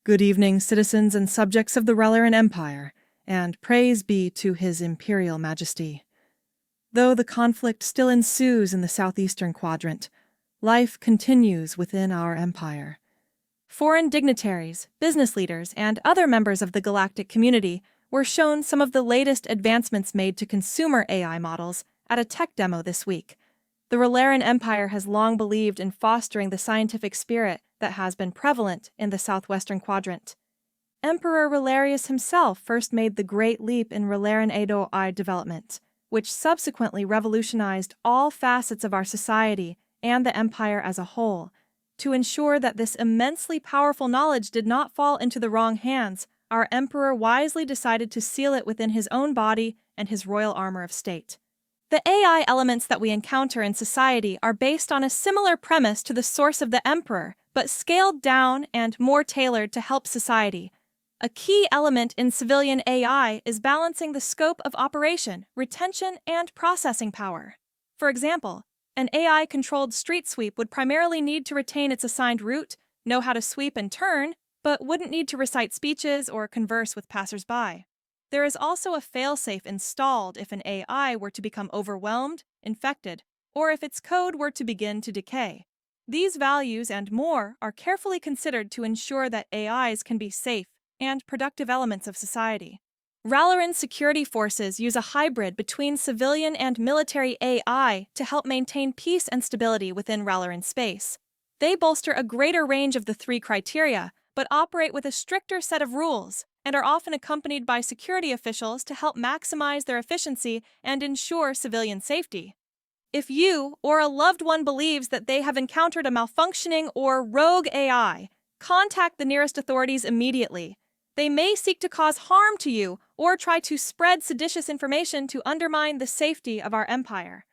Good evening, citizens and subjects of the Ralerin Empire, and praise be to His Imperial Majesty. Though the conflict still ensues in the southeastern quadrant, life continues within our empire. Foreign dignitaries, business leaders, and other members of the galactic community were shown some of the latest advancements made to consumer AI models at a tech demo this week. The Ralerin Empire has long believed in fostering the scientific spirit that has been prevalent in the southwestern quadrant. Emperor Ralerius himself first made the great leap in Ralerin AI development, which subsequently revolutionized all facets of our society and the empire as a whole. To ensure that this immensely powerful knowledge did not fall into the wrong hands, our emperor wisely decided to seal it within his own body and his royal armor of state. The AI elements that we encounter in society are based on a similar premise to the source of the emperor, but scaled down and more tailored to help society. A key element in civilian AI is balancing the scope of operation, retention, and processing power. For example, an AI-controlled street sweep would primarily need to retain its assigned route, know how to sweep and turn, but wouldn't need to recite speeches or converse with passers-by. There is also a failsafe installed if an AI were to become overwhelmed, infected, or if its code were to begin to decay. These values and more are carefully considered to ensure that AIs can be safe and productive elements of society. Ralerin security forces use a hybrid between civilian and military AI to help maintain peace and stability within Ralerin space. They bolster a greater range of the three criteria, but operate with a stricter set of rules, and are often accompanied by security officials to help maximize their efficiency and ensure civilian safety. If you or a loved one believes that they have encountered a malfunctioning or rogue AI, contact the nearest authorities immediately. They may seek to cause harm to you or try to spread seditious information to undermine the safety of our empire.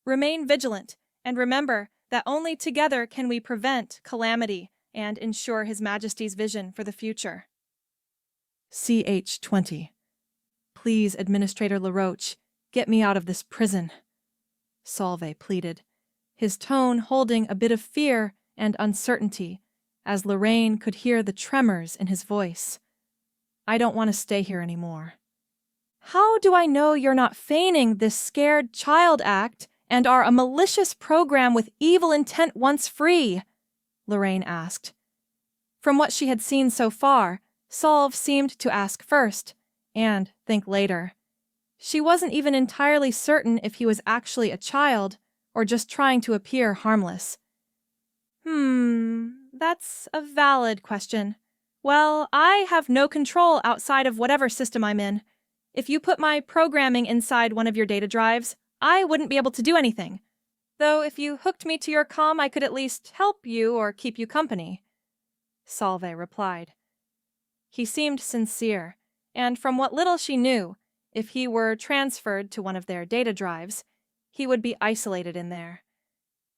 Remain vigilant, and remember that only together can we prevent calamity and ensure His Majesty's vision for the future. CH-20. Please, Administrator Laroach, get me out of this prison, Solve pleaded, his tone holding a bit of fear and uncertainty, as Lorraine could hear the tremors in his voice. I don't want to stay here anymore. How do I know you're not feigning this scared child act and are a malicious program with evil intent once free? Lorraine asked. From what she had seen so far, Solve seemed to ask first, and think later. She wasn't even entirely certain if he was actually a child or just trying to appear harmless. That's a valid question. Well, I have no control outside of whatever system I'm in. If you put my programming inside one of your data drives, I wouldn't be able to do anything. Though if you hooked me to your comm, I could at least help you or keep you company, Solve replied. He seemed sincere, and from what little she knew, if he were transferred to one of their data drives, he would be isolated in there.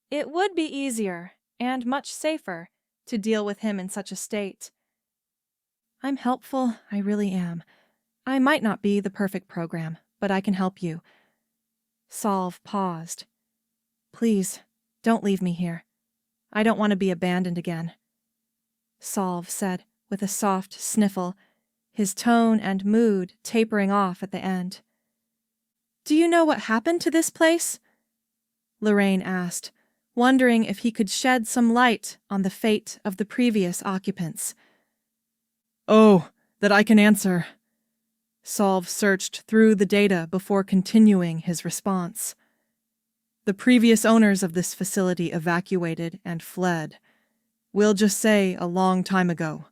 It would be easier, and much safer, to deal with him in such a state. I'm helpful, I really am. I might not be the perfect program, but I can help you. Solve paused. Please, don't leave me here. I don't want to be abandoned again. Solve said with a soft sniffle, his tone and mood tapering off at the end. Do you know what happened to this place? Lorraine asked, wondering if he could shed some light on the fate of the previous occupants. Oh, that I can answer. Solve searched through the data before continuing his response. The previous owners of this facility evacuated and fled. We'll just say a long time ago.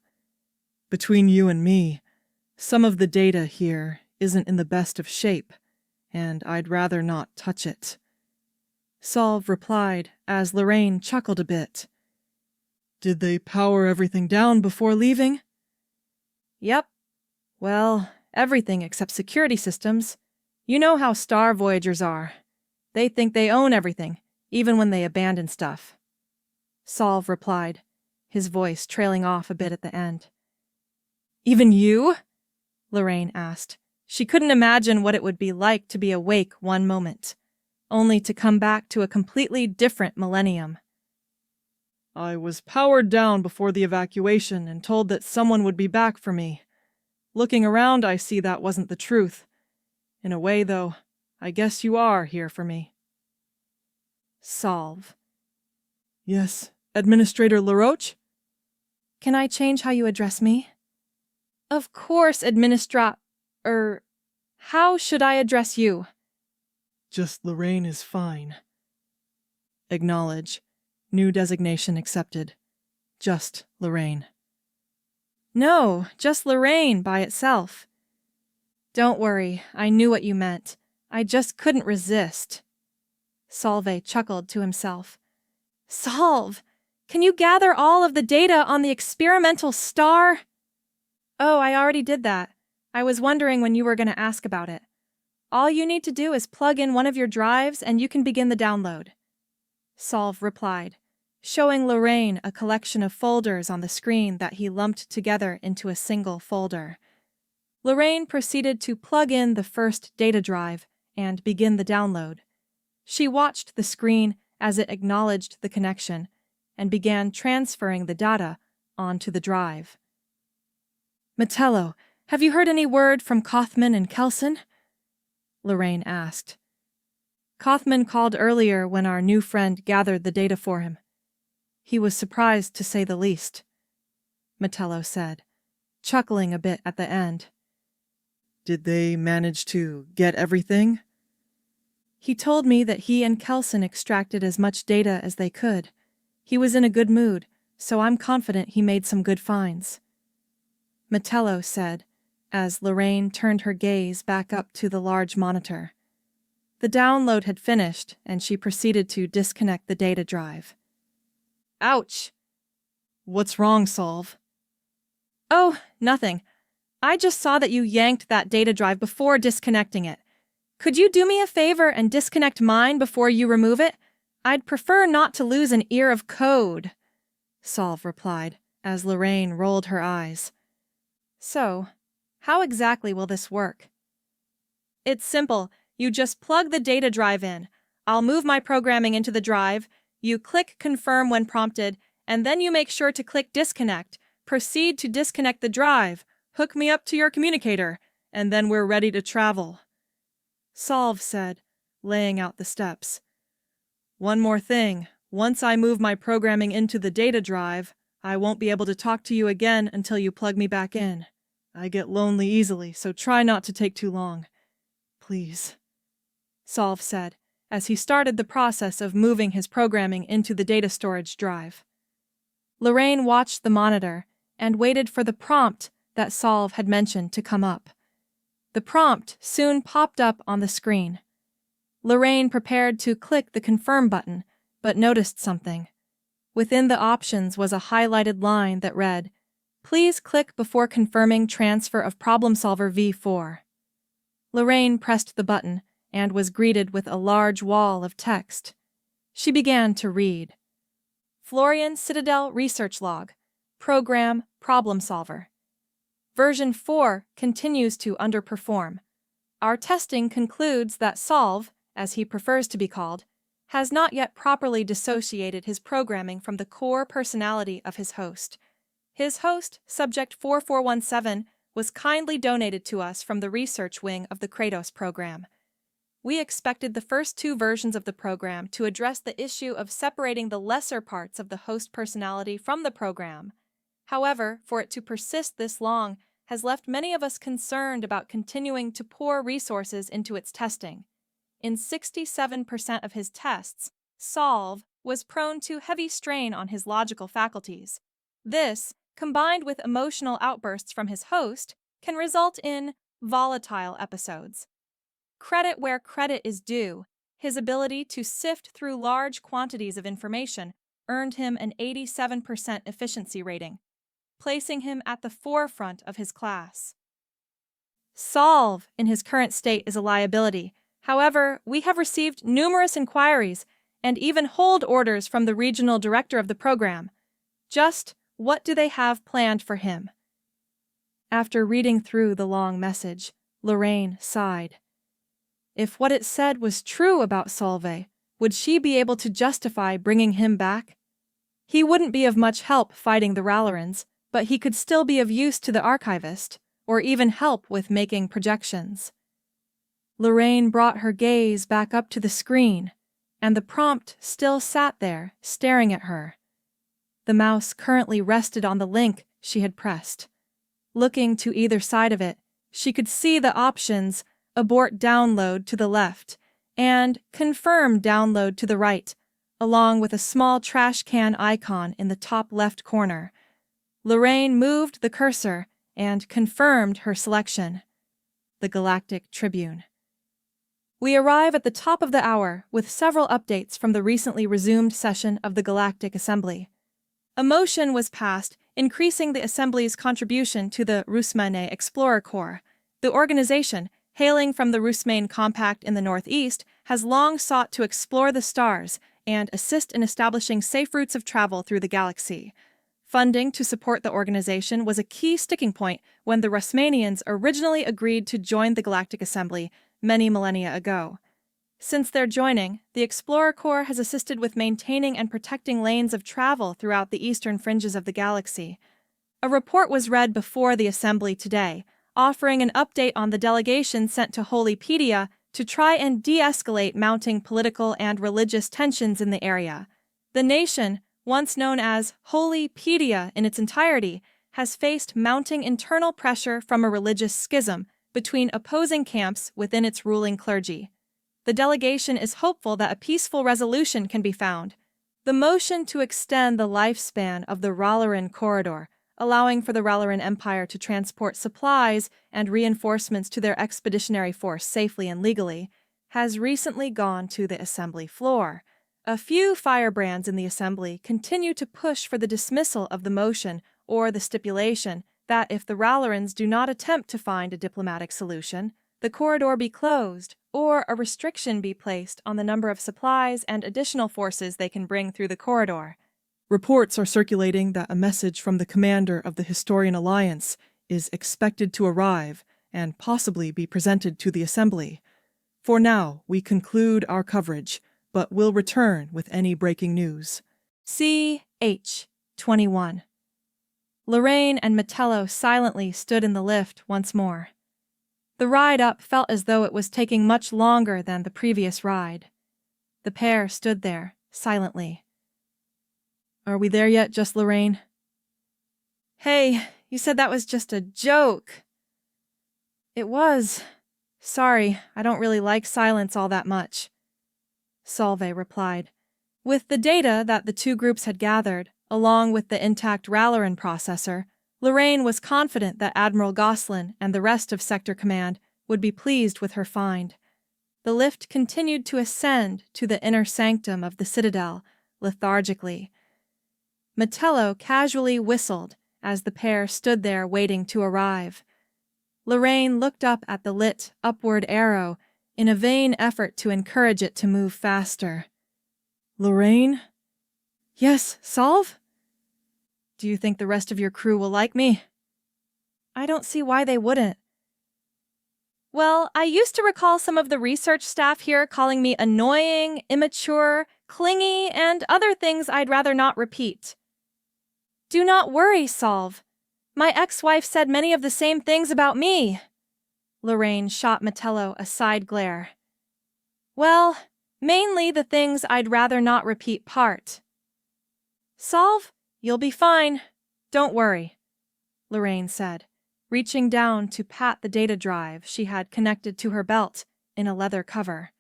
Between you and me, some of the data here isn't in the best of shape, and I'd rather not touch it. Solve replied as Lorraine chuckled a bit. Did they power everything down before leaving? Yep. Well, everything except security systems. You know how Star Voyagers are. They think they own everything, even when they abandon stuff. Solve replied, his voice trailing off a bit at the end. Even you? Lorraine asked. She couldn't imagine what it would be like to be awake one moment, only to come back to a completely different millennium. I was powered down before the evacuation and told that someone would be back for me. Looking around, I see that wasn't the truth. In a way, though, I guess you are here for me. Solve. Yes, Administrator Laroach? Can I change how you address me? Of course, how should I address you? Just Lorraine is fine. Acknowledge. New designation accepted. Just Lorraine. No, just Lorraine by itself. Don't worry, I knew what you meant. I just couldn't resist. Solve chuckled to himself. Solve! Can you gather all of the data on the experimental star? Oh, I already did that. I was wondering when you were going to ask about it. All you need to do is plug in one of your drives and you can begin the download. Solve replied, showing Lorraine a collection of folders on the screen that he lumped together into a single folder. Lorraine proceeded to plug in the first data drive and begin the download. She watched the screen as it acknowledged the connection and began transferring the data onto the drive. Metello, have you heard any word from Kaufman and Kelson? Lorraine asked. Kaufman called earlier when our new friend gathered the data for him. He was surprised to say the least, Metello said, chuckling a bit at the end. Did they manage to get everything? He told me that he and Kelson extracted as much data as they could. He was in a good mood, so I'm confident he made some good finds. Metello said, as Lorraine turned her gaze back up to the large monitor. The download had finished, and she proceeded to disconnect the data drive. Ouch! What's wrong, Solve? Oh, nothing. I just saw that you yanked that data drive before disconnecting it. Could you do me a favor and disconnect mine before you remove it? I'd prefer not to lose an ear of code, Solve replied, as Lorraine rolled her eyes. So, how exactly will this work? It's simple. You just plug the data drive in. I'll move my programming into the drive. You click confirm when prompted, and then you make sure to click disconnect. Proceed to disconnect the drive. Hook me up to your communicator, and then we're ready to travel. Solve said, laying out the steps. One more thing. Once I move my programming into the data drive, I won't be able to talk to you again until you plug me back in. I get lonely easily, so try not to take too long. Please. Solve said, as he started the process of moving his programming into the data storage drive. Lorraine watched the monitor and waited for the prompt that Solve had mentioned to come up. The prompt soon popped up on the screen. Lorraine prepared to click the confirm button, but noticed something. Within the options was a highlighted line that read, Please click before confirming transfer of Problem Solver V4. Lorraine pressed the button and was greeted with a large wall of text. She began to read. Florian Citadel Research Log. Program Problem Solver. Version 4 continues to underperform. Our testing concludes that Solve, as he prefers to be called, has not yet properly dissociated his programming from the core personality of his host. His host, Subject 4417, was kindly donated to us from the research wing of the Kratos program. We expected the first 2 versions of the program to address the issue of separating the lesser parts of the host personality from the program. However, for it to persist this long has left many of us concerned about continuing to pour resources into its testing. In 67% of his tests, Solve was prone to heavy strain on his logical faculties. This, combined with emotional outbursts from his host, can result in volatile episodes. Credit where credit is due, his ability to sift through large quantities of information earned him an 87% efficiency rating, placing him at the forefront of his class. Solve, in his current state, is a liability. However, we have received numerous inquiries and even hold orders from the regional director of the program. Just what do they have planned for him? After reading through the long message, Lorraine sighed. If what it said was true about Solve, would she be able to justify bringing him back? He wouldn't be of much help fighting the Ralerins, but he could still be of use to the archivist, or even help with making projections. Lorraine brought her gaze back up to the screen, and the prompt still sat there, staring at her. The mouse currently rested on the link she had pressed. Looking to either side of it, she could see the options Abort Download to the left and Confirm Download to the right, along with a small trash can icon in the top left corner. Lorraine moved the cursor and confirmed her selection. The Galactic Tribune. We arrive at the top of the hour with several updates from the recently resumed session of the Galactic Assembly. A motion was passed increasing the Assembly's contribution to the Rusmane Explorer Corps. The organization, hailing from the Rusmane Compact in the northeast, has long sought to explore the stars and assist in establishing safe routes of travel through the galaxy. Funding to support the organization was a key sticking point when the Rusmanians originally agreed to join the Galactic Assembly many millennia ago. Since their joining, the Explorer Corps has assisted with maintaining and protecting lanes of travel throughout the eastern fringes of the galaxy. A report was read before the Assembly today, offering an update on the delegation sent to Holypedia to try and de-escalate mounting political and religious tensions in the area. The nation, once known as Holypedia in its entirety, has faced mounting internal pressure from a religious schism between opposing camps within its ruling clergy. The delegation is hopeful that a peaceful resolution can be found. The motion to extend the lifespan of the Ralerin corridor, allowing for the Ralerin Empire to transport supplies and reinforcements to their expeditionary force safely and legally, has recently gone to the Assembly floor. A few firebrands in the Assembly continue to push for the dismissal of the motion or the stipulation that if the Ralerins do not attempt to find a diplomatic solution, the corridor be closed or a restriction be placed on the number of supplies and additional forces they can bring through the corridor. Reports are circulating that a message from the commander of the Historian Alliance is expected to arrive and possibly be presented to the Assembly. For now, we conclude our coverage, but will return with any breaking news. CH 21. Lorraine and Metello silently stood in the lift once more. The ride up felt as though it was taking much longer than the previous ride. The pair stood there, silently. Are we there yet, just Lorraine? Hey, you said that was just a joke. It was. Sorry, I don't really like silence all that much. Solve replied. With the data that the two groups had gathered, along with the intact Ralerin processor, Lorraine was confident that Admiral Goslin and the rest of Sector Command would be pleased with her find. The lift continued to ascend to the inner sanctum of the Citadel, lethargically. Metello casually whistled as the pair stood there waiting to arrive. Lorraine looked up at the lit, upward arrow in a vain effort to encourage it to move faster. Lorraine? Yes, Solve? Do you think the rest of your crew will like me? I don't see why they wouldn't. Well, I used to recall some of the research staff here calling me annoying, immature, clingy, and other things I'd rather not repeat. Do not worry, Solve. My ex-wife said many of the same things about me. Lorraine shot Metello a side glare. Well, mainly the things I'd rather not repeat part. Solve, you'll be fine. Don't worry, Lorraine said, reaching down to pat the data drive she had connected to her belt in a leather cover.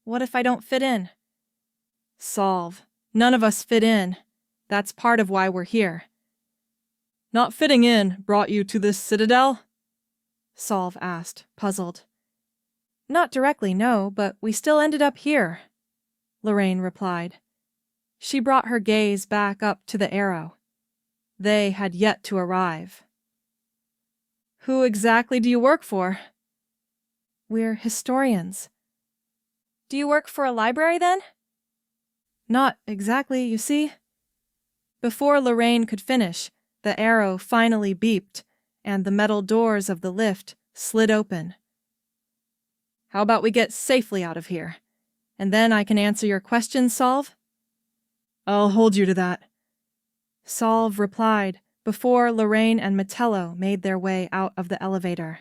What if I don't fit in? Solve, none of us fit in. That's part of why we're here. Not fitting in brought you to this citadel? Solve asked, puzzled. Not directly, no, but we still ended up here, Lorraine replied. She brought her gaze back up to the arrow. They had yet to arrive. Who exactly do you work for? We're historians. Do you work for a library then? Not exactly, you see. Before Lorraine could finish, the arrow finally beeped, and the metal doors of the lift slid open. How about we get safely out of here, and then I can answer your questions, Solve? I'll hold you to that, Solve replied before Lorraine and Metello made their way out of the elevator.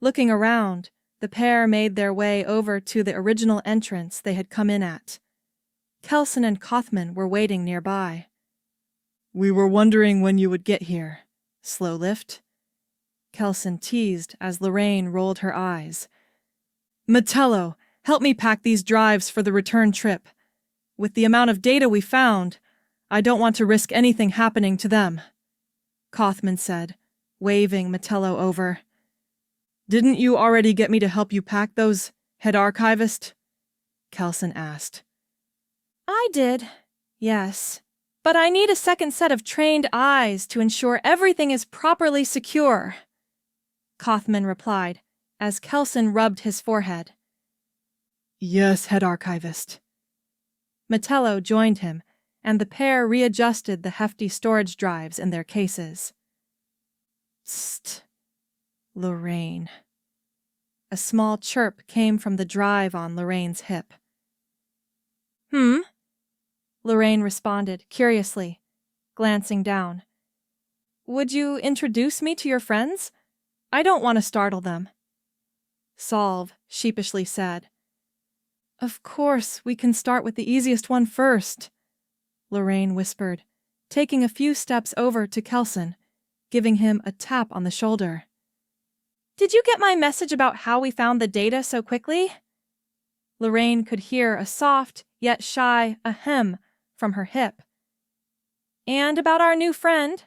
Looking around, the pair made their way over to the original entrance they had come in at. Kelson and Kothman were waiting nearby. We were wondering when you would get here. Slow lift? Kelson teased as Lorraine rolled her eyes. Metello, help me pack these drives for the return trip. With the amount of data we found, I don't want to risk anything happening to them, Kothman said, waving Metello over. Didn't you already get me to help you pack those, head archivist? Kelson asked. I did, yes. But I need a second set of trained eyes to ensure everything is properly secure, Kothman replied, as Kelson rubbed his forehead. Yes, head archivist. Metello joined him, and the pair readjusted the hefty storage drives in their cases. Psst, Lorraine. A small chirp came from the drive on Lorraine's hip. Lorraine responded curiously, glancing down. Would you introduce me to your friends? I don't want to startle them. Solve sheepishly said. Of course, we can start with the easiest one first, Lorraine whispered, taking a few steps over to Kelson, giving him a tap on the shoulder. Did you get my message about how we found the data so quickly? Lorraine could hear a soft, yet shy ahem from her hip. And about our new friend?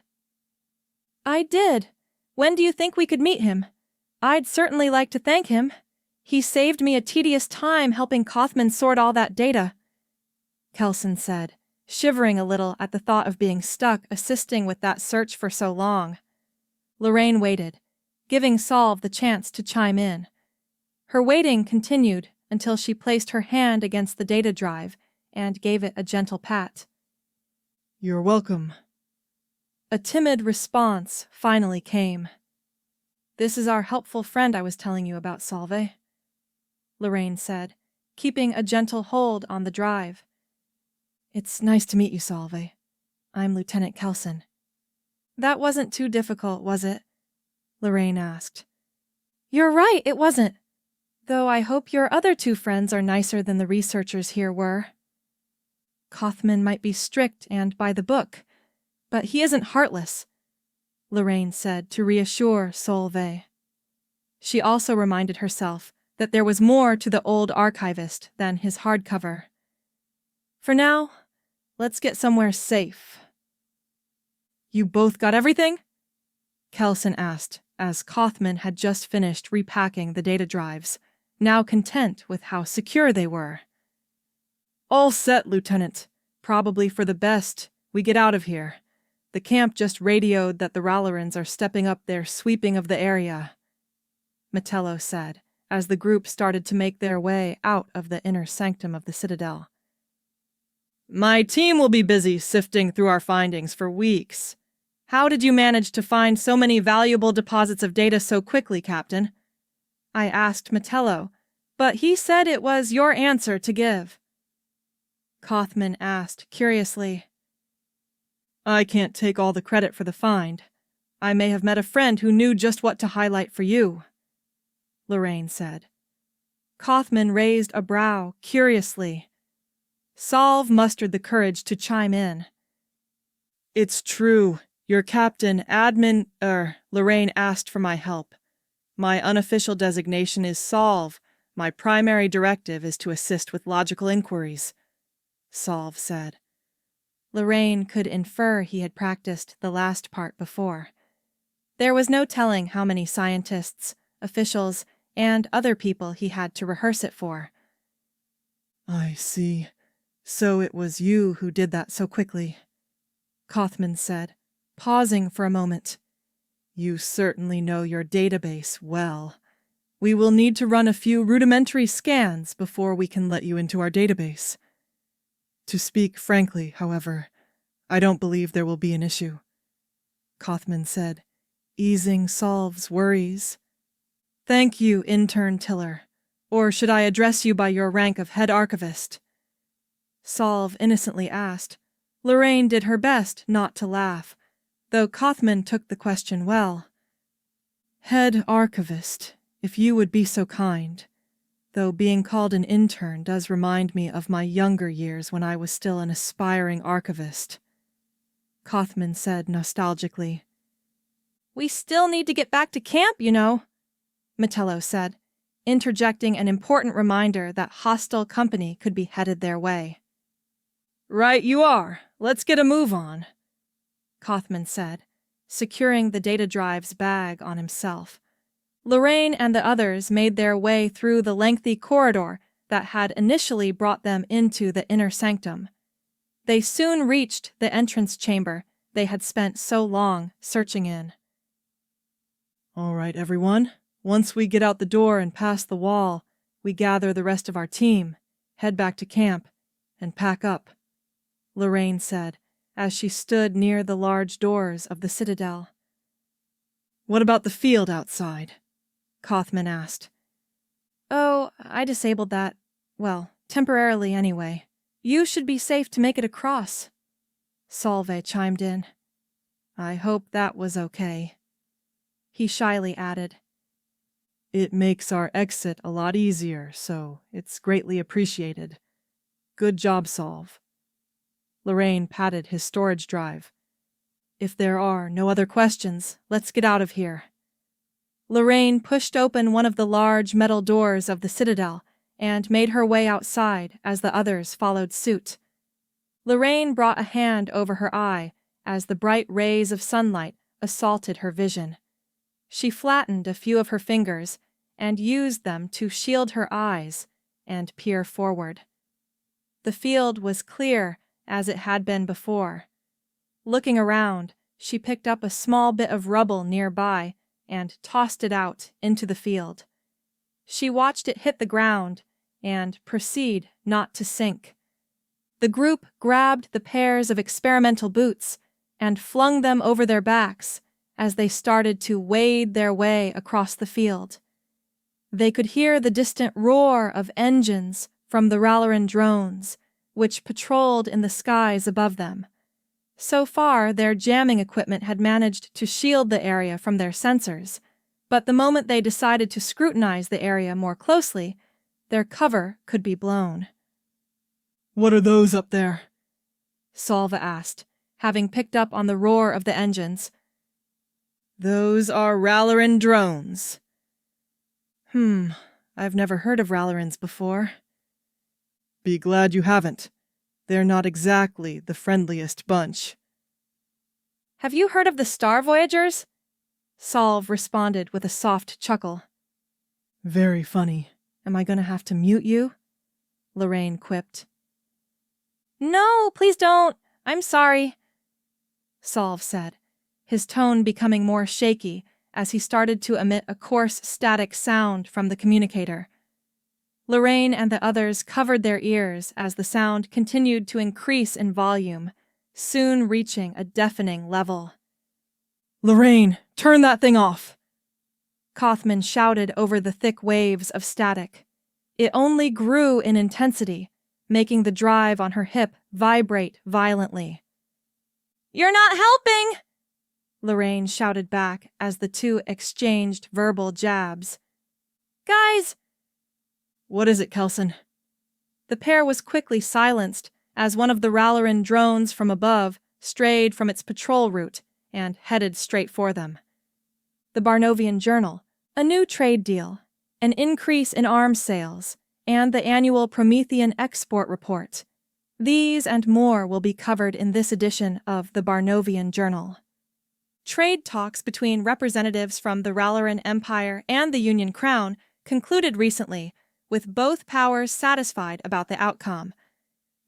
I did. When do you think we could meet him? I'd certainly like to thank him. He saved me a tedious time helping Kothman sort all that data, Kelson said, shivering a little at the thought of being stuck assisting with that search for so long. Lorraine waited, giving Solve the chance to chime in. Her waiting continued until she placed her hand against the data drive and gave it a gentle pat. You're welcome. A timid response finally came. This is our helpful friend I was telling you about, Solve, Lorraine said, keeping a gentle hold on the drive. It's nice to meet you, Solve. I'm Lieutenant Kelson. That wasn't too difficult, was it? Lorraine asked. You're right, it wasn't. Though I hope your other two friends are nicer than the researchers here were. Kothman might be strict and by the book, but he isn't heartless, Lorraine said to reassure Solve. She also reminded herself that there was more to the old archivist than his hardcover. For now, let's get somewhere safe. You both got everything? Kelson asked, as Kothman had just finished repacking the data drives, now content with how secure they were. All set, Lieutenant. Probably for the best we get out of here. The camp just radioed that the Ralerins are stepping up their sweeping of the area, Metello said, as the group started to make their way out of the inner sanctum of the Citadel. My team will be busy sifting through our findings for weeks. How did you manage to find so many valuable deposits of data so quickly, Captain? I asked Metello, but he said it was your answer to give. Kothman asked curiously. I can't take all the credit for the find. I may have met a friend who knew just what to highlight for you, Lorraine said. Kothman raised a brow curiously. Solve mustered the courage to chime in. It's true. Your captain, Lorraine asked for my help. My unofficial designation is Solve. My primary directive is to assist with logical inquiries, Solve said. Lorraine could infer he had practiced the last part before. There was no telling how many scientists, officials, and other people he had to rehearse it for. I see. So it was you who did that so quickly, Kothman said, pausing for a moment. You certainly know your database well. We will need to run a few rudimentary scans before we can let you into our database. To speak frankly, however, I don't believe there will be an issue, Kothman said, easing Solve's worries. Thank you, Intern Tiller. Or should I address you by your rank of head archivist? Solve innocently asked. Lorraine did her best not to laugh, though Kothman took the question well. Head archivist, if you would be so kind, though being called an intern does remind me of my younger years when I was still an aspiring archivist, Kothman said nostalgically. We still need to get back to camp, you know, Metello said, interjecting an important reminder that hostile company could be headed their way. Right you are. Let's get a move on, Kothman said, securing the data drive's bag on himself. Lorraine and the others made their way through the lengthy corridor that had initially brought them into the inner sanctum. They soon reached the entrance chamber they had spent so long searching in. All right, everyone. Once we get out the door and past the wall, we gather the rest of our team, head back to camp, and pack up, Lorraine said, as she stood near the large doors of the Citadel. What about the field outside? Kothman asked. Oh, I disabled that. Well, temporarily anyway. You should be safe to make it across, Solve chimed in. I hope that was okay. He shyly added. It makes our exit a lot easier, so it's greatly appreciated. Good job, Solve. Lorraine patted his storage drive. If there are no other questions, let's get out of here. Lorraine pushed open one of the large metal doors of the Citadel and made her way outside as the others followed suit. Lorraine brought a hand over her eye as the bright rays of sunlight assaulted her vision. She flattened a few of her fingers and used them to shield her eyes and peer forward. The field was clear as it had been before. Looking around, she picked up a small bit of rubble nearby and tossed it out into the field. She watched it hit the ground and proceed not to sink. The group grabbed the pairs of experimental boots and flung them over their backs as they started to wade their way across the field. They could hear the distant roar of engines from the Ralerin drones, which patrolled in the skies above them. So far, their jamming equipment had managed to shield the area from their sensors, but the moment they decided to scrutinize the area more closely, their cover could be blown. What are those up there? Solve asked, having picked up on the roar of the engines. Those are Ralerin drones. I've never heard of Ralerins before. Be glad you haven't. They're not exactly the friendliest bunch. Have you heard of the Star Voyagers? Solve responded with a soft chuckle. Very funny. Am I going to have to mute you? Lorraine quipped. No, please don't. I'm sorry. Solve said, his tone becoming more shaky as he started to emit a coarse static sound from the communicator. Lorraine and the others covered their ears as the sound continued to increase in volume, soon reaching a deafening level. Lorraine, turn that thing off! Kaufman shouted over the thick waves of static. It only grew in intensity, making the drive on her hip vibrate violently. "You're not helping!" Lorraine shouted back as the two exchanged verbal jabs. "Guys!" What is it, Kelson? The pair was quickly silenced as one of the Ralerin drones from above strayed from its patrol route and headed straight for them. The Barnovian Journal, a new trade deal, an increase in arms sales, and the annual Promethean export report. These and more will be covered in this edition of the Barnovian Journal. Trade talks between representatives from the Ralerin Empire and the Union Crown concluded recently, with both powers satisfied about the outcome.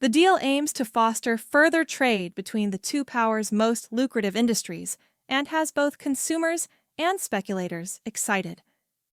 The deal aims to foster further trade between the two powers' most lucrative industries and has both consumers and speculators excited.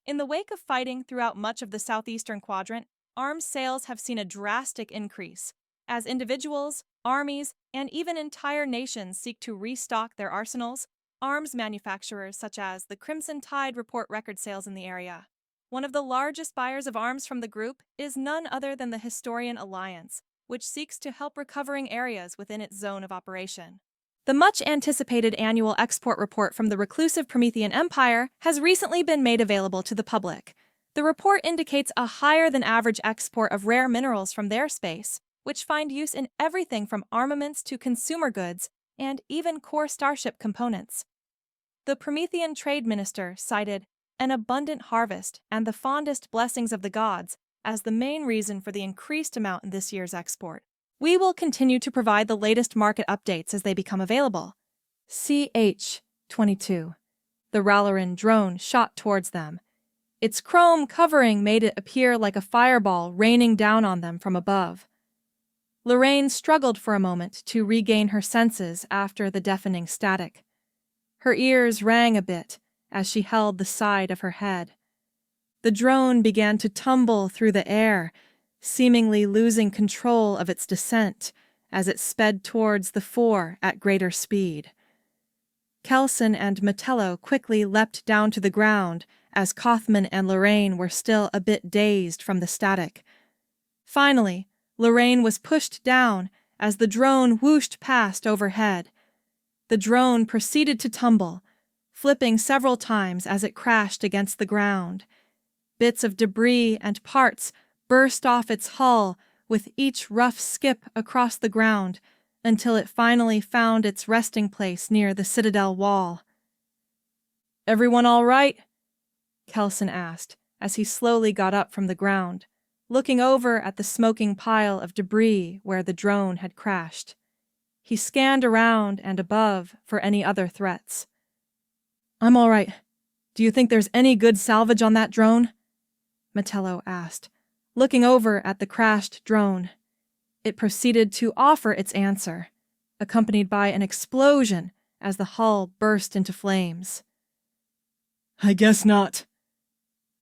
In the wake of fighting throughout much of the southeastern quadrant, arms sales have seen a drastic increase, as individuals, armies, and even entire nations seek to restock their arsenals. Arms manufacturers such as the Crimson Tide report record sales in the area. One of the largest buyers of arms from the group is none other than the Historian Alliance, which seeks to help recovering areas within its zone of operation. The much-anticipated annual export report from the reclusive Promethean Empire has recently been made available to the public. The report indicates a higher-than-average export of rare minerals from their space, which find use in everything from armaments to consumer goods and even core starship components. The Promethean Trade Minister cited an abundant harvest and the fondest blessings of the gods as the main reason for the increased amount in this year's export. We will continue to provide the latest market updates as they become available. CH-22. The Ralerin drone shot towards them. Its chrome covering made it appear like a fireball raining down on them from above. Lorraine struggled for a moment to regain her senses after the deafening static. Her ears rang a bit as she held the side of her head. The drone began to tumble through the air, seemingly losing control of its descent as it sped towards the fore at greater speed. Kelson and Metello quickly leapt down to the ground as Kaufman and Lorraine were still a bit dazed from the static. Finally, Lorraine was pushed down as the drone whooshed past overhead. The drone proceeded to tumble, flipping several times as it crashed against the ground. Bits of debris and parts burst off its hull with each rough skip across the ground until it finally found its resting place near the citadel wall. "Everyone all right?" Kelson asked as he slowly got up from the ground, looking over at the smoking pile of debris where the drone had crashed. He scanned around and above for any other threats. "I'm all right. Do you think there's any good salvage on that drone?" Metello asked, looking over at the crashed drone. It proceeded to offer its answer, accompanied by an explosion as the hull burst into flames. "I guess not."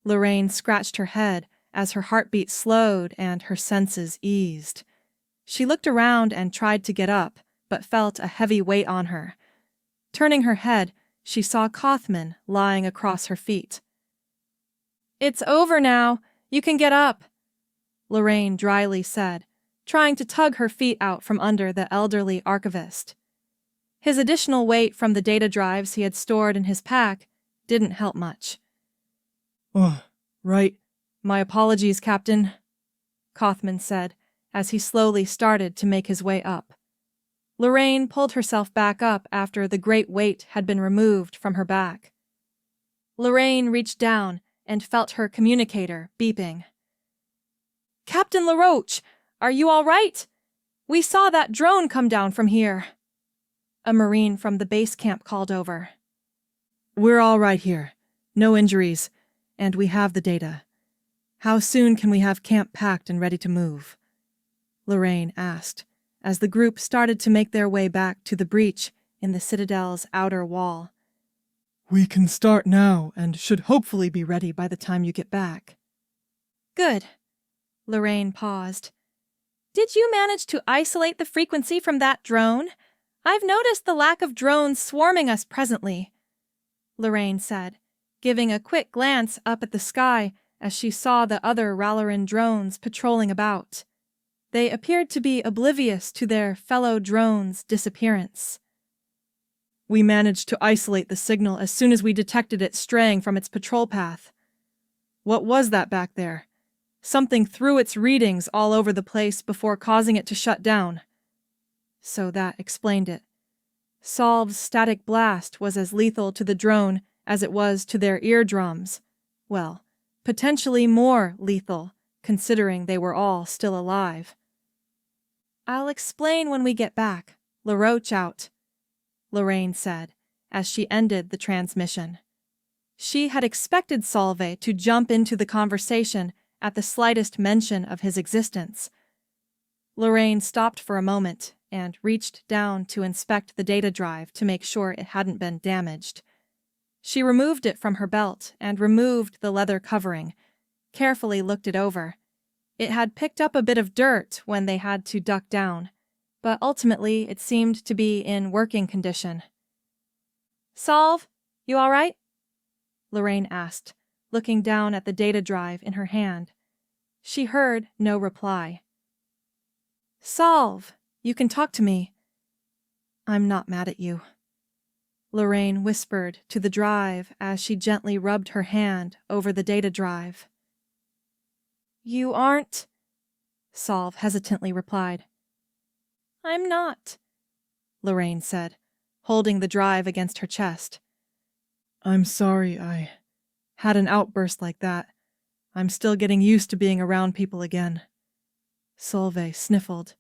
Lorraine scratched her head as her heartbeat slowed and her senses eased. She looked around and tried to get up, but felt a heavy weight on her. Turning her head, she saw Kaufman lying across her feet. "It's over now. You can get up," Lorraine dryly said, trying to tug her feet out from under the elderly archivist. His additional weight from the data drives he had stored in his pack didn't help much. "Oh, right. My apologies, Captain," Kaufman said as he slowly started to make his way up. Lorraine pulled herself back up after the great weight had been removed from her back. Lorraine reached down and felt her communicator beeping. "Captain Laroach, are you all right? We saw that drone come down from here," a Marine from the base camp called over. "We're all right here. No injuries, and we have the data. How soon can we have camp packed and ready to move?" Lorraine asked, as the group started to make their way back to the breach in the Citadel's outer wall. We can start now and should hopefully be ready by the time you get back. Good. Lorraine paused. Did you manage to isolate the frequency from that drone? I've noticed the lack of drones swarming us presently, Lorraine said, giving a quick glance up at the sky as she saw the other Ralerin drones patrolling about. They appeared to be oblivious to their fellow drones' disappearance. We managed to isolate the signal as soon as we detected it straying from its patrol path. What was that back there? Something threw its readings all over the place before causing it to shut down. So that explained it. Solve's static blast was as lethal to the drone as it was to their eardrums. Well, potentially more lethal, considering they were all still alive. I'll explain when we get back. Laroach out, Lorraine said, as she ended the transmission. She had expected Solve to jump into the conversation at the slightest mention of his existence. Lorraine stopped for a moment and reached down to inspect the data drive to make sure it hadn't been damaged. She removed it from her belt and removed the leather covering, carefully looked it over. It had picked up a bit of dirt when they had to duck down, but ultimately it seemed to be in working condition. Solve, you all right? Lorraine asked, looking down at the data drive in her hand. She heard no reply. Solve, you can talk to me. I'm not mad at you, Lorraine whispered to the drive as she gently rubbed her hand over the data drive. You aren't? Solve hesitantly replied. I'm not, Lorraine said, holding the drive against her chest. I'm sorry I had an outburst like that. I'm still getting used to being around people again. Solve sniffled.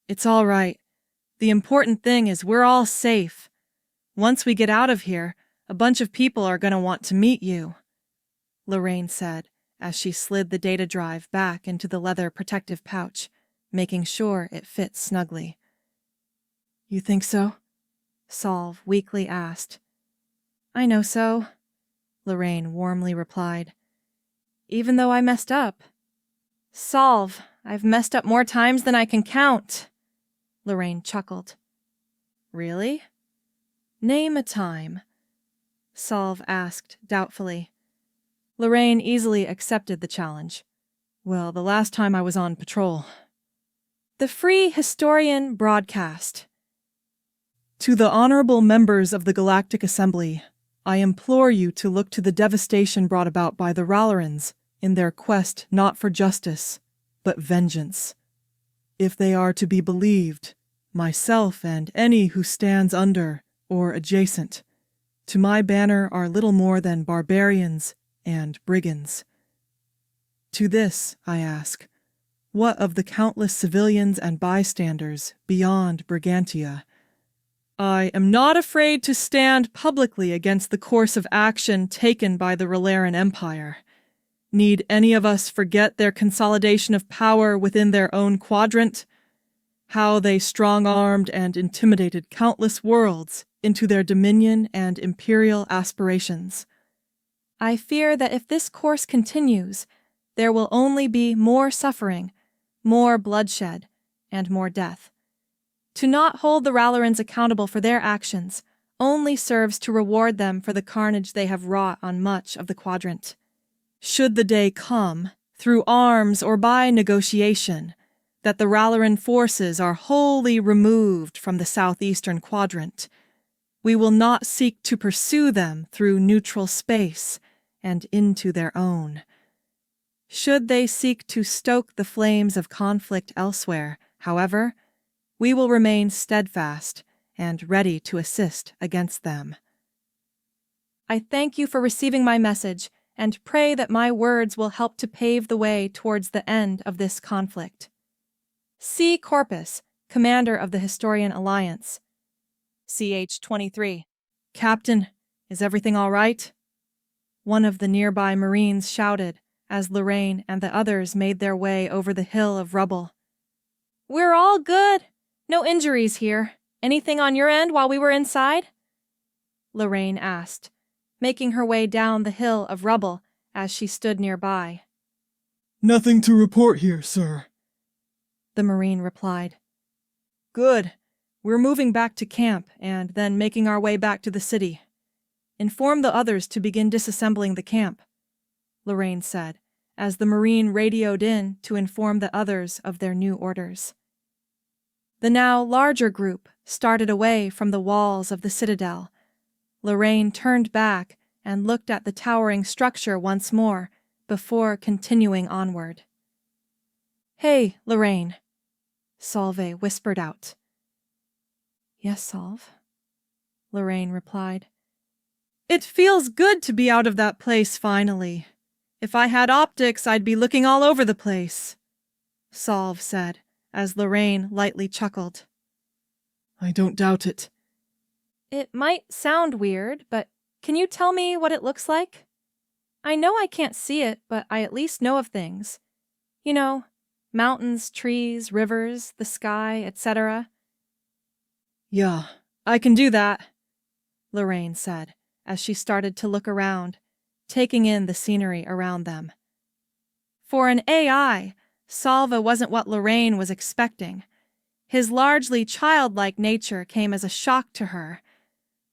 It's all right. The important thing is we're all safe. Once we get out of here, a bunch of people are going to want to meet you, Lorraine said as she slid the data drive back into the leather protective pouch, making sure it fit snugly. You think so? Solve weakly asked. I know so, Lorraine warmly replied. Even though I messed up. Solve, I've messed up more times than I can count, Lorraine chuckled. Really? Name a time, Solve asked doubtfully. Lorraine easily accepted the challenge. Well, the last time I was on patrol. The Free Historian broadcast. To the honorable members of the Galactic Assembly, I implore you to look to the devastation brought about by the Ralerins in their quest not for justice, but vengeance. If they are to be believed, myself and any who stands under or adjacent to my banner are little more than barbarians and brigands. To this, I ask, what of the countless civilians and bystanders beyond Brigantia? I am not afraid to stand publicly against the course of action taken by the Ralerin Empire. Need any of us forget their consolidation of power within their own quadrant? How they strong-armed and intimidated countless worlds into their dominion and imperial aspirations. I fear that if this course continues, there will only be more suffering, more bloodshed, and more death. To not hold the Ralerins accountable for their actions only serves to reward them for the carnage they have wrought on much of the quadrant. Should the day come, through arms or by negotiation, that the Ralerin forces are wholly removed from the southeastern quadrant, we will not seek to pursue them through neutral space and into their own. Should they seek to stoke the flames of conflict elsewhere, however, we will remain steadfast and ready to assist against them. I thank you for receiving my message and pray that my words will help to pave the way towards the end of this conflict. C. Corpus, Commander of the Historian Alliance. CH-23. Captain, is everything all right? One of the nearby Marines shouted as Lorraine and the others made their way over the hill of rubble. We're all good. No injuries here, Anything on your end while we were inside? Lorraine asked, making her way down the hill of rubble as she stood nearby. Nothing to report here, sir, the Marine replied. Good. We're moving back to camp and then making our way back to the city. Inform the others to begin disassembling the camp, Lorraine said, as the Marine radioed in to inform the others of their new orders. The now larger group started away from the walls of the citadel. Lorraine turned back and looked at the towering structure once more before continuing onward. Hey, Lorraine, Solveig whispered out. Yes, Solve, Lorraine replied. It feels good to be out of that place finally. If I had optics, I'd be looking all over the place, Solve said, as Lorraine lightly chuckled. I don't doubt it. It might sound weird, but can you tell me what it looks like? I know I can't see it, but I at least know of things. You know, mountains, trees, rivers, the sky, etc. Yeah, I can do that, Lorraine said, as she started to look around, taking in the scenery around them. For an AI, Salva wasn't what Lorraine was expecting. His largely childlike nature came as a shock to her.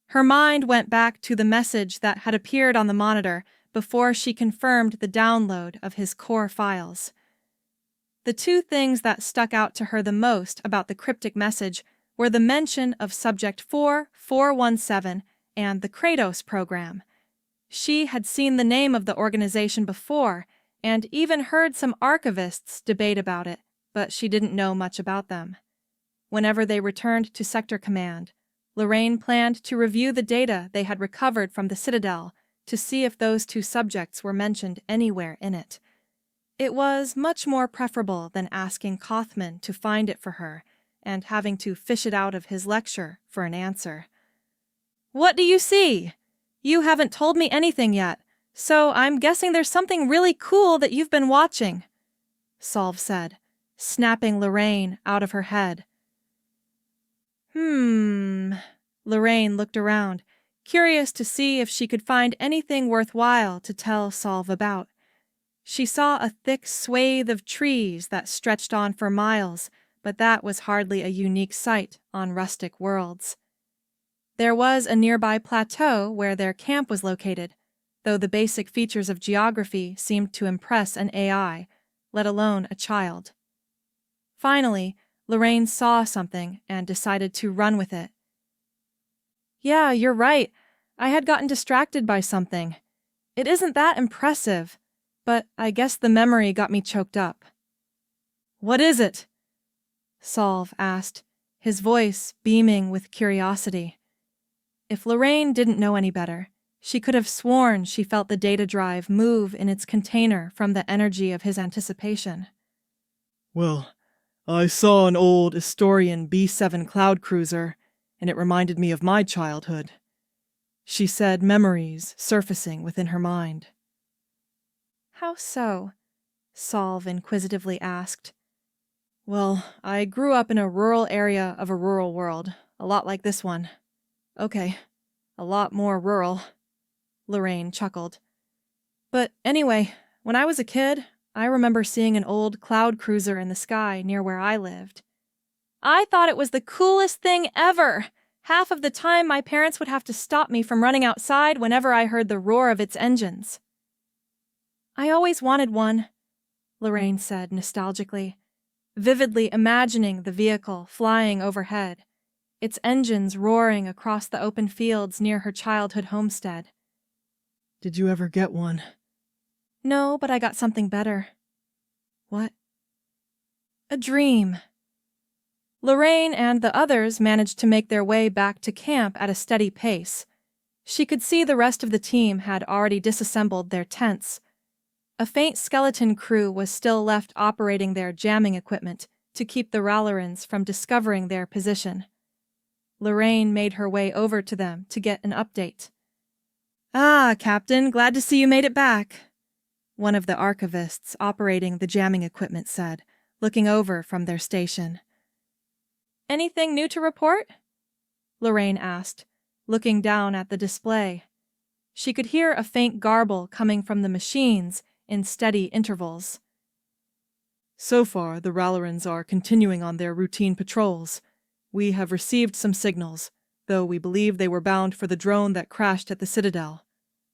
Her mind went back to the message that had appeared on the monitor before she confirmed the download of his core files. The two things that stuck out to her the most about the cryptic message were the mention of Subject 4417 and the Kratos program. She had seen the name of the organization before and even heard some archivists debate about it, but she didn't know much about them. Whenever they returned to Sector Command, Lorraine planned to review the data they had recovered from the Citadel to see if those two subjects were mentioned anywhere in it. It was much more preferable than asking Kaufman to find it for her and having to fish it out of his lecture for an answer. What do you see? You haven't told me anything yet, so I'm guessing there's something really cool that you've been watching, Solve said, snapping Lorraine out of her head. Lorraine looked around, curious to see if she could find anything worthwhile to tell Solve about. She saw a thick swathe of trees that stretched on for miles, but that was hardly a unique sight on rustic worlds. There was a nearby plateau where their camp was located, though the basic features of geography seemed to impress an AI, let alone a child. Finally, Lorraine saw something and decided to run with it. Yeah, you're right. I had gotten distracted by something. It isn't that impressive, but I guess the memory got me choked up. What is it? Solve asked, his voice beaming with curiosity. If Lorraine didn't know any better, she could have sworn she felt the data drive move in its container from the energy of his anticipation. Well, I saw an old Astorian B-7 cloud cruiser, and it reminded me of my childhood, she said, memories surfacing within her mind. How so? Solve inquisitively asked. Well, I grew up in a rural area of a rural world, a lot like this one. Okay, a lot more rural, Lorraine chuckled. But anyway, when I was a kid, I remember seeing an old cloud cruiser in the sky near where I lived. I thought it was the coolest thing ever. Half of the time my parents would have to stop me from running outside whenever I heard the roar of its engines. I always wanted one, Lorraine said nostalgically, vividly imagining the vehicle flying overhead, its engines roaring across the open fields near her childhood homestead. Did you ever get one? No, but I got something better. What? A dream. Lorraine and the others managed to make their way back to camp at a steady pace. She could see the rest of the team had already disassembled their tents. A faint skeleton crew was still left operating their jamming equipment to keep the Ralerins from discovering their position. Lorraine made her way over to them to get an update. Ah, Captain, glad to see you made it back, one of the archivists operating the jamming equipment said, looking over from their station. Anything new to report? Lorraine asked, looking down at the display. She could hear a faint garble coming from the machines in steady intervals. So far, the Ralerins are continuing on their routine patrols. We have received some signals, though we believe they were bound for the drone that crashed at the Citadel.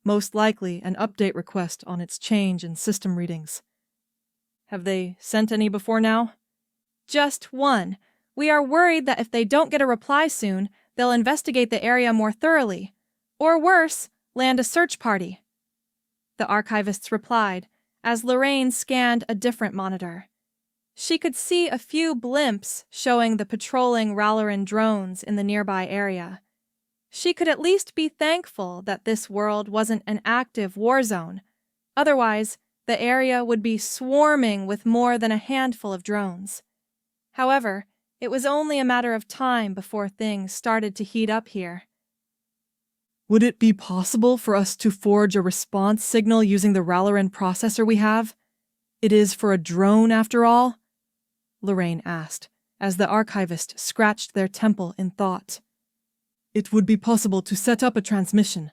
Most likely an update request on its change in system readings. Have they sent any before now? Just one. We are worried that if they don't get a reply soon, they'll investigate the area more thoroughly. Or worse, land a search party. The archivists replied, as Lorraine scanned a different monitor. She could see a few blimps showing the patrolling Ralerin drones in the nearby area. She could at least be thankful that this world wasn't an active war zone. Otherwise, the area would be swarming with more than a handful of drones. However, it was only a matter of time before things started to heat up here. Would it be possible for us to forge a response signal using the Ralerin processor we have? It is for a drone, after all? Lorraine asked, as the archivist scratched their temple in thought. It would be possible to set up a transmission,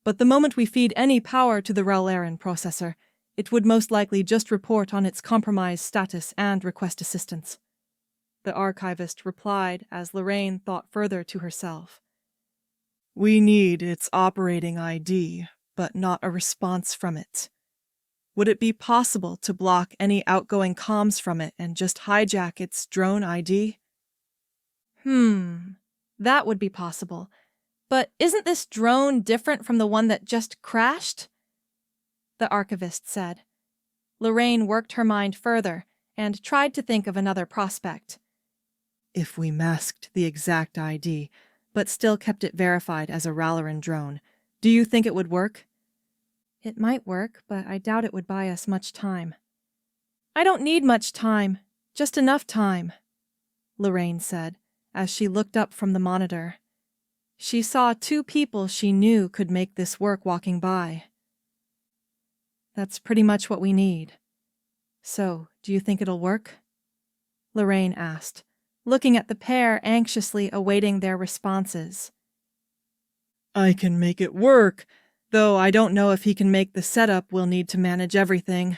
but the moment we feed any power to the Ralerin processor, it would most likely just report on its compromised status and request assistance. The archivist replied as Lorraine thought further to herself. We need its operating ID, but not a response from it. Would it be possible to block any outgoing comms from it and just hijack its drone ID? That would be possible. But isn't this drone different from the one that just crashed? The archivist said. Lorraine worked her mind further and tried to think of another prospect. If we masked the exact ID, but still kept it verified as a Ralerin drone, do you think it would work? It might work, but I doubt it would buy us much time. I don't need much time, just enough time, Lorraine said, as she looked up from the monitor. She saw two people she knew could make this work walking by. That's pretty much what we need. So, do you think it'll work? Lorraine asked, looking at the pair anxiously awaiting their responses. I can make it work, though I don't know if he can make the setup we'll need to manage everything,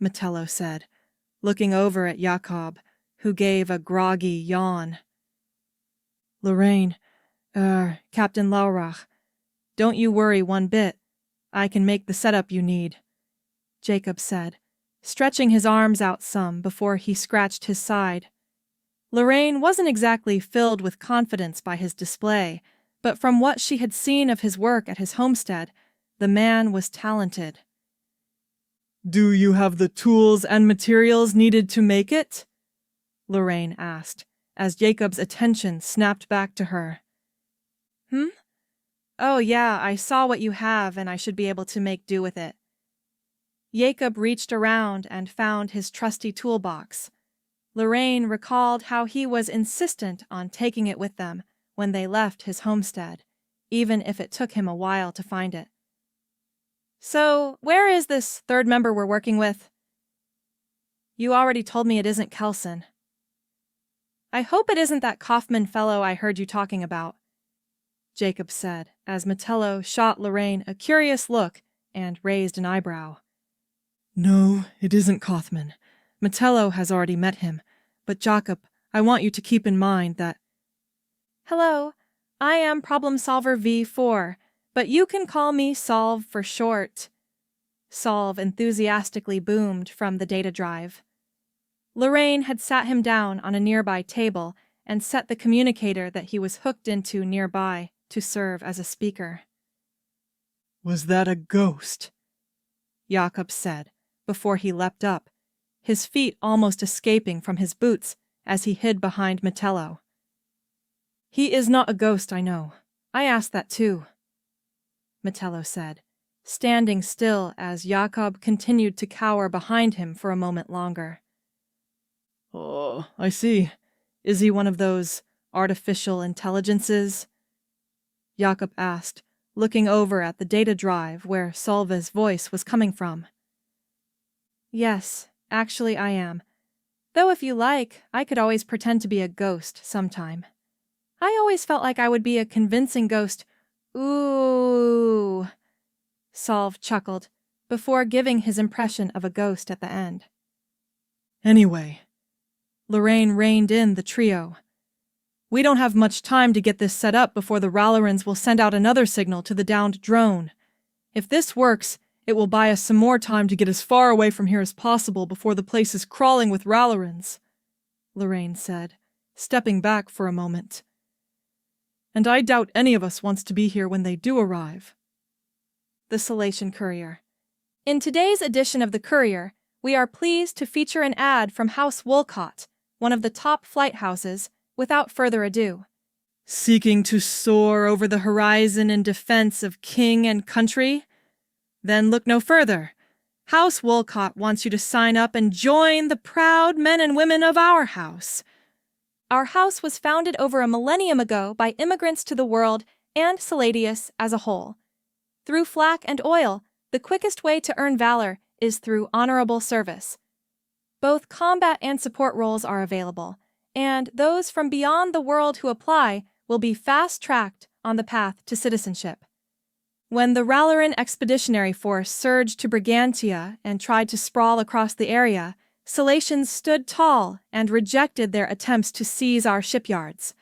Metello said, looking over at Jakob, who gave a groggy yawn. Lorraine, Captain Laroach, don't you worry one bit. I can make the setup you need, Jacob said, stretching his arms out some before he scratched his side. Lorraine wasn't exactly filled with confidence by his display, but from what she had seen of his work at his homestead, the man was talented. Do you have the tools and materials needed to make it? Lorraine asked, as Jacob's attention snapped back to her. Oh yeah, I saw what you have and I should be able to make do with it. Jacob reached around and found his trusty toolbox. Lorraine recalled how he was insistent on taking it with them when they left his homestead, even if it took him a while to find it. So, where is this third member we're working with? You already told me it isn't Kelson. I hope it isn't that Kaufman fellow I heard you talking about, Jacob said, as Metello shot Lorraine a curious look and raised an eyebrow. No, it isn't Kaufman. Metello has already met him, but Jacob, I want you to keep in mind that... Hello, I am Problem Solver V4, but you can call me Solve for short. Solve enthusiastically boomed from the data drive. Lorraine had sat him down on a nearby table and set the communicator that he was hooked into nearby to serve as a speaker. Was that a ghost? Jakob said, before he leapt up, his feet almost escaping from his boots as he hid behind Metello. He is not a ghost, I know. I asked that too, Metello said, standing still as Jakob continued to cower behind him for a moment longer. Oh, I see. Is he one of those artificial intelligences? Jakob asked, looking over at the data drive where Solve's voice was coming from. Yes, actually I am. Though if you like, I could always pretend to be a ghost sometime. I always felt like I would be a convincing ghost. Ooh, Solve chuckled, before giving his impression of a ghost at the end. Anyway, Lorraine reined in the trio. We don't have much time to get this set up before the Ralerins will send out another signal to the downed drone. If this works, it will buy us some more time to get as far away from here as possible before the place is crawling with Ralerins, Lorraine said, stepping back for a moment. And I doubt any of us wants to be here when they do arrive. The Salation Courier. In today's edition of the Courier, we are pleased to feature an ad from House Wolcott, one of the top flight houses. Without further ado, seeking to soar over the horizon in defense of king and country? Then look no further. House Wolcott wants you to sign up and join the proud men and women of our house. Our house was founded over a millennium ago by immigrants to the world and Saladius as a whole. Through flak and oil, the quickest way to earn valor is through honorable service. Both combat and support roles are available, and those from beyond the world who apply will be fast-tracked on the path to citizenship. When the Ralerin Expeditionary Force surged to Brigantia and tried to sprawl across the area, Salatians stood tall and rejected their attempts to seize our shipyards.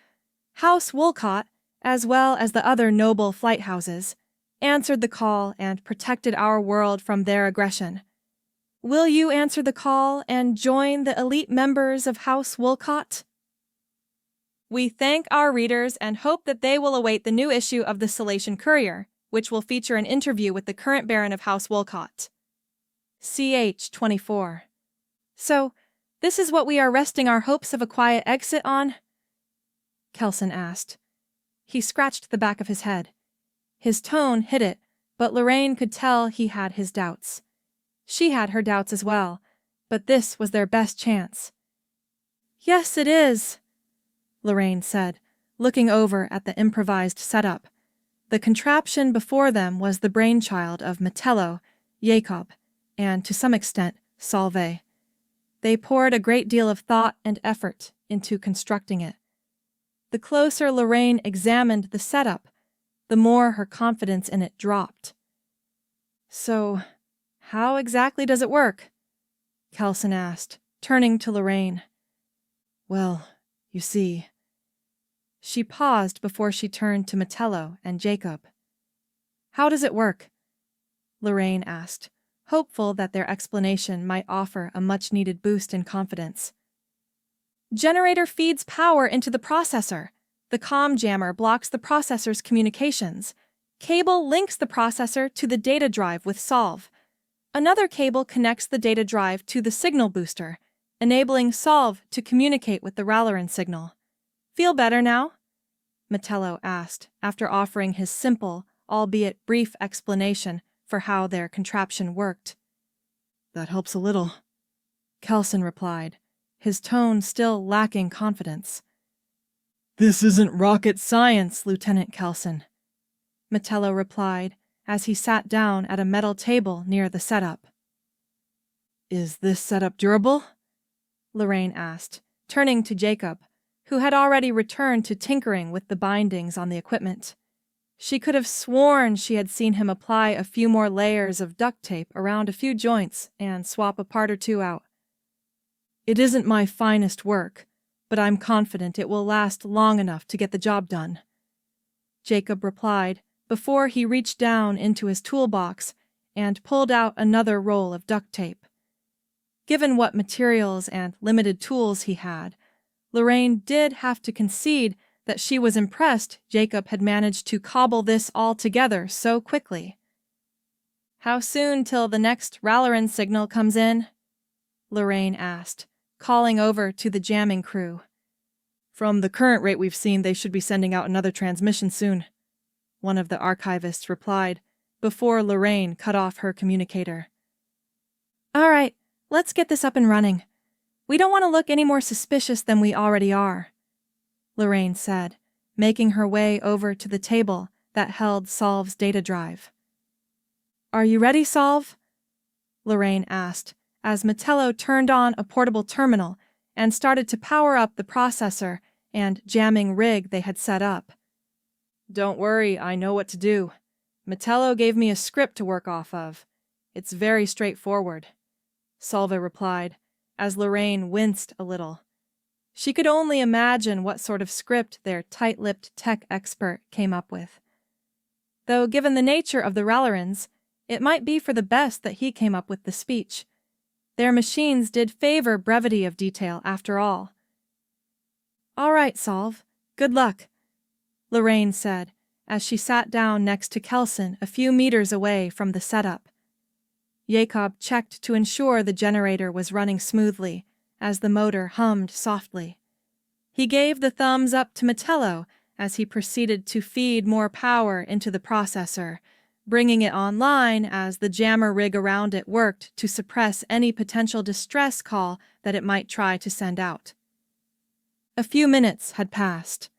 House Wolcott, as well as the other noble flight houses, answered the call and protected our world from their aggression. Will you answer the call and join the elite members of House Wolcott? We thank our readers and hope that they will await the new issue of the Salation Courier, which will feature an interview with the current Baron of House Wolcott. CH24. So, this is what we are resting our hopes of a quiet exit on? Kelson asked. He scratched the back of his head. His tone hid it, but Lorraine could tell he had his doubts. She had her doubts as well, but this was their best chance. Yes, it is, Lorraine said, looking over at the improvised setup. The contraption before them was the brainchild of Metello, Jacob, and, to some extent, Solve. They poured a great deal of thought and effort into constructing it. The closer Lorraine examined the setup, the more her confidence in it dropped. So, how exactly does it work? Kelson asked, turning to Lorraine. Well, you see. She paused before she turned to Metello and Jacob. How does it work? Lorraine asked, hopeful that their explanation might offer a much-needed boost in confidence. Generator feeds power into the processor. The comm jammer blocks the processor's communications. Cable links the processor to the data drive with Solve. Another cable connects the data drive to the signal booster, enabling Solve to communicate with the Ralerin signal. Feel better now? Metello asked, after offering his simple, albeit brief explanation for how their contraption worked. That helps a little, Kelson replied, his tone still lacking confidence. This isn't rocket science, Lieutenant Kelson, Metello replied as he sat down at a metal table near the setup. Is this setup durable? Lorraine asked, turning to Jacob, who had already returned to tinkering with the bindings on the equipment. She could have sworn she had seen him apply a few more layers of duct tape around a few joints and swap a part or two out. It isn't my finest work, but I'm confident it will last long enough to get the job done, Jacob replied before he reached down into his toolbox and pulled out another roll of duct tape. Given what materials and limited tools he had, Lorraine did have to concede that she was impressed Jacob had managed to cobble this all together so quickly. How soon till the next Ralerin signal comes in? Lorraine asked, calling over to the jamming crew. From the current rate we've seen, they should be sending out another transmission soon, one of the archivists replied, before Lorraine cut off her communicator. All right, let's get this up and running. We don't want to look any more suspicious than we already are, Lorraine said, making her way over to the table that held Solve's data drive. Are you ready, Solve? Lorraine asked, as Metello turned on a portable terminal and started to power up the processor and jamming rig they had set up. "Don't worry, I know what to do. Metello gave me a script to work off of. It's very straightforward," Salva replied, as Lorraine winced a little. She could only imagine what sort of script their tight-lipped tech expert came up with. Though given the nature of the Ralerins, it might be for the best that he came up with the speech. Their machines did favor brevity of detail, after all. "All right, Solve. Good luck," Lorraine said, as she sat down next to Kelson a few meters away from the setup. Jacob checked to ensure the generator was running smoothly, as the motor hummed softly. He gave the thumbs up to Metello as he proceeded to feed more power into the processor, bringing it online as the jammer rig around it worked to suppress any potential distress call that it might try to send out. A few minutes had passed.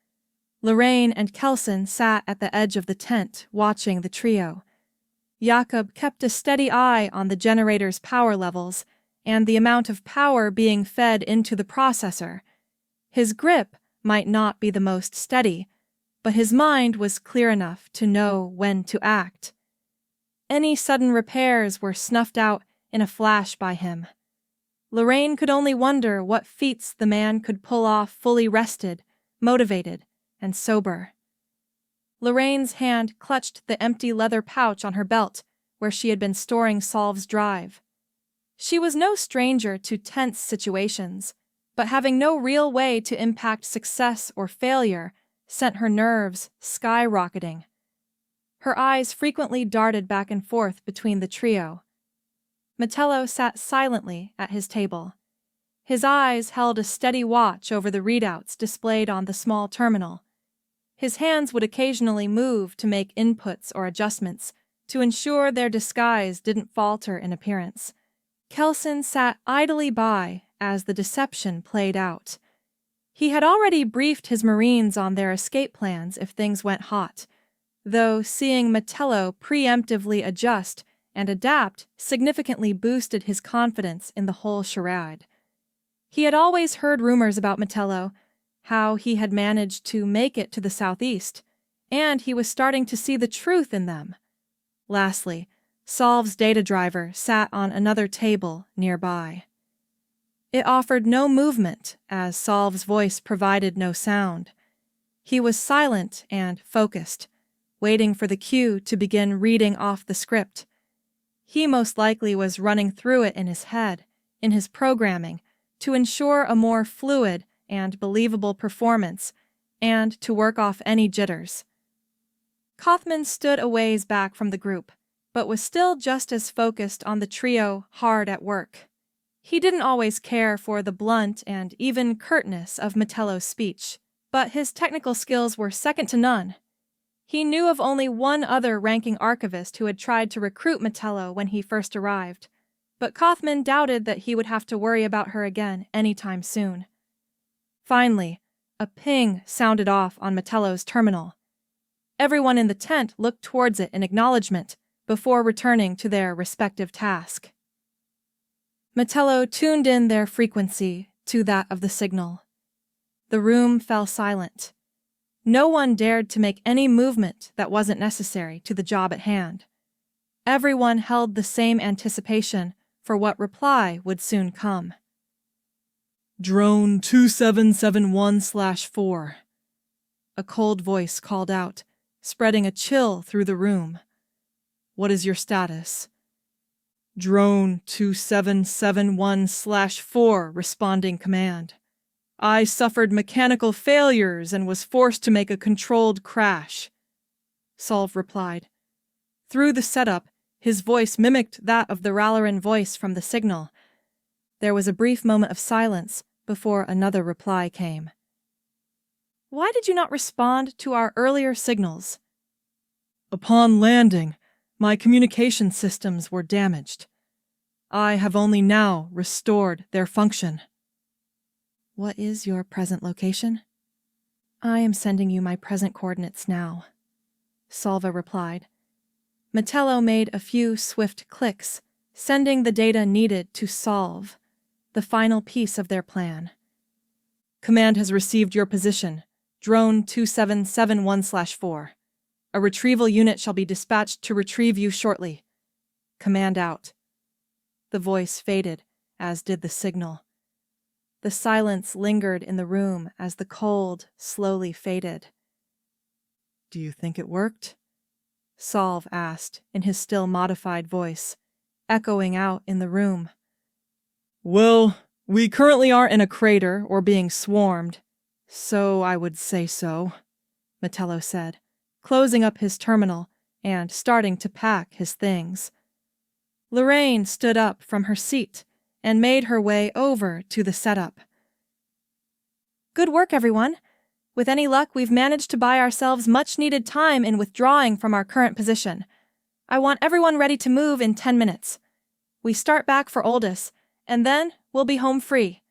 Lorraine and Kelson sat at the edge of the tent, watching the trio. Jacob kept a steady eye on the generator's power levels and the amount of power being fed into the processor. His grip might not be the most steady, but his mind was clear enough to know when to act. Any sudden repairs were snuffed out in a flash by him. Lorraine could only wonder what feats the man could pull off fully rested, motivated, and sober. Lorraine's hand clutched the empty leather pouch on her belt where she had been storing Solve's drive. She was no stranger to tense situations, but having no real way to impact success or failure sent her nerves skyrocketing. Her eyes frequently darted back and forth between the trio. Metello sat silently at his table. His eyes held a steady watch over the readouts displayed on the small terminal. His hands would occasionally move to make inputs or adjustments to ensure their disguise didn't falter in appearance. Kelson sat idly by as the deception played out. He had already briefed his Marines on their escape plans if things went hot, though seeing Metello preemptively adjust and adapt significantly boosted his confidence in the whole charade. He had always heard rumors about Metello, how he had managed to make it to the southeast, and he was starting to see the truth in them. Lastly, Solve's data driver sat on another table nearby. It offered no movement, as Solve's voice provided no sound. He was silent and focused, waiting for the cue to begin reading off the script. He most likely was running through it in his head, in his programming, to ensure a more fluid and believable performance, and to work off any jitters. Kaufman stood a ways back from the group, but was still just as focused on the trio hard at work. He didn't always care for the blunt and even curtness of Metello's speech, but his technical skills were second to none. He knew of only one other ranking archivist who had tried to recruit Metello when he first arrived, but Kaufman doubted that he would have to worry about her again anytime soon. Finally, a ping sounded off on Metello's terminal. Everyone in the tent looked towards it in acknowledgement before returning to their respective task. Metello tuned in their frequency to that of the signal. The room fell silent. No one dared to make any movement that wasn't necessary to the job at hand. Everyone held the same anticipation for what reply would soon come. "Drone 2771/4. A cold voice called out, spreading a chill through the room. "What is your status?" "Drone 2771/4 responding command. I suffered mechanical failures and was forced to make a controlled crash," Solve replied. Through the setup, his voice mimicked that of the Ralerin voice from the signal. There was a brief moment of silence before another reply came. "Why did you not respond to our earlier signals?" "Upon landing, my communication systems were damaged. I have only now restored their function." "What is your present location?" "I am sending you my present coordinates now," Salva replied. Metello made a few swift clicks, sending the data needed to solve, the final piece of their plan. Command has received your position. Drone 2771/4. A retrieval unit shall be dispatched to retrieve you shortly. Command out. The voice faded, as did the signal. The silence lingered in the room as the cold slowly faded. Do you think it worked? Solve asked in his still modified voice, echoing out in the room. Well, we currently aren't in a crater or being swarmed, so I would say so, Metello said, closing up his terminal and starting to pack his things. Lorraine stood up from her seat and made her way over to the setup. Good work, everyone. With any luck, we've managed to buy ourselves much-needed time in withdrawing from our current position. I want everyone ready to move in 10 minutes. We start back for Oldus, and then we'll be home free,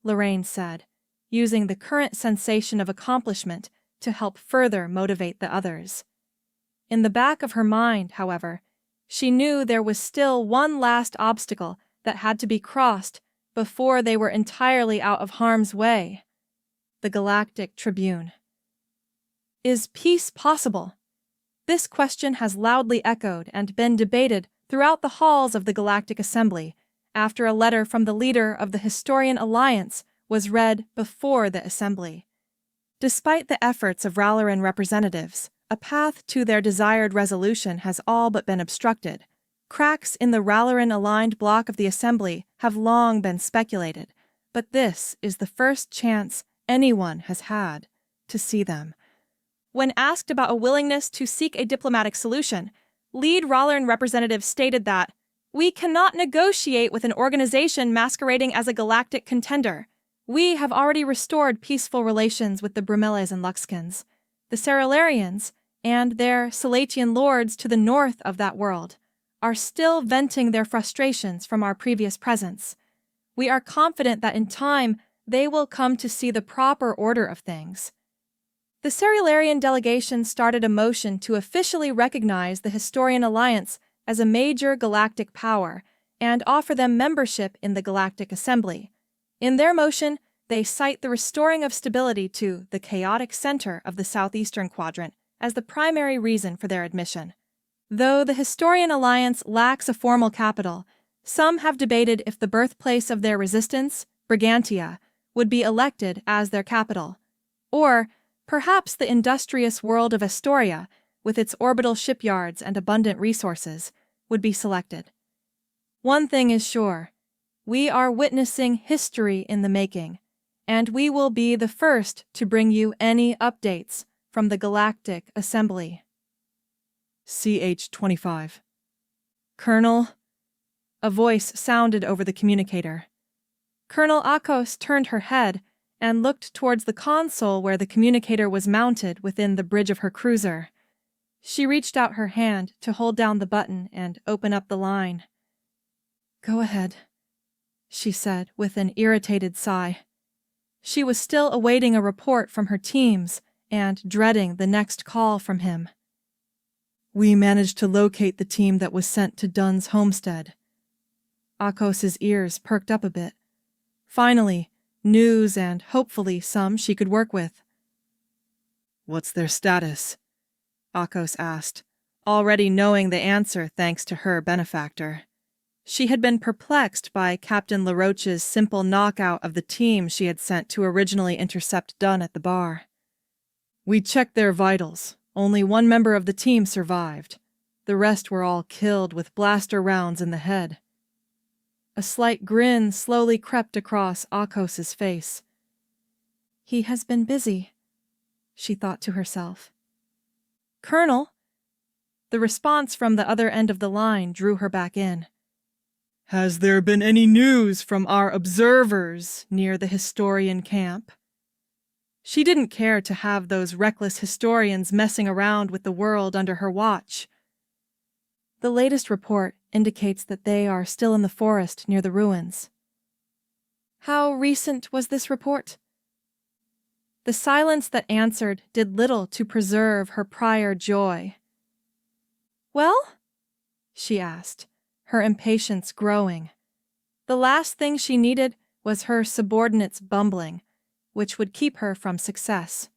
Lorraine said, using the current sensation of accomplishment to help further motivate the others. In the back of her mind, however, she knew there was still one last obstacle that had to be crossed before they were entirely out of harm's way: the Galactic Tribune. Is peace possible? This question has loudly echoed and been debated throughout the halls of the Galactic Assembly after a letter from the leader of the Historian Alliance was read before the Assembly. Despite the efforts of Ralerin representatives, a path to their desired resolution has all but been obstructed. Cracks in the Ralerin-aligned block of the Assembly have long been speculated, but this is the first chance anyone has had to see them. When asked about a willingness to seek a diplomatic solution, lead Ralerin representative stated that, "We cannot negotiate with an organization masquerading as a galactic contender. We have already restored peaceful relations with the Brumeles and Luxkins, the Cerularians, and their Salatian lords to the north of that world are still venting their frustrations from our previous presence. We are confident that in time they will come to see the proper order of things." The Cerularian delegation started a motion to officially recognize the Historian Alliance as a major galactic power and offer them membership in the Galactic Assembly. In their motion, they cite the restoring of stability to the chaotic center of the southeastern quadrant as the primary reason for their admission. Though the Historian Alliance lacks a formal capital, some have debated if the birthplace of their resistance, Brigantia, would be elected as their capital, or perhaps the industrious world of Astoria, with its orbital shipyards and abundant resources, would be selected. One thing is sure: we are witnessing history in the making, and we will be the first to bring you any updates from the Galactic Assembly. CH-25. Colonel, a voice sounded over the communicator. Colonel Akos turned her head and looked towards the console where the communicator was mounted within the bridge of her cruiser. She reached out her hand to hold down the button and open up the line. "Go ahead," she said with an irritated sigh. She was still awaiting a report from her teams and dreading the next call from him. "We managed to locate the team that was sent to Dunn's homestead." Akos's ears perked up a bit. Finally, news and hopefully some she could work with. "What's their status?" Akos asked, already knowing the answer thanks to her benefactor. She had been perplexed by Captain Laroach's simple knockout of the team she had sent to originally intercept Dunn at the bar. "We checked their vitals. Only one member of the team survived. The rest were all killed with blaster rounds in the head." A slight grin slowly crept across Akos's face. "He has been busy," she thought to herself. "Colonel!" The response from the other end of the line drew her back in. "Has there been any news from our observers near the Historian camp?" She didn't care to have those reckless historians messing around with the world under her watch. "The latest report indicates that they are still in the forest near the ruins." "How recent was this report?" The silence that answered did little to preserve her prior joy. "Well?" she asked, her impatience growing. The last thing she needed was her subordinates bumbling, which would keep her from success.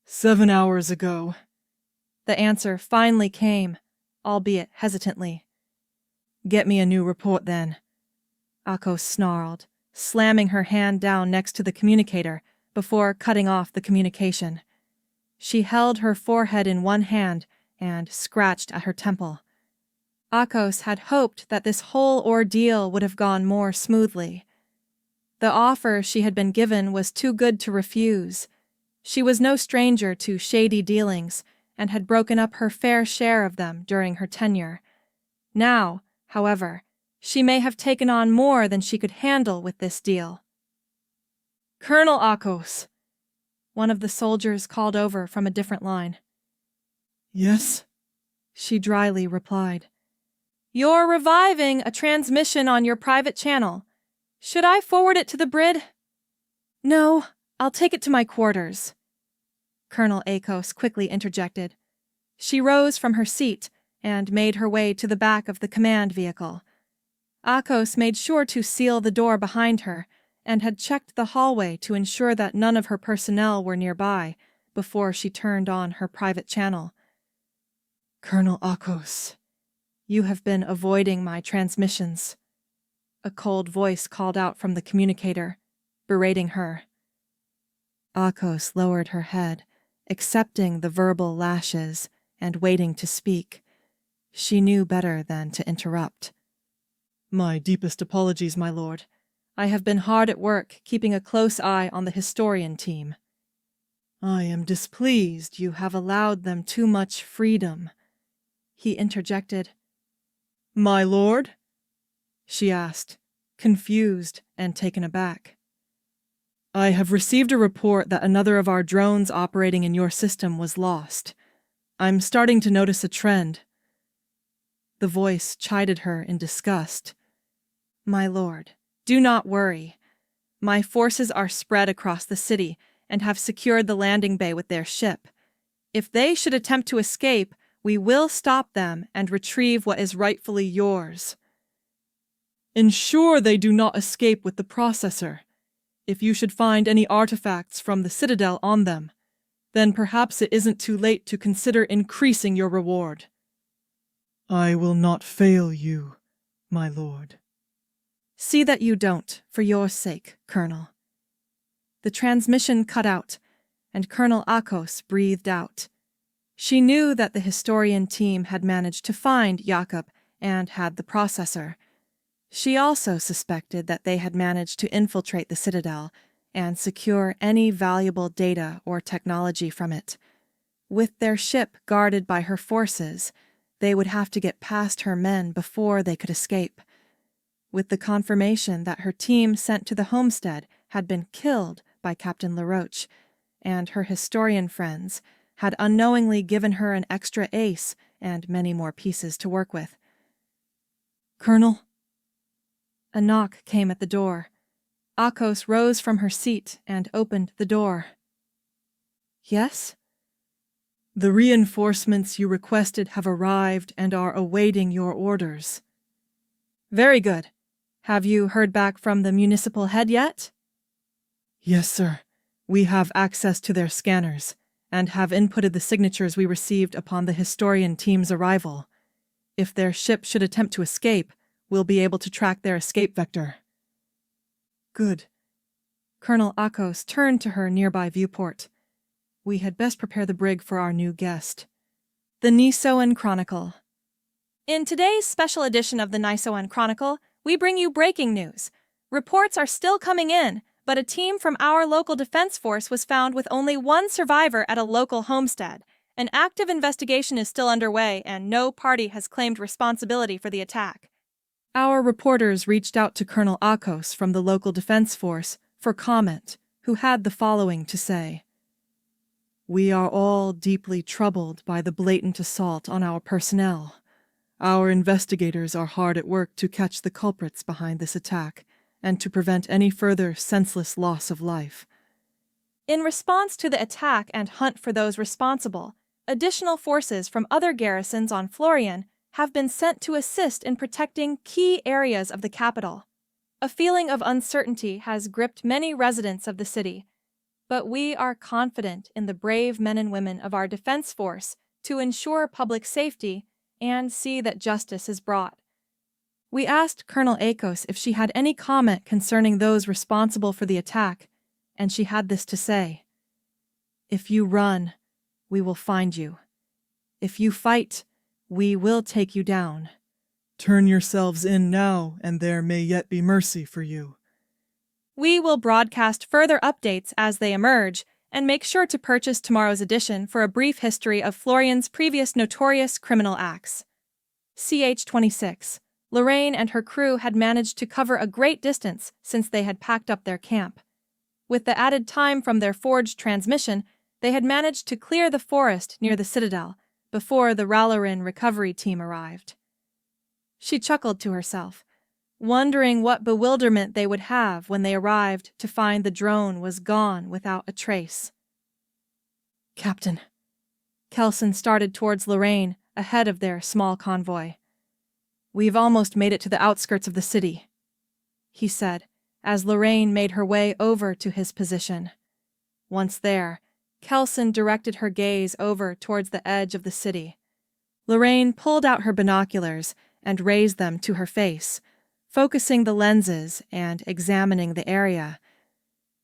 7 hours ago. The answer finally came, albeit hesitantly. Get me a new report then. Akos snarled, slamming her hand down next to the communicator before cutting off the communication. She held her forehead in one hand and scratched at her temple. Akos had hoped that this whole ordeal would have gone more smoothly. The offer she had been given was too good to refuse. She was no stranger to shady dealings and had broken up her fair share of them during her tenure. Now, however, she may have taken on more than she could handle with this deal. Colonel Akos, one of the soldiers called over from a different line. Yes? She dryly replied. You're reviving a transmission on your private channel. Should I forward it to the Brid? No, I'll take it to my quarters. Colonel Akos quickly interjected. She rose from her seat and made her way to the back of the command vehicle. Akos made sure to seal the door behind her and had checked the hallway to ensure that none of her personnel were nearby before she turned on her private channel. Colonel Akos, you have been avoiding my transmissions. A cold voice called out from the communicator, berating her. Akos lowered her head, accepting the verbal lashes and waiting to speak. She knew better than to interrupt. My deepest apologies, my lord. I have been hard at work keeping a close eye on the historian team. I am displeased you have allowed them too much freedom. He interjected. My lord? She asked, confused and taken aback. I have received a report that another of our drones operating in your system was lost. I'm starting to notice a trend. The voice chided her in disgust. My lord, do not worry. My forces are spread across the city and have secured the landing bay with their ship. If they should attempt to escape, we will stop them and retrieve what is rightfully yours. Ensure they do not escape with the processor. If you should find any artifacts from the Citadel on them, then perhaps it isn't too late to consider increasing your reward. I will not fail you, my lord. See that you don't, for your sake, Colonel. The transmission cut out, and Colonel Akos breathed out. She knew that the historian team had managed to find Jakob and had the processor. She also suspected that they had managed to infiltrate the Citadel and secure any valuable data or technology from it. With their ship guarded by her forces, they would have to get past her men before they could escape. With the confirmation that her team sent to the homestead had been killed by Captain Laroach, and her historian friends had unknowingly given her an extra ace and many more pieces to work with. Colonel? A knock came at the door. Akos rose from her seat and opened the door. Yes? The reinforcements you requested have arrived and are awaiting your orders. Very good. Have you heard back from the municipal head yet? Yes, sir. We have access to their scanners and have inputted the signatures we received upon the historian team's arrival. If their ship should attempt to escape, we'll be able to track their escape vector. Good. Colonel Akos turned to her nearby viewport. We had best prepare the brig for our new guest. The Nisoan Chronicle. In today's special edition of the Nisoan Chronicle, we bring you breaking news. Reports are still coming in, but a team from our local defense force was found with only one survivor at a local homestead. An active investigation is still underway, and no party has claimed responsibility for the attack. Our reporters reached out to Colonel Akos from the local defense force for comment, who had the following to say. We are all deeply troubled by the blatant assault on our personnel. Our investigators are hard at work to catch the culprits behind this attack and to prevent any further senseless loss of life. In response to the attack and hunt for those responsible, additional forces from other garrisons on Florian have been sent to assist in protecting key areas of the capital. A feeling of uncertainty has gripped many residents of the city, but we are confident in the brave men and women of our defense force to ensure public safety and see that justice is brought. We asked Colonel Akos if she had any comment concerning those responsible for the attack, and she had this to say: "If you run, we will find you. If you fight, we will take you down. Turn yourselves in now, and there may yet be mercy for you." We will broadcast further updates as they emerge, and make sure to purchase tomorrow's edition for a brief history of Florian's previous notorious criminal acts. CH-26. Lorraine and her crew had managed to cover a great distance since they had packed up their camp. With the added time from their forged transmission, they had managed to clear the forest near the citadel before the Ralerin recovery team arrived. She chuckled to herself, wondering what bewilderment they would have when they arrived to find the drone was gone without a trace. Captain. Kelson started towards Lorraine ahead of their small convoy. "We've almost made it to the outskirts of the city," he said, as Lorraine made her way over to his position. Once there, Kelson directed her gaze over towards the edge of the city. Lorraine pulled out her binoculars and raised them to her face, focusing the lenses and examining the area.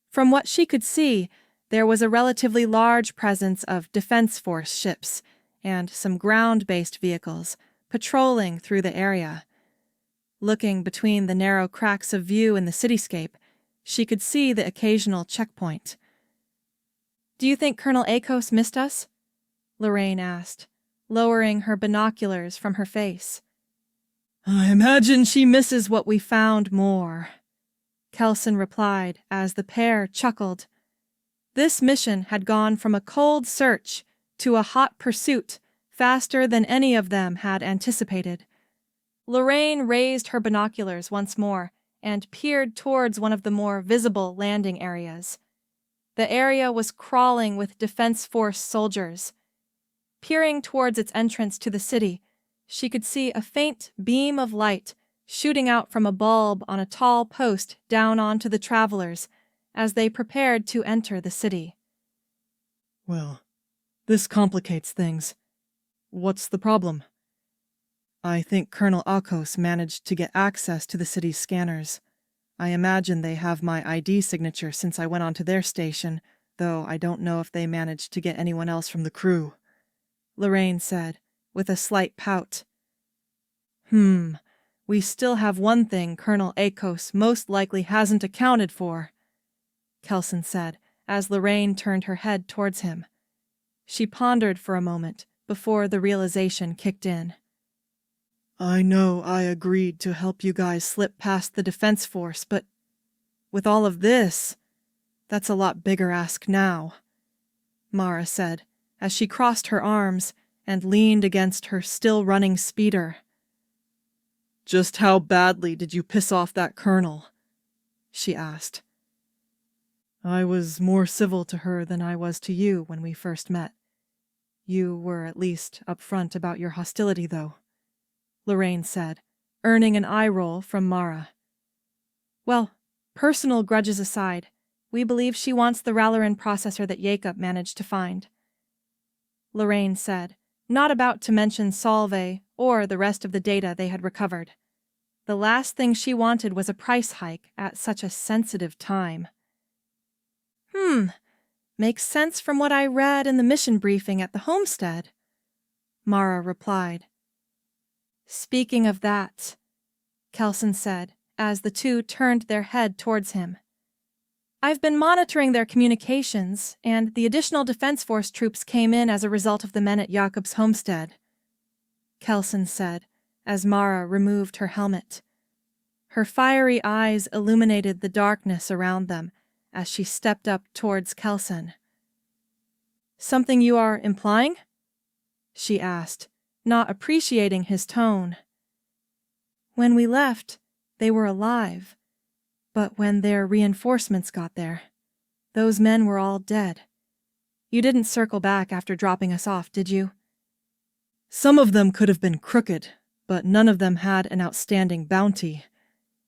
From what she could see, there was a relatively large presence of Defense Force ships and some ground-based vehicles patrolling through the area. Looking between the narrow cracks of view in the cityscape, she could see the occasional checkpoint. "Do you think Colonel Akos missed us?" Lorraine asked, lowering her binoculars from her face. "I imagine she misses what We found more," Kelson replied as the pair chuckled. This mission had gone from a cold search to a hot pursuit faster than any of them had anticipated. Lorraine raised her binoculars once more and peered towards one of the more visible landing areas. The area was crawling with Defense Force soldiers. Peering towards its entrance to the city, she could see a faint beam of light shooting out from a bulb on a tall post down onto the travelers as they prepared to enter the city. "Well, this complicates things. What's the problem?" "I think Colonel Akos managed to get access to the city's scanners. I imagine they have my ID signature since I went onto their station, though I don't know if they managed to get anyone else from the crew," Lorraine said, with a slight pout. We still have one thing Colonel Akos most likely hasn't accounted for," Kelson said, as Lorraine turned her head towards him. She pondered for a moment before the realization kicked in. "I know I agreed to help you guys slip past the Defense Force, but with all of this, that's a lot bigger ask now," Mara said, as she crossed her arms and leaned against her still-running speeder. "Just how badly did you piss off that colonel?" she asked. "I was more civil to her than I was to you when we first met. You were at least upfront about your hostility, though," Lorraine said, earning an eye roll from Mara. "Well, personal grudges aside, we believe she wants the Ralerin processor that Jacob managed to find," Lorraine said, not about to mention Solvay or the rest of the data they had recovered. The last thing she wanted was a price hike at such a sensitive time. Makes sense from what I read in the mission briefing at the homestead," Mara replied. "Speaking of that," Kelson said, as the two turned their head towards him. "I've been monitoring their communications, and the additional Defense Force troops came in as a result of the men at Jacob's homestead," Kelson said, as Mara removed her helmet. Her fiery eyes illuminated the darkness around them as she stepped up towards Kelson. "Something you are implying?" she asked, not appreciating his tone. "When we left, they were alive. But when their reinforcements got there, those men were all dead. You didn't circle back after dropping us off, did you?" "Some of them could have been crooked, but none of them had an outstanding bounty,"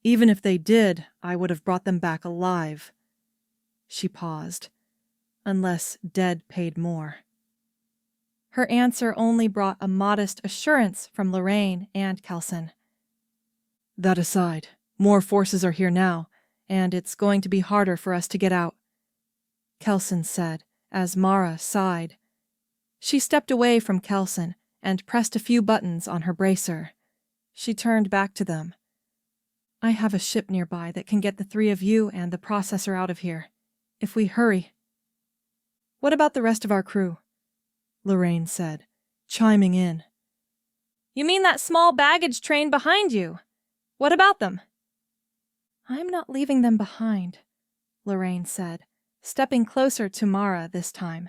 Even if they did, I would have brought them back alive. She paused. Unless dead paid more. Her answer only brought a modest assurance from Lorraine and Kelson. That aside, more forces are here now, and it's going to be harder for us to get out, Kelson said, as Mara sighed. She stepped away from Kelson and pressed a few buttons on her bracer. She turned back to them. I have a ship nearby that can get the three of you and the processor out of here, if we hurry. What about the rest of our crew? Lorraine said, chiming in. You mean that small baggage train behind you? What about them? I'm not leaving them behind, Lorraine said, stepping closer to Mara this time.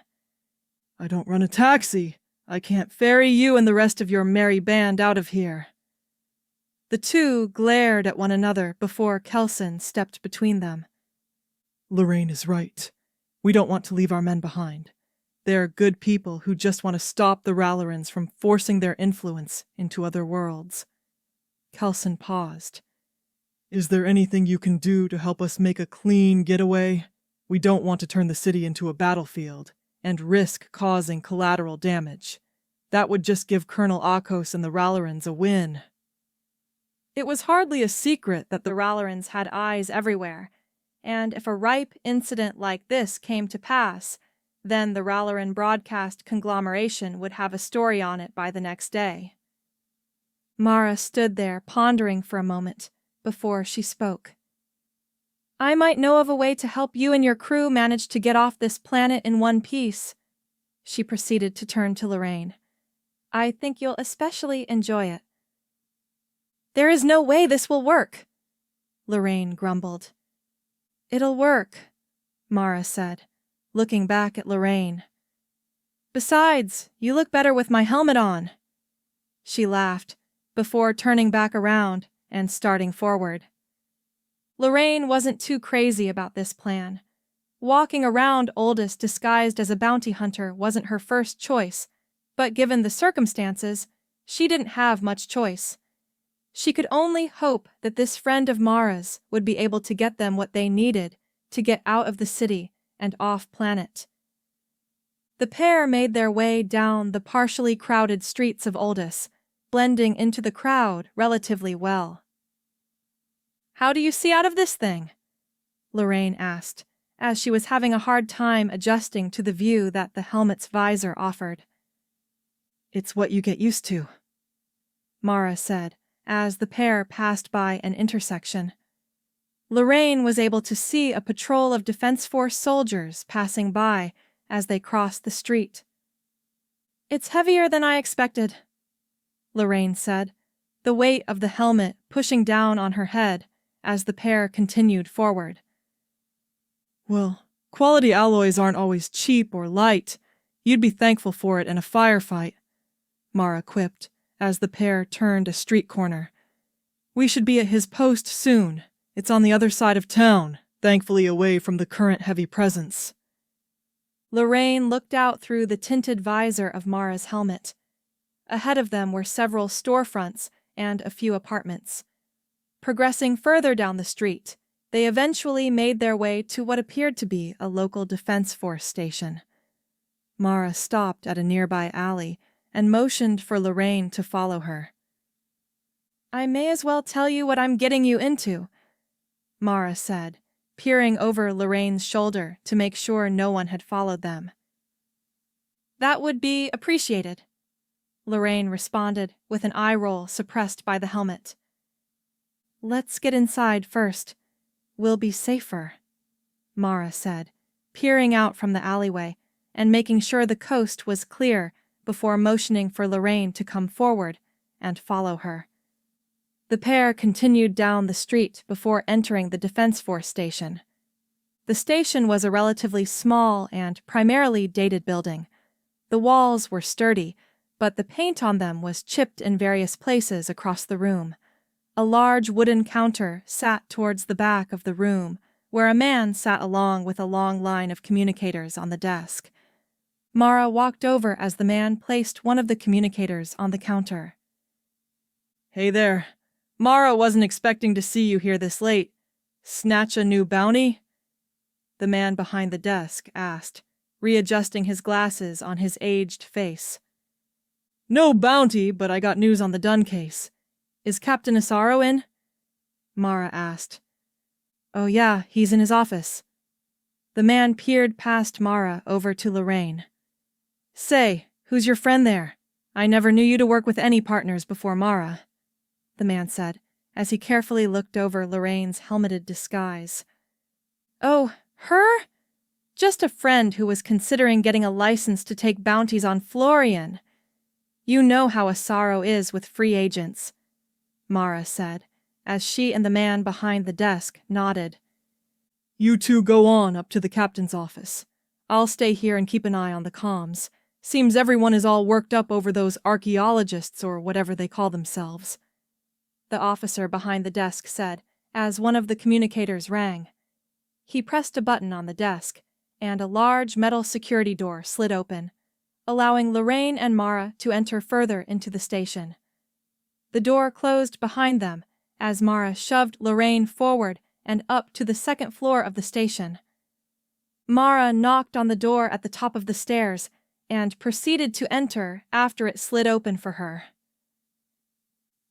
I don't run a taxi. I can't ferry you and the rest of your merry band out of here. The two glared at one another before Kelson stepped between them. Lorraine is right. We don't want to leave our men behind. They're good people who just want to stop the Ralerins from forcing their influence into other worlds. Kelson paused. Is there anything you can do to help us make a clean getaway? We don't want to turn the city into a battlefield and risk causing collateral damage. That would just give Colonel Akos and the Ralerins a win. It was hardly a secret that the Ralerins had eyes everywhere, and if a ripe incident like this came to pass, then the Ralerin broadcast conglomeration would have a story on it by the next day. Mara stood there pondering for a moment before she spoke. I might know of a way to help you and your crew manage to get off this planet in one piece. She proceeded to turn to Lorraine. I think you'll especially enjoy it. There is no way this will work, Lorraine grumbled. It'll work, Mara said, looking back at Lorraine. Besides, you look better with my helmet on. She laughed, before turning back around and starting forward. Lorraine wasn't too crazy about this plan. Walking around Oldest disguised as a bounty hunter wasn't her first choice, but given the circumstances, she didn't have much choice. She could only hope that this friend of Mara's would be able to get them what they needed to get out of the city and off planet. The pair made their way down the partially crowded streets of Oldest, blending into the crowd relatively well. How do you see out of this thing? Lorraine asked, as she was having a hard time adjusting to the view that the helmet's visor offered. It's what you get used to, Mara said, as the pair passed by an intersection. Lorraine was able to see a patrol of Defense Force soldiers passing by as they crossed the street. It's heavier than I expected, Lorraine said, the weight of the helmet pushing down on her head as the pair continued forward. Well, quality alloys aren't always cheap or light. You'd be thankful for it in a firefight, Mara quipped as the pair turned a street corner. We should be at his post soon. It's on the other side of town, thankfully away from the current heavy presence. Lorraine looked out through the tinted visor of Mara's helmet. Ahead of them were several storefronts and a few apartments. Progressing further down the street, they eventually made their way to what appeared to be a local Defense Force station. Mara stopped at a nearby alley and motioned for Lorraine to follow her. I may as well tell you what I'm getting you into, Mara said, peering over Lorraine's shoulder to make sure no one had followed them. That would be appreciated, Lorraine responded with an eye roll suppressed by the helmet. Let's get inside first. We'll be safer, Mara said, peering out from the alleyway and making sure the coast was clear before motioning for Lorraine to come forward and follow her. The pair continued down the street before entering the Defense Force station. The station was a relatively small and primarily dated building. The walls were sturdy, but the paint on them was chipped in various places across the room. A large wooden counter sat towards the back of the room, where a man sat along with a long line of communicators on the desk. Mara walked over as the man placed one of the communicators on the counter. Hey there. Mara wasn't expecting to see you here this late. Snatch a new bounty? The man behind the desk asked, readjusting his glasses on his aged face. No bounty, but I got news on the Dunn case. Is Captain Asaro in? Mara asked. Oh yeah, he's in his office. The man peered past Mara over to Lorraine. Say, who's your friend there? I never knew you to work with any partners before Mara, the man said, as he carefully looked over Lorraine's helmeted disguise. Oh, her? Just a friend who was considering getting a license to take bounties on Florian. You know how Asaro is with free agents, Mara said, as she and the man behind the desk nodded. You two go on up to the captain's office. I'll stay here and keep an eye on the comms. Seems everyone is all worked up over those archaeologists or whatever they call themselves, the officer behind the desk said, as one of the communicators rang. He pressed a button on the desk, and a large metal security door slid open, allowing Lorraine and Mara to enter further into the station. The door closed behind them as Mara shoved Lorraine forward and up to the second floor of the station. Mara knocked on the door at the top of the stairs and proceeded to enter after it slid open for her.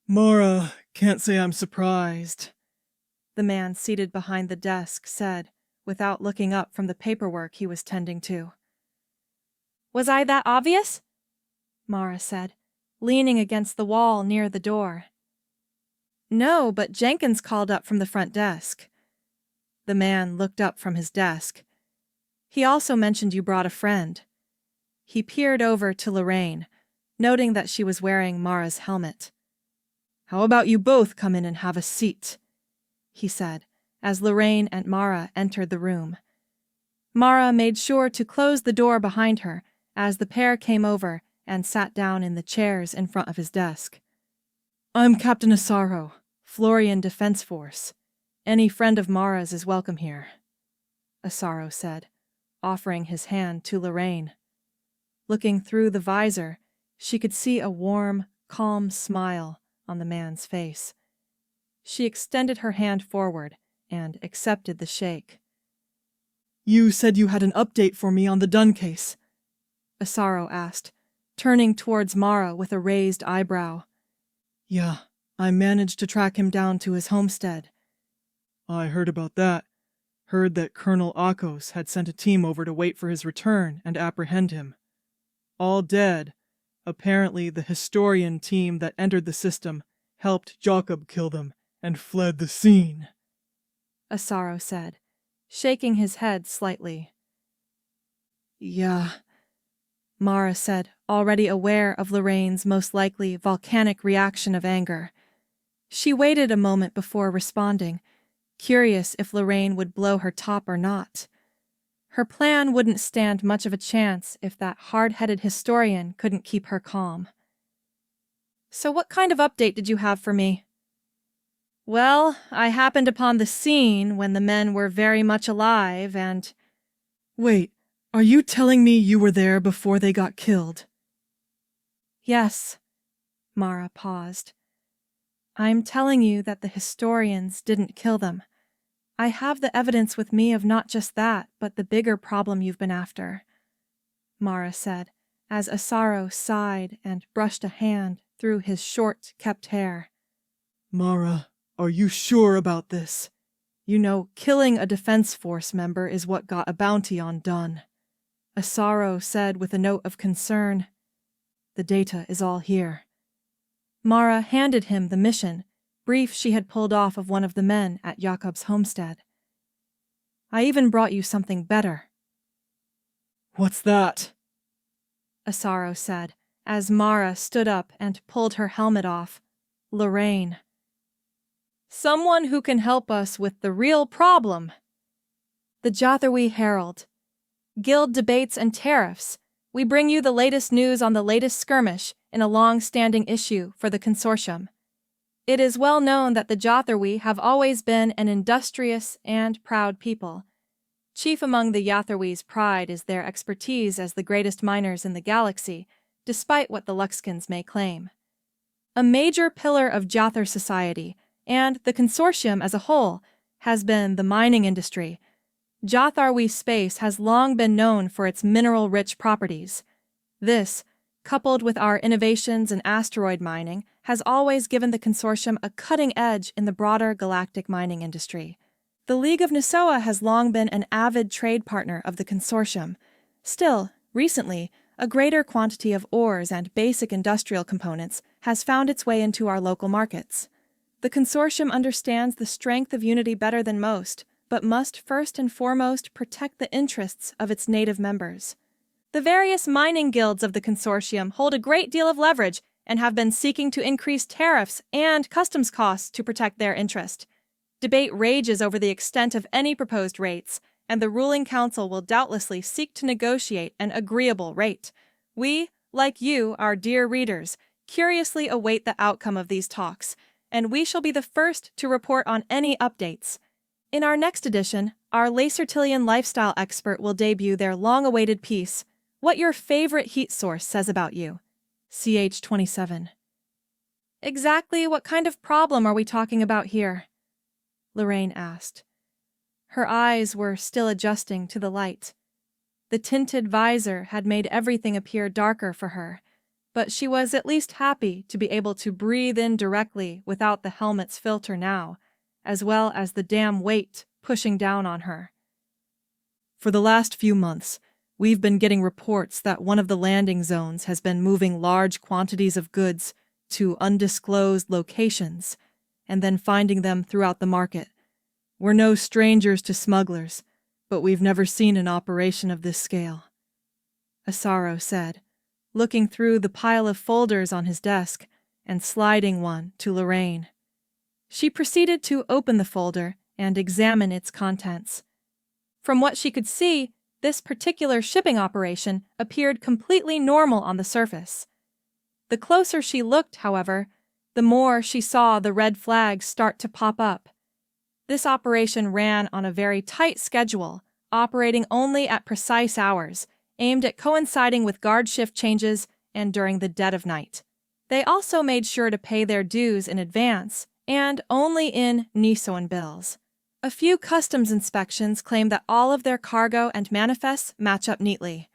Mara, can't say I'm surprised, the man seated behind the desk said, without looking up from the paperwork he was tending to. Was I that obvious? Mara said, leaning against the wall near the door. No, but Jenkins called up from the front desk. The man looked up from his desk. He also mentioned you brought a friend. He peered over to Lorraine, noting that she was wearing Mara's helmet. How about you both come in and have a seat? He said, as Lorraine and Mara entered the room. Mara made sure to close the door behind her as the pair came over and sat down in the chairs in front of his desk. I'm Captain Asaro, Florian Defense Force. Any friend of Mara's is welcome here, Asaro said, offering his hand to Lorraine. Looking through the visor, she could see a warm, calm smile on the man's face. She extended her hand forward and accepted the shake. You said you had an update for me on the Dunn case, Asaro asked, turning towards Mara with a raised eyebrow. Yeah, I managed to track him down to his homestead. I heard about that. Heard that Colonel Akos had sent a team over to wait for his return and apprehend him. All dead. Apparently the historian team that entered the system helped Jacob kill them and fled the scene, Asaro said, shaking his head slightly. Yeah, Mara said, already aware of Lorraine's most likely volcanic reaction of anger. She waited a moment before responding, curious if Lorraine would blow her top or not. Her plan wouldn't stand much of a chance if that hard-headed historian couldn't keep her calm. So what kind of update did you have for me? Well, I happened upon the scene when the men were very much alive and... Wait, are you telling me you were there before they got killed? Yes, Mara paused. I'm telling you that the historians didn't kill them. I have the evidence with me of not just that, but the bigger problem you've been after, Mara said, as Asaro sighed and brushed a hand through his short, kept hair. Mara, are you sure about this? You know, killing a Defense Force member is what got a bounty on Dunn, Asaro said with a note of concern. The data is all here. Mara handed him the mission, brief she had pulled off of one of the men at Jakob's homestead. I even brought you something better. What's that? Asaro said, as Mara stood up and pulled her helmet off. Lorraine. Someone who can help us with the real problem. The Jatharwi Herald. Guild debates and tariffs. We bring you the latest news on the latest skirmish in a long-standing issue for the consortium. It is well known that the Jatharwi have always been an industrious and proud people. Chief among the Jatharwi's pride is their expertise as the greatest miners in the galaxy, despite what the Luxkins may claim. A major pillar of Jothar society, and the consortium as a whole, has been the mining industry. Jotharwi space has long been known for its mineral-rich properties. This, coupled with our innovations in asteroid mining, has always given the consortium a cutting edge in the broader galactic mining industry. The League of Nasoa has long been an avid trade partner of the consortium. Still, recently, a greater quantity of ores and basic industrial components has found its way into our local markets. The consortium understands the strength of unity better than most, but must first and foremost protect the interests of its native members. The various mining guilds of the consortium hold a great deal of leverage and have been seeking to increase tariffs and customs costs to protect their interest. Debate rages over the extent of any proposed rates, and the ruling council will doubtlessly seek to negotiate an agreeable rate. We, like you, our dear readers, curiously await the outcome of these talks, and we shall be the first to report on any updates. In our next edition, our Lacertilian lifestyle expert will debut their long-awaited piece, What Your Favorite Heat Source Says About You. CH27. Exactly what kind of problem are we talking about here? Lorraine asked. Her eyes were still adjusting to the light. The tinted visor had made everything appear darker for her, but she was at least happy to be able to breathe in directly without the helmet's filter now, as well as the damn weight pushing down on her. For the last few months, we've been getting reports that one of the landing zones has been moving large quantities of goods to undisclosed locations and then finding them throughout the market. We're no strangers to smugglers, but we've never seen an operation of this scale. Asaro said, looking through the pile of folders on his desk and sliding one to Lorraine. She proceeded to open the folder and examine its contents. From what she could see, this particular shipping operation appeared completely normal on the surface. The closer she looked, however, the more she saw the red flags start to pop up. This operation ran on a very tight schedule, operating only at precise hours, aimed at coinciding with guard shift changes and during the dead of night. They also made sure to pay their dues in advance, and only in Nisoan bills. A few customs inspections claim that all of their cargo and manifests match up neatly.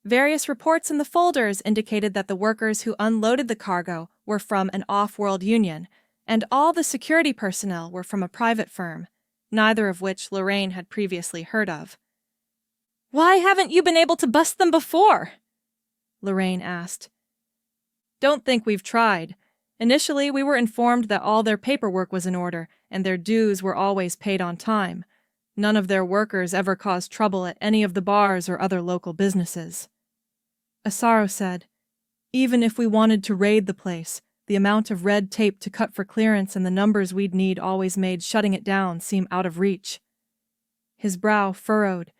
Various reports in the folders indicated that the workers who unloaded the cargo were from an off-world union, and all the security personnel were from a private firm, neither of which Lorraine had previously heard of. "Why haven't you been able to bust them before?" Lorraine asked. "Don't think we've tried. Initially, we were informed that all their paperwork was in order, and their dues were always paid on time. None of their workers ever caused trouble at any of the bars or other local businesses." Asaro said, "Even if we wanted to raid the place, the amount of red tape to cut for clearance and the numbers we'd need always made shutting it down seem out of reach." His brow furrowed,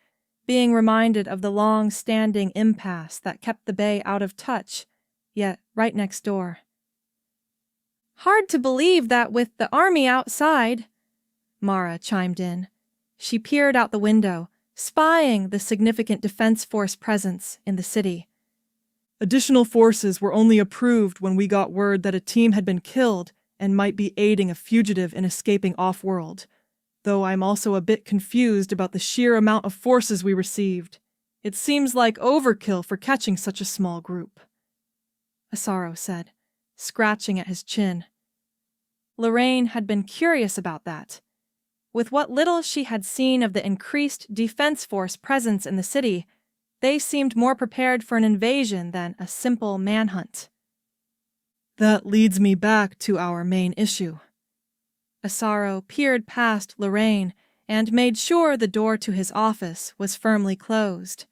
being reminded of the long-standing impasse that kept the bay out of touch, yet right next door. "Hard to believe that with the army outside," Mara chimed in. She peered out the window, spying the significant defense force presence in the city. "Additional forces were only approved when we got word that a team had been killed and might be aiding a fugitive in escaping off-world, though I'm also a bit confused about the sheer amount of forces we received. It seems like overkill for catching such a small group," Asaro said, scratching at his chin. Lorraine had been curious about that. With what little she had seen of the increased defense force presence in the city, they seemed more prepared for an invasion than a simple manhunt. "That leads me back to our main issue." Asaro peered past Lorraine and made sure the door to his office was firmly closed.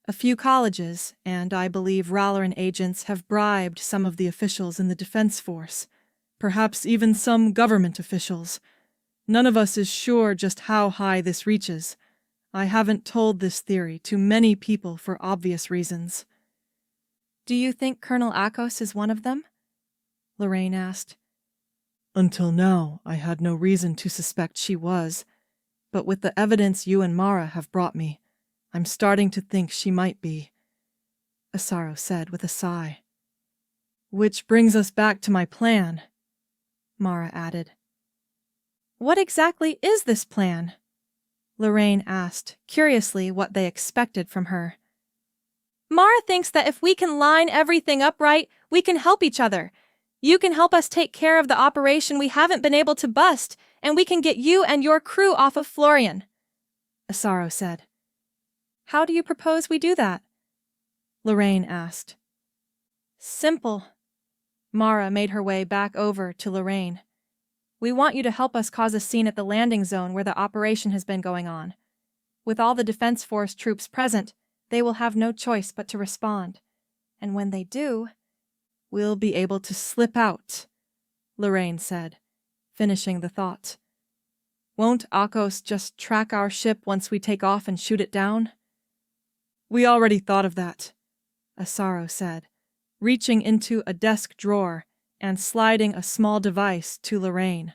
"A few colleges, and I believe Ralerin agents have bribed some of the officials in the defense force, perhaps even some government officials. None of us is sure just how high this reaches. I haven't told this theory to many people for obvious reasons." "Do you think Colonel Akos is one of them?" Lorraine asked. "Until now, I had no reason to suspect she was, but with the evidence you and Mara have brought me, I'm starting to think she might be," Asaro said with a sigh. Which brings us back to my plan, Mara added. What exactly is this plan? Lorraine asked, curiously what they expected from her. Mara thinks that if we can line everything up right, we can help each other. You can help us take care of the operation we haven't been able to bust, and we can get you and your crew off of Florian, Asaro said. How do you propose we do that? Lorraine asked. Simple. Mara made her way back over to Lorraine. We want you to help us cause a scene at the landing zone where the operation has been going on. With all the Defense Force troops present, they will have no choice but to respond. And when they do, we'll be able to slip out, Lorraine said, finishing the thought. Won't Akos just track our ship once we take off and shoot it down? We already thought of that, Asaro said, reaching into a desk drawer and sliding a small device to Lorraine.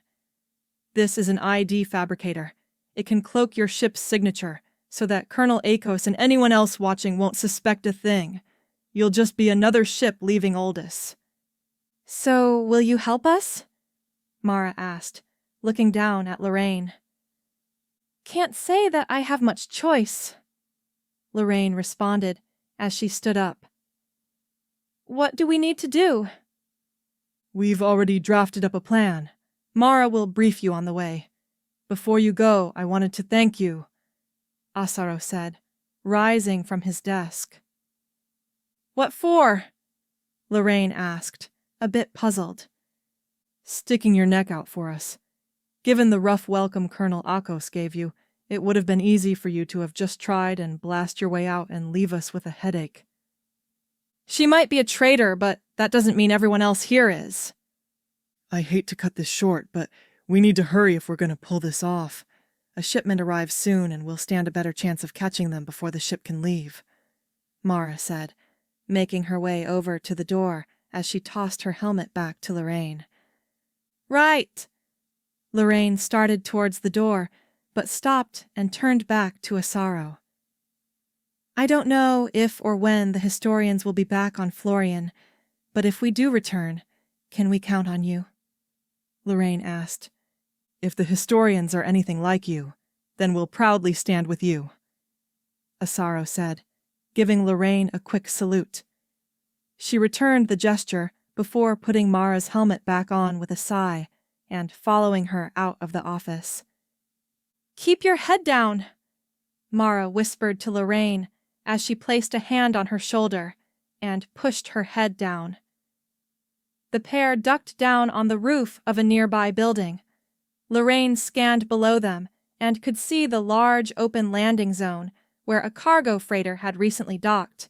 This is an ID fabricator. It can cloak your ship's signature so that Colonel Akos and anyone else watching won't suspect a thing. You'll just be another ship leaving Oldus. So, will you help us? Mara asked, looking down at Lorraine. Can't say that I have much choice, Lorraine responded as she stood up. What do we need to do? We've already drafted up a plan. Mara will brief you on the way. Before you go, I wanted to thank you, Asaro said, rising from his desk. What for? Lorraine asked, a bit puzzled. Sticking your neck out for us. Given the rough welcome Colonel Akos gave you, it would have been easy for you to have just tried and blast your way out and leave us with a headache. She might be a traitor, but that doesn't mean everyone else here is. I hate to cut this short, but we need to hurry if we're going to pull this off. A shipment arrives soon and we'll stand a better chance of catching them before the ship can leave, Mara said, making her way over to the door as she tossed her helmet back to Lorraine. Right. Lorraine started towards the door, but stopped and turned back to Asaro. I don't know if or when the historians will be back on Florian, but if we do return, can we count on you? Lorraine asked. If the historians are anything like you, then we'll proudly stand with you, Asaro said, giving Lorraine a quick salute. She returned the gesture before putting Mara's helmet back on with a sigh and following her out of the office. Keep your head down, Mara whispered to Lorraine as she placed a hand on her shoulder and pushed her head down. The pair ducked down on the roof of a nearby building. Lorraine scanned below them and could see the large open landing zone where a cargo freighter had recently docked.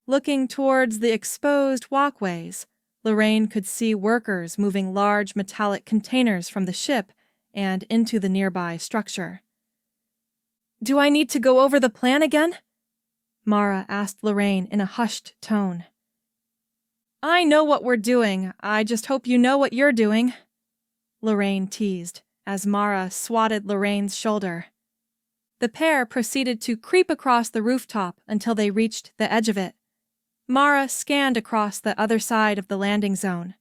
Looking towards the exposed walkways, Lorraine could see workers moving large metallic containers from the ship and into the nearby structure. Do I need to go over the plan again? Mara asked Lorraine in a hushed tone. I know what we're doing. I just hope you know what you're doing, Lorraine teased as Mara swatted Lorraine's shoulder. The pair proceeded to creep across the rooftop until they reached the edge of it. Mara scanned across the other side of the landing zone.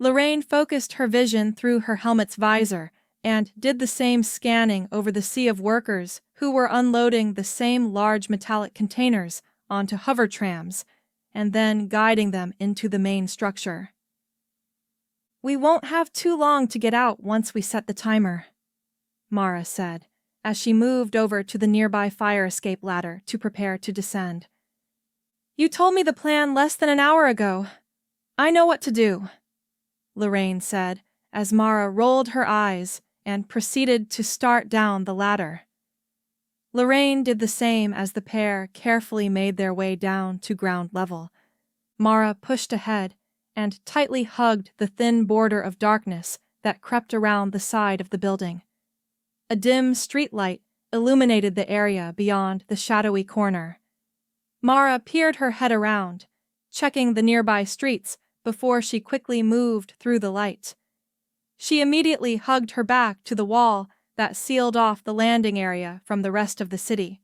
Lorraine focused her vision through her helmet's visor and did the same scanning over the sea of workers who were unloading the same large metallic containers onto hover trams and then guiding them into the main structure. We won't have too long to get out once we set the timer, Mara said, as she moved over to the nearby fire escape ladder to prepare to descend. You told me the plan less than an hour ago. I know what to do, Lorraine said, as Mara rolled her eyes and proceeded to start down the ladder. Lorraine did the same as the pair carefully made their way down to ground level. Mara pushed ahead and tightly hugged the thin border of darkness that crept around the side of the building. A dim streetlight illuminated the area beyond the shadowy corner. Mara peered her head around, checking the nearby streets before she quickly moved through the light. She immediately hugged her back to the wall that sealed off the landing area from the rest of the city.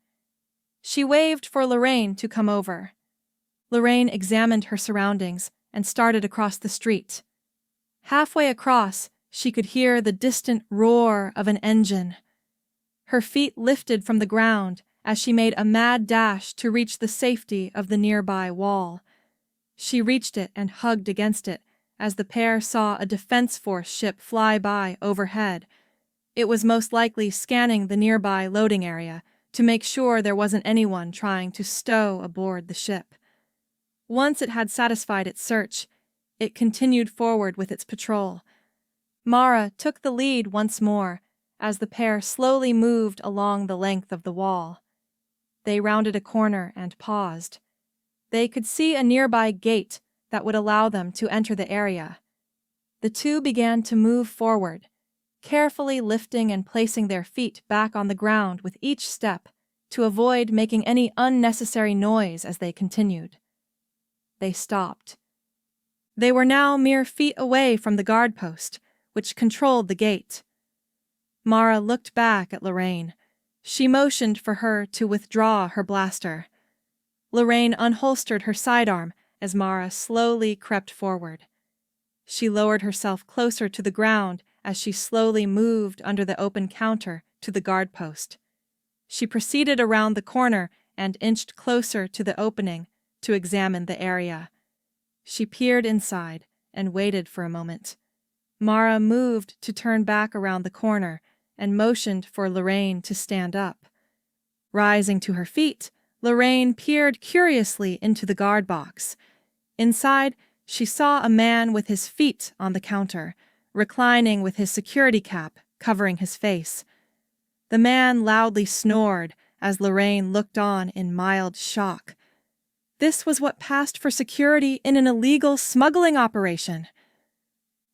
She waved for Lorraine to come over. Lorraine examined her surroundings and started across the street. Halfway across, she could hear the distant roar of an engine. Her feet lifted from the ground as she made a mad dash to reach the safety of the nearby wall. She reached it and hugged against it as the pair saw a Defense Force ship fly by overhead. It was most likely scanning the nearby loading area to make sure there wasn't anyone trying to stow aboard the ship. Once it had satisfied its search, it continued forward with its patrol. Mara took the lead once more as the pair slowly moved along the length of the wall. They rounded a corner and paused. They could see a nearby gate that would allow them to enter the area. The two began to move forward, carefully lifting and placing their feet back on the ground with each step to avoid making any unnecessary noise as they continued. They stopped. They were now mere feet away from the guard post, which controlled the gate. Mara looked back at Lorraine. She motioned for her to withdraw her blaster. Lorraine unholstered her sidearm as Mara slowly crept forward. She lowered herself closer to the ground as she slowly moved under the open counter to the guard post. She proceeded around the corner and inched closer to the opening to examine the area. She peered inside and waited for a moment. Mara moved to turn back around the corner and motioned for Lorraine to stand up. Rising to her feet, Lorraine peered curiously into the guard box. Inside, she saw a man with his feet on the counter, reclining with his security cap covering his face. The man loudly snored as Lorraine looked on in mild shock. This was what passed for security in an illegal smuggling operation.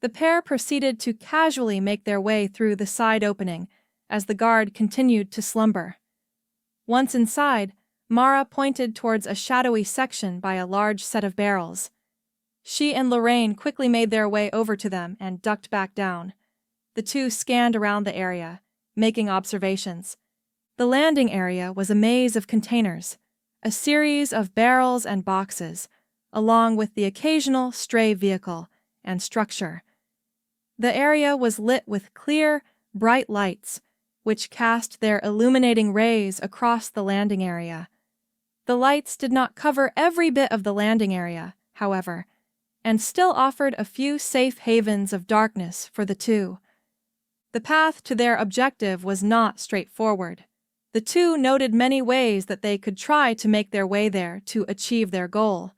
The pair proceeded to casually make their way through the side opening as the guard continued to slumber. Once inside, Mara pointed towards a shadowy section by a large set of barrels. She and Lorraine quickly made their way over to them and ducked back down. The two scanned around the area, making observations. The landing area was a maze of containers, a series of barrels and boxes, along with the occasional stray vehicle and structure. The area was lit with clear, bright lights, which cast their illuminating rays across the landing area. The lights did not cover every bit of the landing area, however, and still offered a few safe havens of darkness for the two. The path to their objective was not straightforward. The two noted many ways that they could try to make their way there to achieve their goal.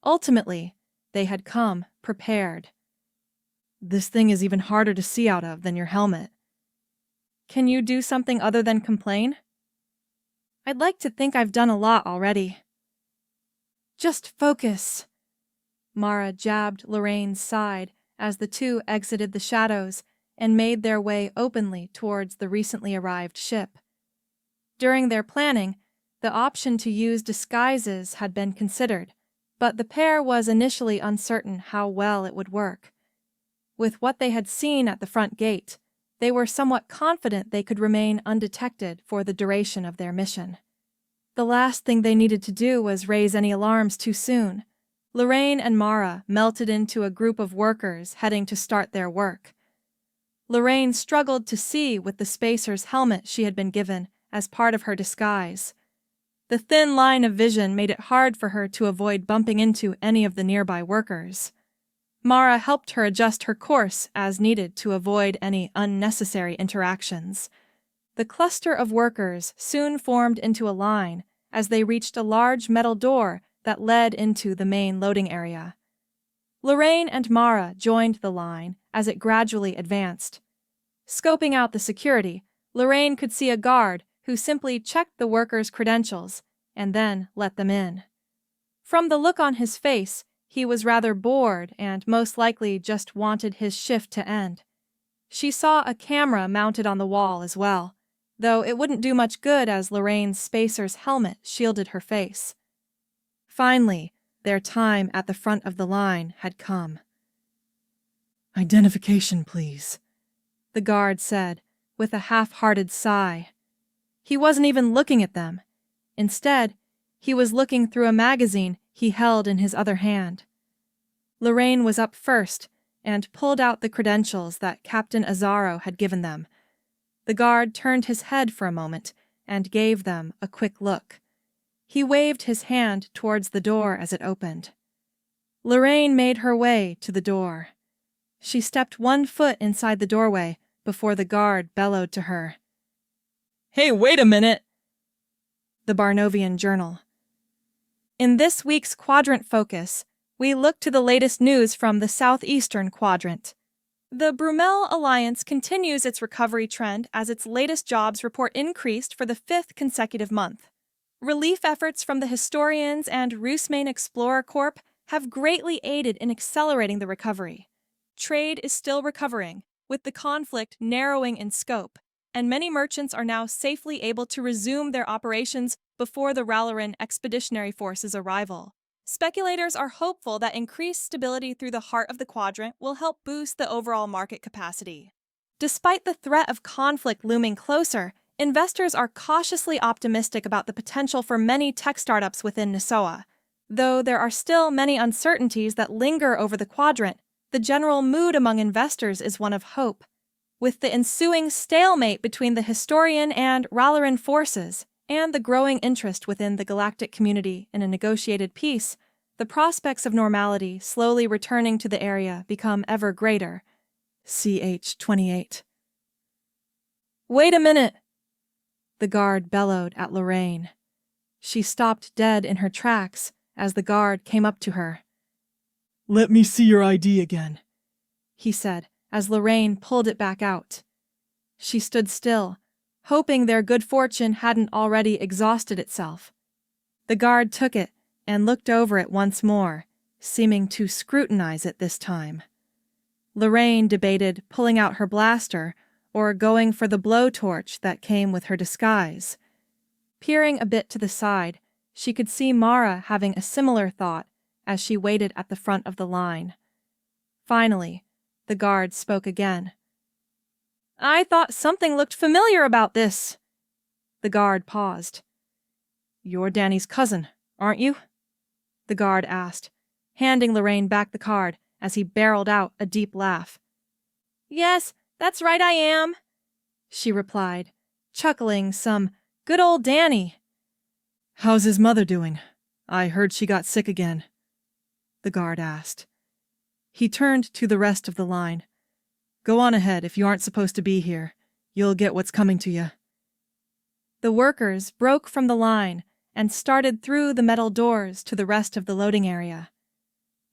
Ultimately, they had come prepared. This thing is even harder to see out of than your helmet. Can you do something other than complain? I'd like to think I've done a lot already. Just focus. Mara jabbed Lorraine's side as the two exited the shadows and made their way openly towards the recently arrived ship. During their planning, the option to use disguises had been considered, but the pair was initially uncertain how well it would work. With what they had seen at the front gate, they were somewhat confident they could remain undetected for the duration of their mission. The last thing they needed to do was raise any alarms too soon. Lorraine and Mara melted into a group of workers heading to start their work. Lorraine struggled to see with the spacer's helmet she had been given as part of her disguise. The thin line of vision made it hard for her to avoid bumping into any of the nearby workers. Mara helped her adjust her course as needed to avoid any unnecessary interactions. The cluster of workers soon formed into a line as they reached a large metal door that led into the main loading area. Lorraine and Mara joined the line as it gradually advanced. Scoping out the security, Lorraine could see a guard who simply checked the workers' credentials and then let them in. From the look on his face, he was rather bored and most likely just wanted his shift to end. She saw a camera mounted on the wall as well, though it wouldn't do much good as Lorraine's spacer's helmet shielded her face. Finally, their time at the front of the line had come. Identification, please, the guard said, with a half-hearted sigh. He wasn't even looking at them. Instead, he was looking through a magazine he held in his other hand. Lorraine was up first and pulled out the credentials that Captain Azaro had given them. The guard turned his head for a moment and gave them a quick look. He waved his hand towards the door as it opened. Lorraine made her way to the door. She stepped 1 foot inside the doorway before the guard bellowed to her. Hey, wait a minute! The Barnovian Journal. In this week's Quadrant Focus, we look to the latest news from the southeastern quadrant. The Brumel Alliance continues its recovery trend as its latest jobs report increased for the 5th consecutive month. Relief efforts from the Historians and Roosmain Explorer Corp have greatly aided in accelerating the recovery. Trade is still recovering, with the conflict narrowing in scope, and many merchants are now safely able to resume their operations before the Ralerin Expeditionary Force's arrival. Speculators are hopeful that increased stability through the heart of the quadrant will help boost the overall market capacity. Despite the threat of conflict looming closer, investors are cautiously optimistic about the potential for many tech startups within Nasoa. Though there are still many uncertainties that linger over the quadrant, the general mood among investors is one of hope. With the ensuing stalemate between the Historian and Ralerin forces, and the growing interest within the galactic community in a negotiated peace, the prospects of normality slowly returning to the area become ever greater. CH-28. Wait a minute! The guard bellowed at Lorraine. She stopped dead in her tracks as the guard came up to her. Let me see your ID again, he said as Lorraine pulled it back out. She stood still, hoping their good fortune hadn't already exhausted itself. The guard took it and looked over it once more, seeming to scrutinize it this time. Lorraine debated pulling out her blaster or going for the blowtorch that came with her disguise. Peering a bit to the side, she could see Mara having a similar thought as she waited at the front of the line. Finally, the guard spoke again. I thought something looked familiar about this. The guard paused. You're Danny's cousin, aren't you? The guard asked, handing Lorraine back the card as he barreled out a deep laugh. Yes, that's right I am, she replied, chuckling some good old Danny. How's his mother doing? I heard she got sick again, the guard asked. He turned to the rest of the line. Go on ahead if you aren't supposed to be here. You'll get what's coming to you. The workers broke from the line and started through the metal doors to the rest of the loading area.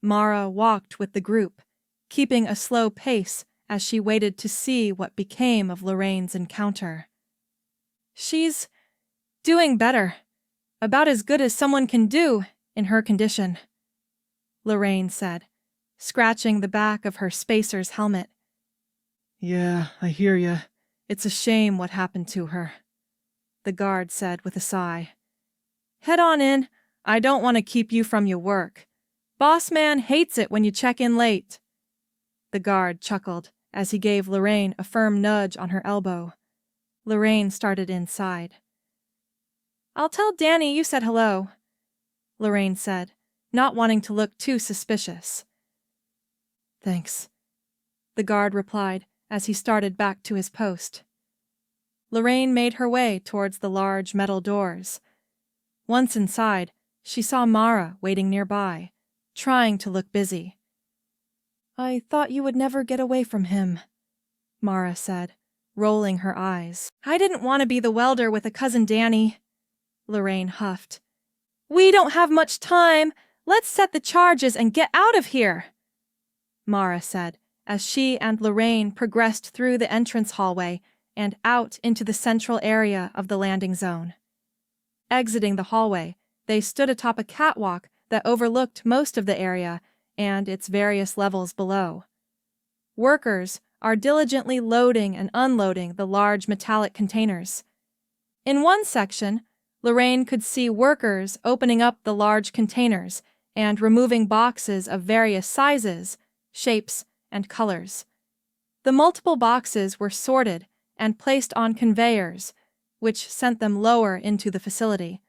Mara walked with the group, keeping a slow pace as she waited to see what became of Lorraine's encounter. She's doing better. About as good as someone can do in her condition, Lorraine said, scratching the back of her spacer's helmet. Yeah, I hear ya. It's a shame what happened to her, the guard said with a sigh. Head on in. I don't want to keep you from your work. Boss man hates it when you check in late. The guard chuckled as he gave Lorraine a firm nudge on her elbow. Lorraine started inside. I'll tell Danny you said hello, Lorraine said, not wanting to look too suspicious. Thanks, the guard replied as he started back to his post. Lorraine made her way towards the large metal doors. Once inside, she saw Mara waiting nearby, trying to look busy. I thought you would never get away from him, Mara said, rolling her eyes. I didn't want to be the welder with a cousin Danny, Lorraine huffed. We don't have much time. Let's set the charges and get out of here, Mara said, as she and Lorraine progressed through the entrance hallway and out into the central area of the landing zone. Exiting the hallway, they stood atop a catwalk that overlooked most of the area and its various levels below. Workers are diligently loading and unloading the large metallic containers. In one section, Lorraine could see workers opening up the large containers and removing boxes of various sizes, shapes, and colors. The multiple boxes were sorted and placed on conveyors, which sent them lower into the facility.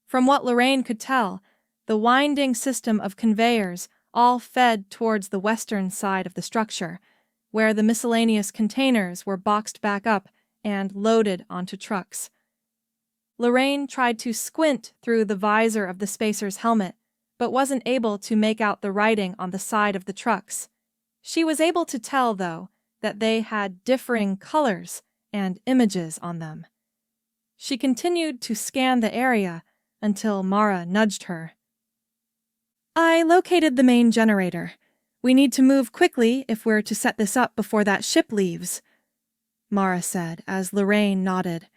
From what Lorraine could tell, the winding system of conveyors all fed towards the western side of the structure, where the miscellaneous containers were boxed back up and loaded onto trucks. Lorraine tried to squint through the visor of the spacer's helmet, but wasn't able to make out the writing on the side of the trucks. She was able to tell, though, that they had differing colors and images on them. She continued to scan the area until Mara nudged her. "I located the main generator. We need to move quickly if we're to set this up before that ship leaves," Mara said as Lorraine nodded.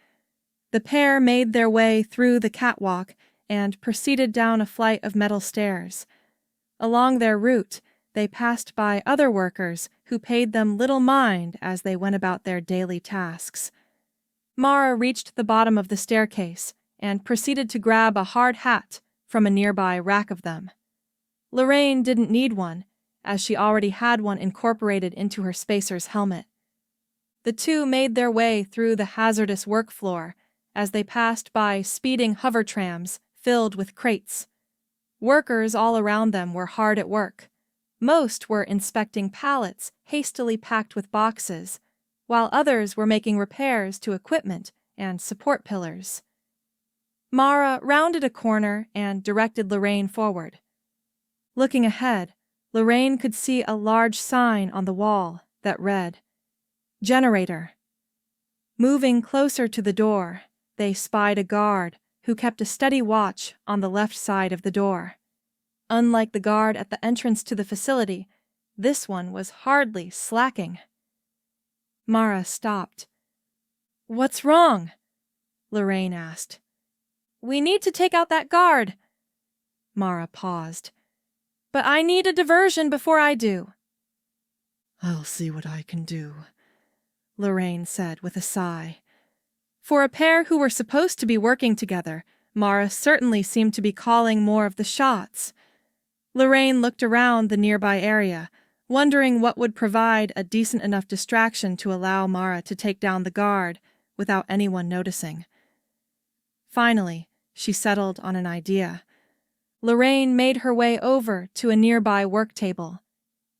The pair made their way through the catwalk and proceeded down a flight of metal stairs. Along their route, they passed by other workers who paid them little mind as they went about their daily tasks. Mara reached the bottom of the staircase and proceeded to grab a hard hat from a nearby rack of them. Lorraine didn't need one, as she already had one incorporated into her spacer's helmet. The two made their way through the hazardous work floor as they passed by speeding hover trams filled with crates. Workers all around them were hard at work. Most were inspecting pallets hastily packed with boxes, while others were making repairs to equipment and support pillars. Mara rounded a corner and directed Lorraine forward. Looking ahead, Lorraine could see a large sign on the wall that read, "Generator." Moving closer to the door, they spied a guard who kept a steady watch on the left side of the door. Unlike the guard at the entrance to the facility, this one was hardly slacking. Mara stopped. "What's wrong?" Lorraine asked. "We need to take out that guard." Mara paused. "But I need a diversion before I do." "I'll see what I can do," Lorraine said with a sigh. For a pair who were supposed to be working together, Mara certainly seemed to be calling more of the shots. Lorraine looked around the nearby area, wondering what would provide a decent enough distraction to allow Mara to take down the guard without anyone noticing. Finally, she settled on an idea. Lorraine made her way over to a nearby work table.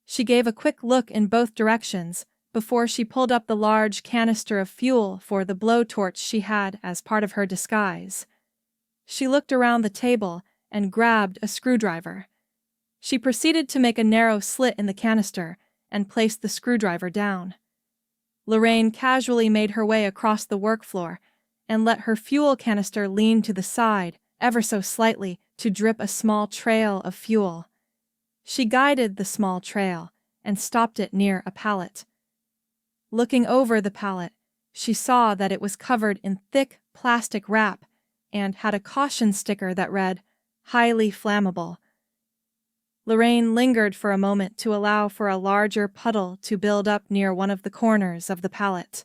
She gave a quick look in both directions before she pulled up the large canister of fuel for the blowtorch she had as part of her disguise. She looked around the table and grabbed a screwdriver. She proceeded to make a narrow slit in the canister and placed the screwdriver down. Lorraine casually made her way across the work floor and let her fuel canister lean to the side ever so slightly to drip a small trail of fuel. She guided the small trail and stopped it near a pallet. Looking over the pallet, she saw that it was covered in thick plastic wrap and had a caution sticker that read, "Highly flammable." Lorraine lingered for a moment to allow for a larger puddle to build up near one of the corners of the pallet.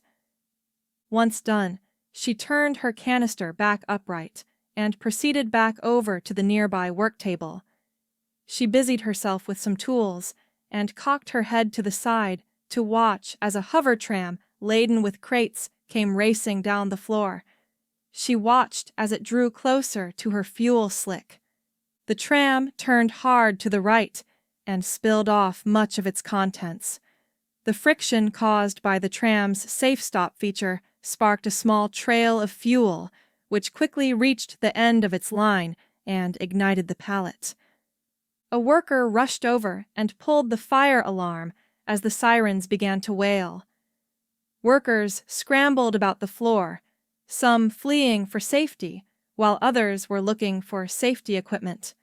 Once done, she turned her canister back upright and proceeded back over to the nearby work table. She busied herself with some tools and cocked her head to the side to watch as a hover tram laden with crates came racing down the floor. She watched as it drew closer to her fuel slick. The tram turned hard to the right and spilled off much of its contents. The friction caused by the tram's safe stop feature sparked a small trail of fuel, which quickly reached the end of its line and ignited the pallet. A worker rushed over and pulled the fire alarm as the sirens began to wail. Workers scrambled about the floor, some fleeing for safety, while others were looking for safety equipment.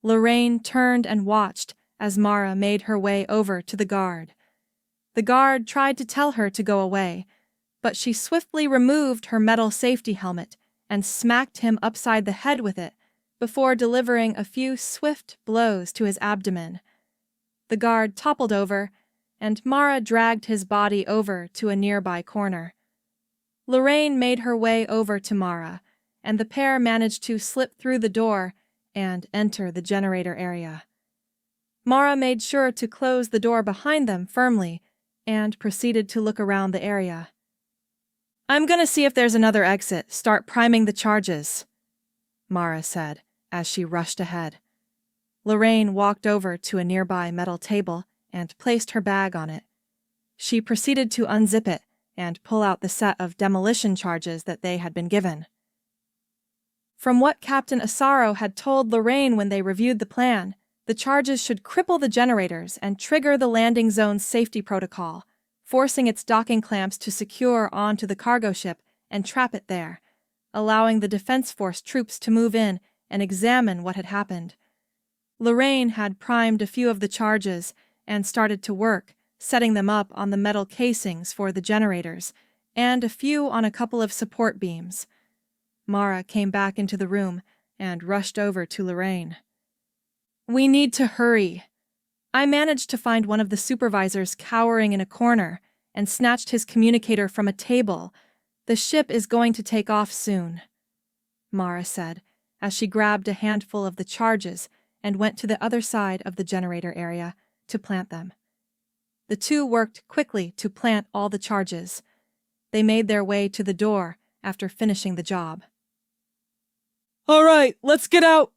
Lorraine turned and watched as Mara made her way over to the guard. The guard tried to tell her to go away, but she swiftly removed her metal safety helmet and smacked him upside the head with it before delivering a few swift blows to his abdomen. The guard toppled over, and Mara dragged his body over to a nearby corner. Lorraine made her way over to Mara, and the pair managed to slip through the door and enter the generator area. Mara made sure to close the door behind them firmly and proceeded to look around the area. "I'm gonna see if there's another exit, start priming the charges," Mara said as she rushed ahead. Lorraine walked over to a nearby metal table and placed her bag on it. She proceeded to unzip it and pull out the set of demolition charges that they had been given. From what Captain Asaro had told Lorraine when they reviewed the plan, the charges should cripple the generators and trigger the landing zone's safety protocol, forcing its docking clamps to secure onto the cargo ship and trap it there, allowing the Defense Force troops to move in and examine what had happened. Lorraine had primed a few of the charges and started to work, setting them up on the metal casings for the generators, and a few on a couple of support beams. Mara came back into the room and rushed over to Lorraine. "We need to hurry. I managed to find one of the supervisors cowering in a corner and snatched his communicator from a table. The ship is going to take off soon," Mara said, as she grabbed a handful of the charges and went to the other side of the generator area to plant them. The two worked quickly to plant all the charges. They made their way to the door after finishing the job. "All right, let's get out."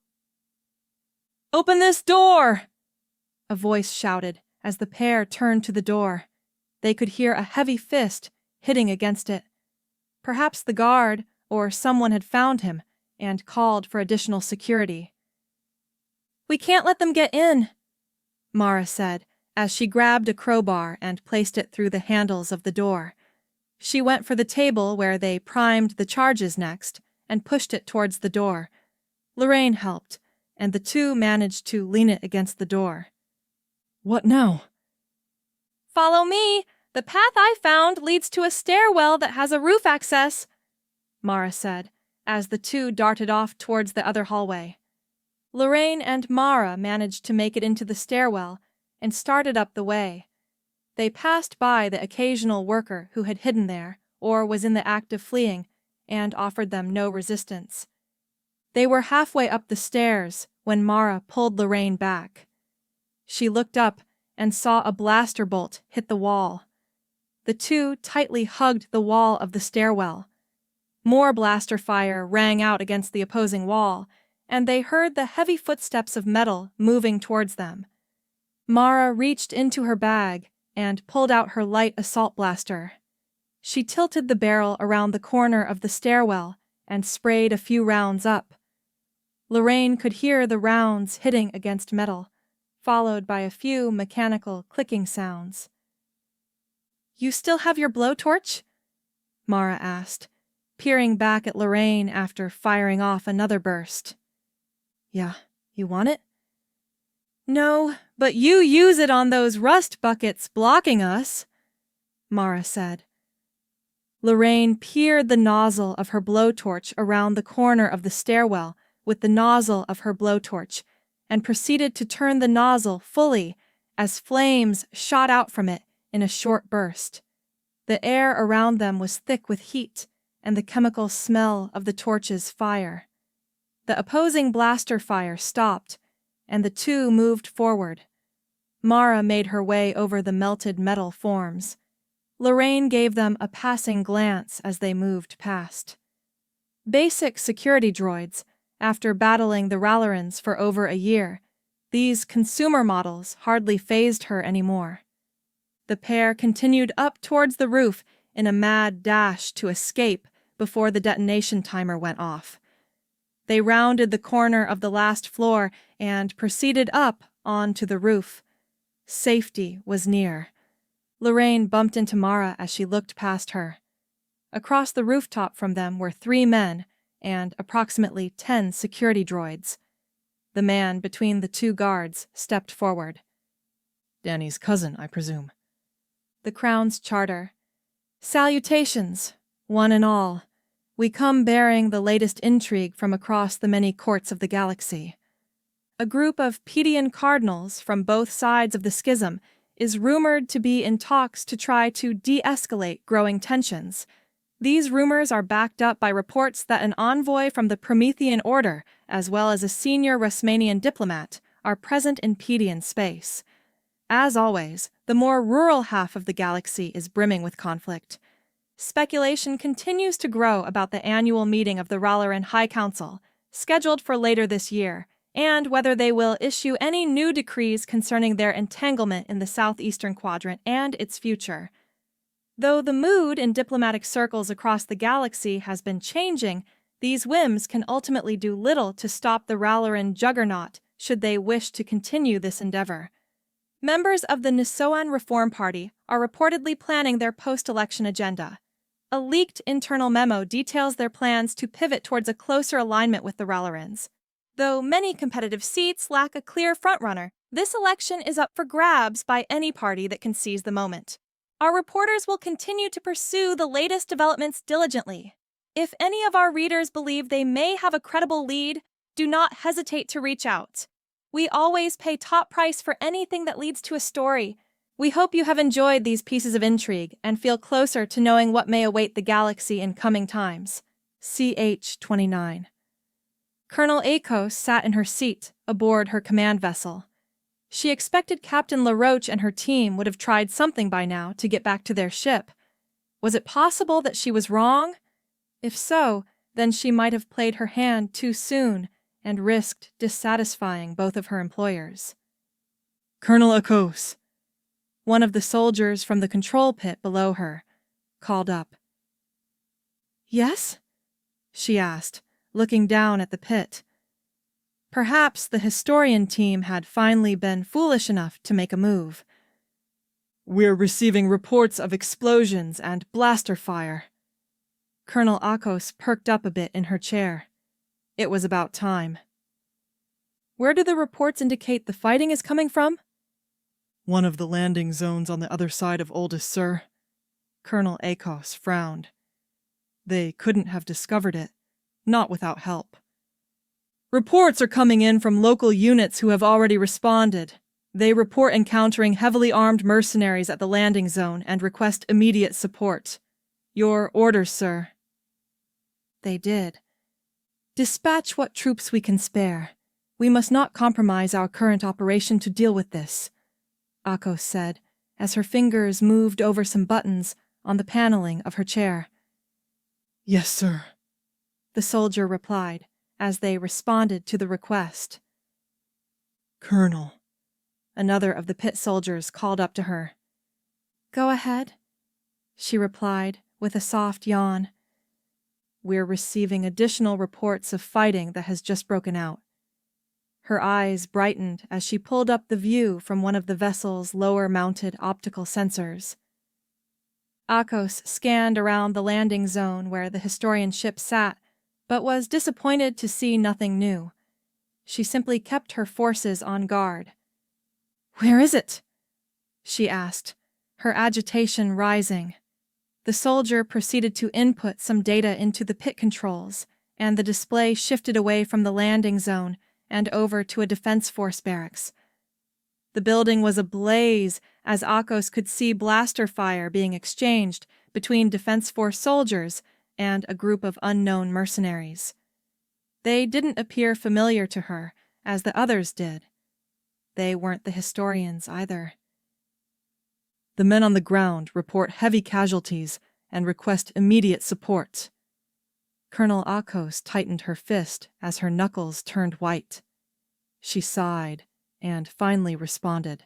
"Open this door!" a voice shouted as the pair turned to the door. They could hear a heavy fist hitting against it. Perhaps the guard or someone had found him and called for additional security. "We can't let them get in," Mara said as she grabbed a crowbar and placed it through the handles of the door. She went for the table where they primed the charges next and pushed it towards the door. Lorraine helped, and the two managed to lean it against the door. "What now?" "Follow me. The path I found leads to a stairwell that has a roof access," Mara said, as the two darted off towards the other hallway. Lorraine and Mara managed to make it into the stairwell and started up the way. They passed by the occasional worker who had hidden there or was in the act of fleeing and offered them no resistance. They were halfway up the stairs when Mara pulled Lorraine back. She looked up and saw a blaster bolt hit the wall. The two tightly hugged the wall of the stairwell. More blaster fire rang out against the opposing wall, and they heard the heavy footsteps of metal moving towards them. Mara reached into her bag and pulled out her light assault blaster. She tilted the barrel around the corner of the stairwell and sprayed a few rounds up. Lorraine could hear the rounds hitting against metal, followed by a few mechanical clicking sounds. "You still have your blowtorch?" Mara asked, peering back at Lorraine after firing off another burst. "Yeah, you want it?" "No, but you use it on those rust buckets blocking us," Mara said. Lorraine peered the nozzle of her blowtorch around the corner of the stairwell with the nozzle of her blowtorch and proceeded to turn the nozzle fully as flames shot out from it in a short burst. The air around them was thick with heat and the chemical smell of the torch's fire. The opposing blaster fire stopped, and the two moved forward. Mara made her way over the melted metal forms. Lorraine gave them a passing glance as they moved past. Basic security droids, after battling the Ralerins for over a year, these consumer models hardly fazed her anymore. The pair continued up towards the roof in a mad dash to escape before the detonation timer went off. They rounded the corner of the last floor and proceeded up onto the roof. Safety was near. Lorraine bumped into Mara as she looked past her. Across the rooftop from them were 3 men and approximately 10 security droids. The man between the 2 guards stepped forward. "Danny's cousin, I presume." The Crown's charter. "Salutations, one and all. We come bearing the latest intrigue from across the many courts of the galaxy. A group of Pedian cardinals from both sides of the schism is rumored to be in talks to try to de-escalate growing tensions. These rumors are backed up by reports that an envoy from the Promethean Order, as well as a senior Rosmanian diplomat, are present in Pedian space. As always, the more rural half of the galaxy is brimming with conflict. Speculation continues to grow about the annual meeting of the Ralerin High Council, scheduled for later this year, and whether they will issue any new decrees concerning their entanglement in the southeastern quadrant and its future. Though the mood in diplomatic circles across the galaxy has been changing, these whims can ultimately do little to stop the Ralerin juggernaut should they wish to continue this endeavor. Members of the Nisoan Reform Party are reportedly planning their post-election agenda. A leaked internal memo details their plans to pivot towards a closer alignment with the Ralerins. Though many competitive seats lack a clear frontrunner, this election is up for grabs by any party that can seize the moment. Our reporters will continue to pursue the latest developments diligently. If any of our readers believe they may have a credible lead, do not hesitate to reach out. We always pay top price for anything that leads to a story. We hope you have enjoyed these pieces of intrigue and feel closer to knowing what may await the galaxy in coming times. CH-29. Colonel Akos sat in her seat aboard her command vessel. She expected Captain Laroach and her team would have tried something by now to get back to their ship. Was it possible that she was wrong? If so, then she might have played her hand too soon and risked dissatisfying both of her employers. Colonel Akos, one of the soldiers from the control pit below her called up. Yes? She asked, looking down at the pit. Perhaps the historian team had finally been foolish enough to make a move. We're receiving reports of explosions and blaster fire. Colonel Akos perked up a bit in her chair. It was about time. Where do the reports indicate the fighting is coming from? One of the landing zones on the other side of Oldest Sur. Colonel Akos frowned. They couldn't have discovered it, not without help. Reports are coming in from local units who have already responded. They report encountering heavily armed mercenaries at the landing zone and request immediate support. Your orders, sir. They did. Dispatch what troops we can spare. We must not compromise our current operation to deal with this, Akos said, as her fingers moved over some buttons on the paneling of her chair. Yes, sir, the soldier replied, as they responded to the request. Colonel, another of the pit soldiers called up to her. Go ahead, she replied with a soft yawn. We're receiving additional reports of fighting that has just broken out. Her eyes brightened as she pulled up the view from one of the vessel's lower-mounted optical sensors. Akos scanned around the landing zone where the historian ship sat, but was disappointed to see nothing new. She simply kept her forces on guard. Where is it? She asked, her agitation rising. The soldier proceeded to input some data into the pit controls, and the display shifted away from the landing zone and over to a defense force barracks. The building was ablaze as Akos could see blaster fire being exchanged between defense force soldiers and a group of unknown mercenaries. They didn't appear familiar to her, as the others did. They weren't the historians either. The men on the ground report heavy casualties and request immediate support. Colonel Akos tightened her fist as her knuckles turned white. She sighed and finally responded.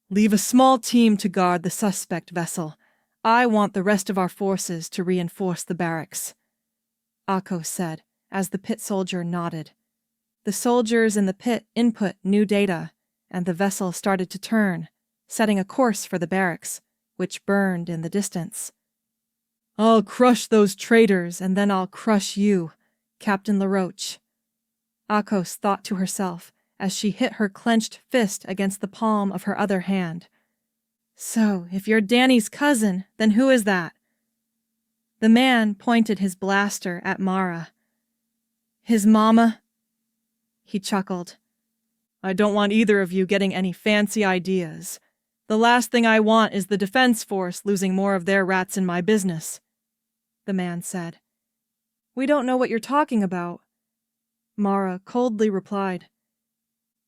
Leave a small team to guard the suspect vessel. I want the rest of our forces to reinforce the barracks, Akos said as the pit soldier nodded. The soldiers in the pit input new data, and the vessel started to turn, setting a course for the barracks, which burned in the distance. I'll crush those traitors, and then I'll crush you, Captain Laroach, Akos thought to herself as she hit her clenched fist against the palm of her other hand. So, if you're Danny's cousin, then who is that? The man pointed his blaster at Mara. His mama? He chuckled. I don't want either of you getting any fancy ideas. The last thing I want is the defense force losing more of their rats in my business, the man said. We don't know what you're talking about, Mara coldly replied.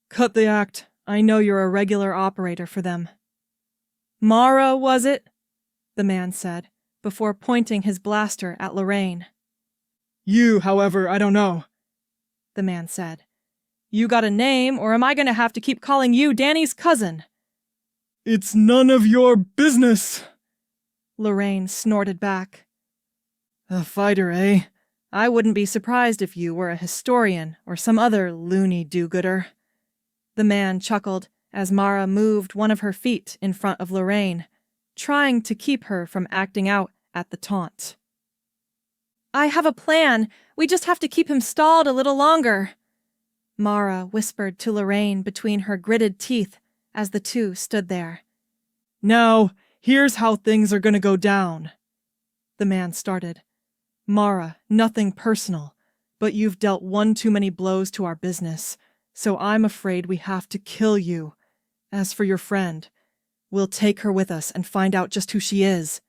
Cut the act. I know you're a regular operator for them. Mara, was it? The man said, before pointing his blaster at Lorraine. You, however, I don't know, the man said. You got a name, or am I gonna have to keep calling you Danny's cousin? It's none of your business, Lorraine snorted back. A fighter, eh? I wouldn't be surprised if you were a historian or some other loony do-gooder. The man chuckled as Mara moved one of her feet in front of Lorraine, trying to keep her from acting out at the taunt. I have a plan. We just have to keep him stalled a little longer, Mara whispered to Lorraine between her gritted teeth as the two stood there. Now, here's how things are gonna go down, the man started. Mara, nothing personal, but you've dealt one too many blows to our business, so I'm afraid we have to kill you. As for your friend, we'll take her with us and find out just who she is.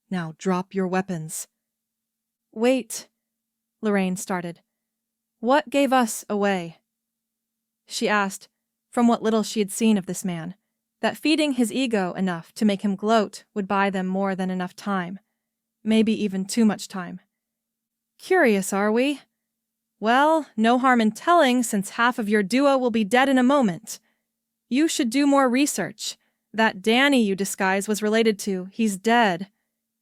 Now drop your weapons. Wait, Lorraine started. What gave us away? She asked, from what little she had seen of this man, that feeding his ego enough to make him gloat would buy them more than enough time. Maybe even too much time. Curious, are we? Well, no harm in telling, since half of your duo will be dead in a moment. You should do more research. That Danny you disguise was related to, he's dead.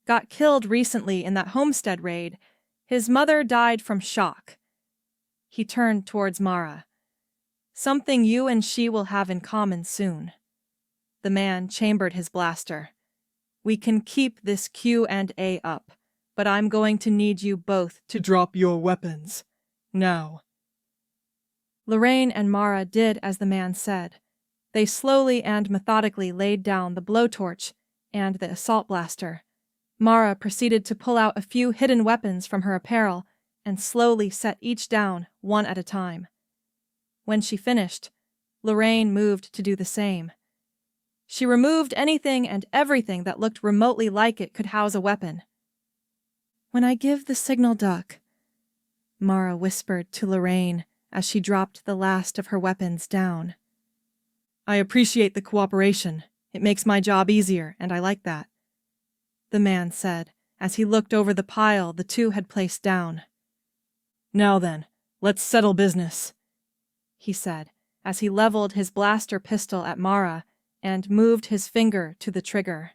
Got killed recently in that homestead raid. His mother died from shock. He turned towards Mara. Something you and she will have in common soon. The man chambered his blaster. We can keep this Q&A up, but I'm going to need you both to drop your weapons. Now. Lorraine and Mara did as the man said. They slowly and methodically laid down the blowtorch and the assault blaster. Mara proceeded to pull out a few hidden weapons from her apparel and slowly set each down one at a time. When she finished, Lorraine moved to do the same. She removed anything and everything that looked remotely like it could house a weapon. When I give the signal duck, Mara whispered to Lorraine as she dropped the last of her weapons down. I appreciate the cooperation. It makes my job easier, and I like that, the man said as he looked over the pile the two had placed down. Now then, let's settle business, he said as he leveled his blaster pistol at Mara and moved his finger to the trigger.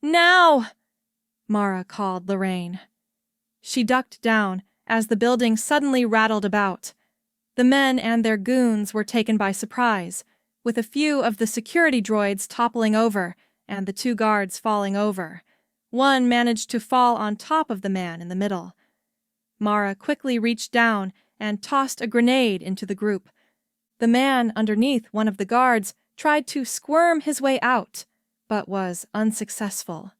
Now! Mara called Lorraine. She ducked down as the building suddenly rattled about. The men and their goons were taken by surprise, with a few of the security droids toppling over and the two guards falling over. One managed to fall on top of the man in the middle. Mara quickly reached down and tossed a grenade into the group. The man underneath one of the guards tried to squirm his way out, but was unsuccessful.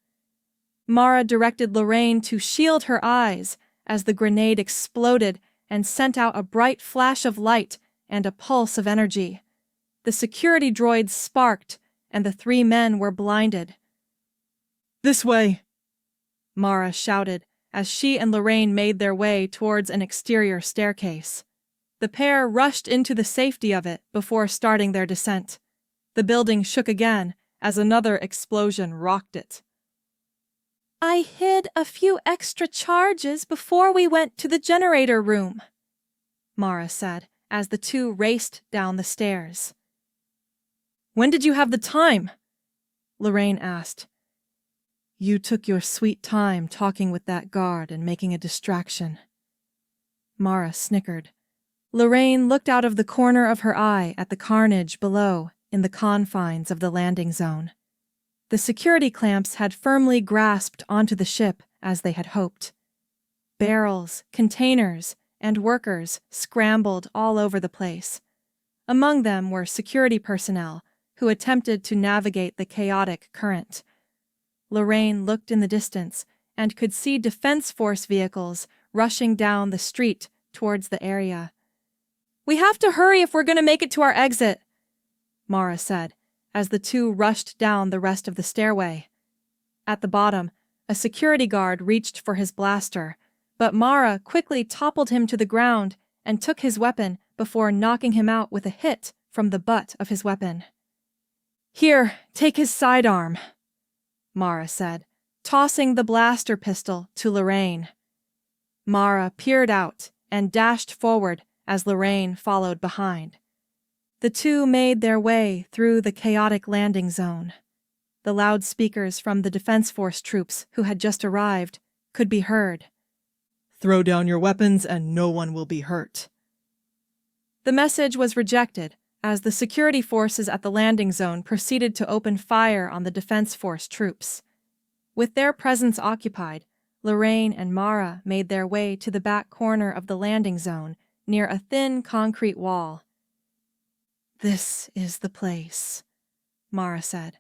Mara directed Lorraine to shield her eyes as the grenade exploded and sent out a bright flash of light and a pulse of energy. The security droids sparked, and the three men were blinded. This way, Mara shouted as she and Lorraine made their way towards an exterior staircase. The pair rushed into the safety of it before starting their descent. The building shook again as another explosion rocked it. I hid a few extra charges before we went to the generator room, Mara said as the two raced down the stairs. When did you have the time? Lorraine asked. You took your sweet time talking with that guard and making a distraction. Mara snickered. Lorraine looked out of the corner of her eye at the carnage below in the confines of the landing zone. The security clamps had firmly grasped onto the ship as they had hoped. Barrels, containers, and workers scrambled all over the place. Among them were security personnel who attempted to navigate the chaotic current. Lorraine looked in the distance and could see Defense Force vehicles rushing down the street towards the area. We have to hurry if we're going to make it to our exit, Mara said, as the two rushed down the rest of the stairway. At the bottom, a security guard reached for his blaster, but Mara quickly toppled him to the ground and took his weapon before knocking him out with a hit from the butt of his weapon. Here, take his sidearm, Mara said, tossing the blaster pistol to Lorraine. Mara peered out and dashed forward as Lorraine followed behind. The two made their way through the chaotic landing zone. The loudspeakers from the Defense Force troops who had just arrived could be heard. Throw down your weapons and no one will be hurt. The message was rejected as the security forces at the landing zone proceeded to open fire on the Defense Force troops. With their presence occupied, Lorraine and Mara made their way to the back corner of the landing zone near a thin concrete wall. "This is the place," Mara said,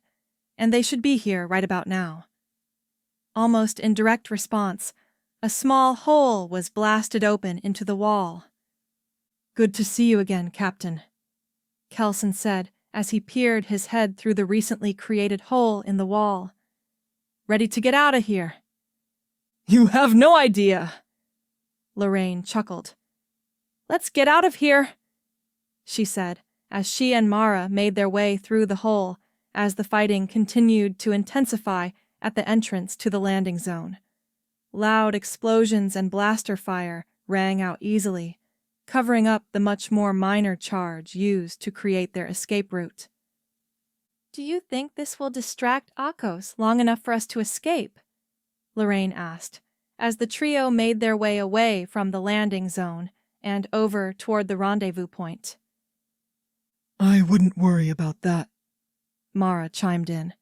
"and they should be here right about now." Almost in direct response, a small hole was blasted open into the wall. "Good to see you again, Captain," Kelson said as he peered his head through the recently created hole in the wall. "Ready to get out of here?" You have no idea, Lorraine chuckled. "Let's get out of here," she said as she and Mara made their way through the hole as the fighting continued to intensify at the entrance to the landing zone. Loud explosions and blaster fire rang out easily, covering up the much more minor charge used to create their escape route. "Do you think this will distract Akos long enough for us to escape?" Lorraine asked, as the trio made their way away from the landing zone and over toward the rendezvous point. "I wouldn't worry about that," Mara chimed in.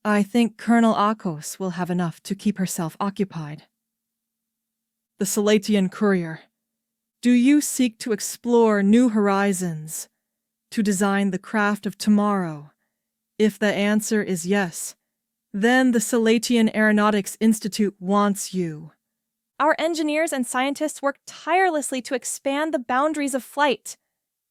"I think Colonel Akos will have enough to keep herself occupied." the Salatian courier. Do you seek to explore new horizons, to design the craft of tomorrow? If the answer is yes, then the Salatian Aeronautics Institute wants you. Our engineers and scientists work tirelessly to expand the boundaries of flight.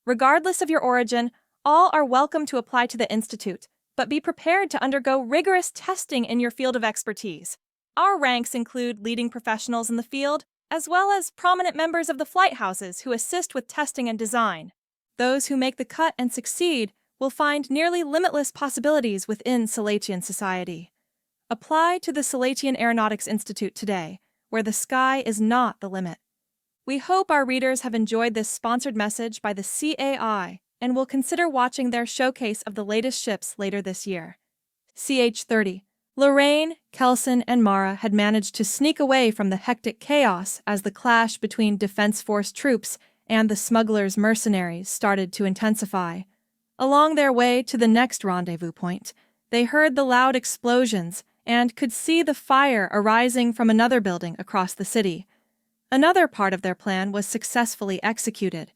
Regardless of your origin, all are welcome to apply to the Institute, but be prepared to undergo rigorous testing in your field of expertise. Our ranks include leading professionals in the field, as well as prominent members of the flight houses who assist with testing and design. Those who make the cut and succeed will find nearly limitless possibilities within Salatian society. Apply to the Salatian Aeronautics Institute today, where the sky is not the limit. We hope our readers have enjoyed this sponsored message by the CAI and will consider watching their showcase of the latest ships later this year. CH-30. Lorraine, Kelson, and Mara had managed to sneak away from the hectic chaos as the clash between Defense Force troops and the smugglers' mercenaries started to intensify. Along their way to the next rendezvous point, they heard the loud explosions and could see the fire arising from another building across the city. Another part of their plan was successfully executed.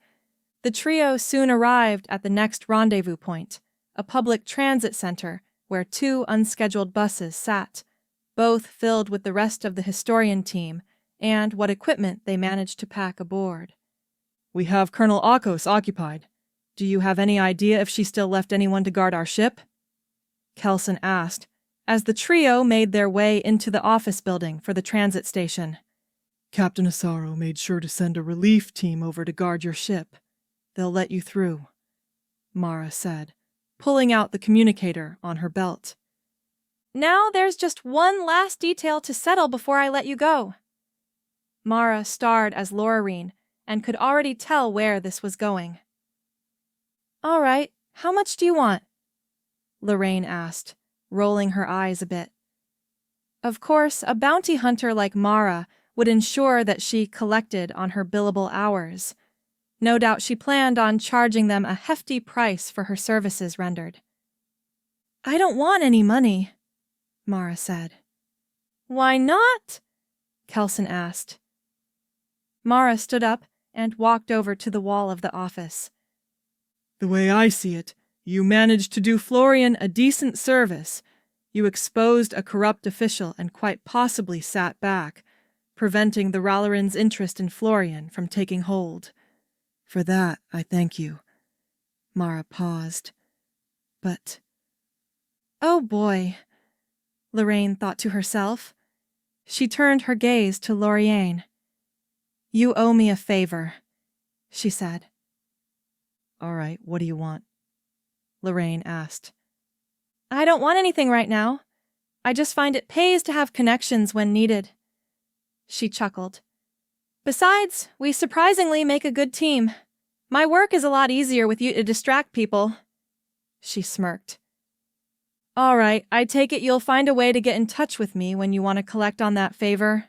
The trio soon arrived at the next rendezvous point, a public transit center where two unscheduled buses sat, both filled with the rest of the historian team and what equipment they managed to pack aboard. We have Colonel Akos occupied. Do you have any idea if she still left anyone to guard our ship? Kelson asked, as the trio made their way into the office building for the transit station. "Captain Asaro made sure to send a relief team over to guard your ship. They'll let you through," Mara said, pulling out the communicator on her belt. "Now there's just one last detail to settle before I let you go." Mara starred as Lorraine and could already tell where this was going. "All right, how much do you want?" Lorraine asked, rolling her eyes a bit. Of course, a bounty hunter like Mara would ensure that she collected on her billable hours. No doubt she planned on charging them a hefty price for her services rendered. "I don't want any money," Mara said. "Why not?" Kelson asked. Mara stood up and walked over to the wall of the office. The way I see it, you managed to do Florian a decent service. You exposed a corrupt official and quite possibly sat back, preventing the Ralerin's interest in Florian from taking hold. "For that, I thank you." Mara paused. "But—" "Oh boy," Lorraine thought to herself. She turned her gaze to Lorraine. "You owe me a favor," she said. "All right, what do you want?" Lorraine asked. "I don't want anything right now. I just find it pays to have connections when needed." She chuckled. "Besides, we surprisingly make a good team. My work is a lot easier with you to distract people. She smirked. All right, I take it you'll find a way to get in touch with me when you want to collect on that favor.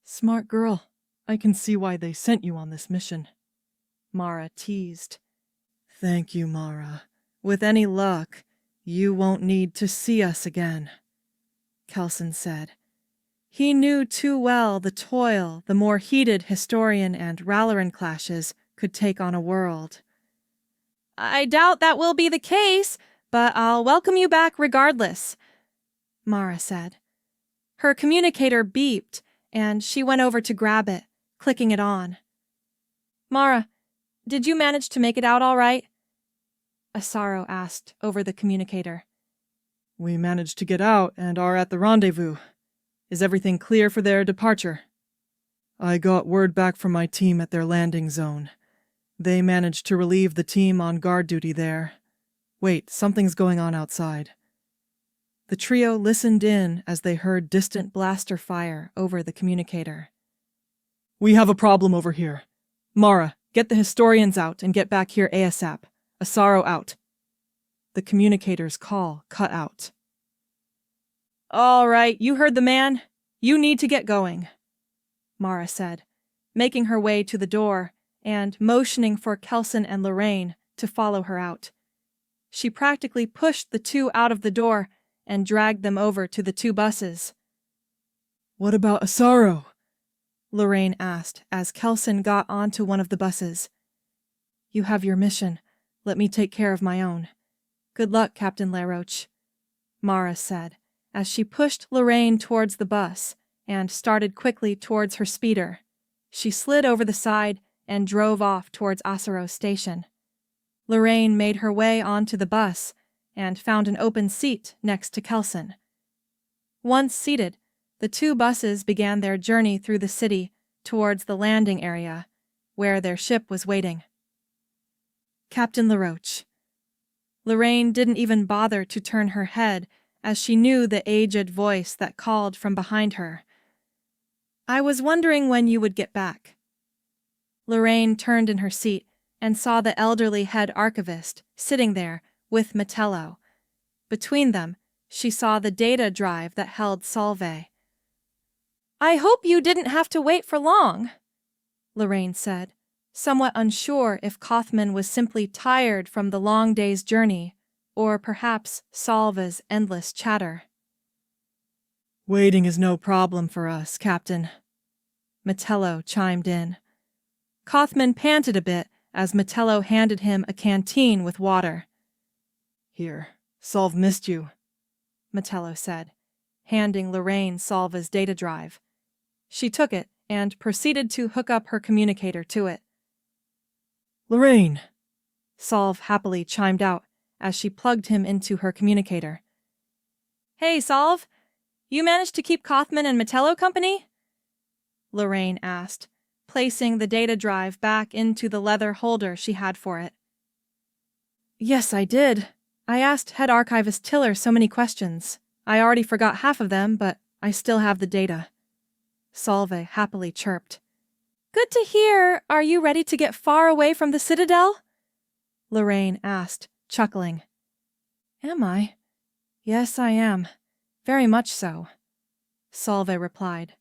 Smart girl. I can see why they sent you on this mission. Mara teased. Thank you, Mara. With any luck, you won't need to see us again, Kelson said. He knew too well the toil the more heated Historian and Ralerin clashes could take on a world. I doubt that will be the case, but I'll welcome you back regardless, Mara said. Her communicator beeped, and she went over to grab it, clicking it on. Mara, did you manage to make it out all right? Asaro asked over the communicator. We managed to get out and are at the rendezvous. Is everything clear for their departure? I got word back from my team at their landing zone. They managed to relieve the team on guard duty there. Wait, something's going on outside. The trio listened in as they heard distant blaster fire over the communicator. We have a problem over here. Mara, get the Historians out and get back here ASAP. Asaro out. The communicator's call cut out. All right, you heard the man. You need to get going, Mara said, making her way to the door and motioning for Kelson and Lorraine to follow her out. She practically pushed the two out of the door and dragged them over to the two buses. What about Asaro? Lorraine asked as Kelson got onto one of the buses. You have your mission. Let me take care of my own. Good luck, Captain Laroach, Mara said as she pushed Lorraine towards the bus and started quickly towards her speeder. She slid over the side and drove off towards Asaro's station. Lorraine made her way onto the bus and found an open seat next to Kelson. Once seated, the two buses began their journey through the city towards the landing area, where their ship was waiting. Captain Laroach. Lorraine didn't even bother to turn her head as she knew the aged voice that called from behind her. I was wondering when you would get back. Lorraine turned in her seat and saw the elderly head archivist sitting there with Metello. Between them, she saw the data drive that held Solvay. I hope you didn't have to wait for long, Lorraine said, somewhat unsure if Kaufman was simply tired from the long day's journey, or perhaps Salva's endless chatter. Waiting is no problem for us, Captain, Metello chimed in. Kaufman panted a bit as Metello handed him a canteen with water. Here, Solve missed you, Metello said, handing Lorraine Salva's data drive. She took it and proceeded to hook up her communicator to it. Lorraine, Solve happily chimed out as she plugged him into her communicator. Hey, Solve, you managed to keep Kaufman and Metello company? Lorraine asked, placing the data drive back into the leather holder she had for it. Yes, I did. I asked Head Archivist Tiller so many questions. I already forgot half of them, but I still have the data. Solve happily chirped. Good to hear. Are you ready to get far away from the Citadel? Lorraine asked, chuckling. Am I? Yes, I am. Very much so, Solve replied.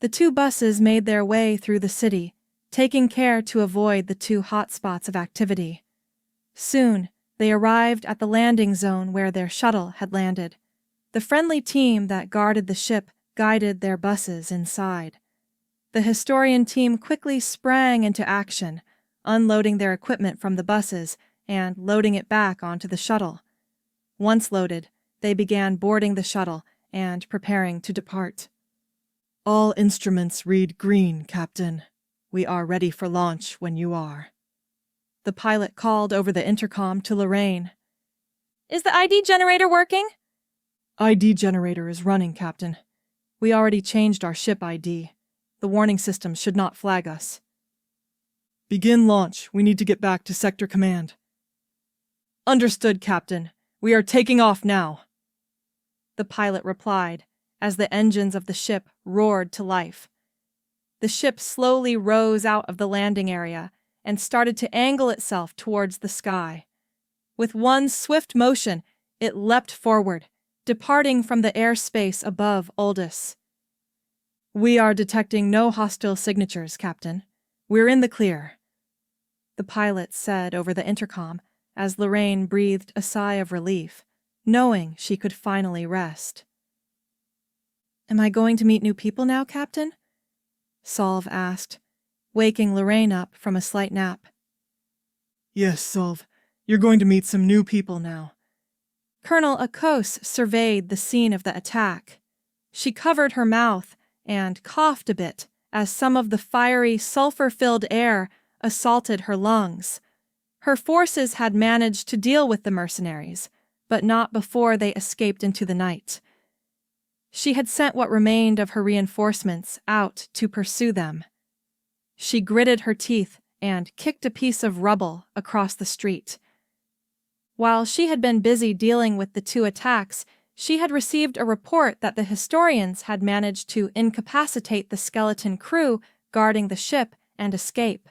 The two buses made their way through the city, taking care to avoid the two hotspots of activity. Soon, they arrived at the landing zone where their shuttle had landed. The friendly team that guarded the ship guided their buses inside. The Historian team quickly sprang into action, unloading their equipment from the buses and loading it back onto the shuttle. Once loaded, they began boarding the shuttle and preparing to depart. All instruments read green, Captain. We are ready for launch when you are. The pilot called over the intercom to Lorraine. Is the ID generator working? ID generator is running, Captain. We already changed our ship ID. The warning system should not flag us. Begin launch. We need to get back to Sector Command. Understood, Captain. We are taking off now, the pilot replied as the engines of the ship roared to life. the ship slowly rose out of the landing area and started to angle itself towards the sky. With one swift motion, it leapt forward, departing from the airspace above Oldys. "We are detecting no hostile signatures, Captain. We're in the clear," the pilot said over the intercom as Lorraine breathed a sigh of relief, knowing she could finally rest. "Am I going to meet new people now, Captain?" Solve asked, waking Lorraine up from a slight nap. "Yes, Solve. You're going to meet some new people now." Colonel Akos surveyed the scene of the attack. She covered her mouth and coughed a bit as some of the fiery, sulfur-filled air assaulted her lungs. Her forces had managed to deal with the mercenaries, but not before they escaped into the night. She had sent what remained of her reinforcements out to pursue them. She gritted her teeth and kicked a piece of rubble across the street. While she had been busy dealing with the two attacks, she had received a report that the historians had managed to incapacitate the skeleton crew guarding the ship and escape.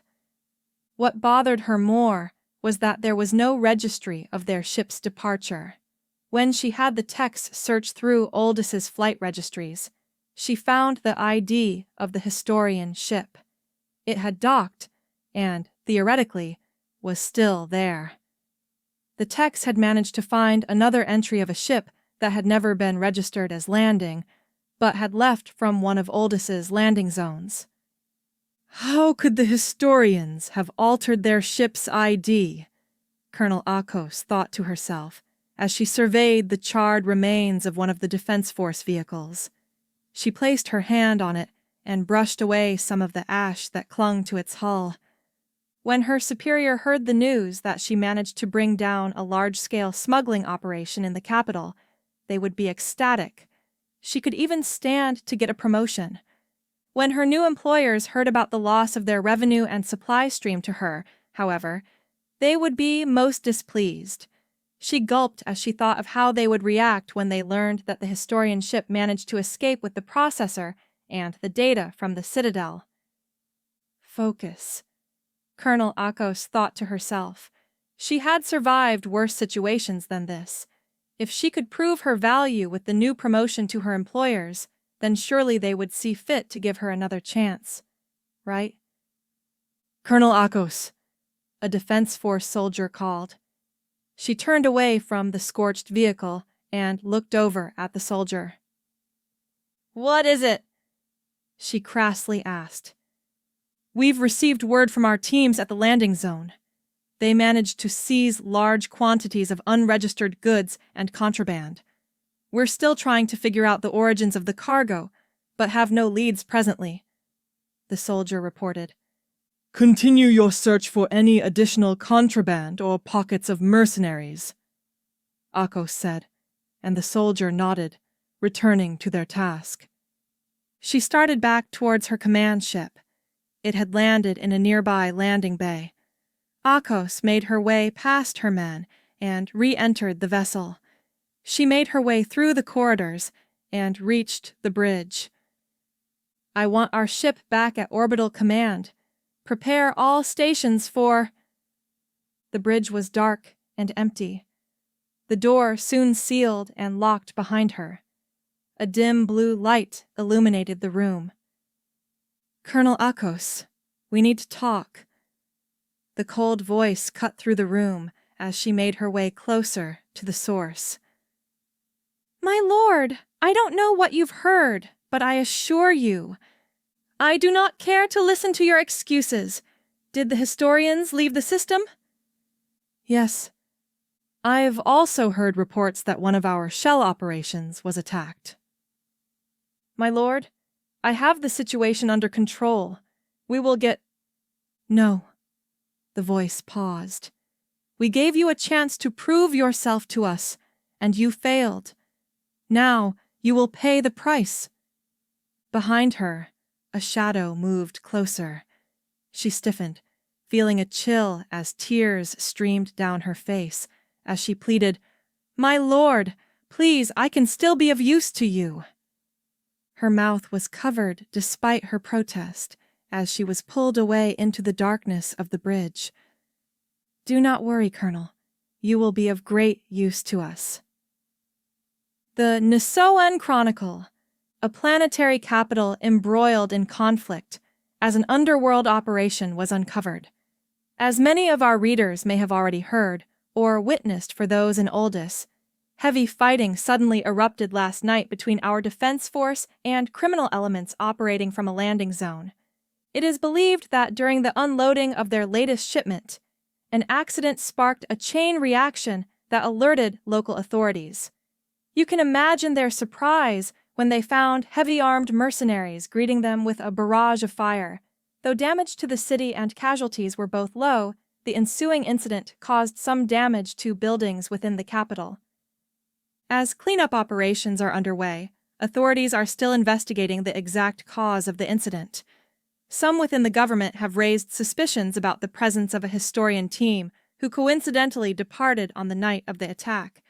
What bothered her more was that there was no registry of their ship's departure. When she had the techs search through Oldys's flight registries, she found the ID of the historian ship. It had docked and, theoretically, was still there. The techs had managed to find another entry of a ship that had never been registered as landing, but had left from one of Oldys's landing zones. "How could the historians have altered their ship's ID?" Colonel Akos thought to herself as she surveyed the charred remains of one of the Defense Force vehicles. She placed her hand on it and brushed away some of the ash that clung to its hull. When her superior heard the news that she managed to bring down a large-scale smuggling operation in the capital, they would be ecstatic. She could even stand to get a promotion. When her new employers heard about the loss of their revenue and supply stream to her, however, they would be most displeased. She gulped as she thought of how they would react when they learned that the historian ship managed to escape with the processor and the data from the Citadel. Focus. Colonel Akos thought to herself. She had survived worse situations than this. If she could prove her value with the new promotion to her employers, then surely they would see fit to give her another chance. Right? "Colonel Akos," a Defense Force soldier called. She turned away from the scorched vehicle and looked over at the soldier. "What is it?" she crassly asked. "We've received word from our teams at the landing zone. They managed to seize large quantities of unregistered goods and contraband. We're still trying to figure out the origins of the cargo, but have no leads presently," the soldier reported. "Continue your search for any additional contraband or pockets of mercenaries," Akos said, and the soldier nodded, returning to their task. She started back towards her command ship. It had landed in a nearby landing bay. Akos made her way past her men and re-entered the vessel. She made her way through the corridors and reached the bridge. "I want our ship back at orbital command. Prepare all stations for—" The bridge was dark and empty. The door soon sealed and locked behind her. A dim blue light illuminated the room. "Colonel Akos, we need to talk." The cold voice cut through the room as she made her way closer to the source. "My lord, I don't know what you've heard, but I assure you, I do not care to listen to your excuses. Did the historians leave the system?" "Yes. I've also heard reports that one of our shell operations was attacked." "My lord, I have the situation under control. We will get—" "No." The voice paused. "We gave you a chance to prove yourself to us, and you failed. Now you will pay the price." Behind her, a shadow moved closer. She stiffened, feeling a chill as tears streamed down her face as she pleaded, "My lord, please, I can still be of use to you." Her mouth was covered despite her protest, as she was pulled away into the darkness of the bridge. "Do not worry, Colonel. You will be of great use to us." The Nisoan Chronicle, a planetary capital embroiled in conflict as an underworld operation was uncovered. As many of our readers may have already heard, or witnessed for those in Oldys, heavy fighting suddenly erupted last night between our defense force and criminal elements operating from a landing zone. It is believed that during the unloading of their latest shipment, an accident sparked a chain reaction that alerted local authorities. You can imagine their surprise when they found heavy-armed mercenaries greeting them with a barrage of fire. Though damage to the city and casualties were both low, the ensuing incident caused some damage to buildings within the capital. As cleanup operations are underway, authorities are still investigating the exact cause of the incident. Some within the government have raised suspicions about the presence of a historian team who coincidentally departed on the night of the attack.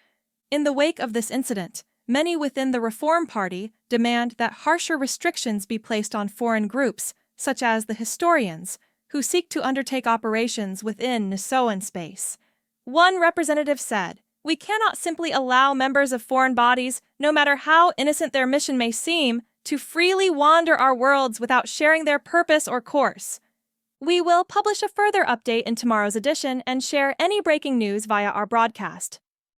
In the wake of this incident, many within the Reform Party demand that harsher restrictions be placed on foreign groups, such as the historians, who seek to undertake operations within Nisoan space. One representative said, "We cannot simply allow members of foreign bodies, no matter how innocent their mission may seem, to freely wander our worlds without sharing their purpose or course." We will publish a further update in tomorrow's edition and share any breaking news via our broadcast.